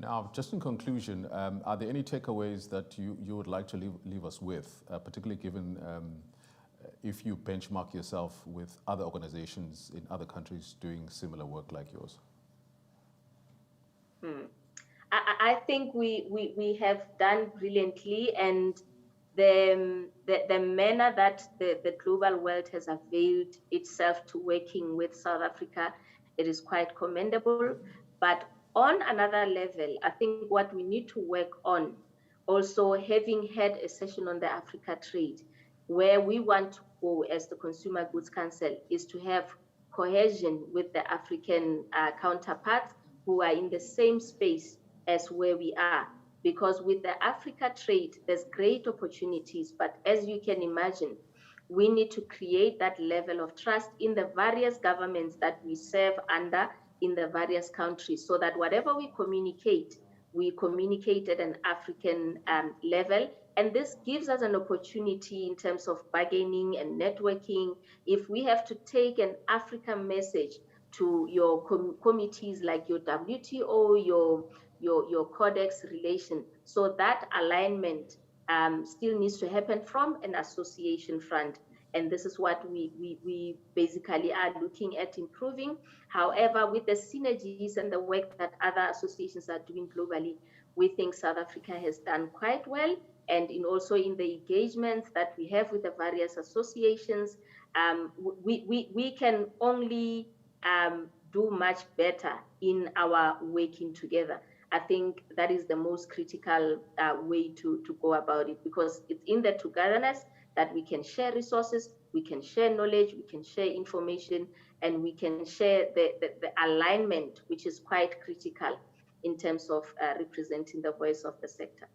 Now, just in conclusion, are there any takeaways that you would like to leave us with, particularly given if you benchmark yourself with other organizations in other countries doing similar work like yours? I think we have done brilliantly, and the manner that the global world has availed itself to working with South Africa, it is quite commendable. But on another level, I think what we need to work on, also having had a session on the Africa trade, where we want to go as the Consumer Goods Council, is to have cohesion with the African counterparts who are in the same space as where we are. Because with the Africa trade, there's great opportunities, but as you can imagine, we need to create that level of trust in the various governments that we serve under in the various countries, so that whatever we communicate at an African level. And this gives us an opportunity in terms of bargaining and networking. If we have to take an African message to your committees like your WTO, your Codex relation, so that alignment still needs to happen from an association front. And this is what we basically are looking at improving. However, with the synergies and the work that other associations are doing globally, we think South Africa has done quite well. And also in the engagements that we have with the various associations, we can only do much better in our working together. I think that is the most critical way to go about it, because it's in the togetherness that we can share resources, we can share knowledge, we can share information, and we can share the alignment, which is quite critical in terms of representing the voice of the sector.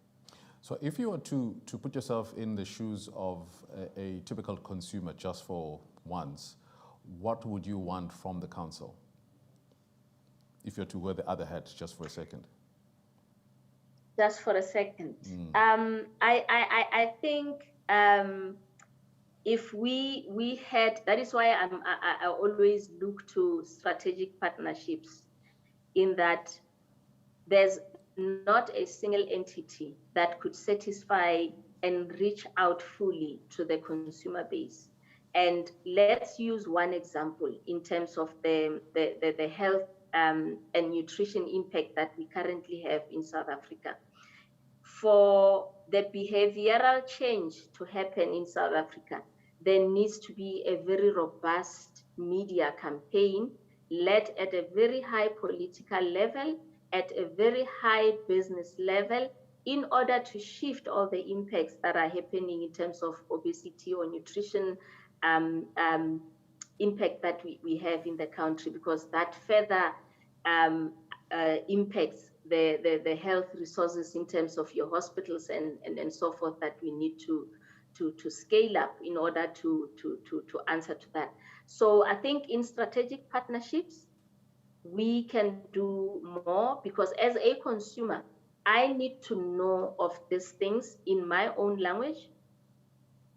So if you were to put yourself in the shoes of a typical consumer just for once, what would you want from the council? If you're to wear the other hat just for a second. Just for a second. I think if we had, that is why I always look to strategic partnerships, in that there's not a single entity that could satisfy and reach out fully to the consumer base. And let's use one example in terms of the health and nutrition impact that we currently have in South Africa. For the behavioral change to happen in South Africa, there needs to be a very robust media campaign led at a very high political level, at a very high business level, in order to shift all the impacts that are happening in terms of obesity or nutrition impact that we have in the country, because that further impacts the health resources in terms of your hospitals and so forth, that we need to scale up in order to answer to that. So I think in strategic partnerships, we can do more, because as a consumer, I need to know of these things in my own language,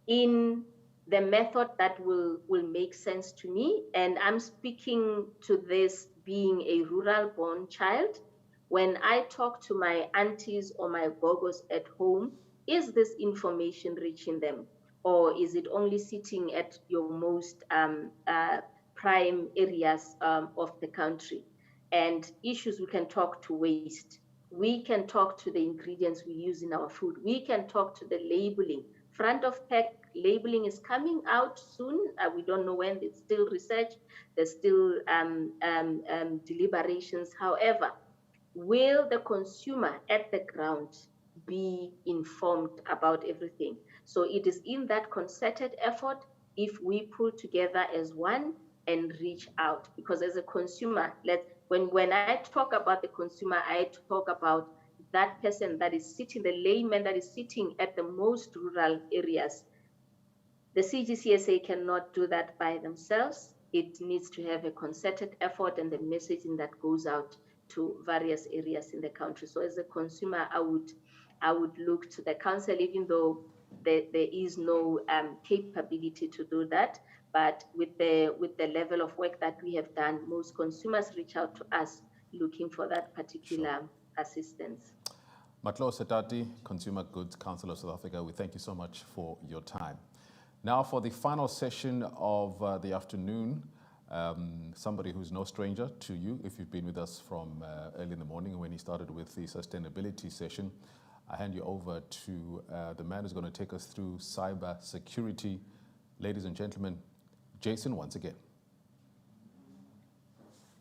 in the method that will make sense to me. And I'm speaking to this being a rural-born child. When I talk to my aunties or my gogos at home, is this information reaching them? Or is it only sitting at your most prime areas of the country? And issues, we can talk to waste. We can talk to the ingredients we use in our food. We can talk to the labeling. Front of pack labeling is coming out soon. We don't know when, it's still research. There's still deliberations. However, will the consumer at the ground be informed about everything. So it is in that concerted effort if we pull together as one and reach out. Because as a consumer, when I talk about the consumer, I talk about that person that is sitting, the layman that is sitting at the most rural areas. The CGCSA cannot do that by themselves. It needs to have a concerted effort and the messaging that goes out to various areas in the country. So as a consumer, I would look to the council, even though there is no capability to do that. But with the level of work that we have done, most consumers reach out to us looking for that particular assistance. Matlo Setati, Consumer Goods Council of South Africa, we thank you so much for your time. Now for the final session of the afternoon, somebody who's no stranger to you, if you've been with us from early in the morning when he started with the sustainability session, I hand you over to the man who's going to take us through cyber security. Ladies and gentlemen, Jason once again.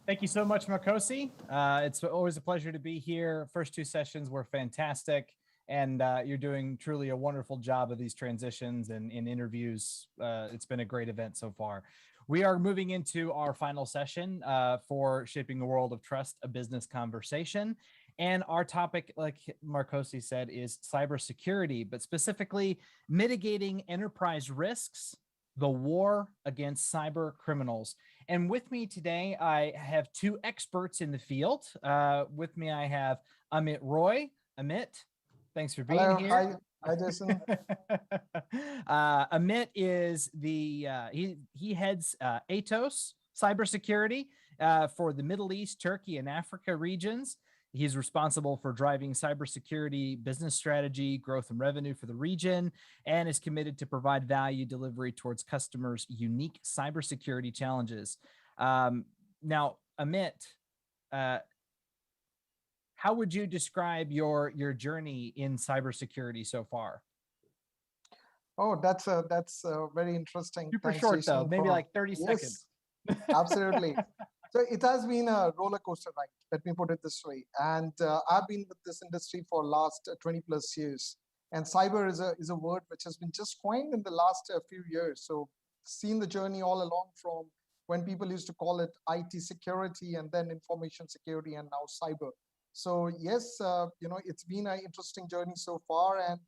Thank you so much, Makosi. It's always a pleasure to be here. First two sessions were fantastic. And you're doing truly a wonderful job of these transitions and in interviews. It's been a great event so far. We are moving into our final session for Shaping a World of Trust, a business conversation. And our topic, like Marcosi said, is cybersecurity, but specifically mitigating enterprise risks, the war against cyber criminals. And with me today, I have two experts in the field. With me, I have Amit Roy. Amit, thanks for being here. Hi, Jason. Amit is the he heads Atos cybersecurity for the Middle East, Turkey, and Africa regions. He's responsible for driving cybersecurity business strategy, growth, and revenue for the region, and is committed to provide value delivery towards customers' unique cybersecurity challenges. Now, Amit, how would you describe your journey in cybersecurity so far? Oh, that's very interesting. Super Thanks, short, Jason, though, maybe like 30 seconds. Absolutely. So it has been a roller coaster ride, let me put it this way. And I've been with this industry for last 20 plus years. And cyber is a word which has been just coined in the last few years. So seen the journey all along from when people used to call it IT security and then information security and now cyber. So yes, it's been an interesting journey so far, and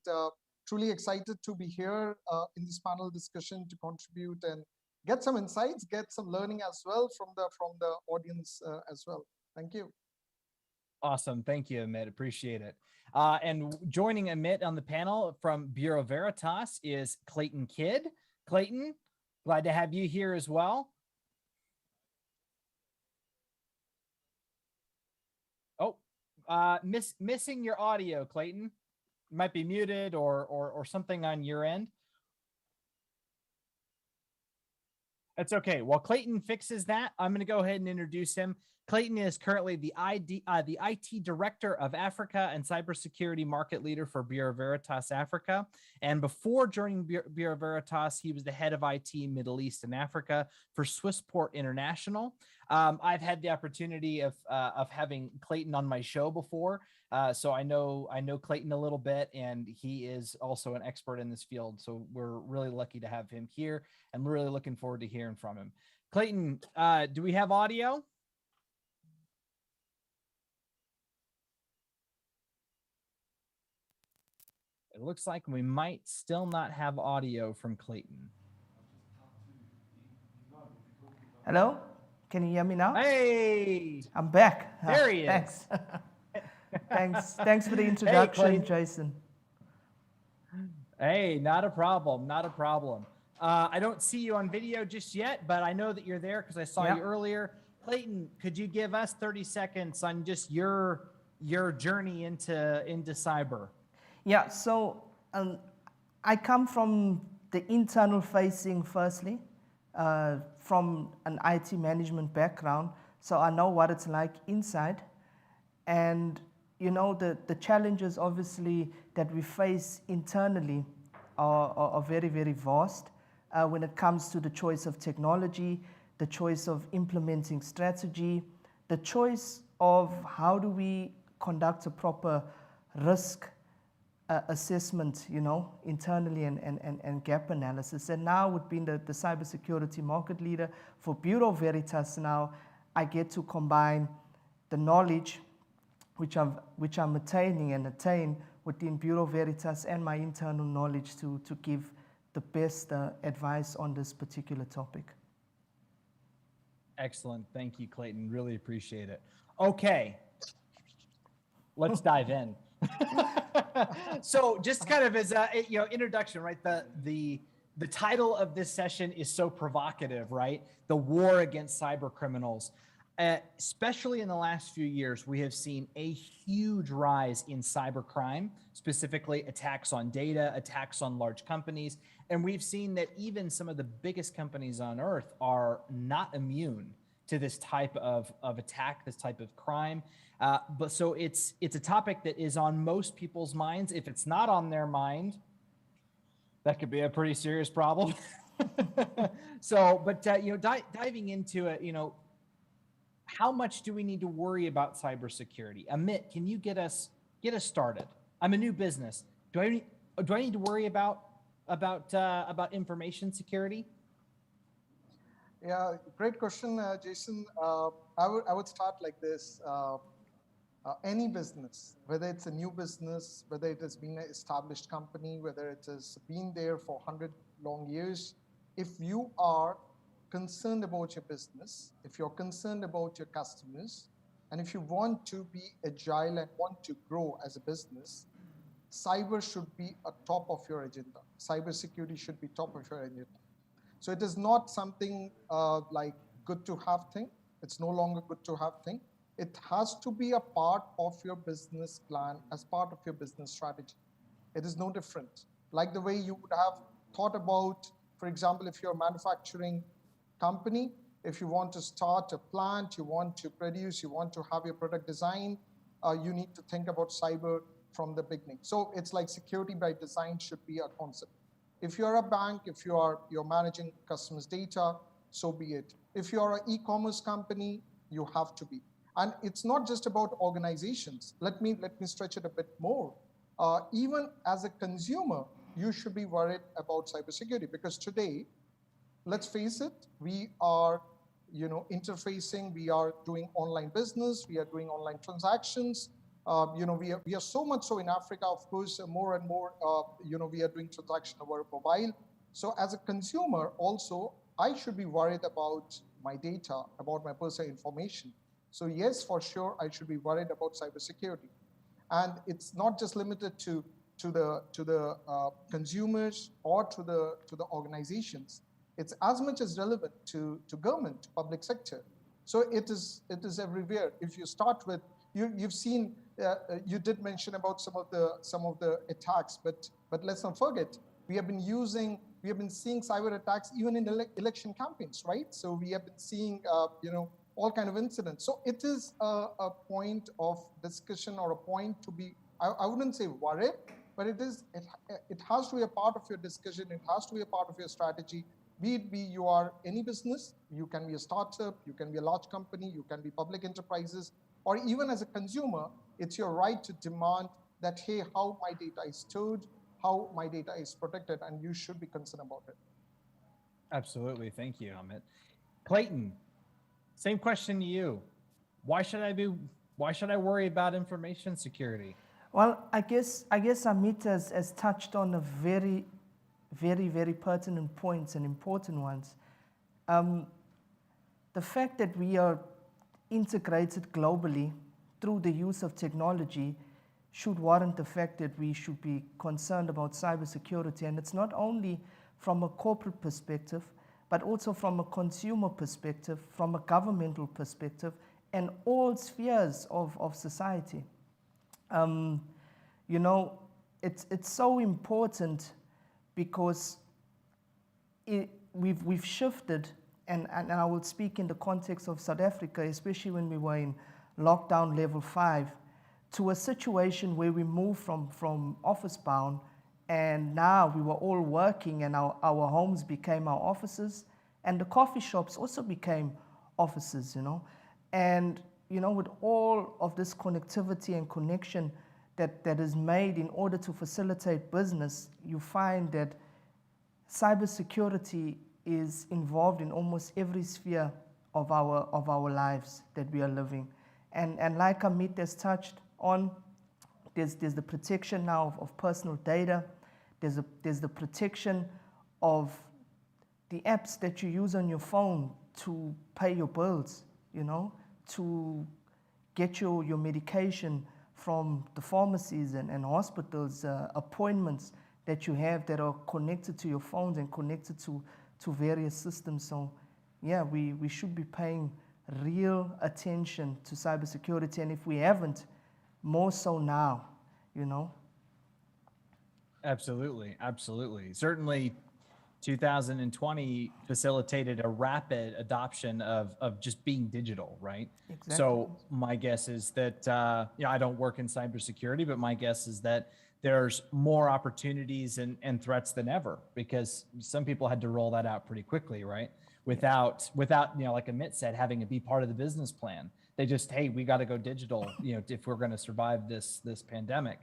truly excited to be here in this panel discussion to contribute and get some insights, get some learning as well from the audience as well. Thank you. Awesome. Thank you, Amit. Appreciate it. And joining Amit on the panel from Bureau Veritas is Clayton Kidd. Clayton, glad to have you here as well. Oh, missing your audio, Clayton. You might be muted or something on your end. That's okay. While Clayton fixes that, I'm going to go ahead and introduce him. Clayton is currently the IT Director of Africa and Cybersecurity Market Leader for Bureau Veritas Africa. And before joining Bureau Veritas, he was the head of IT Middle East and Africa for Swissport International. I've had the opportunity of having Clayton on my show before, so I know Clayton a little bit, and he is also an expert in this field. So we're really lucky to have him here, and we're really looking forward to hearing from him. Clayton, do we have audio? It looks like we might still not have audio from Clayton. Hello? Can you hear me now? Hey! I'm back. There he is. Thanks for the introduction, Jason. Hey, not a problem, not a problem. I don't see you on video just yet, but I know that you're there because I saw you earlier. Clayton, could you give us 30 seconds on just your journey into cyber? Yeah, so I come from the internal facing, firstly, from an IT management background, so I know what it's like inside. And, the challenges, obviously, that we face internally are very, very vast when it comes to the choice of technology, the choice of implementing strategy, the choice of how do we conduct a proper risk assessment, you know, internally and gap analysis. And now with being the cybersecurity market leader for Bureau Veritas now, I get to combine the knowledge which I'm attaining and attain within Bureau Veritas and my internal knowledge to give the best advice on this particular topic. Excellent. Thank you, Clayton. Really appreciate it. Okay, let's dive in. So just kind of as a introduction, right? The title of this session is so provocative, right? The war against cyber criminals. Especially in the last few years, we have seen a huge rise in cybercrime, specifically attacks on data, attacks on large companies. And we've seen that even some of the biggest companies on earth are not immune to this type of attack, this type of crime. But so it's a topic that is on most people's minds. If it's not on their mind, that could be a pretty serious problem. So, but diving into it, how much do we need to worry about cybersecurity? Amit, can you get us started? I'm a new business. Do I need to worry about information security? Yeah, great question, Jason. I would start like this. Any business, whether it's a new business, whether it has been an established company, whether it has been there for 100 long years, if you are concerned about your business, if you're concerned about your customers, and if you want to be agile and want to grow as a business, cyber should be a top of your agenda. Cybersecurity should be top of your agenda. So it is not something like good to have thing. It's no longer good to have thing. It has to be a part of your business plan, as part of your business strategy. It is no different. Like the way you would have thought about, for example, if you're a manufacturing company, if you want to start a plant, you want to produce, you want to have your product design, you need to think about cyber from the beginning. So it's like security by design should be a concept. If you're a bank, if you're managing customers' data, so be it. If you're an e-commerce company, you have to be. And it's not just about organizations. Let me stretch it a bit more. Even as a consumer, you should be worried about cybersecurity, because today, let's face it, we are, interfacing. We are doing online business. We are doing online transactions. We are so much so in Africa, of course, more and more. We are doing transaction over mobile. So as a consumer, also, I should be worried about my data, about my personal information. So yes, for sure, I should be worried about cybersecurity, and it's not just limited to the consumers or to the organizations. It's as much as relevant to government, to public sector. So it is everywhere. If you start with, you've seen, you did mention about some of the attacks, but let's not forget, we have been seeing cyber attacks even in election campaigns, right? So we have been seeing all kind of incidents. So it is a point of discussion, or a point to be, I wouldn't say worried, but it has to be a part of your discussion. It has to be a part of your strategy. Be you are any business, you can be a startup, you can be a large company, you can be public enterprises, or even as a consumer, it's your right to demand that, hey, how my data is stored, how my data is protected, and you should be concerned about it. Absolutely. Thank you, Amit. Clayton, same question to you. Why should I worry about information security? Well, I guess Amit has touched on a very, very, very pertinent points and important ones. The fact that we are integrated globally through the use of technology should warrant the fact that we should be concerned about cybersecurity. And it's not only from a corporate perspective, but also from a consumer perspective, from a governmental perspective, and all spheres of society. It's so important because we've shifted, and I will speak in the context of South Africa, especially when we were in lockdown level 5, to a situation where we moved from office bound, and now we were all working, and our homes became our offices, and the coffee shops also became offices, And, with all of this connectivity and connection, that is made in order to facilitate business, you find that cybersecurity is involved in almost every sphere of our lives that we are living. And like Amit has touched on, there's the protection now of personal data. There's the protection of the apps that you use on your phone to pay your bills, you know, to get your medication from the pharmacies and hospitals, appointments that you have that are connected to your phones and connected to various systems. So yeah, we should be paying real attention to cybersecurity, and if we haven't, more so now, you know. Absolutely, absolutely. Certainly 2020 facilitated a rapid adoption of just being digital, right? Exactly. So my guess is that, I don't work in cybersecurity, but my guess is that there's more opportunities and threats than ever, because some people had to roll that out pretty quickly, right? Without, like Amit said, having it be part of the business plan. They just, hey, we got to go digital, if we're going to survive this pandemic.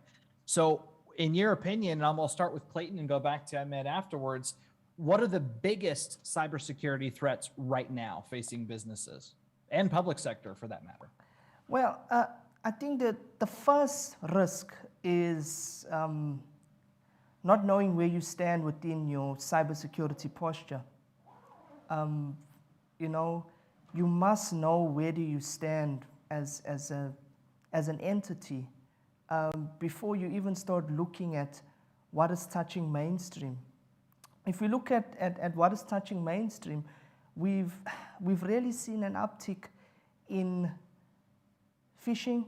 So in your opinion, and I'm going to start with Clayton and go back to Ahmed afterwards, what are the biggest cybersecurity threats right now facing businesses and public sector for that matter? Well, I think that the first risk is not knowing where you stand within your cybersecurity posture. You must know where do you stand as an entity before you even start looking at what is touching mainstream. If we look at what is touching mainstream, we've really seen an uptick in phishing,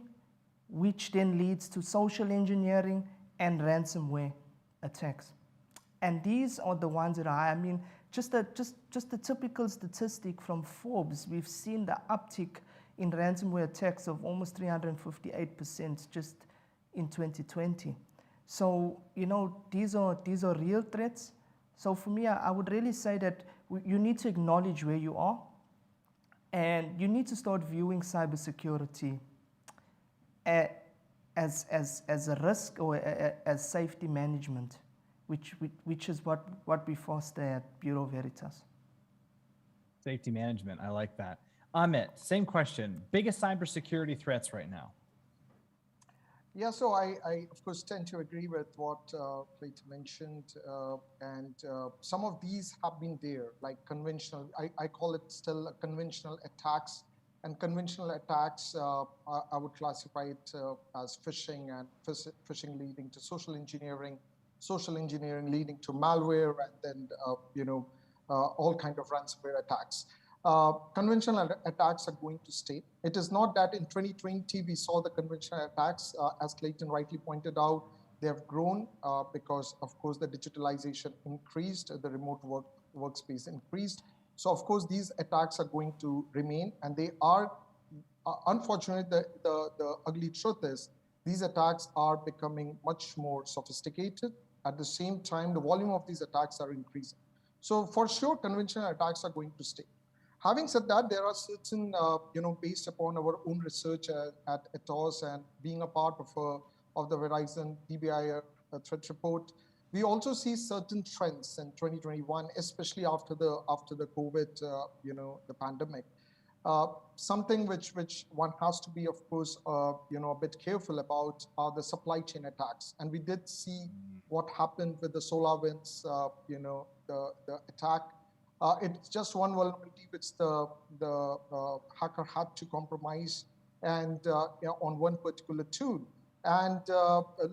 which then leads to social engineering and ransomware attacks. And these are the ones that are, just the typical statistic from Forbes, we've seen the uptick in ransomware attacks of almost 358% just in 2020. So, these are real threats. So for me, I would really say that you need to acknowledge where you are, and you need to start viewing cybersecurity as a risk or as safety management, which is what we foster at Bureau Veritas. Safety management, I like that. Amit, same question. Biggest cybersecurity threats right now? Yeah, so I of course tend to agree with what Clayton mentioned, and some of these have been there, like conventional, I call it still conventional attacks, and conventional attacks, I would classify it as phishing, and phishing leading to social engineering leading to malware, and then, all kind of ransomware attacks. Conventional attacks are going to stay. It is not that in 2020 we saw the conventional attacks, as Clayton rightly pointed out, they have grown because of course the digitalization increased, the remote workspace increased. So of course these attacks are going to remain, and they are, unfortunately, the ugly truth is these attacks are becoming much more sophisticated. At the same time, the volume of these attacks are increasing. So for sure, conventional attacks are going to stay. Having said that, there are certain, based upon our own research at Ethos and being a part of the Verizon DBI threat report, we also see certain trends in 2021, especially after the COVID, the pandemic. Something which one has to be, of course, a bit careful about are the supply chain attacks. And we did see what happened with the SolarWinds, the attack. It's just one vulnerability which the hacker had to compromise and on one particular tool. And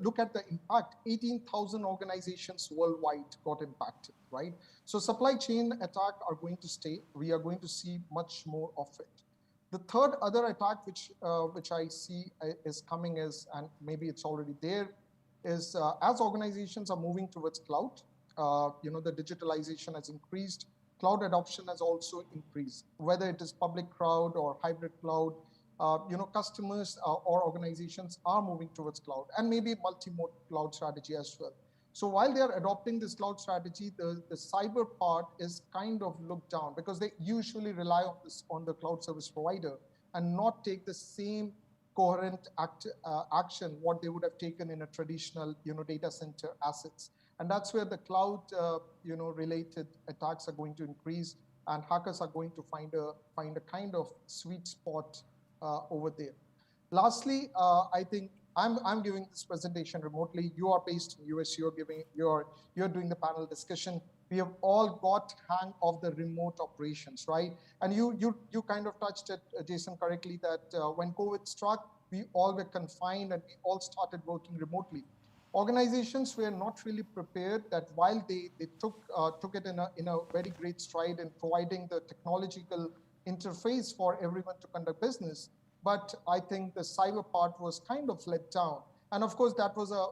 look at the impact. 18,000 organizations worldwide got impacted, right? So supply chain attack are going to stay. We are going to see much more of it. The third other attack which I see is coming is, and maybe it's already there, is as organizations are moving towards cloud, the digitalization has increased. Cloud adoption has also increased, whether it is public cloud or hybrid cloud. Customers or organizations are moving towards cloud, and maybe multi-mode cloud strategy as well. So while they are adopting this cloud strategy, the cyber part is kind of looked down because they usually rely on the cloud service provider and not take the same coherent action what they would have taken in a traditional, data center assets. And that's where the cloud, related attacks are going to increase, and hackers are going to find a kind of sweet spot over there. Lastly, I think I'm giving this presentation remotely. You are based in US. You're doing the panel discussion. We have all got hang of the remote operations, right? And you kind of touched it, Jason, correctly, that when COVID struck, we all were confined and we all started working remotely. Organizations were not really prepared that while they took it in a very great stride in providing the technological interface for everyone to conduct business. But I think the cyber part was kind of let down. And of course, that was a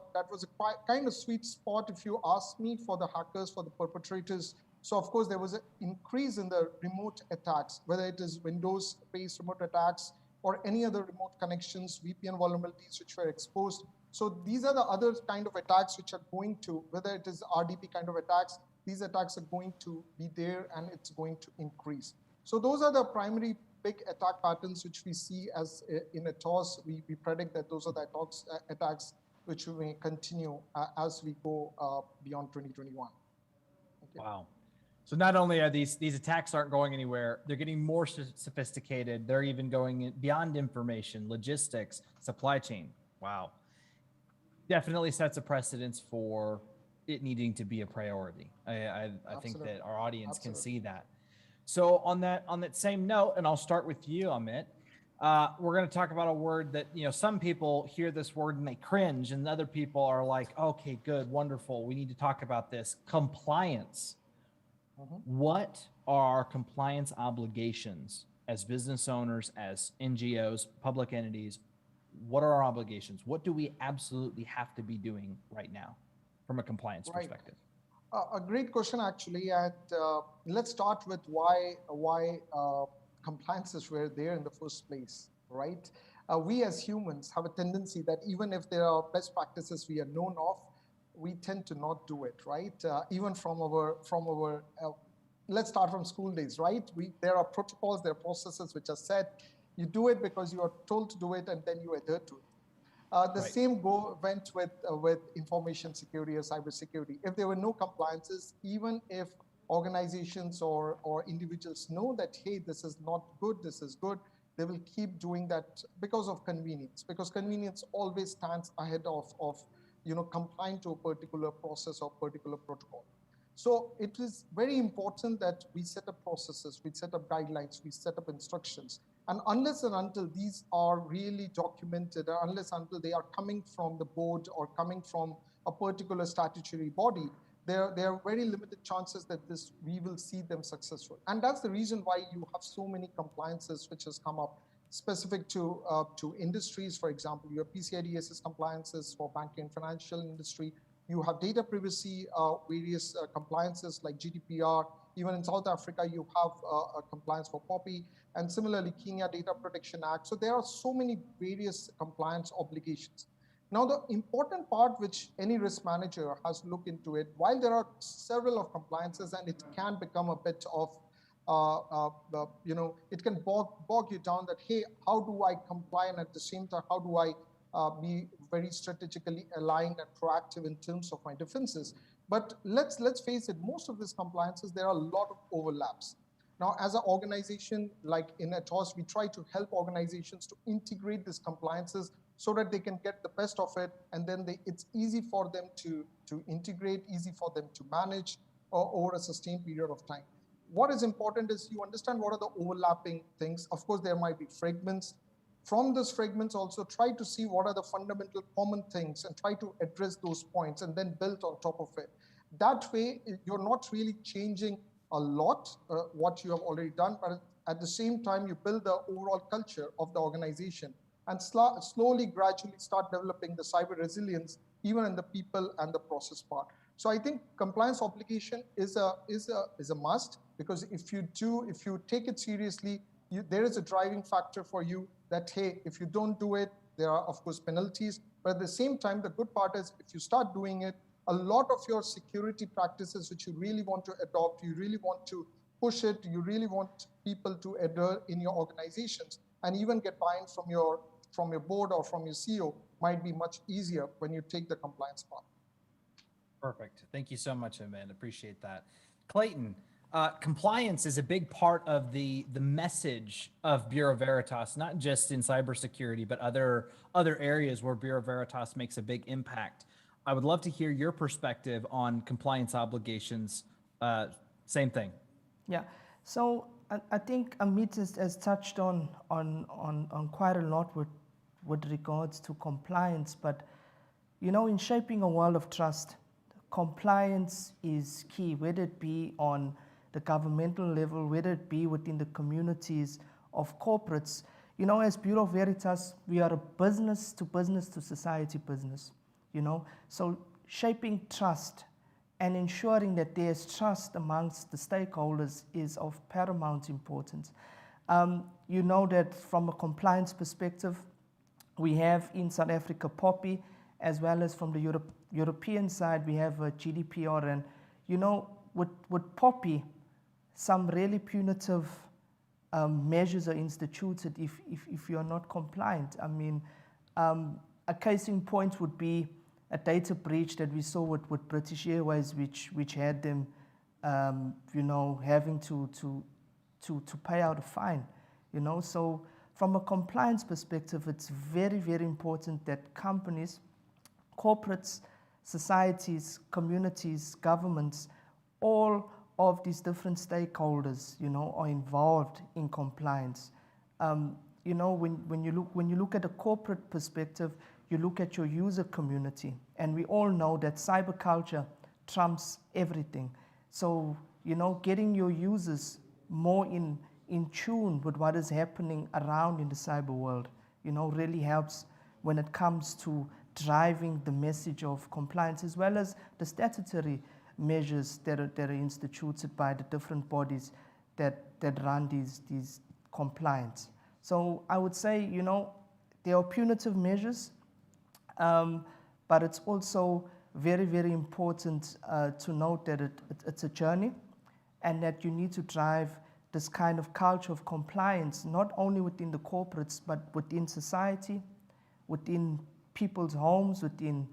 kind of sweet spot, if you ask me, for the hackers, for the perpetrators. So of course, there was an increase in the remote attacks, whether it is Windows-based remote attacks or any other remote connections, VPN vulnerabilities which were exposed. So these are the other kind of attacks which are going to, whether it is RDP kind of attacks, these attacks are going to be there and it's going to increase. So those are the primary big attack patterns which we see as in Atos. We predict that those are the attacks which will continue as we go beyond 2021. Okay. Wow. So not only are these attacks aren't going anywhere, they're getting more sophisticated. They're even going beyond information, logistics, supply chain. Wow. Definitely sets a precedence for it needing to be a priority. I think that our audience can see that. So on that same note, and I'll start with you, Amit, we're going to talk about a word that, some people hear this word and they cringe, and other people are like, okay, good, wonderful. We need to talk about this. Compliance. What are compliance obligations as business owners, as NGOs, public entities? What are our obligations? What do we absolutely have to be doing right now from a compliance perspective? A great question, actually. And let's start with why compliances were there in the first place, right? We as humans have a tendency that even if there are best practices we are known of, we tend to not do it, right? Even from our let's start from school days, right? There are protocols, there are processes which are set. You do it because you are told to do it, and then you adhere to it. The same went with information security or cyber security. If there were no compliances, even if organizations or individuals know that, hey, this is not good, this is good, they will keep doing that because of convenience, because convenience always stands ahead of complying to a particular process or particular protocol. So it is very important that we set up processes, we set up guidelines, we set up instructions. And unless and until these are really documented, or unless until they are coming from the board or coming from a particular statutory body, there are very limited chances that we will see them successful. And that's the reason why you have so many compliances which has come up specific to industries. For example, you have PCI DSS compliances for banking and financial industry. You have data privacy, various compliances like GDPR. Even in South Africa, you have a compliance for POPI, and similarly, Kenya Data Protection Act. So there are so many various compliance obligations. Now, the important part which any risk manager has to look into it, while there are several of compliances and it can become a bit of, it can bog you down that, hey, how do I comply? And at the same time, how do I be very strategically aligned and proactive in terms of my defenses? But let's face it, most of these compliances, there are a lot of overlaps. Now, as an organization, like in Atos, we try to help organizations to integrate these compliances so that they can get the best of it, and then it's easy for them to integrate, easy for them to manage over a sustained period of time. What is important is you understand what are the overlapping things. Of course, there might be fragments. From those fragments, also try to see what are the fundamental common things and try to address those points and then build on top of it. That way, you're not really changing a lot what you have already done, but at the same time, you build the overall culture of the organization and slowly, gradually start developing the cyber resilience, even in the people and the process part. So I think compliance obligation is a must, because if you take it seriously, there is a driving factor for you that, hey, if you don't do it, there are, of course, penalties. But at the same time, the good part is if you start doing it, a lot of your security practices, which you really want to adopt, you really want to push it, you really want people to adhere in your organizations and even get buy-in from your from your board or from your CEO might be much easier when you take the compliance part. Perfect. Thank you so much, Amanda. Appreciate that. Clayton, compliance is a big part of the message of Bureau Veritas, not just in cybersecurity, but other areas where Bureau Veritas makes a big impact. I would love to hear your perspective on compliance obligations. Same thing. Yeah. So I think Amit has touched on quite a lot with regards to compliance, but you know, in shaping a world of trust, compliance is key, whether it be on the governmental level, whether it be within the communities of corporates. You know, as Bureau Veritas, we are a business to society business, you know, so shaping trust and ensuring that there's trust amongst the stakeholders is of paramount importance. You know that from a compliance perspective, we have in South Africa POPI, as well as from the European side, we have a GDPR. And, you know, with POPI, some really punitive measures are instituted if you're not compliant. I mean, a case in point would be a data breach that we saw with British Airways, which had them, you know, having to pay out a fine, you know. So from a compliance perspective, it's very, very important that companies, corporates, societies, communities, governments, all of these different stakeholders, you know, are involved in compliance. You know, when you look at a corporate perspective, you look at your user community, and we all know that cyber culture trumps everything. So, you know, getting your users more in tune with what is happening around in the cyber world, you know, really helps when it comes to driving the message of compliance, as well as the statutory measures that are instituted by the different bodies that run these compliance. So I would say, you know, there are punitive measures, but it's also very, very important to note that it's a journey, and that you need to drive this kind of culture of compliance, not only within the corporates, but within society, within people's homes, within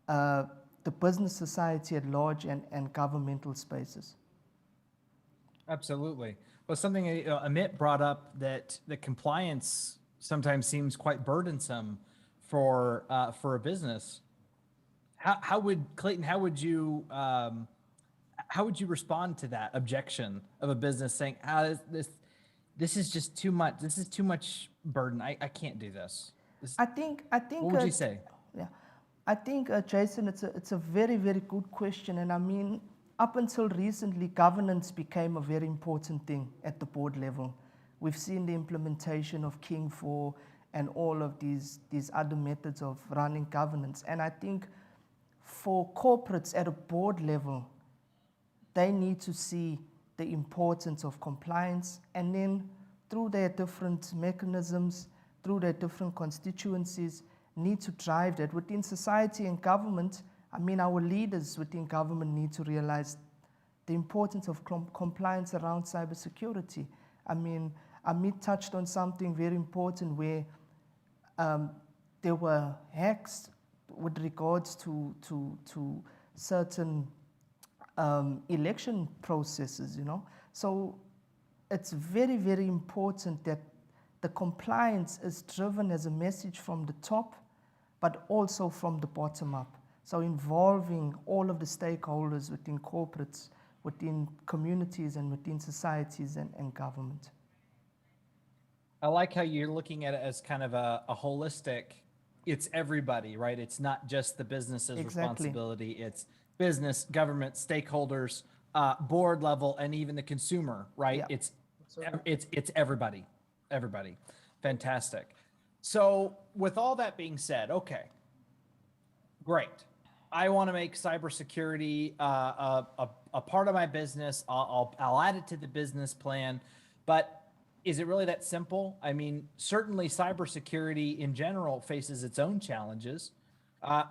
the business society at large, and governmental spaces. Absolutely. Well, something Amit brought up, that the compliance sometimes seems quite burdensome for a business. How would Clayton? How would you respond to that objection of a business saying, this is just too much. This is too much burden. I can't do this. I think. What would you say? Yeah, I think, Jason, it's a very, very good question. And I mean, up until recently, governance became a very important thing at the board level. We've seen the implementation of King 4 and all of these other methods of running governance. And I think for corporates at a board level, they need to see the importance of compliance, and then through their different mechanisms, through their different constituencies, need to drive that. Within society and government, I mean, our leaders within government need to realize the importance of compliance around cybersecurity. I mean, Amit touched on something very important where there were hacks with regards to certain election processes, you know. So it's very, very important that the compliance is driven as a message from the top, but also from the bottom up. So involving all of the stakeholders within corporates, within communities, and within societies and government. I like how you're looking at it as kind of a holistic, it's everybody, right? It's not just the business's responsibility. It's business, government, stakeholders, board level, and even the consumer, right? Yeah. It's everybody. Everybody. Fantastic. So with all that being said, okay, great. I want to make cybersecurity a part of my business. I'll add it to the business plan, but is it really that simple? I mean, certainly cybersecurity in general faces its own challenges.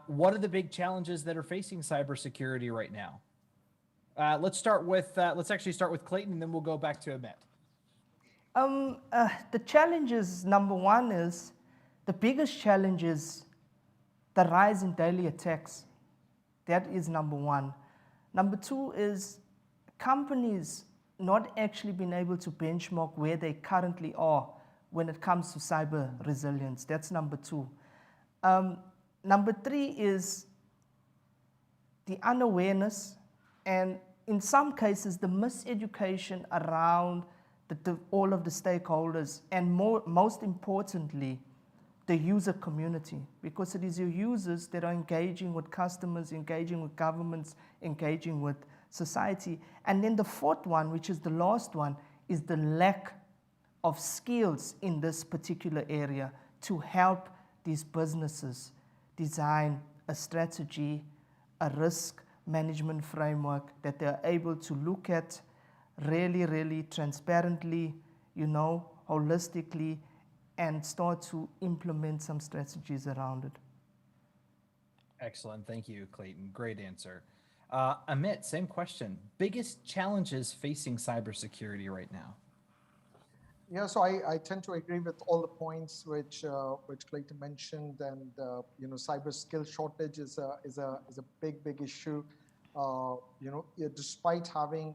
What are the big challenges that are facing cybersecurity right now? Let's actually start with Clayton, and then we'll go back to Amit. The challenges, number one, is The biggest challenge is the rise in daily attacks. That is number one. Number two is companies not actually being able to benchmark where they currently are when it comes to cyber resilience. That's number two. Number three is the unawareness and in some cases the miseducation around all of the stakeholders and most importantly, the user community, because it is your users that are engaging with customers, engaging with governments, engaging with society. And then the fourth one, which is the last one, is the lack of skills in this particular area to help these businesses design a strategy, a risk management framework that they're able to look at really, really transparently, holistically, and start to implement some strategies around it. Excellent. Thank you, Clayton. Great answer. Amit, same question. Biggest challenges facing cybersecurity right now? Yeah, so I tend to agree with all the points which Clayton mentioned, and cyber skill shortage is a big issue. Despite having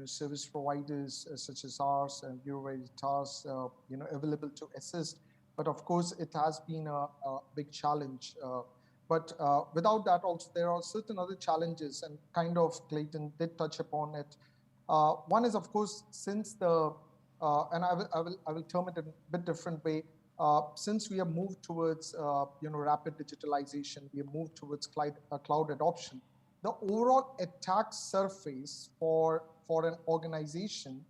service providers such as ours and Bureau Veritas available to assist, but of course it has been a big challenge. But without that, also there are certain other challenges, and kind of Clayton did touch upon it. One is, of course, since the and I will term it in a bit different way. Since we have moved towards rapid digitalization, we have moved towards cloud adoption. The overall attack surface for an organization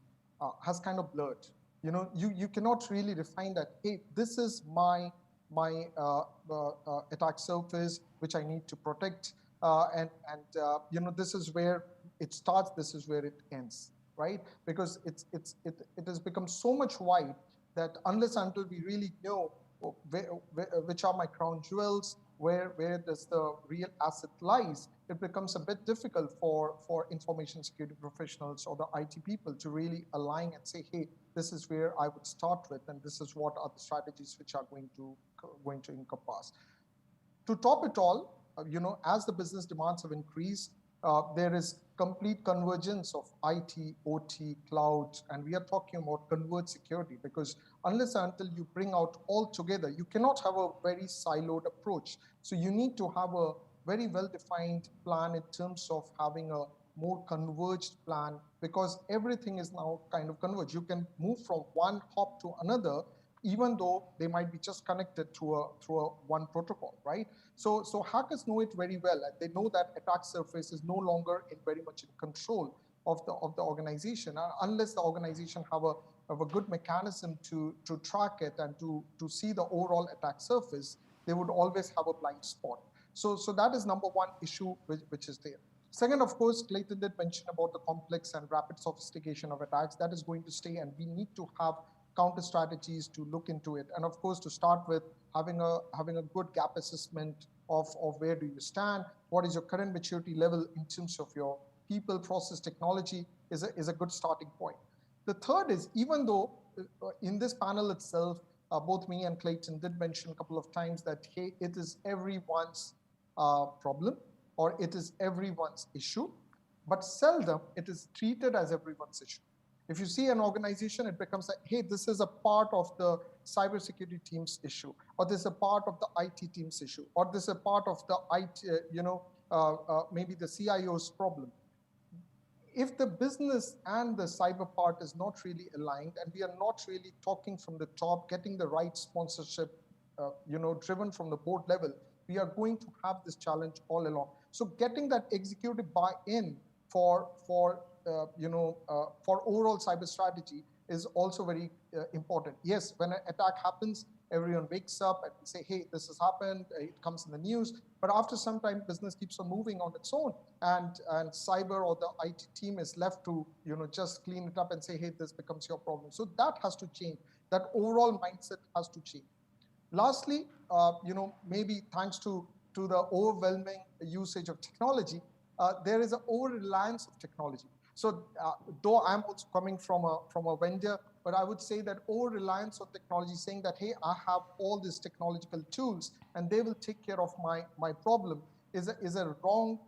has kind of blurred. You cannot really define that. Hey, this is my attack surface which I need to protect, and this is where it starts. This is where it ends. Right? Because it has become so much wide that unless until we really know which are my crown jewels, where does the real asset lies, it becomes a bit difficult for information security professionals or the IT people to really align and say, hey, this is where I would start with, and this is what are the strategies which are going to encompass. To top it all, as the business demands have increased, there is complete convergence of IT, OT, cloud, and we are talking about converged security, because unless and until you bring out all together, you cannot have a very siloed approach. So you need to have a very well-defined plan in terms of having a more converged plan, because everything is now kind of converged. You can move from one hop to another, even though they might be just connected through a one protocol, right? So hackers know it very well, and they know that attack surface is no longer very much in control of the organization, unless the organization have a good mechanism to track it and to see the overall attack surface. They would always have a blind spot. So that is number one issue which is there. Second, of course, Clayton did mention about the complex and rapid sophistication of attacks. That is going to stay, and we need to have counter strategies to look into it. And of course, to start with, having a good gap assessment of where do you stand, what is your current maturity level in terms of your people, process, technology is a good starting point. The third is, even though in this panel itself, both me and Clayton did mention a couple of times that, hey, it is everyone's problem, or it is everyone's issue, but seldom it is treated as everyone's issue. If you see an organization, it becomes like, hey, this is a part of the cybersecurity team's issue, or this is a part of the IT team's issue, or this is a part of the IT, maybe the CIO's problem. If the business and the cyber part is not really aligned, and we are not really talking from the top, getting the right sponsorship, driven from the board level, we are going to have this challenge all along. So getting that executive buy-in for overall cyber strategy is also very important. Yes, when an attack happens, everyone wakes up and say, hey, this has happened, it comes in the news. But after some time, business keeps on moving on its own, and cyber or the IT team is left to just clean it up and say, hey, this becomes your problem. So that has to change. That overall mindset has to change. Lastly, maybe thanks to the overwhelming usage of technology, there is an over-reliance of technology. So though I'm also coming from a vendor but I would say that over-reliance on technology, saying that, hey, I have all these technological tools and they will take care of my problem, is a wrong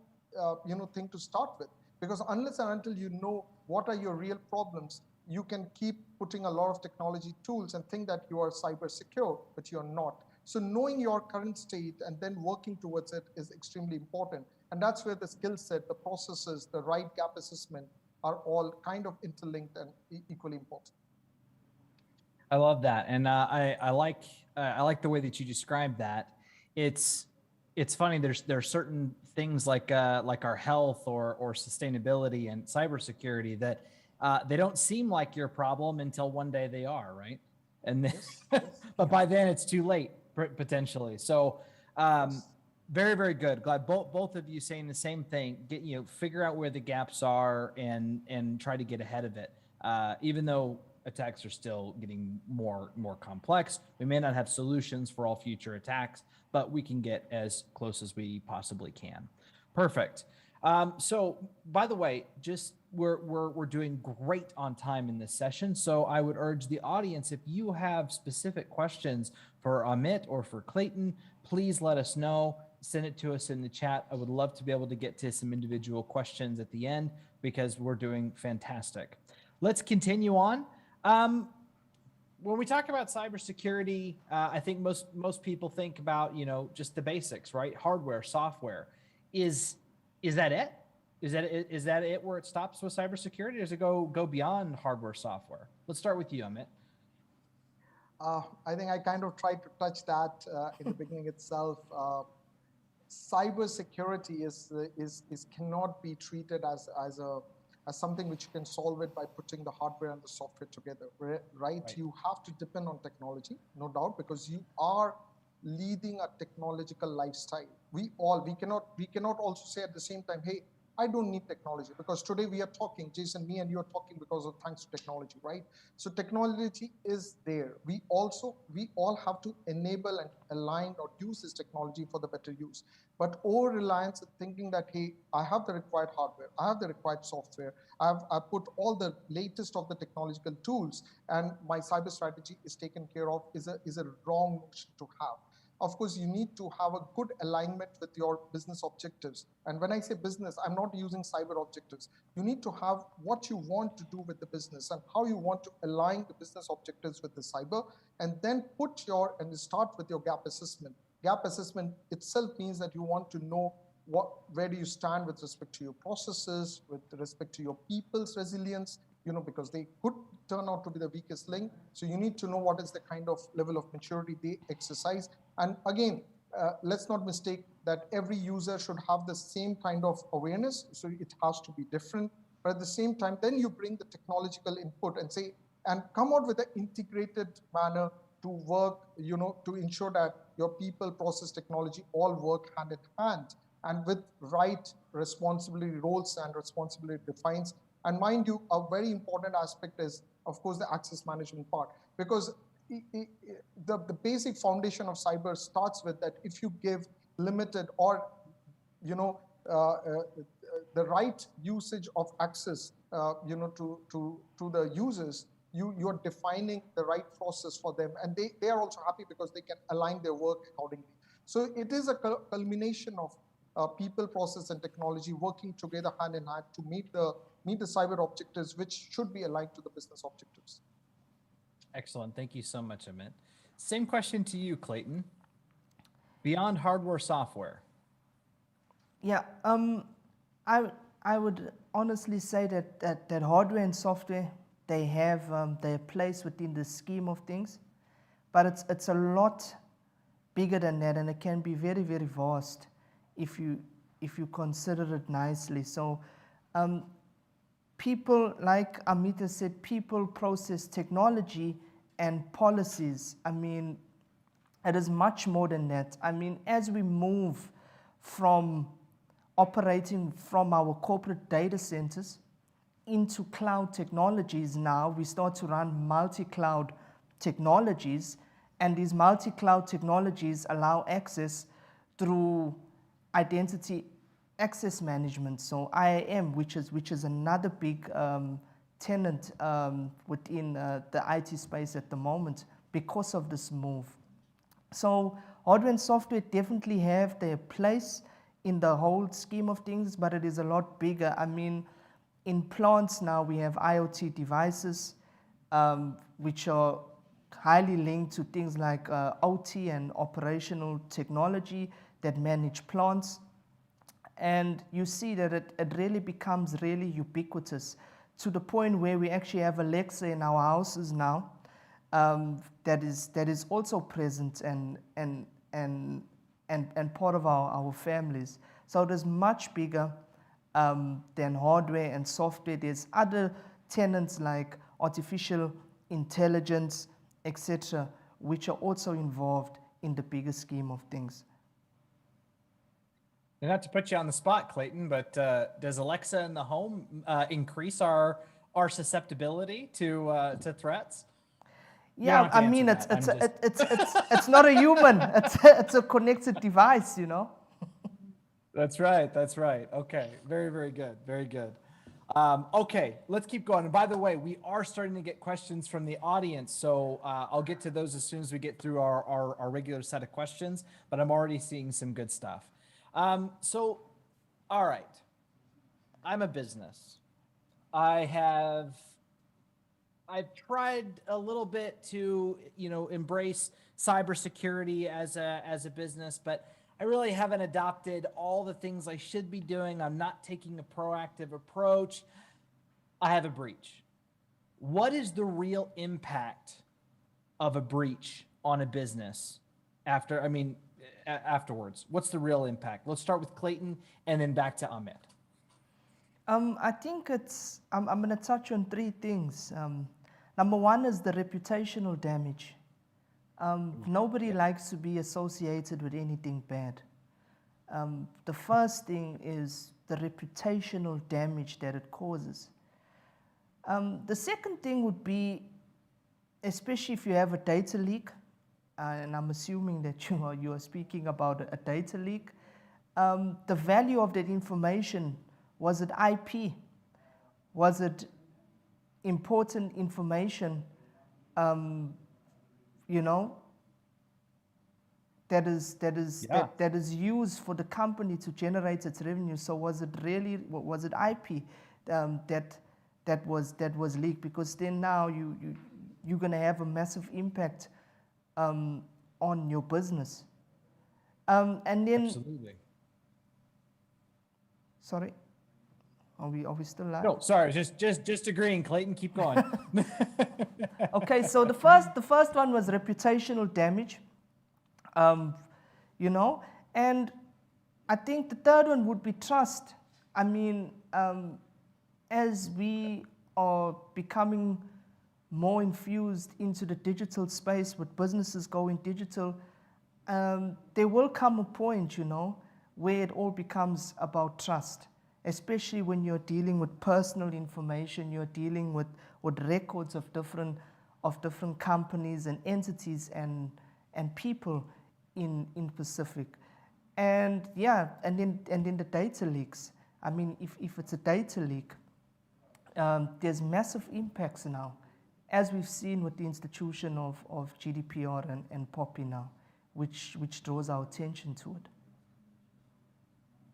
thing to start with. Because unless and until you know what are your real problems, you can keep putting a lot of technology tools and think that you are cyber secure, but you're not. So knowing your current state and then working towards it is extremely important. And that's where the skill set, the processes, the right gap assessment are all kind of interlinked and equally important. I love that, and I like the way that you described that. It's funny. There are certain things like our health or sustainability and cybersecurity that they don't seem like your problem until one day they are, right? And then, but by then it's too late potentially. So very, very good. Glad both of you saying the same thing. Figure out where the gaps are and try to get ahead of it. Even though attacks are still getting more complex, we may not have solutions for all future attacks, but we can get as close as we possibly can. Perfect. So by the way, just we're doing great on time in this session. So I would urge the audience, if you have specific questions for Amit or for Clayton, please let us know. Send it to us in the chat. I would love to be able to get to some individual questions at the end because we're doing fantastic. Let's continue on. When we talk about cybersecurity, I think most people think about, just the basics, right? Hardware, software. Is that it? Is that it where it stops with cybersecurity? Or does it go beyond hardware, software? Let's start with you, Amit. I think I kind of tried to touch that in the beginning itself. Cybersecurity is cannot be treated as something which you can solve it by putting the hardware and the software together, right? You have to depend on technology, no doubt, because you are leading a technological lifestyle. We cannot also say at the same time, hey, I don't need technology, because today we are talking, Jason, me and you are talking because of thanks to technology, right? So technology is there. We all have to enable and align or use this technology for the better use. But over-reliance and thinking that, hey, I have the required hardware, I have the required software, I've put all the latest of the technological tools, and my cyber strategy is taken care of, is a wrong notion to have. Of course, you need to have a good alignment with your business objectives. And when I say business, I'm not using cyber objectives. You need to have what you want to do with the business and how you want to align the business objectives with the cyber, and then start with your gap assessment. Gap assessment itself means that you want to know where do you stand with respect to your processes, with respect to your people's resilience, because they could turn out to be the weakest link. So you need to know what is the kind of level of maturity they exercise. And again, let's not mistake that every user should have the same kind of awareness. So it has to be different. But at the same time, then you bring the technological input and come out with an integrated manner to work, to ensure that your people, process, technology all work hand in hand, and with right responsibility roles and responsibility defines. And mind you, a very important aspect is, of course, the access management part, because the basic foundation of cyber starts with that if you give limited or, the right usage of access, to the users, you're defining the right process for them. And they are also happy because they can align their work accordingly. So it is a culmination of people, process, and technology working together hand in hand to meet the cyber objectives, which should be aligned to the business objectives. Excellent. Thank you so much, Amit. Same question to you, Clayton. Beyond hardware, software. Yeah, I would honestly say that hardware and software, they have their place within the scheme of things, but it's a lot bigger than that, and it can be very, very vast if you consider it nicely. So people, like Amita said, people, process, technology, and policies. I mean, it is much more than that. I mean, as we move from operating from our corporate data centers into cloud technologies now, we start to run multi-cloud technologies, and these multi-cloud technologies allow access through identity access management, so IAM, which is another big tenant within the IT space at the moment because of this move. So hardware and software definitely have their place in the whole scheme of things, but it is a lot bigger. I mean, in plants now we have IoT devices, which are highly linked to things like OT and operational technology that manage plants. And you see that it really becomes really ubiquitous to the point where we actually have Alexa in our houses now, that is also present and part of our families. So it is much bigger than hardware and software. There's other tenants like artificial intelligence, etc., which are also involved in the bigger scheme of things. Now, not to put you on the spot, Clayton, but does Alexa in the home increase our susceptibility to threats? Yeah, I mean, it's not a human. It's a connected device, you know. That's right. That's right. Okay. Very, very good. Very good. Okay, let's keep going. And by the way, we are starting to get questions from the audience. So I'll get to those as soon as we get through our regular set of questions, but I'm already seeing some good stuff. So, all right, I'm a business. I've tried a little bit to, embrace cybersecurity as a business, but I really haven't adopted all the things I should be doing. I'm not taking a proactive approach. I have a breach. What is the real impact of a breach on a business afterwards? What's the real impact? Let's start with Clayton and then back to Amit. I think I'm going to touch on three things. Number one is the reputational damage. Nobody likes to be associated with anything bad. The first thing is the reputational damage that it causes. The second thing would be, especially if you have a data leak, and I'm assuming that you are speaking about a data leak, the value of that information, was it IP? Was it important information, that is used for the company to generate its revenue? So was it IP that was leaked? Because then now you're going to have a massive impact on your business. And then, absolutely. Sorry, are we still live? No, sorry, just agreeing, Clayton. Keep going. Okay, so the first one was reputational damage, and I think the third one would be trust. I mean, as we are becoming more infused into the digital space with businesses going digital, there will come a point, where it all becomes about trust, especially when you're dealing with personal information, you're dealing with records of different companies and entities and people in Pacific. And yeah, and then the data leaks. I mean, if it's a data leak, there's massive impacts now, as we've seen with the institution of GDPR and POPI now, which draws our attention to it.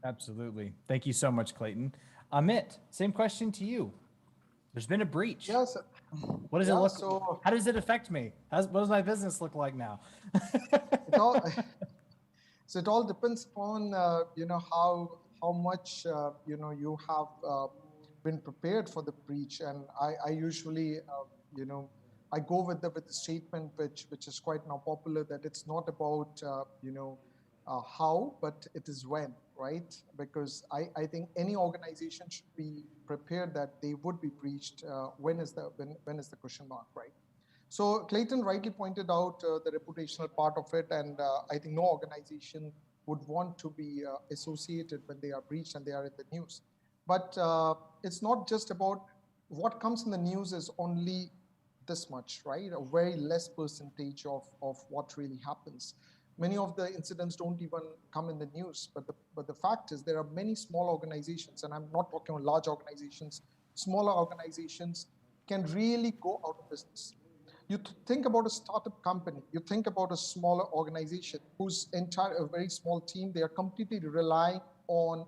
Absolutely. Thank you so much, Clayton. Amit, same question to you. There's been a breach. Yes. What does it look like? How does it affect me? What does my business look like now? So it all depends upon how much you have been prepared for the breach. And I usually I go with the statement which is quite now popular, that it's not about how, but it is when, right? Because I think any organization should be prepared that they would be breached. When is the question mark, right? So Clayton rightly pointed out the reputational part of it, and I think no organization would want to be associated when they are breached and they are in the news. But it's not just about what comes in the news is only this much, right? A very less percentage of what really happens. Many of the incidents don't even come in the news, but the fact is there are many small organizations, and I'm not talking about large organizations, smaller organizations can really go out of business. You think about a startup company, you think about a smaller organization whose a very small team, they are completely relying on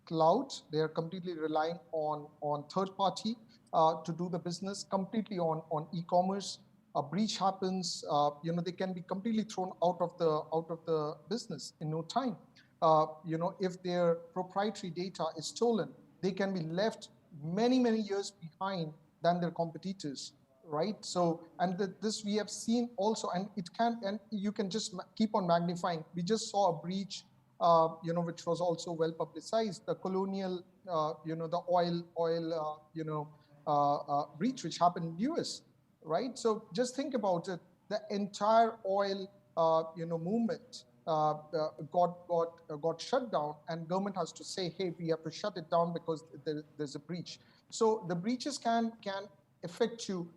cloud, they are completely relying on third party to do the business, completely on e-commerce. A breach happens, they can be completely thrown out of the business in no time. If their proprietary data is stolen, they can be left many years behind than their competitors, right? So, and this we have seen also, and you can just keep on magnifying. We just saw a breach, which was also well publicized, the Colonial, the oil, breach which happened in US, right? So just think about it. The entire oil, movement got shut down, and government has to say, hey, we have to shut it down because there's a breach. So the breaches can affect you.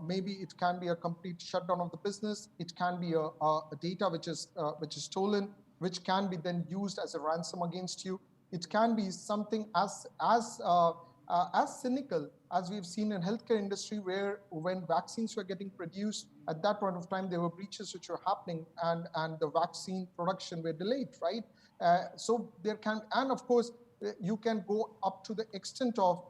Maybe it can be a complete shutdown of the business. It can be a data which is stolen, which can be then used as a ransom against you. It can be something as cynical as we've seen in healthcare industry, where when vaccines were getting produced, at that point of time, there were breaches which were happening, and the vaccine production were delayed, right? So there can, and of course, you can go up to the extent of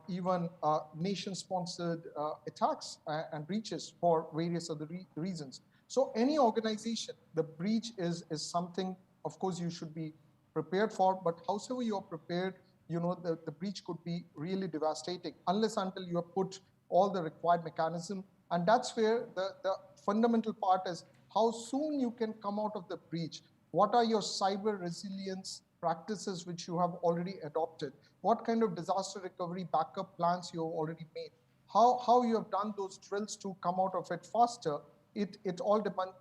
even nation-sponsored attacks and breaches for various other reasons. So any organization, the breach is something, of course, you should be prepared for, but however you are prepared, the breach could be really devastating unless until you have put all the required mechanism. And that's where the fundamental part is how soon you can come out of the breach. What are your cyber resilience practices which you have already adopted? What kind of disaster recovery backup plans you have already made? How you have done those drills to come out of it faster? It all depends,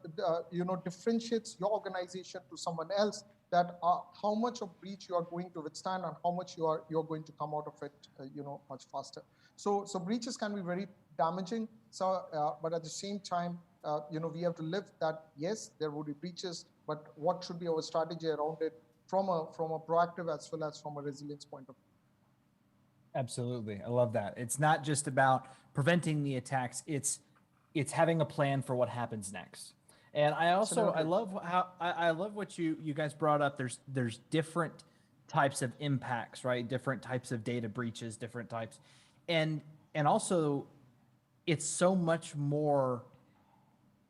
differentiates your organization to someone else, that how much of breach you are going to withstand and how much you're going to come out of it, much faster. So breaches can be very damaging. So, but at the same time, we have to live that. Yes, there will be breaches, but what should be our strategy around it from a proactive as well as from a resilience point of view? Absolutely, I love that. It's not just about preventing the attacks; it's having a plan for what happens next. And I also I love what you guys brought up. There's different types of impacts, right? Different types of data breaches, different types, and also it's so much more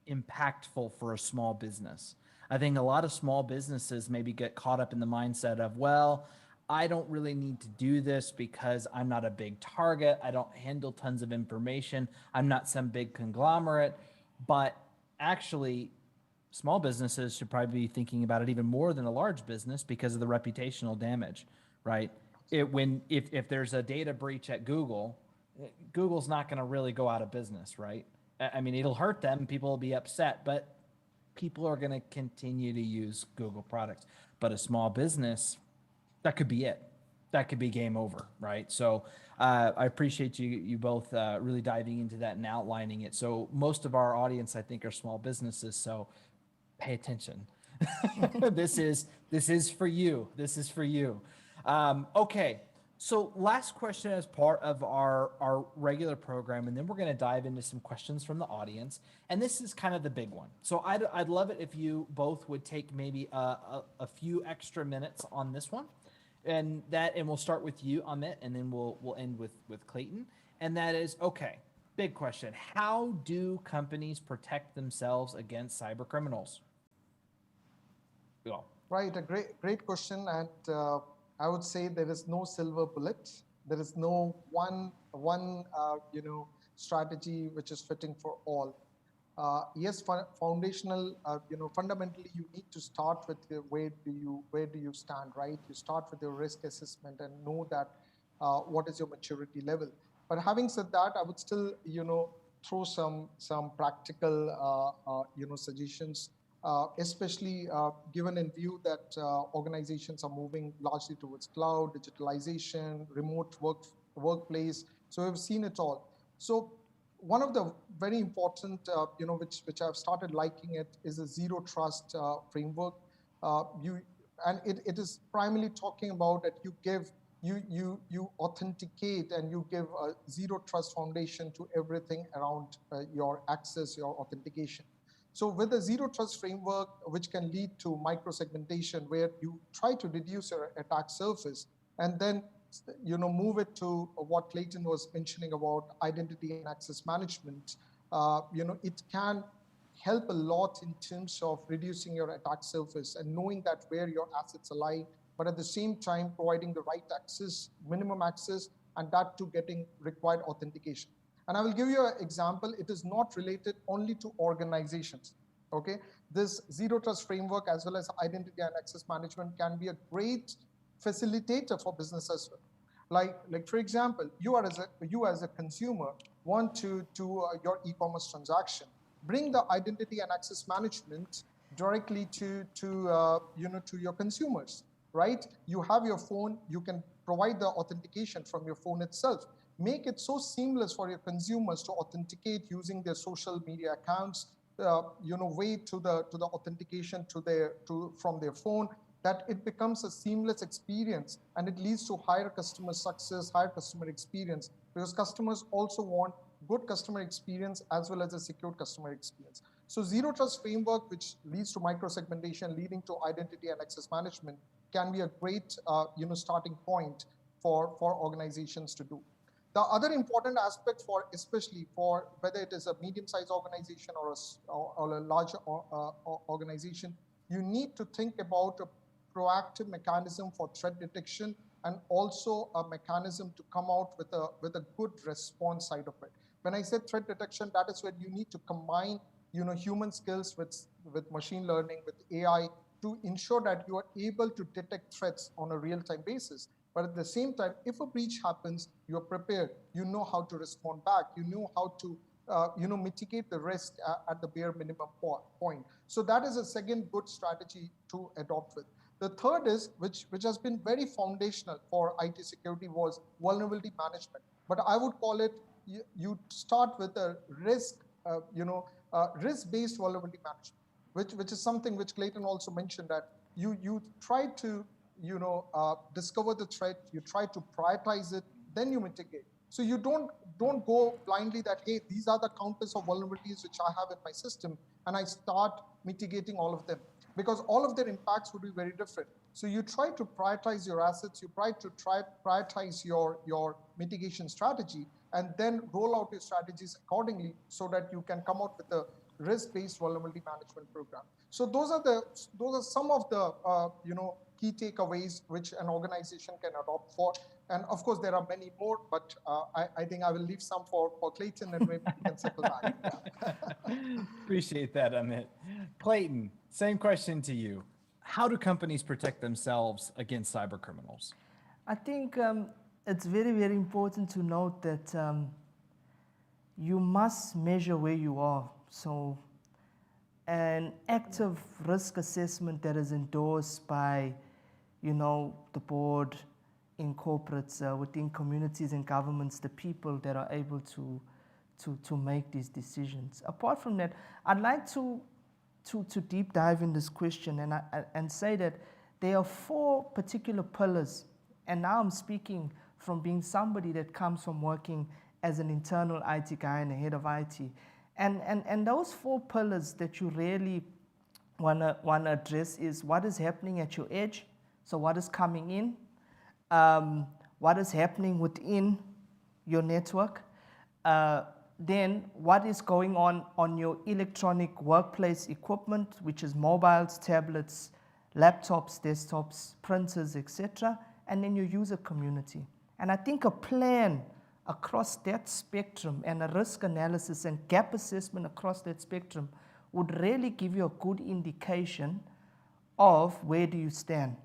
impactful for a small business. I think a lot of small businesses maybe get caught up in the mindset of, well, I don't really need to do this because I'm not a big target. I don't handle tons of information. I'm not some big conglomerate. But actually, small businesses should probably be thinking about it even more than a large business because of the reputational damage, right? If there's a data breach at Google, Google's not going to really go out of business, right? I mean, it'll hurt them. People will be upset, but people are going to continue to use Google products. But a small business, that could be it. That could be game over, right? So I appreciate you both really diving into that and outlining it. So most of our audience, I think, are small businesses. So pay attention. This is for you. This is for you. Okay. So last question as part of our regular program, and then we're going to dive into some questions from the audience. And this is kind of the big one. So I'd love it if you both would take maybe a few extra minutes on this one. And we'll start with you, Amit, and then we'll end with Clayton. And that is, okay, big question. How do companies protect themselves against cyber criminals? Right, a great question. And I would say there is no silver bullet. There is no one strategy which is fitting for all. Yes, foundational, fundamentally, you need to start with where do you stand, right? You start with your risk assessment and know that what is your maturity level. But having said that, I would still, throw some practical, suggestions, especially given in view that organizations are moving largely towards cloud, digitalization, remote workplace. So we've seen it all. So one of the very important, which I've started liking it, is a zero trust framework. It is primarily talking about that you authenticate and you give a zero trust foundation to everything around your access, your authentication. So with a zero trust framework, which can lead to micro-segmentation, where you try to reduce your attack surface and then move it to what Clayton was mentioning about identity and access management, it can help a lot in terms of reducing your attack surface and knowing that where your assets are lying, but at the same time providing the right access, minimum access, and that to getting required authentication. And I will give you an example. It is not related only to organizations, okay? This zero trust framework as well as identity and access management can be a great facilitator for business as well. Like for example, you as a consumer want to do your e-commerce transaction, bring the identity and access management directly to your consumers, right? You have your phone, you can provide the authentication from your phone itself. Make it so seamless for your consumers to authenticate using their social media accounts, way to the authentication from their phone, that it becomes a seamless experience and it leads to higher customer success, higher customer experience, because customers also want good customer experience as well as a secure customer experience. So zero trust framework, which leads to micro-segmentation, leading to identity and access management, can be a great starting point for organizations to do. The other important aspect especially for whether it is a medium-sized organization or a larger organization, you need to think about a proactive mechanism for threat detection and also a mechanism to come out with a good response side of it. When I said threat detection, that is where you need to combine human skills with machine learning, with AI, to ensure that you are able to detect threats on a real-time basis. But at the same time, if a breach happens, you're prepared. You know how to respond back. You know how to mitigate the risk at the bare minimum point. So that is a second good strategy to adopt with. The third is, which has been very foundational for IT security, was vulnerability management. But I would call it, you start with a risk-based vulnerability management, which is something which Clayton also mentioned, that you try to discover the threat, you try to prioritize it, then you mitigate. So you don't go blindly that, hey, these are the counters of vulnerabilities which I have in my system, and I start mitigating all of them, because all of their impacts would be very different. So you try to prioritize your assets, you try to prioritize your mitigation strategy, and then roll out your strategies accordingly so that you can come out with a risk-based vulnerability management program. So those are some of the key takeaways which an organization can adopt for. And of course, there are many more, but I think I will leave some for Clayton, and maybe we can circle back. Appreciate that, Amit. Clayton, same question to you. How do companies protect themselves against cyber criminals? I think it's very, very important to note that you must measure where you are. So an active risk assessment that is endorsed by, the board, in corporates, within communities and governments, the people that are able to make these decisions. Apart from that, I'd like to deep dive in this question and say that there are 4 particular pillars. And now I'm speaking from being somebody that comes from working as an internal IT guy and a head of IT. And those 4 pillars that you really wanna address is what is happening at your edge. So what is coming in, what is happening within your network, then what is going on your electronic workplace equipment, which is mobiles, tablets, laptops, desktops, printers, etc., and then your user community. And I think a plan across that spectrum and a risk analysis and gap assessment across that spectrum would really give you a good indication of where do you stand.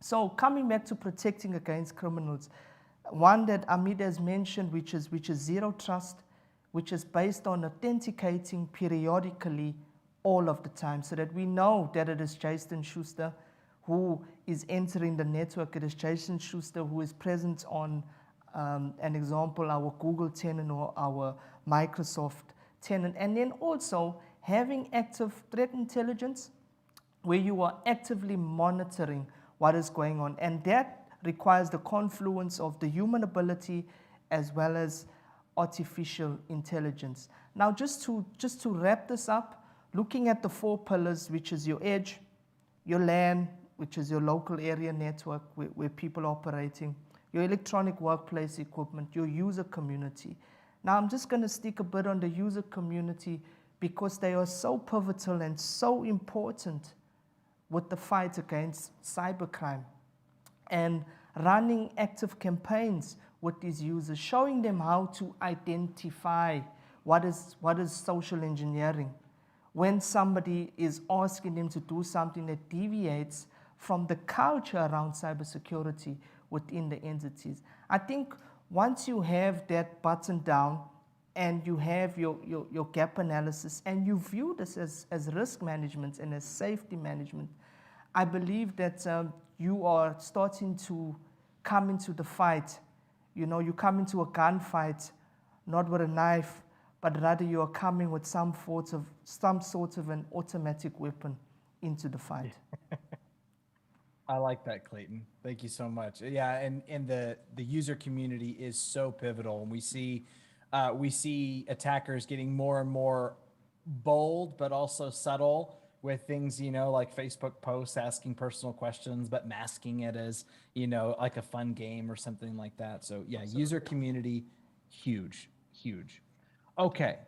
So coming back to protecting against criminals, one that Amit has mentioned, which is zero trust, which is based on authenticating periodically all of the time, so that we know that it is Jason Schuster who is entering the network. It is Jason Schuster who is present on an example, our Google tenant or our Microsoft tenant. And then also having active threat intelligence where you are actively monitoring what is going on. And that requires the confluence of the human ability as well as artificial intelligence. Now, just to wrap this up, looking at the 4 pillars, which is your edge, your LAN, which is your local area network where people are operating, your electronic workplace equipment, your user community. Now, I'm just going to stick a bit on the user community because they are so pivotal and so important with the fight against cybercrime. And running active campaigns with these users, showing them how to identify what is social engineering. When somebody is asking them to do something that deviates from the culture around cybersecurity within the entities. I think once you have that button down and you have your gap analysis and you view this as risk management and as safety management, I believe that you are starting to come into the fight. You know, you come into a gunfight, not with a knife, but rather you are coming with some sort of an automatic weapon into the fight. I like that, Clayton. Thank you so much. Yeah, and the user community is so pivotal, and we see attackers getting more and more bold, but also subtle with things, you know, like Facebook posts asking personal questions, but masking it as, you know, like a fun game or something like that. So yeah, user community, huge, huge. Okay,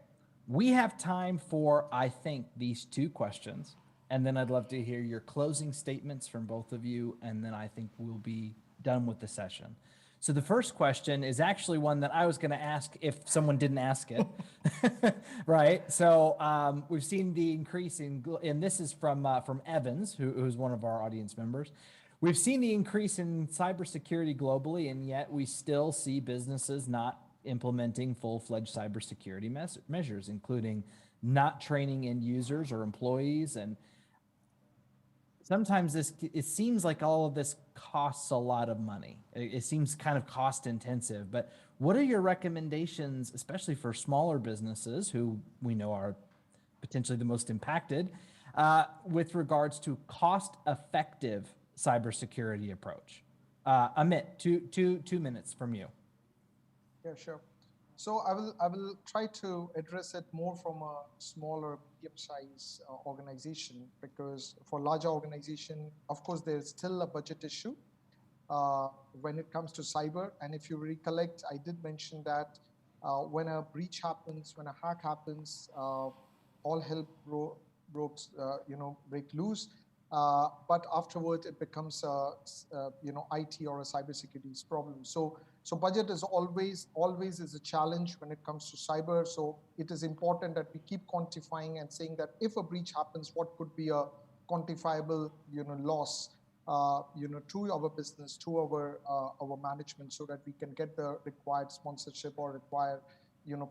we have time for, I think, these 2 questions. And then I'd love to hear your closing statements from both of you. And then I think we'll be done with the session. So the first question is actually one that I was going to ask if someone didn't ask it, right? So we've seen the increase and this is from Evans, who's one of our audience members. We've seen the increase in cybersecurity globally, and yet we still see businesses not implementing full-fledged cybersecurity measures, including not training end users or employees. And sometimes it seems like all of this costs a lot of money. It seems kind of cost intensive, but what are your recommendations, especially for smaller businesses who we know are potentially the most impacted, with regards to cost-effective cybersecurity approach? Amit, two minutes from you. Yeah, sure. So I will try to address it more from a smaller, medium-sized organization, because for larger organization, of course, there's still a budget issue when it comes to cyber. And if you recollect, I did mention that when a breach happens, when a hack happens, all hell break loose. But afterwards, it becomes a IT or a cybersecurity problem. So budget is always is a challenge when it comes to cyber. So it is important that we keep quantifying and saying that if a breach happens, what could be a quantifiable loss to our business, to our management, so that we can get the required sponsorship or required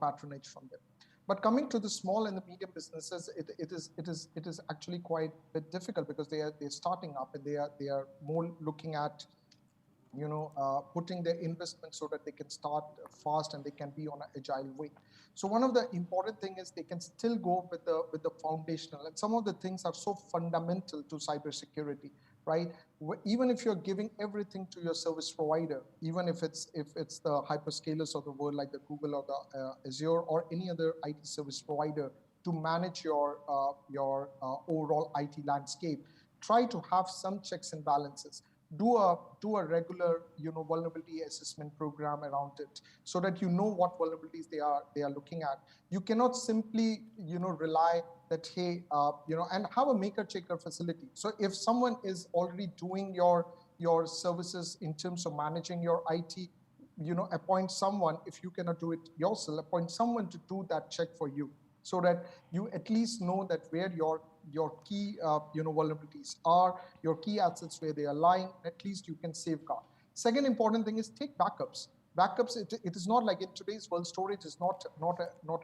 patronage from them. But coming to the small and the medium businesses, it is actually quite a bit difficult, because they're starting up and they are more looking at putting their investment so that they can start fast and they can be on an agile way. So one of the important thing is they can still go with the foundational, and some of the things are so fundamental to cybersecurity, right? Even if you're giving everything to your service provider, even if it's the hyperscalers of the world like the Google or the Azure or any other IT service provider, to manage your overall IT landscape, try to have some checks and balances. Do a regular vulnerability assessment program around it, so that you know what vulnerabilities they are looking at. You cannot simply rely that, hey, and have a maker checker facility. So if someone is already doing your services in terms of managing your IT, appoint someone. If you cannot do it yourself, appoint someone to do that check for you, so that you at least know that where your key vulnerabilities are, your key assets, where they are lying. At least you can safeguard. Second important thing is take backups. Backups, it is not like in today's world, storage is not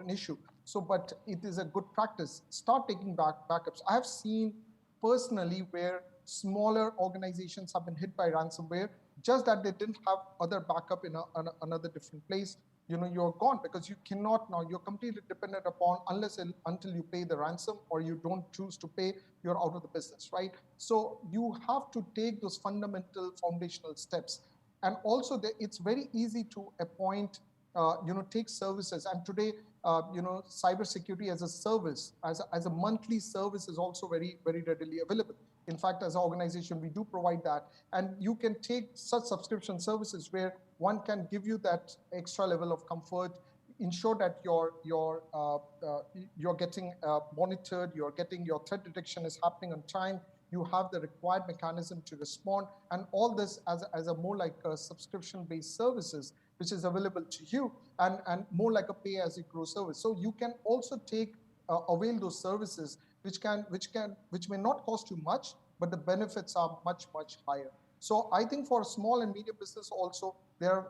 an issue. So, but it is a good practice. Start taking backups. I have seen personally where smaller organizations have been hit by ransomware, just that they didn't have other backup in another different place. you're gone, because you cannot now, you're completely dependent upon, until you pay the ransom, or you don't choose to pay, you're out of the business, right? So you have to take those fundamental foundational steps. And also it's very easy to appoint, take services. And today, cybersecurity as a service, as a monthly service is also very, very readily available. In fact, as an organization, we do provide that. And you can take such subscription services where one can give you that extra level of comfort, ensure that you're getting monitored, your threat detection is happening on time, you have the required mechanism to respond, and all this as a more like a subscription-based services, which is available to you, and more like a pay-as-you-grow service. So you can also avail those services, which may not cost you much, but the benefits are much, much higher. So I think for small and medium business also, there are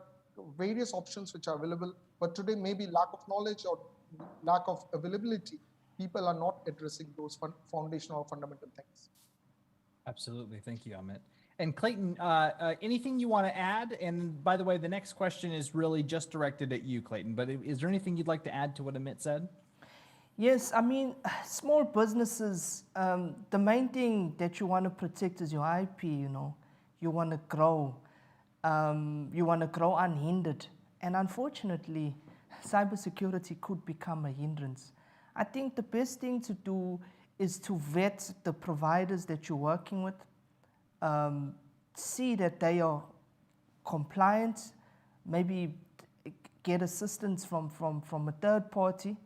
various options which are available, but today maybe lack of knowledge or lack of availability, people are not addressing those foundational or fundamental things. Absolutely. Thank you, Amit. And Clayton, anything you want to add? And by the way, the next question is really just directed at you, Clayton, but is there anything you'd like to add to what Amit said? Yes, I mean, small businesses, the main thing that you want to protect is your IP, you want to grow. You want to grow unhindered. And unfortunately, cybersecurity could become a hindrance. I think the best thing to do is to vet the providers that you're working with, see that they are compliant, maybe get assistance from a third party,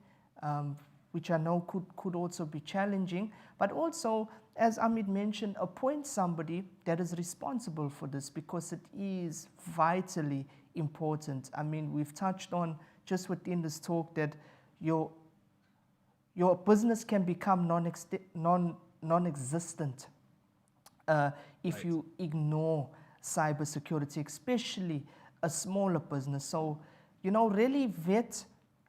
which I know could also be challenging, but also, as Amit mentioned, appoint somebody that is responsible for this, because it is vitally important. I mean, we've touched on just within this talk that your business can become non-existent if you ignore cybersecurity, especially a smaller business. So, really vet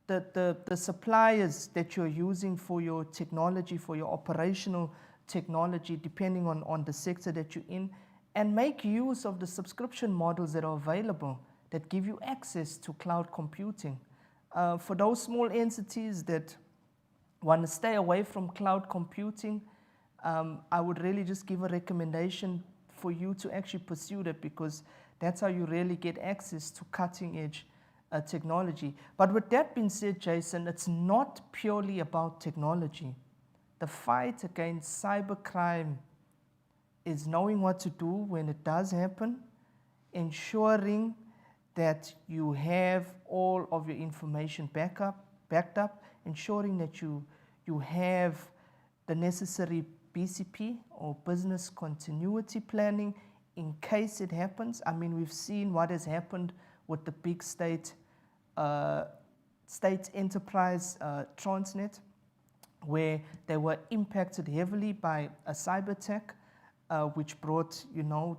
the suppliers that you're using for your technology, for your operational technology, depending on the sector that you're in, and make use of the subscription models that are available that give you access to cloud computing. For those small entities that want to stay away from cloud computing, I would really just give a recommendation for you to actually pursue that, because that's how you really get access to cutting edge technology. But with that being said, Jason, it's not purely about technology. The fight against cybercrime is knowing what to do when it does happen, ensuring that you have all of your information backed up, ensuring that you have the necessary BCP or business continuity planning in case it happens. I mean, we've seen what has happened with the big state enterprise Transnet, where they were impacted heavily by a cyber attack, which brought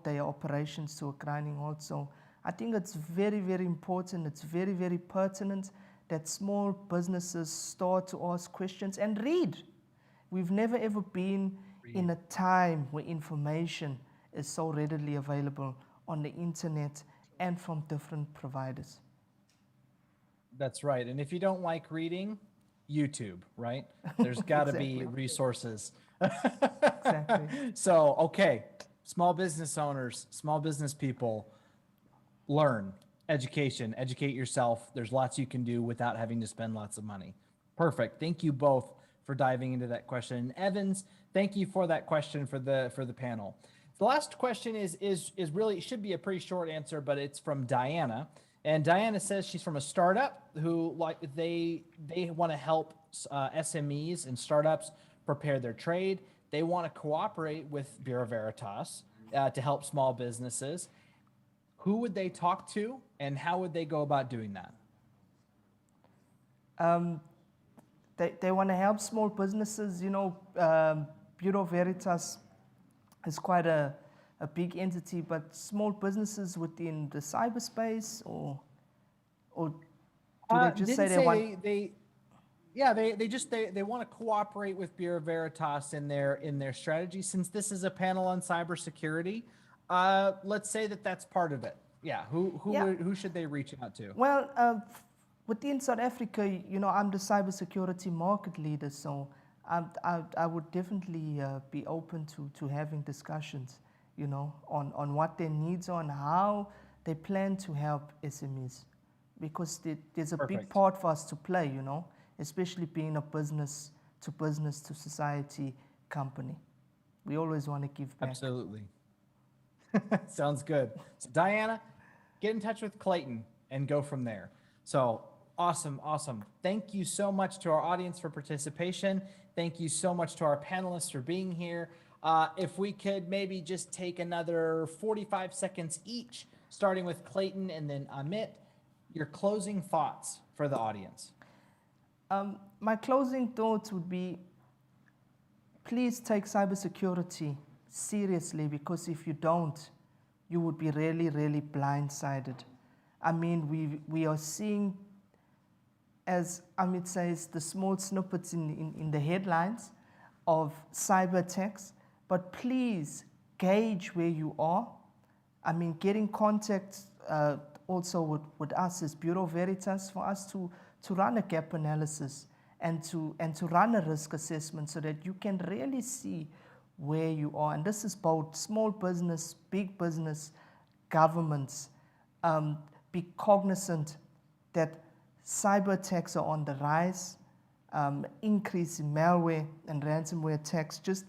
their operations to a grinding halt. So I think it's very, very important. It's very, very pertinent that small businesses start to ask questions and read. We've never ever been in a time where information is so readily available on the internet and from different providers. That's right. And if you don't like reading, YouTube, right? There's got to Exactly. be resources. Exactly. So, okay, small business owners, small business people, learn, educate yourself. There's lots you can do without having to spend lots of money. Perfect. Thank you both for diving into that question. And Evans, thank you for that question for the panel. The last question is really, should be a pretty short answer, but it's from Diana. And Diana says she's from a startup who they want to help SMEs and startups prepare their trade. They want to cooperate with Bureau Veritas to help small businesses. Who would they talk to, and how would they go about doing that? They want to help small businesses. Bureau Veritas is quite a big entity, but small businesses within the cyberspace, or do they just say they want? They want to cooperate with Bureau Veritas in their strategy. Since this is a panel on cybersecurity, let's say that's part of it. Yeah. Who should they reach out to? Well, within South Africa, you know, I'm the cybersecurity market leader, so I would definitely be open to having discussions, you know, on what their needs are and how they plan to help SMEs. Because there's a big part for us to play, you know, especially being a business to society company. We always want to give back. Absolutely. Sounds good. So Diana, get in touch with Clayton and go from there. So awesome, awesome. Thank you so much to our audience for participation. Thank you so much to our panelists for being here. If we could maybe just take another 45 seconds each, starting with Clayton and then Amit, your closing thoughts for the audience. My closing thoughts would be, please take cybersecurity seriously, because if you don't, you would be really, really blindsided. I mean, we are seeing, as Amit says, the small snippets in the headlines of cyber attacks, but please gauge where you are. I mean, get in contact also with us as Bureau Veritas for us to run a gap analysis and to run a risk assessment so that you can really see where you are. And this is both small business, big business, governments. Be cognizant that cyber attacks are on the rise, increase in malware and ransomware attacks just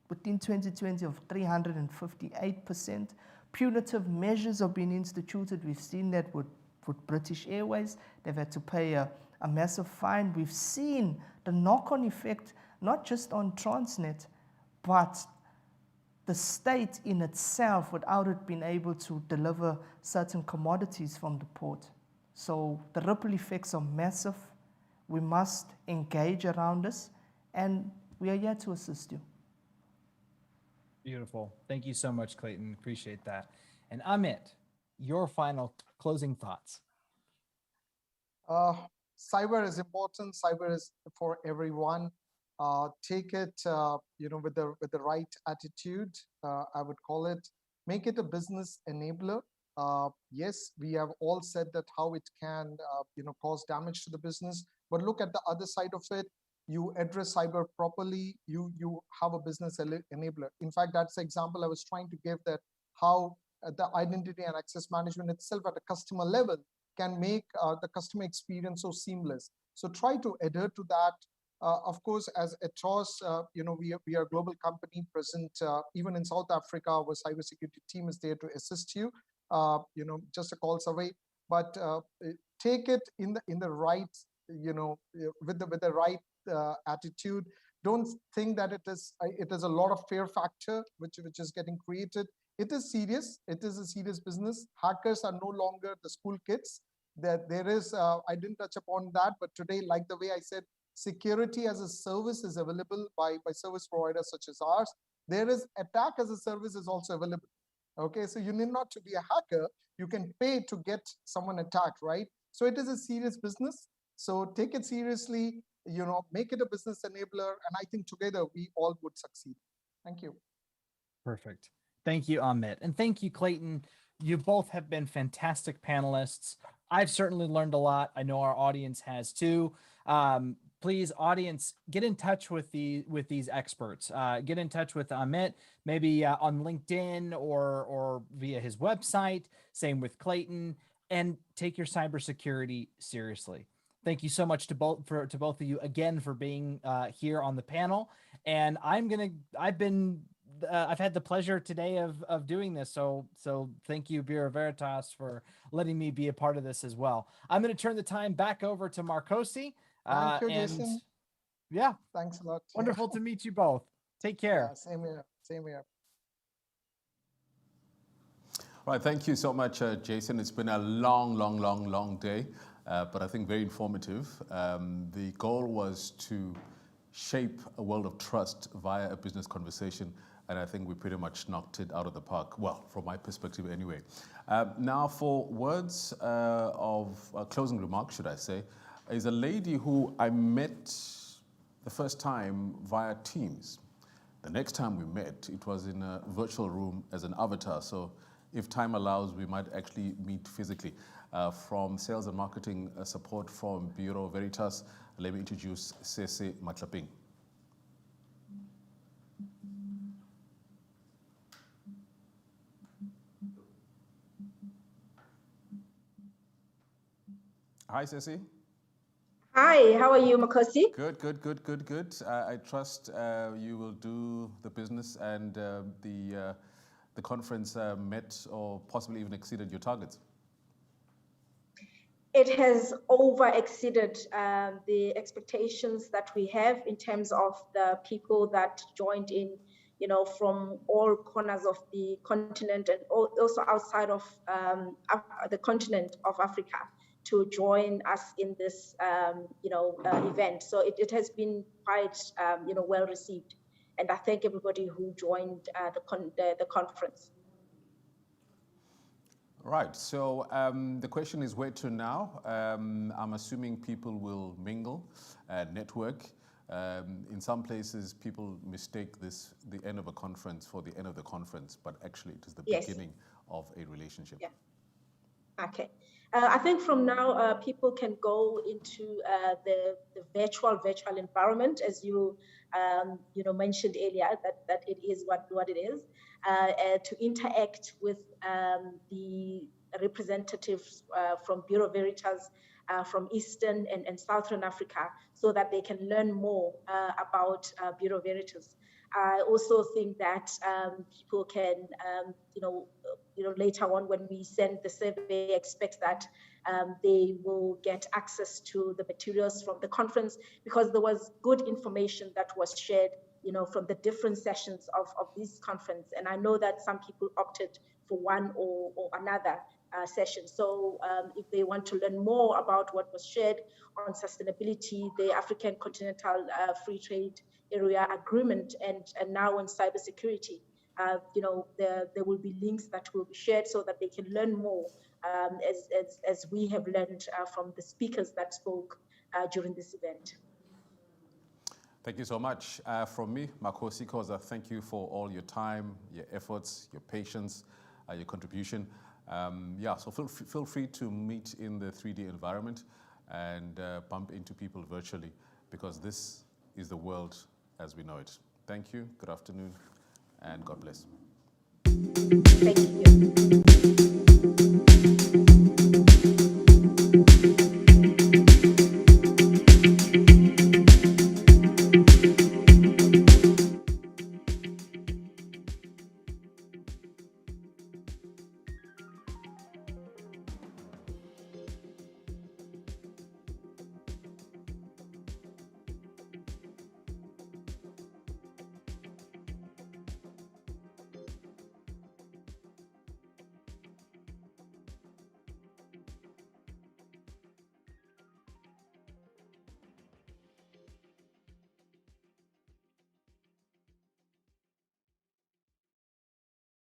within 2020 of 358%. Punitive measures are being instituted. We've seen that with British Airways. They've had to pay a massive fine. We've seen the knock-on effect, not just on Transnet, but the state in itself without it being able to deliver certain commodities from the port. So the ripple effects are massive. We must engage around this, and we are here to assist you. Beautiful. Thank you so much, Clayton. Appreciate that. And Amit, your final closing thoughts. Cyber is important. Cyber is for everyone. Take it, you know, with the right attitude. I would call it. Make it a business enabler. Yes, we have all said that how it can, you know, cause damage to the business. But look at the other side of it. You address cyber properly. You have a business enabler. In fact, that's the example I was trying to give, that how the identity and access management itself at a customer level can make the customer experience so seamless. So try to adhere to that. Of course, as Ethos, you know, we are a global company present even in South Africa. Our cybersecurity team is there to assist you. You know, just a calls away. But take it in the right, you know, with the right attitude. Don't think that it is a lot of fear factor which is getting created. It is serious. It is a serious business. Hackers are no longer the school kids. There is, I didn't touch upon that, but today, like the way I said, security as a service is available by service providers such as ours. There is attack as a service is also available. Okay, so you need not to be a hacker. You can pay to get someone attacked, right? So it is a serious business. So take it seriously, you know, make it a business enabler. And I think together we all would succeed. Thank you. Perfect. Thank you, Amit. And thank you, Clayton. You both have been fantastic panelists. I've certainly learned a lot. I know our audience has too. Please, audience, get in touch with these experts. Get in touch with Amit, maybe on LinkedIn or via his website. Same with Clayton, and take your cybersecurity seriously. Thank you so much to both of you again for being here on the panel. And I've had the pleasure today of doing this. So thank you, Bureau Veritas, for letting me be a part of this as well. I'm going to turn the time back over to Marcosi. Thank you, Jason. Yeah. Thanks a lot. Wonderful to meet you both. Take care. Yeah, same here. Same here. All right. Thank you so much, Jason. It's been a long day, but I think very informative. The goal was to shape a world of trust via a business conversation. And I think we pretty much knocked it out of the park. Well, from my perspective anyway. Now for words of closing remarks, should I say, is a lady who I met the first time via Teams. The next time we met, it was in a virtual room as an avatar. So if time allows, we might actually meet physically. From sales and marketing support from Bureau Veritas, let me introduce Sese Matlaping. Hi, Sese. Hi, how are you, Makosi? Good. I trust you will do the business and the conference met or possibly even exceeded your targets. It has over exceeded the expectations that we have in terms of the people that joined in, from all corners of the continent and also outside of the continent of Africa to join us in this, event. So it has been quite, well received. And I thank everybody who joined the conference. Right, so the question is where to now? I'm assuming people will mingle, network. In some places, people mistake the end of a conference for the end of the conference, but actually it is the beginning of a relationship. Yeah. Okay. I think from now, people can go into the virtual environment, as you mentioned earlier, that it is what it is, to interact with the representatives from Bureau Veritas from Eastern and Southern Africa, so that they can learn more about Bureau Veritas. I also think that people can, later on when we send the survey, expect that they will get access to the materials from the conference, because there was good information that was shared, from the different sessions of this conference. And I know that some people opted for one or another session. So if they want to learn more about what was shared on sustainability, the African Continental Free Trade Area Agreement, and now on cybersecurity, there will be links that will be shared so that they can learn more, as we have learned from the speakers that spoke during this event. Thank you so much. From me, Makosi Khoza, thank you for all your time, your efforts, your patience, your contribution. So feel free to meet in the 3D environment and bump into people virtually, because this is the world as we know it. Thank you, good afternoon, and God bless. Thank you.